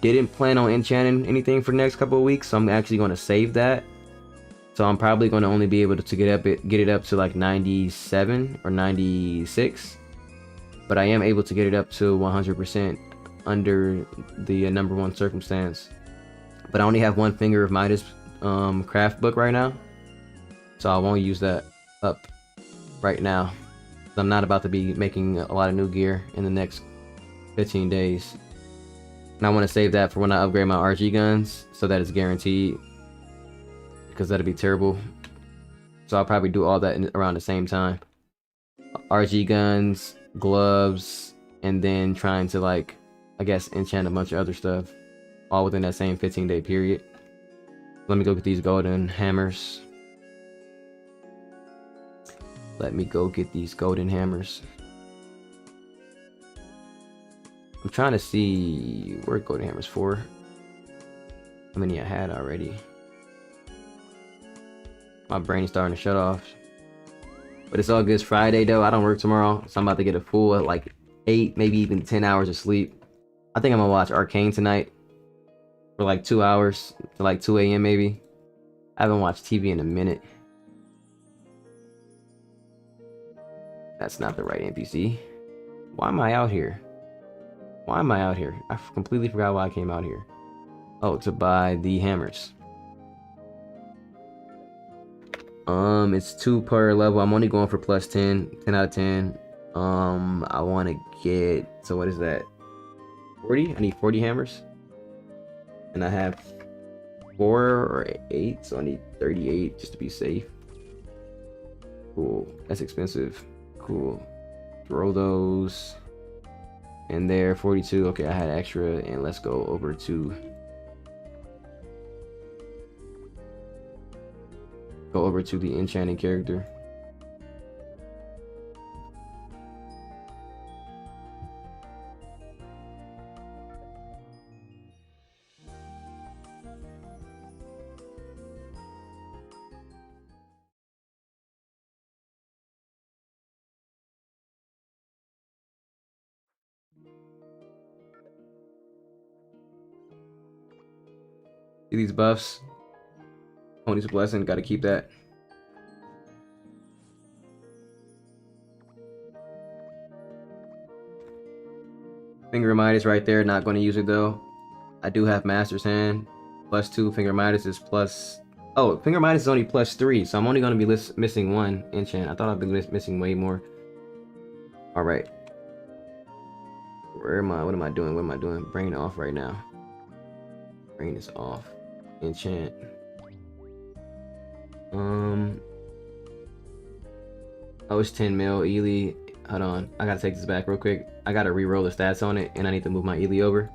didn't plan on enchanting anything for the next couple of weeks, so I'm actually going to save that. So I'm probably going to only be able to get it up to like 97 or 96, but I am able to get it up to 100% under the number one circumstance. But I only have one Finger of Midas craft book right now, so I won't use that up right now. I'm not about to be making a lot of new gear in the next 15 days. And I want to save that for when I upgrade my RG guns, so that it's guaranteed, because that'd be terrible. So I'll probably do all that around the same time. RG guns, gloves, and then trying to, like, I guess enchant a bunch of other stuff, all within that same 15-day period. Let me go get these golden hammers. Let me go get these golden hammers. I'm trying to see where golden hammers for. How many I had already. My brain's starting to shut off. But it's all good. It's Friday though. I don't work tomorrow, so I'm about to get a full like 8, maybe even 10 hours of sleep. I think I'm gonna watch Arcane tonight for like 2 hours to like 2 a.m. maybe. I haven't watched TV in a minute. That's not the right NPC. Why am I out here? Why am I out here? I completely forgot why I came out here. Oh, to buy the hammers. It's 2 per level. I'm only going for plus 10 out of 10. I want to get, so what is that? 40? I need 40 hammers. And I have 4 or 8, so I need 38 just to be safe. Cool. That's expensive. Cool. Throw those. And there, 42. Okay, I had extra, and let's go over to the enchanting character. See these buffs? Pony's blessing, gotta keep that. Finger of Midas right there, not going to use it though. I do have Master's Hand. +2, Finger of Midas is plus... Oh, Finger of Midas is only +3, so I'm only going to be missing 1 enchant. I thought I'd be missing way more. Alright. Where am I? What am I doing? What am I doing? Brain off right now. Brain is off. Enchant. Oh, it's 10 mil. Ely. Hold on. I gotta take this back real quick. I gotta re-roll the stats on it, and I need to move my Ely over.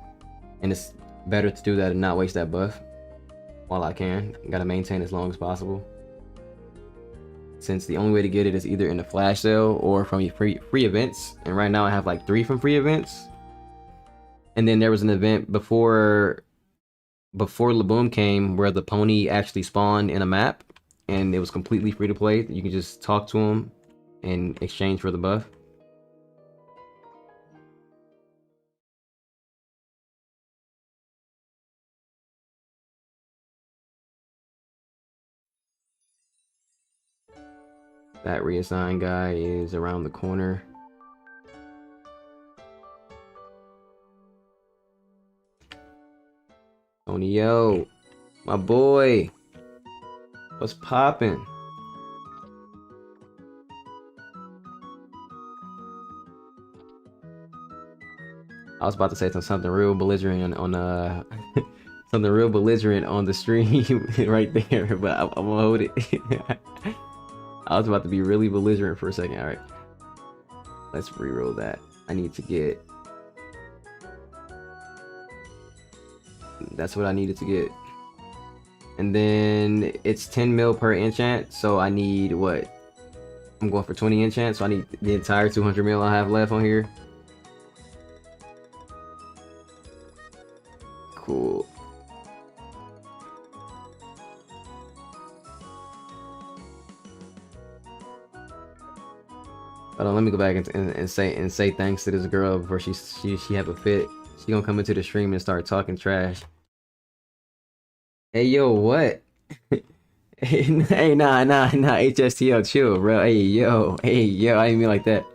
And it's better to do that and not waste that buff while I can. Gotta maintain as long as possible, since the only way to get it is either in the flash sale or from your free events. And right now I have like 3 from free events. And then there was an event before LaBOOM came where the pony actually spawned in a map, and it was completely free to play. You can just talk to him in exchange for the buff. That reassign guy is around the corner. Tony, yo, my boy, what's poppin'? I was about to say something real belligerent on something real belligerent on the stream right there, but I'm gonna hold it. I was about to be really belligerent for a second. All right, let's reroll that. I need to get. That's what I needed to get. And then it's 10 mil per enchant, so I need what? I'm going for 20 enchants, so I need the entire 200 mil I have left on here. Cool. Hold on, let me go back and say thanks to this girl before she have a fit. She gonna come into the stream and start talking trash. Hey, yo, what? Hey, nah, HSTL, chill, bro. Hey, yo, I didn't mean like that.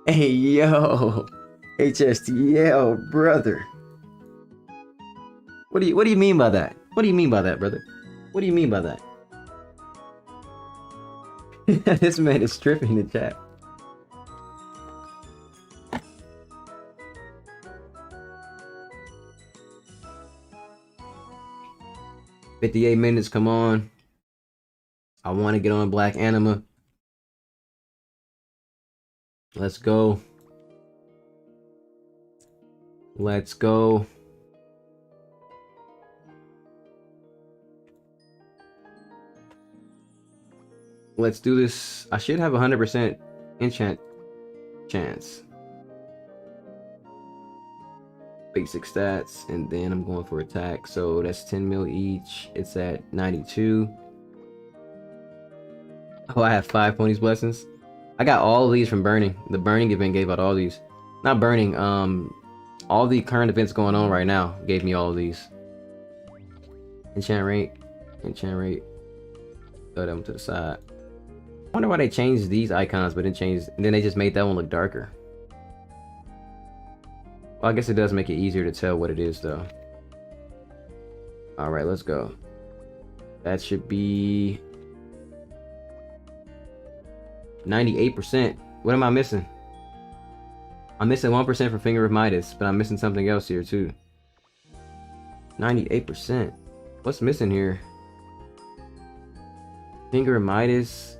Hey, yo, HSTL, brother. What do you mean by that? What do you mean by that, brother? What do you mean by that? This man is stripping the chat. "58 minutes, come on. I want to get on Black Anima. Let's go. Let's go. Let's do this. I should have 100% enchant chance. Basic stats, and then I'm going for attack. So that's 10 mil each. It's at 92. Oh, I have 5 Pony's Blessings. I got all of these from Burning. The Burning event gave out all these. Not Burning, all the current events going on right now gave me all of these. Enchant rate. Throw them to the side. I wonder why they changed these icons, but then they just made that one look darker. Well, I guess it does make it easier to tell what it is, though. All right, let's go. That should be 98%. What am I missing? I'm missing 1% for Finger of Midas, but I'm missing something else here, too. 98%. What's missing here? Finger of Midas.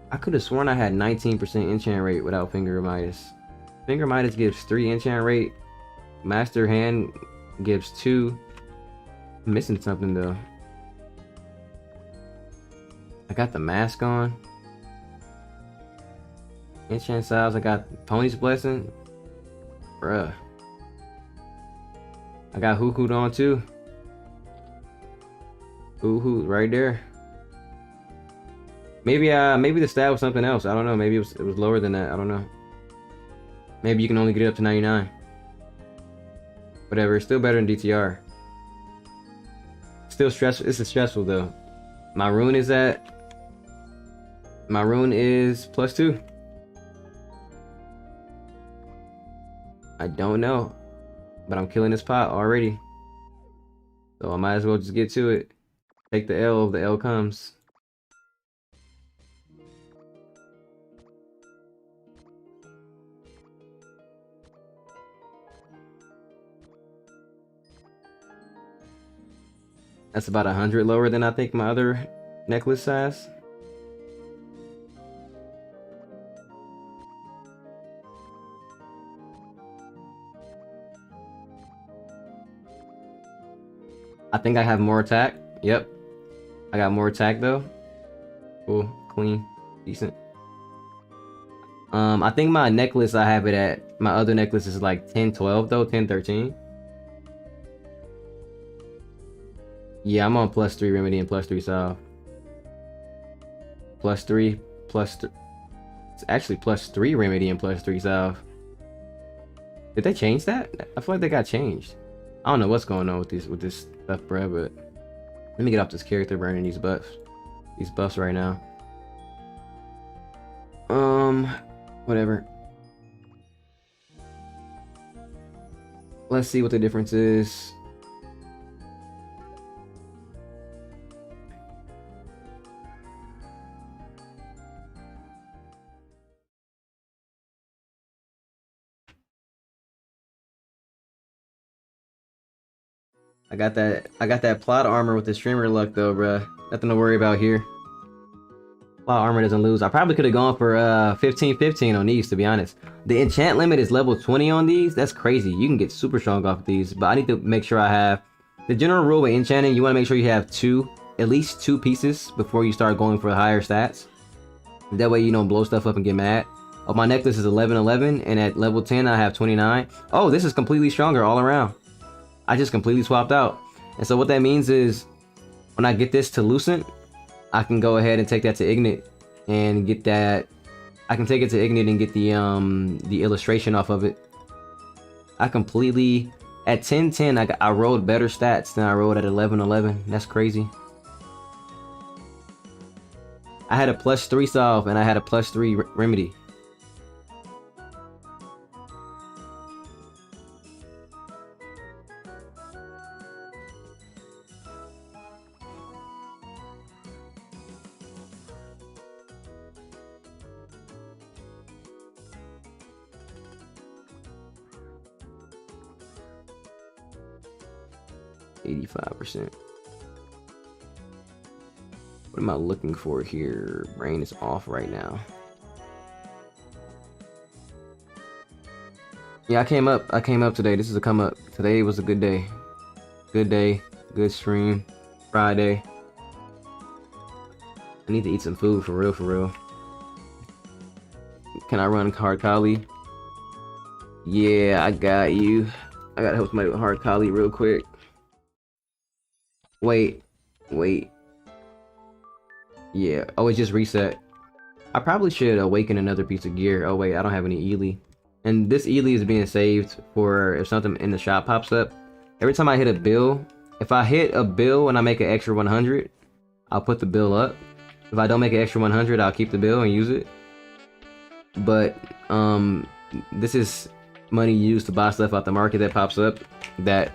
I could have sworn I had 19% enchant rate without Finger of Midas. Finger of Midas gives 3 enchant rate. Master Hand gives 2. I'm missing something though. I got the mask on. Enchant Styles, I got Pony's Blessing. Bruh. I got Hoot on too. Hoot right there. Maybe the stat was something else. I don't know. Maybe it was lower than that. I don't know. Maybe you can only get it up to 99. Whatever. It's still better than DTR. Still stressful. This is stressful though. My rune is +2. I don't know, but I'm killing this pot already. So I might as well just get to it. Take the L if the L comes. That's about 100 lower than I think my other necklace size. I think I have more attack. Yep. I got more attack though. Cool. Clean. Decent. I think my necklace, I have it at, my other necklace is like 10, 12 though, 10, 13. Yeah, I'm on +3 remedy and +3 salve. +3, it's actually +3 remedy and +3 salve. Did they change that? I feel like they got changed. I don't know what's going on with this stuff, bro, but let me get off this character burning these buffs right now. Whatever. Let's see what the difference is. I got that plot armor with the streamer luck though, bruh. Nothing to worry about here. Plot armor doesn't lose. I probably could have gone for 15-15 on these, to be honest. The enchant limit is level 20 on these. That's crazy. You can get super strong off of these, but I need to make sure I have the general rule with enchanting. You want to make sure you have at least two pieces before you start going for higher stats. That way you don't blow stuff up and get mad. Oh, my necklace is 11-11, and at level 10 I have 29. Oh, this is completely stronger all around. I just completely swapped out. And so what that means is when I get this to Lucent, I can go ahead and take that to Ignite and get that. I can take it to Ignite and get the illustration off of it. I completely at 10-10 I rolled better stats than I rolled at 11-11. That's crazy. I had a +3 solve and I had a +3 remedy. %. What am I looking for here? Brain is off right now. Yeah, I came up today. This is a come up. Today was a good day. Good day. Good stream. Friday. I need to eat some food for real, for real. Can I run hard Kali? Yeah, I got you. I gotta help somebody with hard Kali real quick. Wait. Yeah. Oh, it just reset. I probably should awaken another piece of gear. Oh wait, I don't have any Ely. And this Ely is being saved for if something in the shop pops up. Every time I hit a bill, if I hit a bill and I make an extra 100, I'll put the bill up. If I don't make an extra 100, I'll keep the bill and use it. But this is money used to buy stuff out the market that pops up that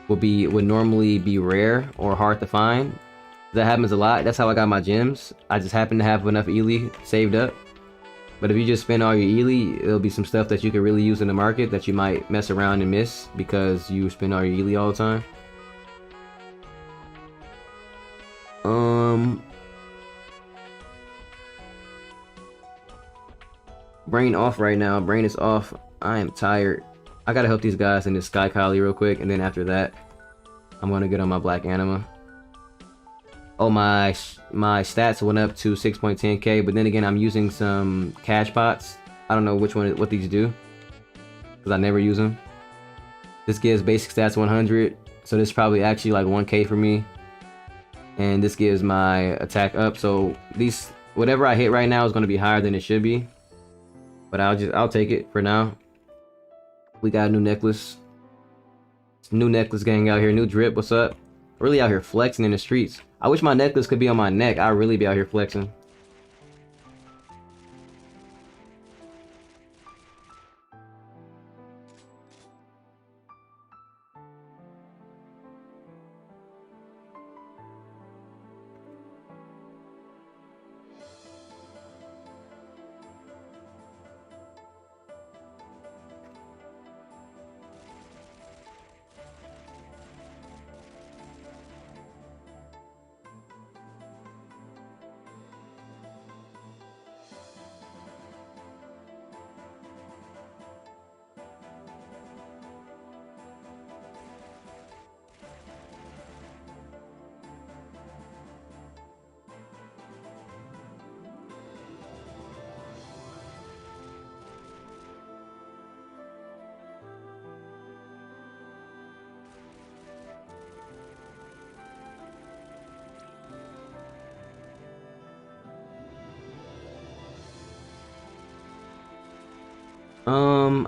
would normally be rare or hard to find. That happens a lot. That's how I got my gems. I just happen to have enough Ely saved up. But if you just spend all your Ely, it'll be some stuff that you could really use in the market that you might mess around and miss because you spend all your Ely all the time. Brain off right now. Brain is off. I am tired. I gotta help these guys in this Sky Collie real quick, and then after that, I'm gonna get on my Black Anima. Oh, my stats went up to 6.10k, but then again, I'm using some cash pots. I don't know what these do, because I never use them. This gives basic stats 100, so this is probably actually like 1k for me. And this gives my attack up, so these whatever I hit right now is gonna be higher than it should be. But I'll take it for now. We got a new necklace. It's new necklace gang out here. New drip. What's up? Really out here flexing in the streets. I wish my necklace could be on my neck. I'd really be out here flexing.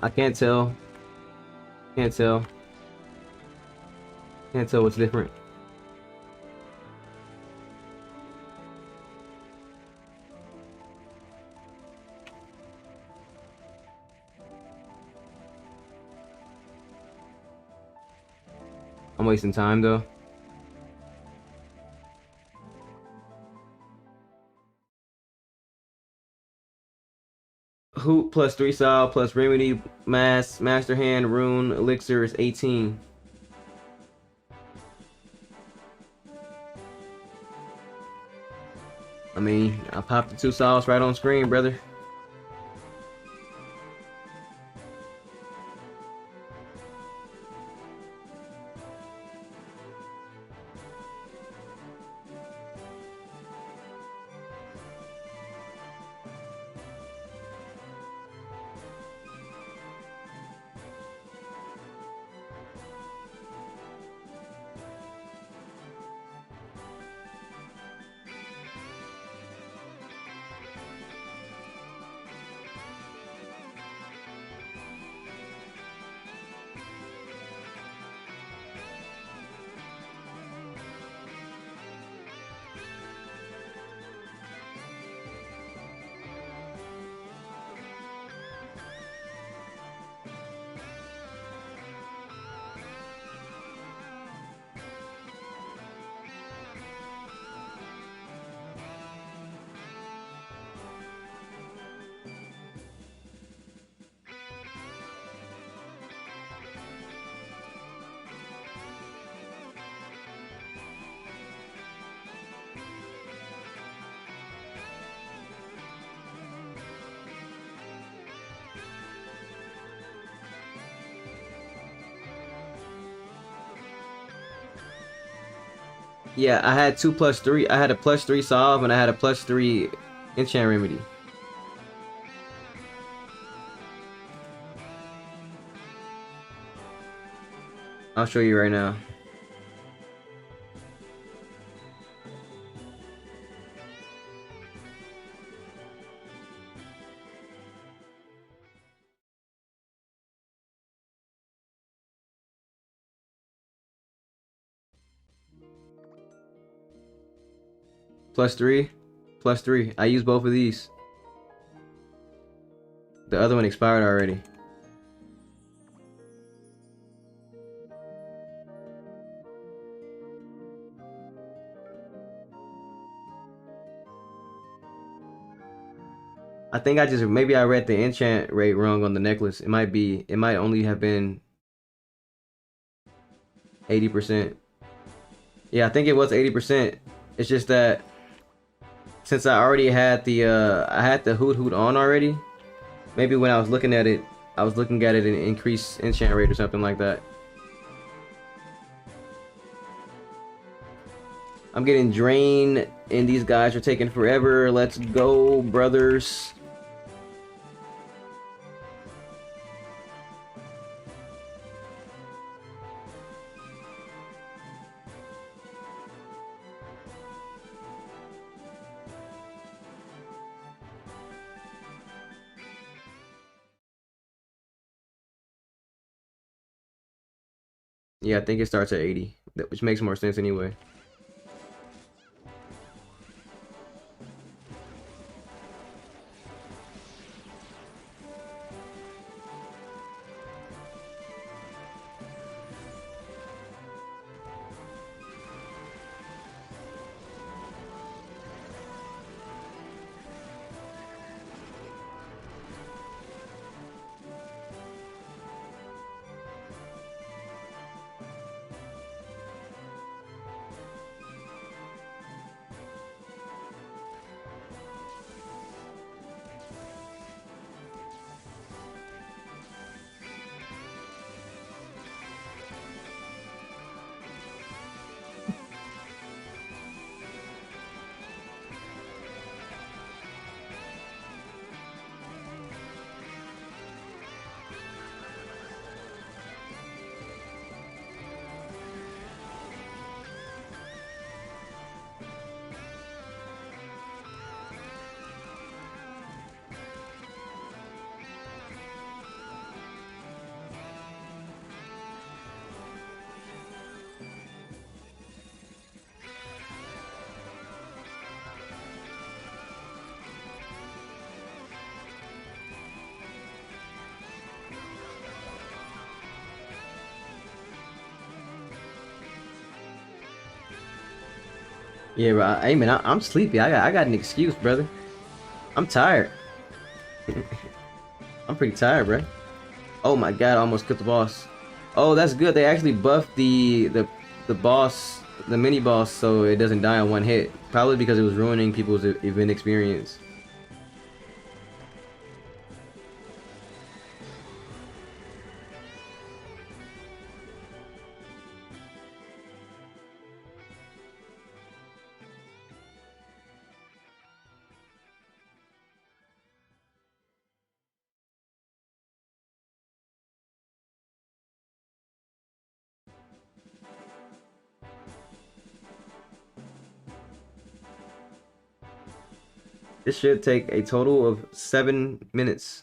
I can't tell. Can't tell. Can't tell what's different. I'm wasting time though. Hoop plus 3 solve plus remedy master hand rune elixir is 18. I mean, I popped the 2 solves right on screen, brother. Yeah, I had 2+3. I had a +3 solve and I had a +3 enchant remedy. I'll show you right now. +3, +3. I used both of these. The other one expired already. I think I just maybe I read the enchant rate wrong on the necklace. It might only have been 80%. Yeah, I think it was 80%. It's just that since I already had the hoot hoot on already, maybe when I was looking at it, I was looking at it in increased enchant rate or something like that. I'm getting drained and these guys are taking forever. Let's go, brothers. Yeah, I think it starts at 80, which makes more sense anyway. Yeah, bro. Hey, man, I'm sleepy. I got an excuse, brother. I'm tired. I'm pretty tired, bro. Oh my god, I almost killed the boss. Oh, that's good. They actually buffed the boss, the mini boss, so it doesn't die in one hit. Probably because it was ruining people's event experience. This should take a total of 7 minutes.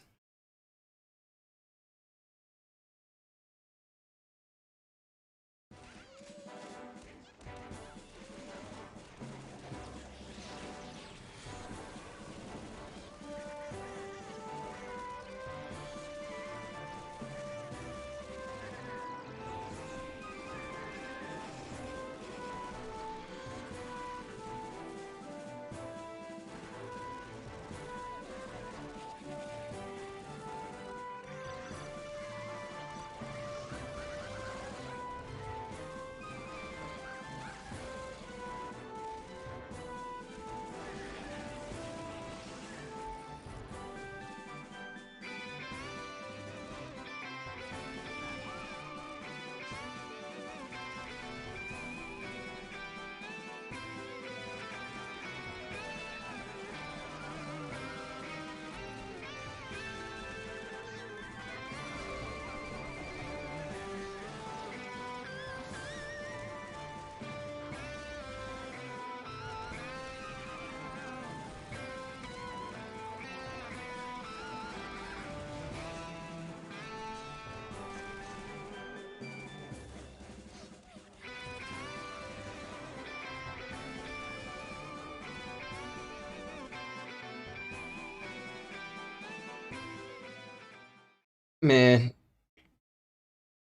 Man,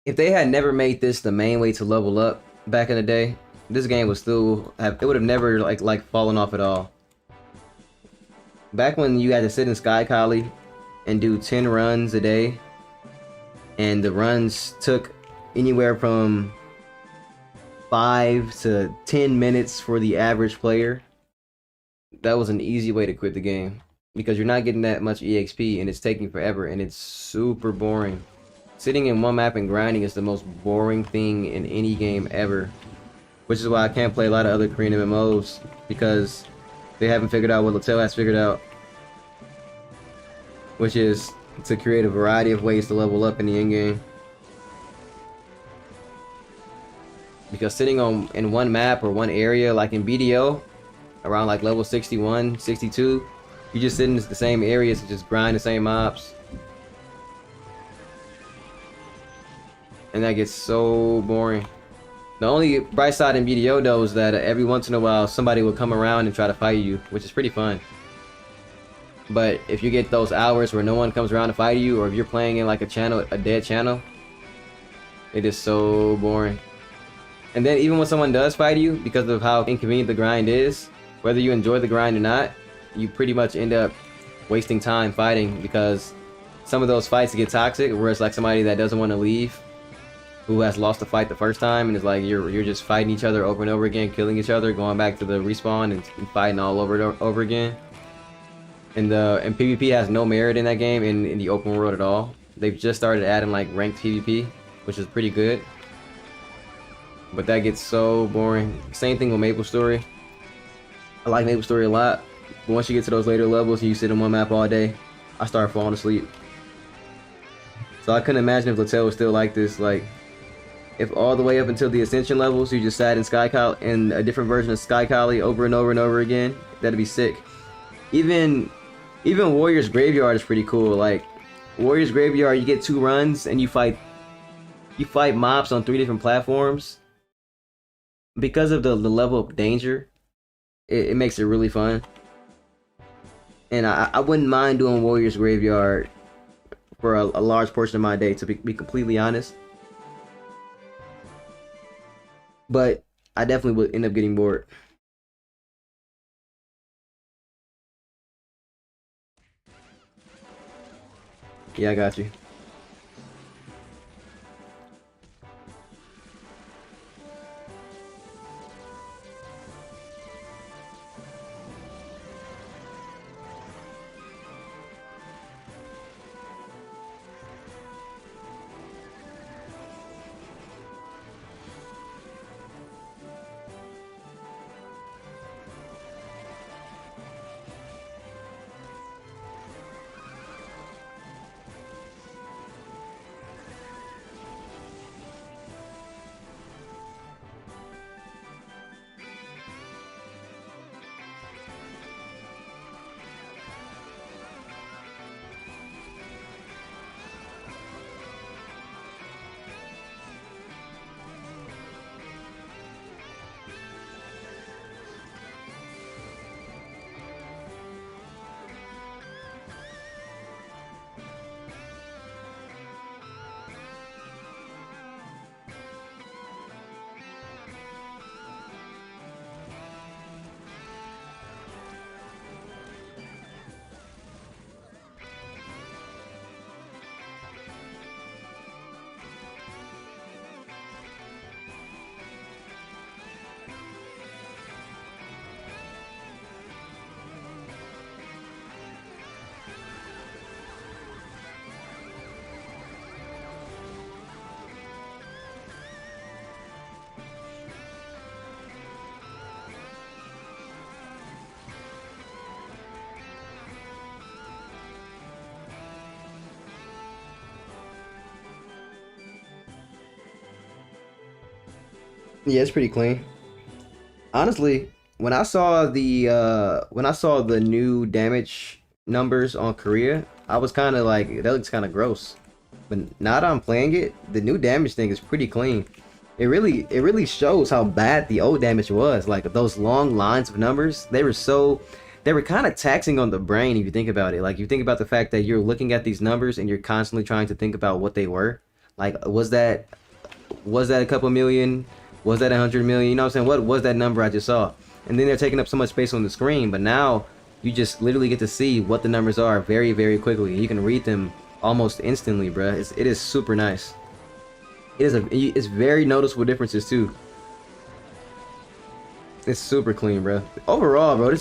if they had never made this the main way to level up back in the day, this game would still have, it would have never like fallen off at all. Back when you had to sit in Sky Collie and do 10 runs a day, and the runs took anywhere from 5 to 10 minutes for the average player, that was an easy way to quit the game because you're not getting that much EXP and it's taking forever and it's super boring. Sitting in one map and grinding is the most boring thing in any game ever, which is why I can't play a lot of other Korean MMOs because they haven't figured out what LaTale has figured out, which is to create a variety of ways to level up in the endgame. Because sitting in one map or one area, like in BDO, around like level 61, 62, you just sit in the same areas and just grind the same mobs. And that gets so boring. The only bright side in BDO though is that every once in a while somebody will come around and try to fight you, which is pretty fun. But if you get those hours where no one comes around to fight you, or if you're playing in like a dead channel, it is so boring. And then even when someone does fight you, because of how inconvenient the grind is, whether you enjoy the grind or not, you pretty much end up wasting time fighting because some of those fights get toxic, where it's like somebody that doesn't want to leave, who has lost the fight the first time, and it's like you're just fighting each other over and over again, killing each other, going back to the respawn and fighting all over again. And PvP has no merit in that game in the open world at all. They've just started adding like ranked PvP, which is pretty good. But that gets so boring. Same thing with MapleStory. I like MapleStory a lot, but once you get to those later levels and you sit in one map all day, I start falling asleep. So I couldn't imagine if LaTale was still like this. Like, if all the way up until the Ascension levels you just sat in Sky Collie, in a different version of Sky Collie over and over and over again, that'd be sick. Even Warrior's Graveyard is pretty cool. Like, Warrior's Graveyard, you get 2 runs and you fight mobs on 3 different platforms. Because of the level of danger, it makes it really fun. And I wouldn't mind doing Warrior's Graveyard for a large portion of my day, to be completely honest. But I definitely would end up getting bored. Yeah, I got you. Yeah, it's pretty clean. Honestly, when I saw the new damage numbers on Korea, I was kind of like, that looks kind of gross. But now that I'm playing it, the new damage thing is pretty clean. It really shows how bad the old damage was. Like those long lines of numbers, they were kind of taxing on the brain if you think about it. Like you think about the fact that you're looking at these numbers and you're constantly trying to think about what they were. Like was that a couple million? Was that 100 million? You know what I'm saying? What was that number I just saw? And then they're taking up so much space on the screen, but now you just literally get to see what the numbers are very, very quickly. You can read them almost instantly, bruh. It is super nice. It's very noticeable differences too. It's super clean, bro. Overall, bro,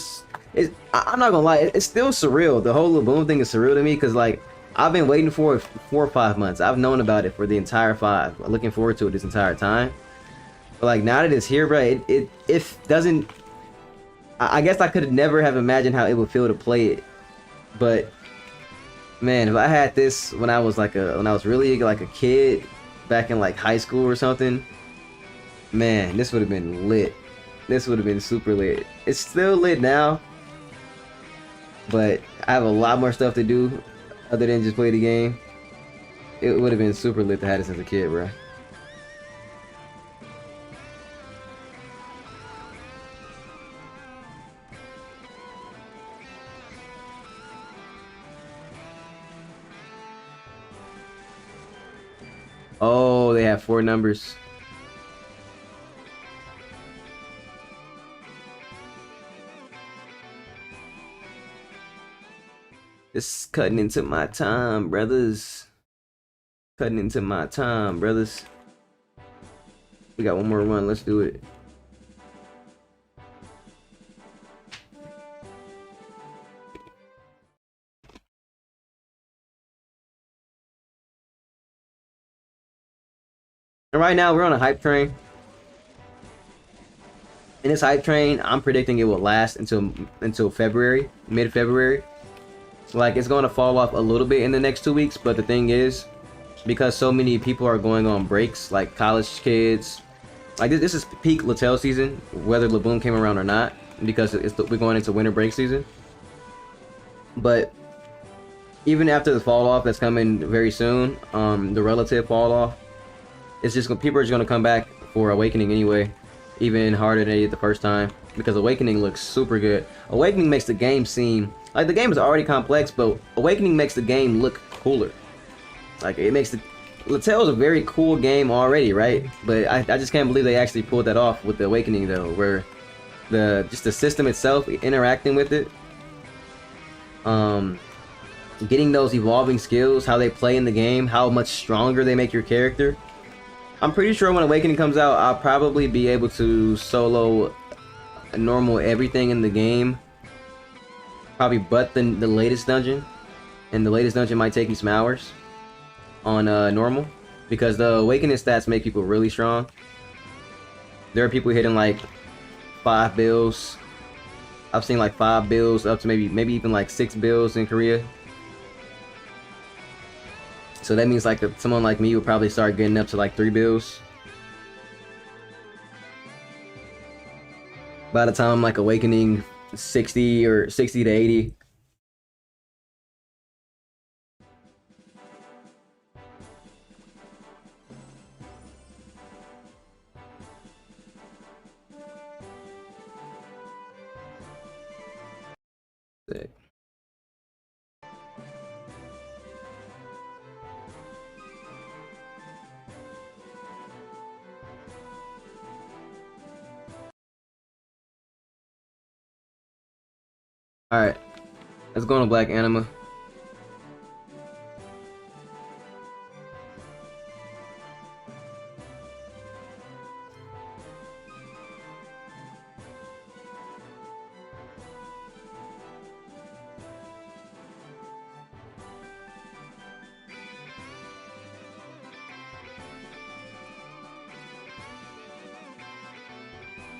I'm not gonna lie, it's still surreal. The whole LaBOOM thing is surreal to me because like I've been waiting for it 4 or 5 months. I've known about it for the entire 5. I'm looking forward to it this entire time. But like now that it's here, bro, it doesn't. I guess I could never have imagined how it would feel to play it. But man, if I had this when I was when I was really like a kid, back in like high school or something, man, this would have been lit. This would have been super lit. It's still lit now, but I have a lot more stuff to do other than just play the game. It would have been super lit to have this as a kid, bro. Oh, they have 4 numbers. It's cutting into my time, brothers. Cutting into my time, brothers. We got one more run. Let's do it. And right now, we're on a hype train. And this hype train, I'm predicting it will last until February, mid-February. Like, it's going to fall off a little bit in the next 2 weeks, but the thing is, because so many people are going on breaks, like college kids, like this is peak LaTale season, whether LaBOOM came around or not, because we're going into winter break season. But even after the fall off that's coming very soon, the relative fall off, it's just people are just gonna come back for Awakening anyway, even harder than they did the first time, because Awakening looks super good. Awakening makes the game seem like the game is already complex, but Awakening makes the game look cooler. Like it makes LaTale is a very cool game already, right? But I just can't believe they actually pulled that off with the Awakening though, where just the system itself, interacting with it, getting those evolving skills, how they play in the game, how much stronger they make your character. I'm pretty sure when Awakening comes out, I'll probably be able to solo normal everything in the game. Probably but the latest dungeon. And the latest dungeon might take me some hours on normal. Because the Awakening stats make people really strong. There are people hitting like 5 bills. I've seen like 5 bills up to maybe even like 6 bills in Korea. So that means like someone like me would probably start getting up to like 3 bills by the time I'm like Awakening 60 or 60 to 80. Sick. Alright, let's go on to Black Anima.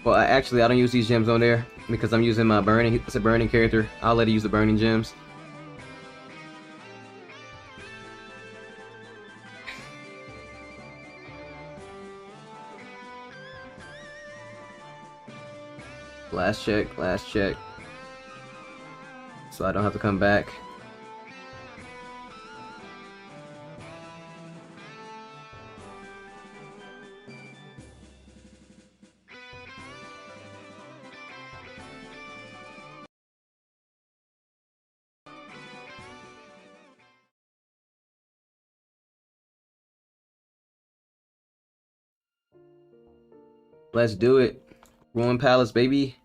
Well, actually, I don't use these gems on there because I'm using my burning. It's a burning character. I'll let it use the burning gems. Last check, last check. So I don't have to come back. Let's do it. Ruin Palace, baby.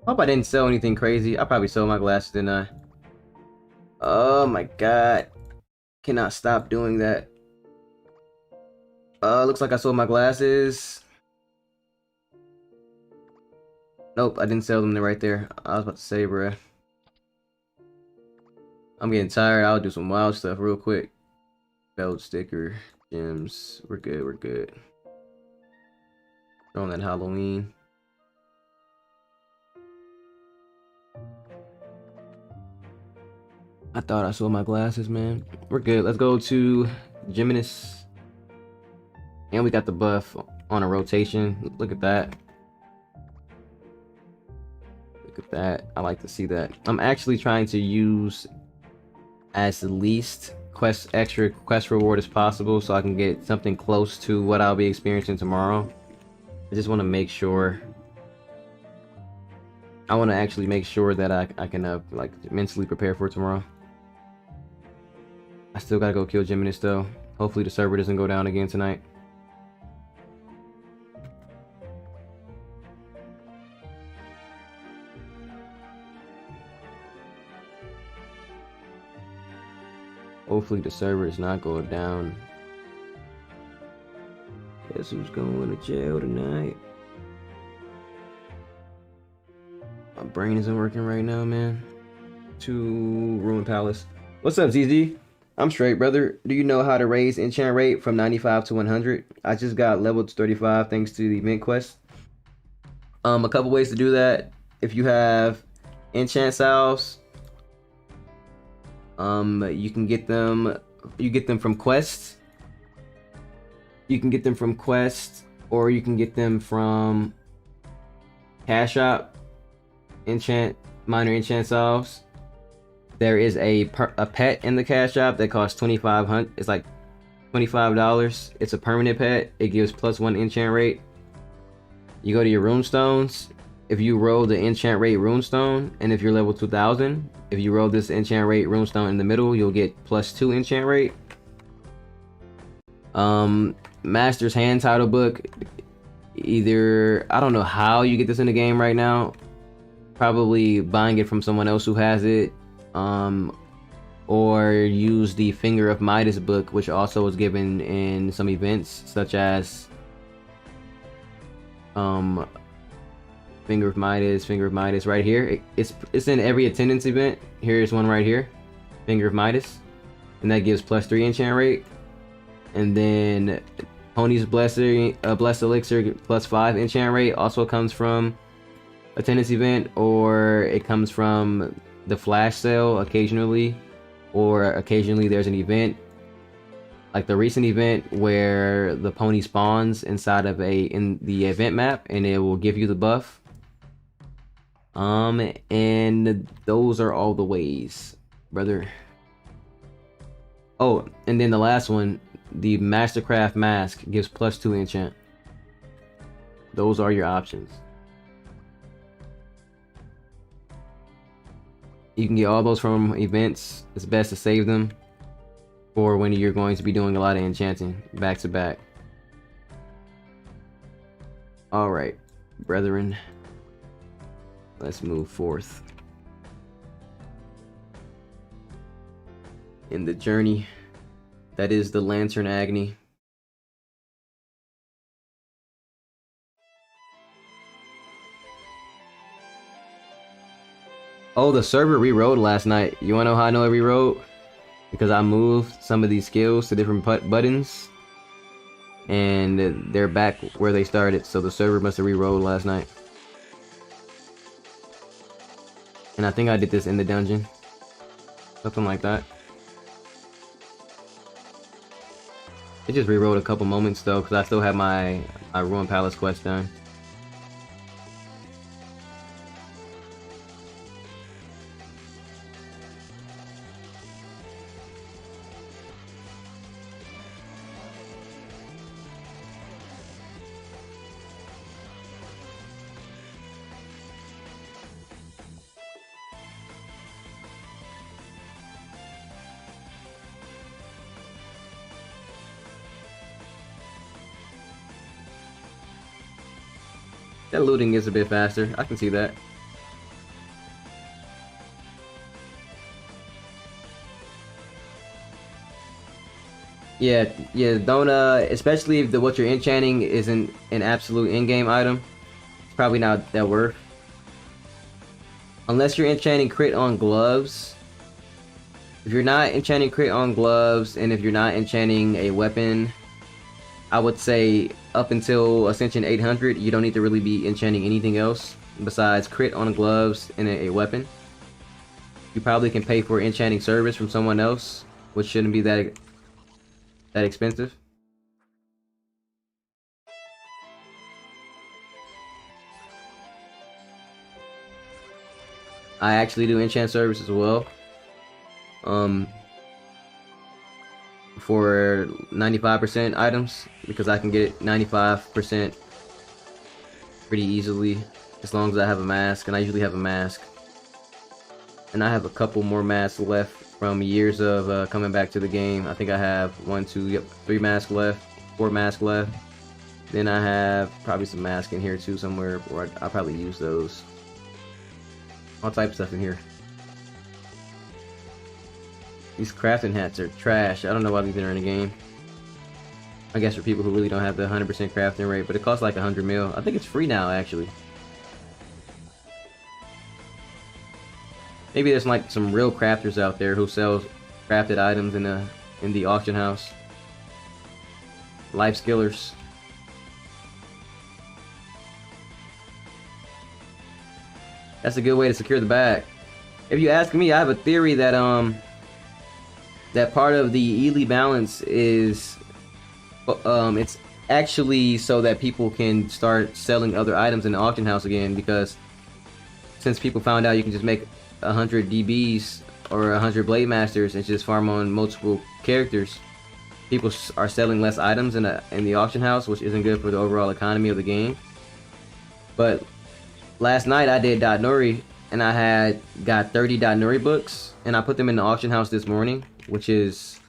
Hope I didn't sell anything crazy. I probably sold my glasses, didn't I? Oh my god. Cannot stop doing that. Looks like I sold my glasses. Nope, I didn't sell them right there. I was about to say, bruh. I'm getting tired. I'll do some wild stuff real quick. Belt sticker, gems. We're good, we're good. Throwing that Halloween. I thought I sold my glasses, man. We're good. Let's go to Geminis. And we got the buff on a rotation. Look at that. Look at that. I like to see that. I'm actually trying to use as the least extra quest reward as possible so I can get something close to what I'll be experiencing tomorrow. I just want to make sure. I want to actually make sure that I can like mentally prepare for tomorrow. I still gotta go kill Geminis though. Hopefully the server doesn't go down again tonight. Hopefully the server is not going down. Guess who's going to jail tonight? My brain isn't working right now, man. To Ruin Palace. What's up, ZZ? I'm straight, brother. Do you know how to raise enchant rate from 95 to 100? I just got leveled to 35 thanks to the event quest. A couple ways to do that. If you have enchant salves, you can get them. You get them from quests. You can get them from quests, or you can get them from Cash Shop. Minor enchant salves. There is a pet in the Cash Shop that costs 2,500. It's like $25. It's a permanent pet. It gives +1 enchant rate. You go to your runestones. If you roll the enchant rate runestone, and if you're level 2000, if you roll this enchant rate runestone in the middle, you'll get +2 enchant rate. Master's hand title book. Either, I don't know how you get this in the game right now. Probably buying it from someone else who has it. Or use the Finger of Midas book, which also was given in some events, such as Finger of Midas right here. It's in every attendance event. Here's one right here, Finger of Midas, and that gives +3 enchant rate. And then Pony's Blessed Elixir +5 enchant rate also comes from attendance event, or it comes from the flash sale occasionally, or occasionally there's an event like the recent event where the pony spawns inside of in the event map and it will give you the buff. And those are all the ways, brother. Oh, and then the last one, the Mastercraft mask gives +2 enchant. Those are your options. You can get all those from events. It's best to save them for when you're going to be doing a lot of enchanting back to back. All right, brethren, let's move forth in the journey that is the Lantern Agony. Oh, the server rewrote last night. You wanna know how I know it rewrote? Because I moved some of these skills to different buttons, and they're back where they started. So the server must have rewrote last night. And I think I did this in the dungeon, something like that. It just rewrote a couple moments though, because I still have my Ruined Palace quest done. That looting is a bit faster. I can see that. Yeah, yeah. Don't especially if what you're enchanting isn't an absolute in-game item. It's probably not that worth. Unless you're enchanting crit on gloves. If you're not enchanting crit on gloves, and if you're not enchanting a weapon, I would say up until Ascension 800, you don't need to really be enchanting anything else besides crit on gloves and a weapon. You probably can pay for enchanting service from someone else, which shouldn't be that expensive. I actually do enchant service as well. For 95% items, because I can get 95% pretty easily as long as I have a mask, and I usually have a mask. And I have a couple more masks left from years of coming back to the game. I think I have 3 masks left, 4 masks left. Then I have probably some masks in here too somewhere, or I'll probably use those. All type of stuff in here. These crafting hats are trash. I don't know why these are in the game. I guess for people who really don't have the 100% crafting rate, but it costs like 100 mil. I think it's free now, actually. Maybe there's like some real crafters out there who sells crafted items in the auction house. Life skillers. That's a good way to secure the bag. If you ask me, I have a theory that that part of the Ely balance is it's actually so that people can start selling other items in the auction house again, because since people found out you can just make 100 DBs or 100 Blade Masters and just farm on multiple characters, people are selling less items in the auction house, which isn't good for the overall economy of the game. But last night I did Nori, and I got 30 Nori books, and I put them in the auction house this morning, which is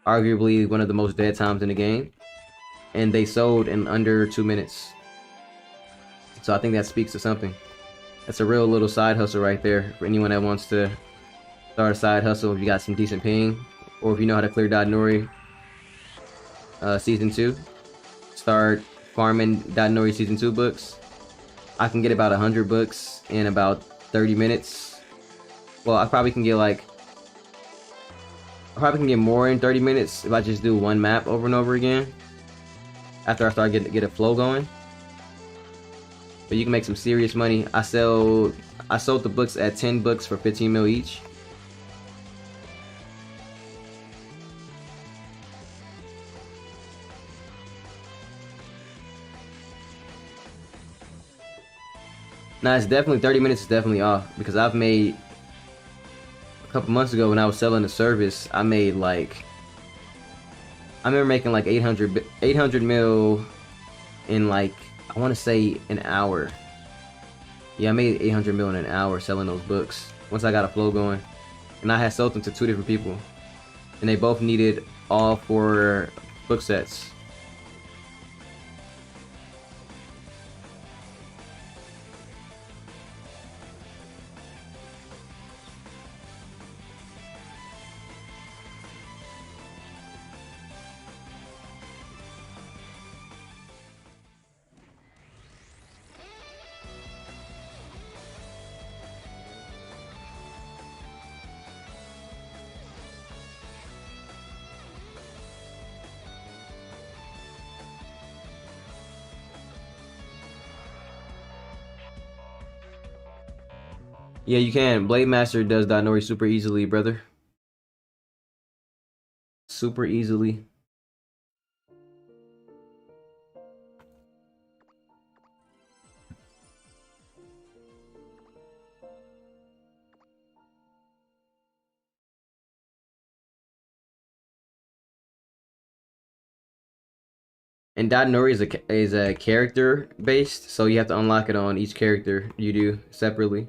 arguably one of the most dead times in the game, and they sold in under 2 minutes. So I think that speaks to something. That's a real little side hustle right there for anyone that wants to start a side hustle. If you got some decent ping, or if you know how to clear Nori Season 2, start farming Nori Season 2 books. I can get about 100 books in about 30 minutes. Well, I probably can get more in 30 minutes if I just do one map over and over again after I start get a flow going. But you can make some serious money. I sold the books at 10 books for 15 mil each. Now it's definitely 30 minutes is definitely off, because I've made a couple months ago when I was selling the service, I made like, I remember making like 800 mil in like, I want to say an hour. Yeah, I made 800 mil in an hour selling those books once I got a flow going. And I had sold them to 2 different people, and they both needed all 4 book sets. Yeah, you can. Blade Master does Nori super easily, brother. Super easily. And Nori is a character based, so you have to unlock it on each character you do separately.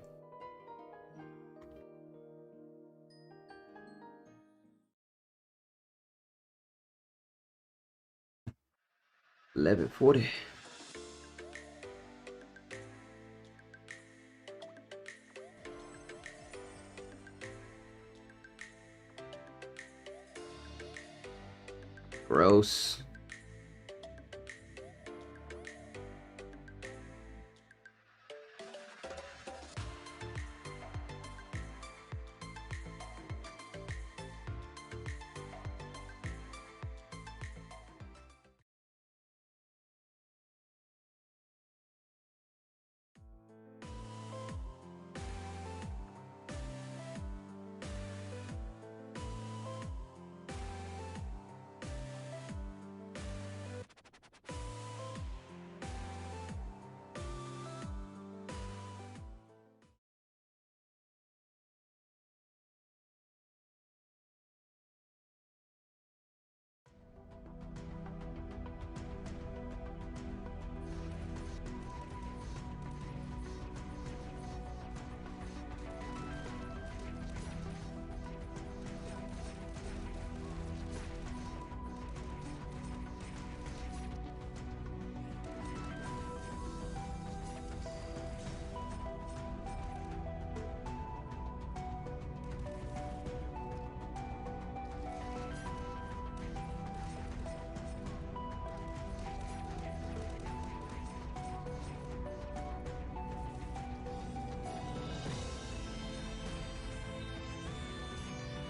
$11.40. Gross.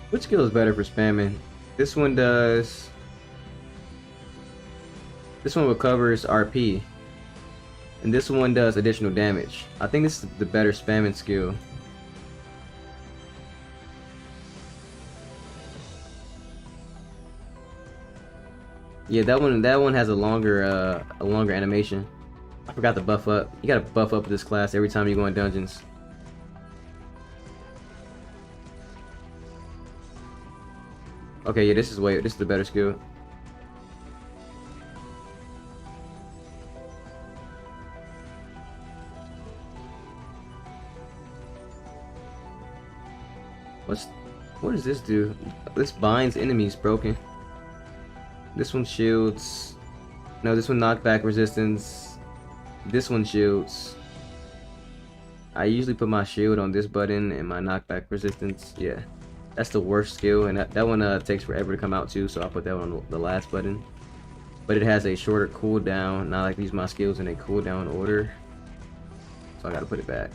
Which skill is better for spamming? This one does. This one recovers RP. And this one does additional damage. I think this is the better spamming skill. Yeah, that one has a longer animation. I forgot to buff up. You gotta buff up this class every time you go in dungeons. Okay, yeah, this is the better skill. What does this do? This binds enemies broken. This one shields. No, this one knockback resistance. This one shields. I usually put my shield on this button and my knockback resistance. Yeah. That's the worst skill, and that one takes forever to come out too, so I'll put that one on the last button. But it has a shorter cooldown. Now I like to use my skills in a cooldown order, so I gotta put it back.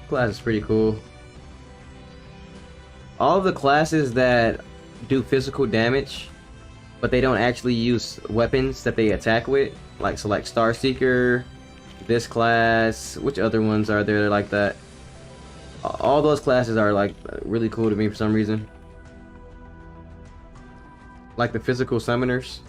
Class is pretty cool. All of the classes that do physical damage, but they don't actually use weapons that they attack with, like select Star Seeker, this class, which other ones are there like that? All those classes are like really cool to me for some reason. Like the physical summoners.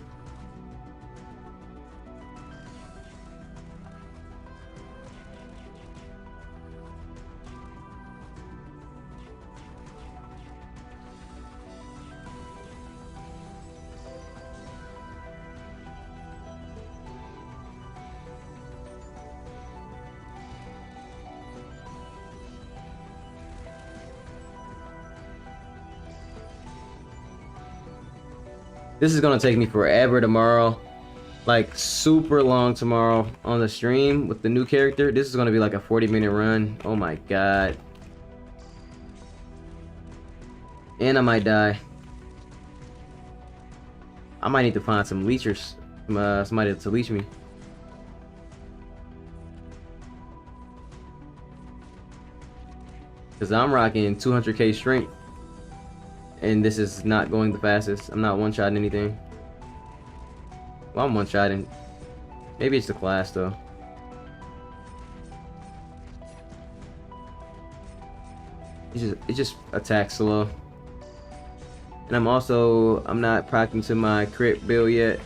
This is gonna take me forever tomorrow, like super long tomorrow on the stream with the new character. This is gonna be like a 40-minute run. Oh my god. And I might die. I might need to find some leechers, somebody to leech me. Cause I'm rocking 200k strength. And this is not going the fastest. I'm not one-shotting anything. Well, I'm one-shotting. Maybe it's the class though. It just attacks slow. And I'm not practicing my crit build yet.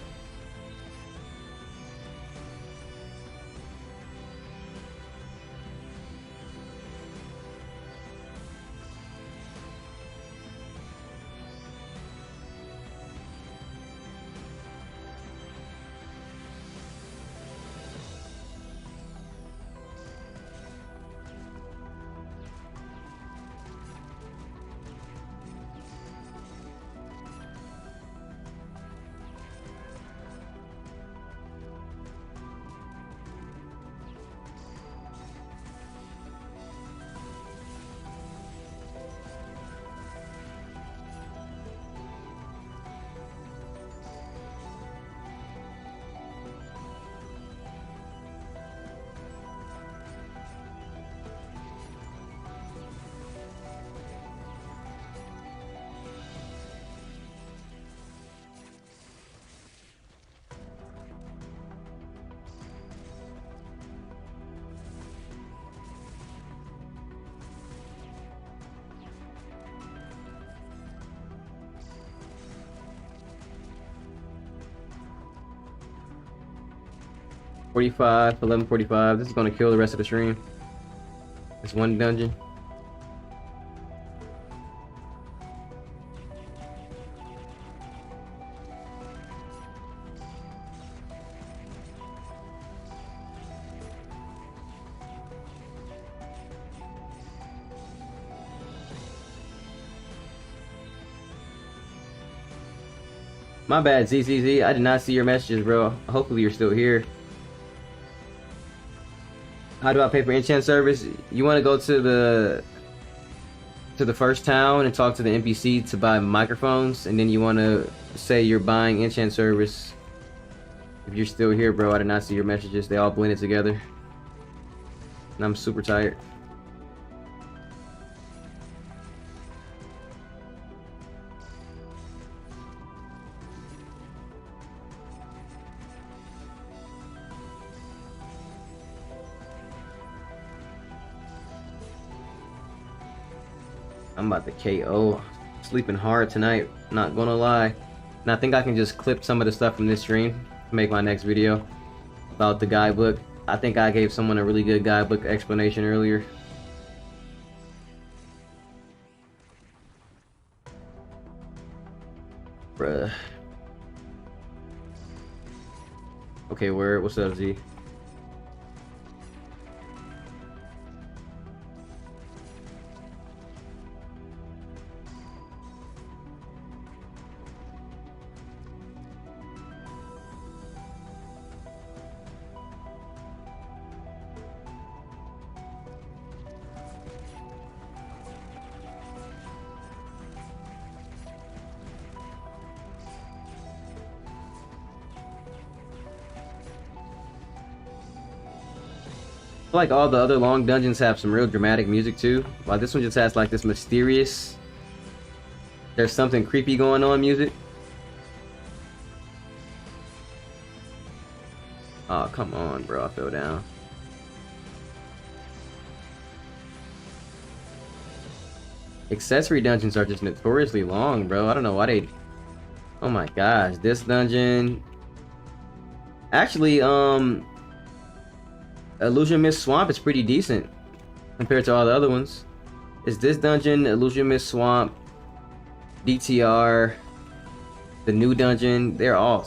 .45, 11:45. This is gonna kill the rest of the stream. It's one dungeon. My bad, ZZZ. I did not see your messages, bro. Hopefully you're still here. How do I pay for enchant service? You want to go to the first town and talk to the NPC to buy microphones, and then you want to say you're buying enchant service. If you're still here, bro, I did not see your messages. They all blended together, and I'm super tired. I'm about to KO. Sleeping hard tonight, not gonna lie. And I think I can just clip some of the stuff from this stream to make my next video about the guidebook. I think I gave someone a really good guidebook explanation earlier. Bruh. Okay, what's up, Z? I feel like all the other long dungeons have some real dramatic music too, while this one just has like this mysterious, there's something creepy going on music. Oh, come on, bro, I fell down. Accessory dungeons are just notoriously long, bro. I don't know why they... Oh my gosh, this dungeon... Actually, Illusion Mist Swamp is pretty decent compared to all the other ones. Is this dungeon, Illusion Mist Swamp, DTR, the new dungeon, they're all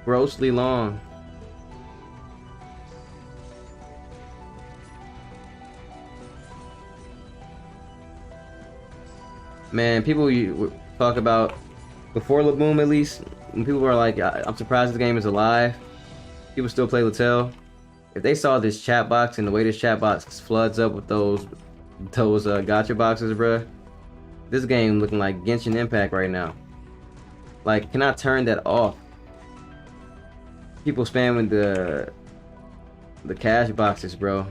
grossly long. Man, people talk about, before LABOOM at least, when people are like, I'm surprised this game is alive, people still play LaTale. If they saw this chat box and the way this chat box floods up with those gacha boxes, bruh, this game looking like Genshin Impact right now. Like, can I turn that off? People spamming the cash boxes, bro.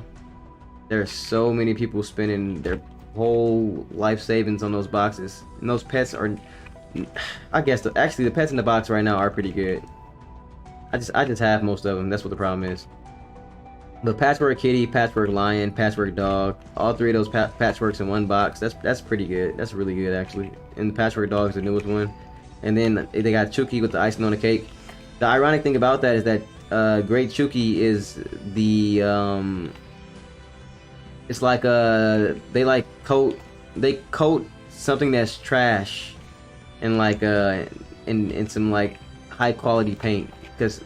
There's so many people spending their whole life savings on those boxes, and those pets are, I guess, actually the pets in the box right now are pretty good. I just have most of them. That's what the problem is. But Patchwork Kitty, Patchwork Lion, Patchwork Dog, all three of those patchworks in one box. That's pretty good. That's really good actually. And the Patchwork Dog is the newest one. And then they got Chucky with the icing on the cake. The ironic thing about that is that Great Chucky is the it's like they coat something that's trash in like in some like high quality paint, because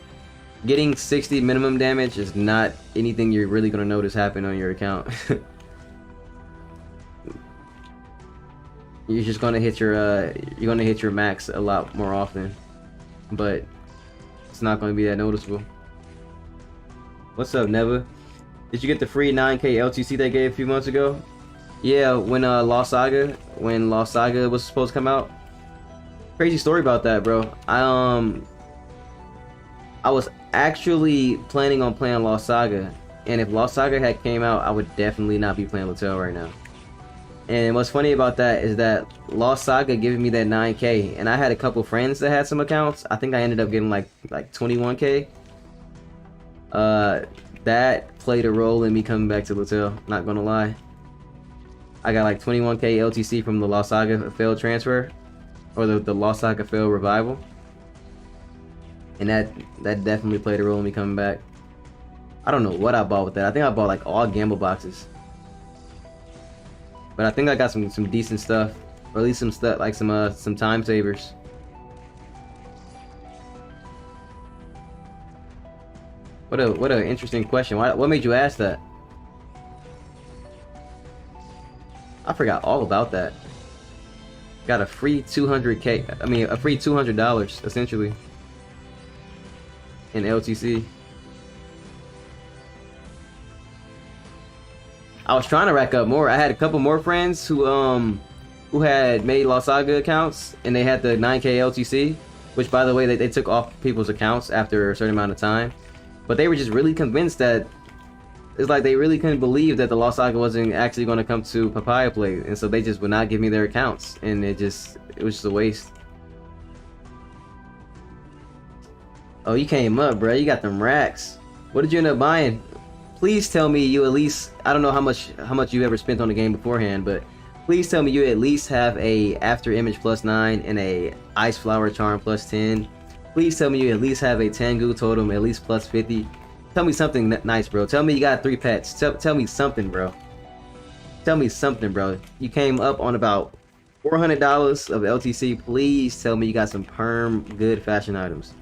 getting 60 minimum damage is not anything you're really gonna notice happen on your account. You're just gonna hit your max a lot more often, but it's not gonna be that noticeable. What's up, Neva? Did you get the free 9K LTC they gave a few months ago? Yeah, when Lost Saga was supposed to come out. Crazy story about that, bro. I was actually planning on playing Lost Saga, and if Lost Saga had came out, I would definitely not be playing LaTale right now. And what's funny about that is that Lost Saga giving me that 9K, and I had a couple friends that had some accounts. I think I ended up getting like 21K. That played a role in me coming back to LaTale, not gonna lie. I got like 21K LTC from the Lost Saga failed transfer, or the Lost Saga failed revival. And that definitely played a role in me coming back. I don't know what I bought with that. I think I bought like all gamble boxes. But I think I got some decent stuff, or at least some stuff like some time savers. What a interesting question. What made you ask that? I forgot all about that. Got a free 200K. I mean, a free $200 essentially in LTC. I was trying to rack up more. I had a couple more friends who had made Lost Saga accounts, and they had the 9K LTC, which by the way they took off people's accounts after a certain amount of time. But they were just really convinced that it's like they really couldn't believe that the Lost Saga wasn't actually going to come to Papaya Play, and so they just would not give me their accounts, and it was just a waste. Oh, you came up, bro. You got them racks. What did you end up buying? Please tell me you at least, I don't know how much you ever spent on the game beforehand, but please tell me you at least have a After Image +9 and a Ice Flower Charm +10. Please tell me you at least have a Tengu Totem at least +50. Tell me something nice, bro. Tell me you got 3 pets. Tell me something, bro. Tell me something, bro. You came up on about $400 of LTC. Please tell me you got some perm good fashion items.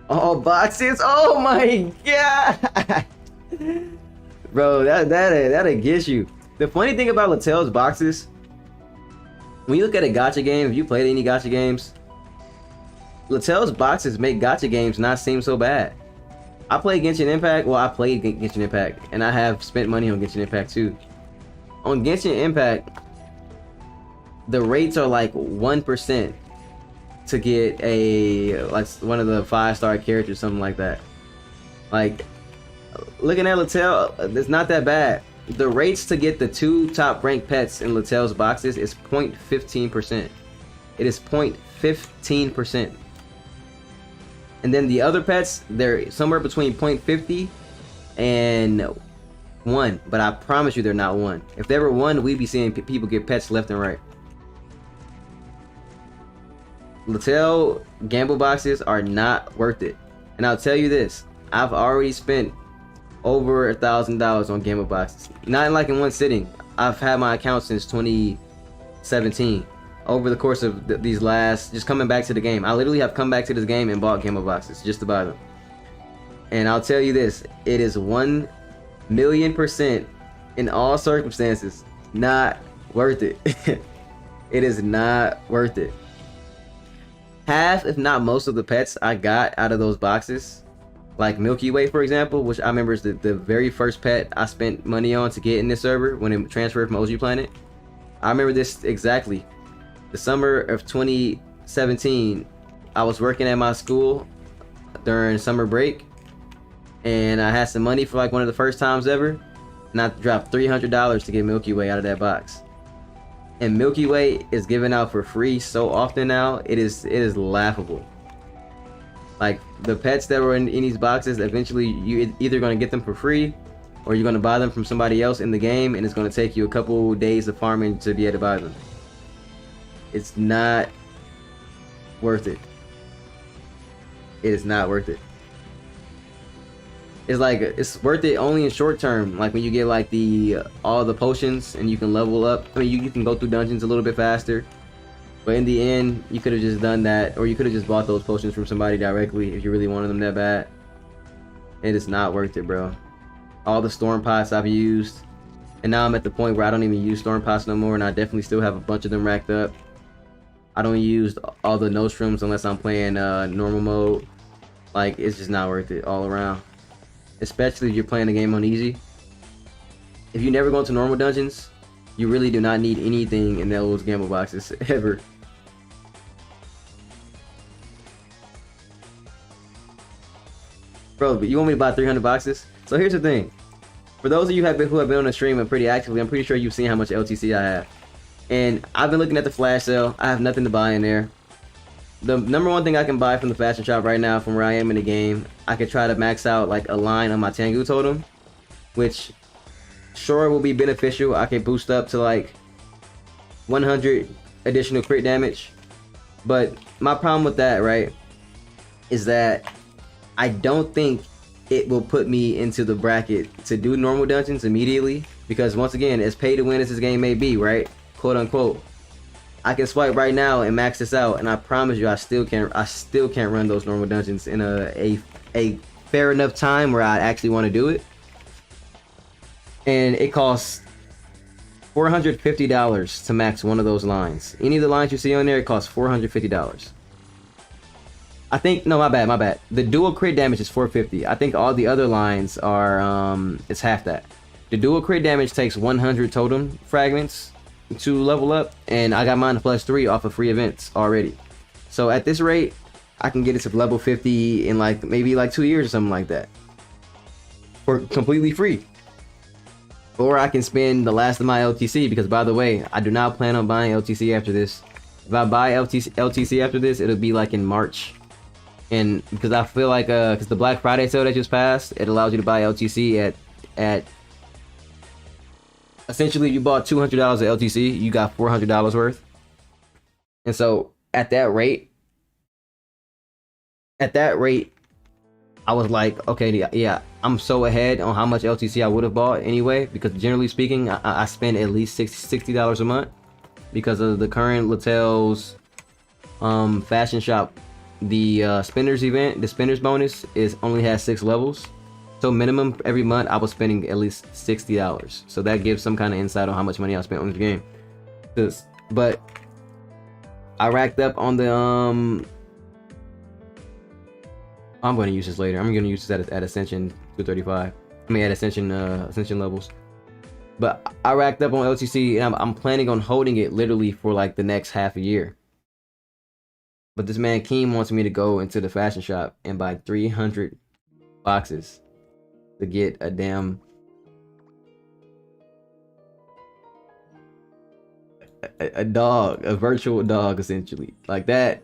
All boxes? Oh my god! Bro, that'll get you. The funny thing about LaTale's boxes, when you look at a gacha game, if you played any gacha games, LaTale's boxes make gacha games not seem so bad. I play Genshin Impact. Well, I played Genshin Impact, and I have spent money on Genshin Impact too. On Genshin Impact, the rates are like 1% to get like one of the 5-star characters, something like that. Like, looking at LaTale, it's not that bad. The rates to get the 2 top ranked pets in LaTale's boxes is 0.15%. It is 0.15%. And then the other pets, they're somewhere between 0.50 and 1. But I promise you they're not 1. If they were 1, we'd be seeing people get pets left and right. LaTale gamble boxes are not worth it. And I'll tell you this, I've already spent over $1,000 on gamble boxes. Not like in one sitting. I've had my account since 2017. Over the course of these last, just coming back to the game. I literally have come back to this game and bought gamble boxes just to buy them. And I'll tell you this, it is 1,000,000% in all circumstances not worth it. It is not worth it. Half, if not most of the pets I got out of those boxes, like Milky Way for example, which I remember is the very first pet I spent money on to get in this server when it transferred from OG Planet. I remember this exactly. The summer of 2017, I was working at my school during summer break, and I had some money for like one of the first times ever, and I dropped $300 to get Milky Way out of that box. and Milky Way is given out for free so often now. It is laughable. Like the pets that were in these boxes, eventually you either gonna get them for free, or you're gonna buy them from somebody else in the game, and it's gonna take you a couple days of farming to be able to buy them. It's not worth it. It is not worth it. It's like, it's worth it only in short term, like when you get like all the potions and you can level up. I mean, you can go through dungeons a little bit faster, but in the end you could have just done that, or you could have just bought those potions from somebody directly if you really wanted them that bad. It is not worth it, bro. All the storm pots I've used, and now I'm at the point where I don't even use storm pots no more, and I definitely still have a bunch of them racked up. I don't use all the nostrums unless I'm playing normal mode. Like, it's just not worth it all around, especially if you're playing the game on easy. If you never go into normal dungeons, you really do not need anything in those gamble boxes ever. Bro, but you want me to buy 300 boxes? So here's the thing. For those of you who have been on the stream and pretty actively, I'm pretty sure you've seen how much LTC I have. And I've been looking at the flash sale. I have nothing to buy in there. The number one thing I can buy from the fashion shop right now from where I am in the game, I could try to max out like a line on my Tengu totem, which sure will be beneficial. I can boost up to like 100 additional crit damage. But my problem with that, right, is that I don't think it will put me into the bracket to do normal dungeons immediately, because once again, as pay to win as this game may be, right, quote unquote, I can swipe right now and max this out, and I promise you I still can't run those normal dungeons in a fair enough time where I actually want to do it. And it costs $450 to max one of those lines. Any of the lines you see on there, it costs $450. I think, no, my bad. The dual crit damage is $450. I think all the other lines are, it's half that. The dual crit damage takes 100 totem fragments to level up, and I got mine to +3 off of free events already. So at this rate, I can get it to level 50 in like, maybe like 2 years or something like that. For completely free. Or I can spend the last of my LTC, because by the way, I do not plan on buying LTC after this. If I buy LTC after this, it'll be like in March. And because I feel like, because the Black Friday sale that just passed, it allows you to buy LTC at essentially, if you bought $200 of LTC, you got $400 worth. And so at that rate, I was like, okay, yeah, I'm so ahead on how much LTC I would have bought anyway, because generally speaking, I spend at least $60 a month because of the current LaTale's fashion shop. The spinners event, the spinners bonus only has 6 levels. So minimum every month I was spending at least $60. So that gives some kind of insight on how much money I spent on this game. But I racked up on the I'm going to use this later. I'm going to use this at Ascension 235. I mean at Ascension levels. But I racked up on LTC, and I'm planning on holding it literally for like the next half a year. But this man Keem wants me to go into the fashion shop and buy 300 boxes to get a damn a dog, a virtual dog, essentially. Like that.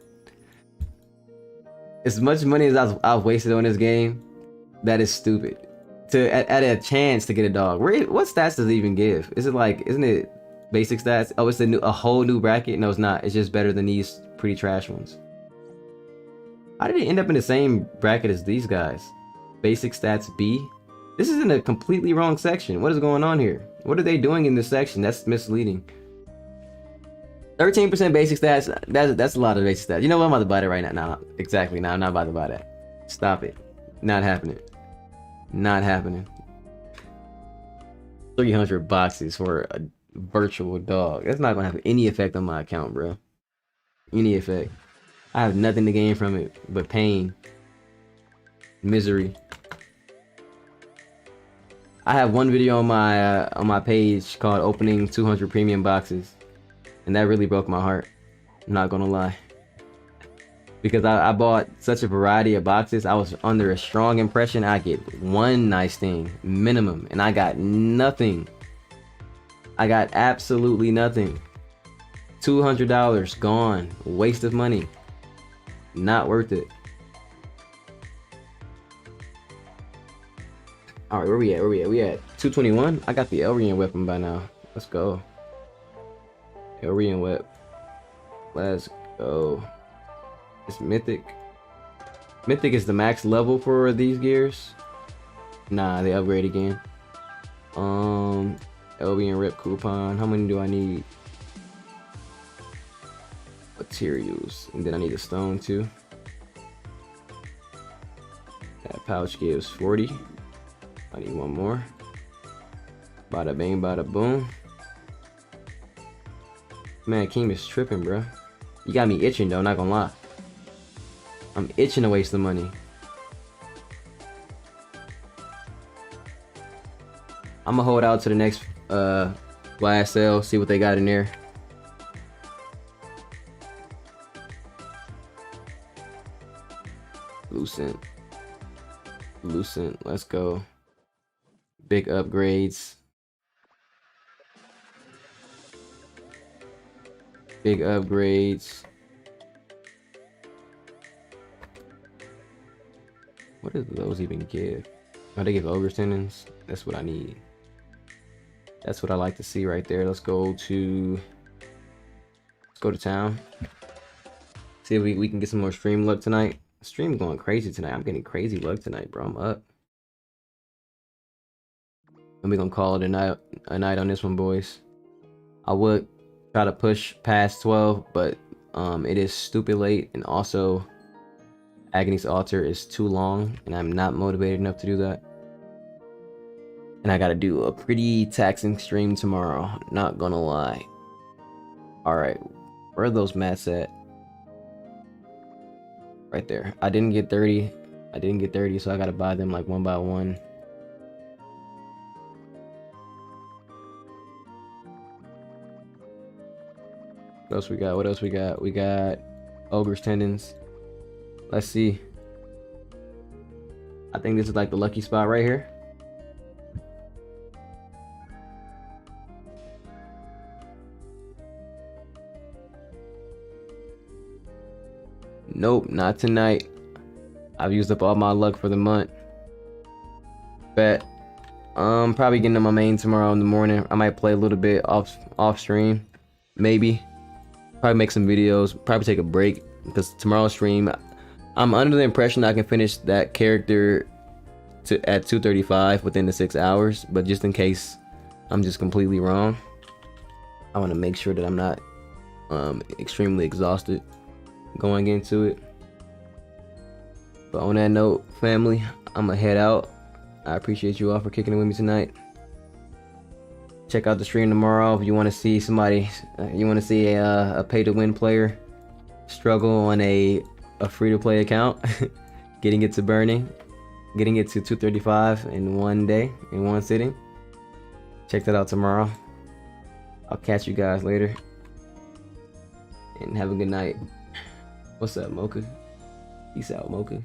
As much money as I've wasted on this game, that is stupid. To add a chance to get a dog. What stats does it even give? Is it like, isn't it basic stats? Oh, it's a whole new bracket? No, it's not. It's just better than these pretty trash ones. How did it end up in the same bracket as these guys? Basic stats B? This is in a completely wrong section. What is going on here? What are they doing in this section? That's misleading. 13% basic stats. That's a lot of basic stats. You know what? I'm about to buy that right now. No, exactly. No, I'm not about to buy that. Stop it. Not happening. Not happening. 300 boxes for a virtual dog. That's not gonna have any effect on my account, bro. Any effect. I have nothing to gain from it but pain, misery. I have one video on my page called "Opening 200 Premium Boxes," and that really broke my heart. I'm not gonna lie, because I bought such a variety of boxes. I was under a strong impression I get one nice thing minimum, and I got nothing. I got absolutely nothing. $200 gone. Waste of money. Not worth it. All right, where we at? We at 221. I got the Elrian weapon by now. Let's go. Elrian whip. Let's go. It's mythic. Mythic is the max level for these gears. Nah, they upgrade again. Elvian rip coupon. How many do I need? Materials. And then I need a stone too. That pouch gives 40. I need one more. Bada bang, bada boom. Man, Keem is tripping, bro. You got me itching though, not gonna lie. I'm itching to waste the money. I'm gonna hold out to the next flash sale, see what they got in there. Lucent, let's go. Big upgrades. Big upgrades. What do those even give? Oh, they give ogre tendons. That's what I need. That's what I like to see right there. Let's go to town. See if we can get some more stream luck tonight. Stream going crazy tonight. I'm getting crazy luck tonight, bro. I'm up. And we're gonna call it a night on this one, boys. I would try to push past 12, but it is stupid late, and also Agony's Altar is too long, and I'm not motivated enough to do that. And I gotta do a pretty taxing stream tomorrow, not gonna lie. Alright, where are those mats at? Right there. I didn't get 30. So I gotta buy them like one by one. What else we got? What else we got? We got Ogre's Tendons. Let's see. I think this is like the lucky spot right here. Nope, not tonight. I've used up all my luck for the month. Bet. Probably getting on my main tomorrow in the morning. I might play a little bit off stream. Maybe. Probably make some videos. Probably take a break because tomorrow's stream, I'm under the impression I can finish that character at 2:35 within the 6 hours. But just in case I'm just completely wrong, I want to make sure that I'm not extremely exhausted going into it. But on that note, family, I'm gonna head out. I appreciate you all for kicking it with me tonight. Check out the stream tomorrow if you want to see somebody, you want to see a pay-to-win player struggle on a free-to-play account, getting it to burning, getting it to 235 in one day, in one sitting. Check that out tomorrow. I'll catch you guys later, and have a good night. What's up, Mocha? Peace out, Mocha.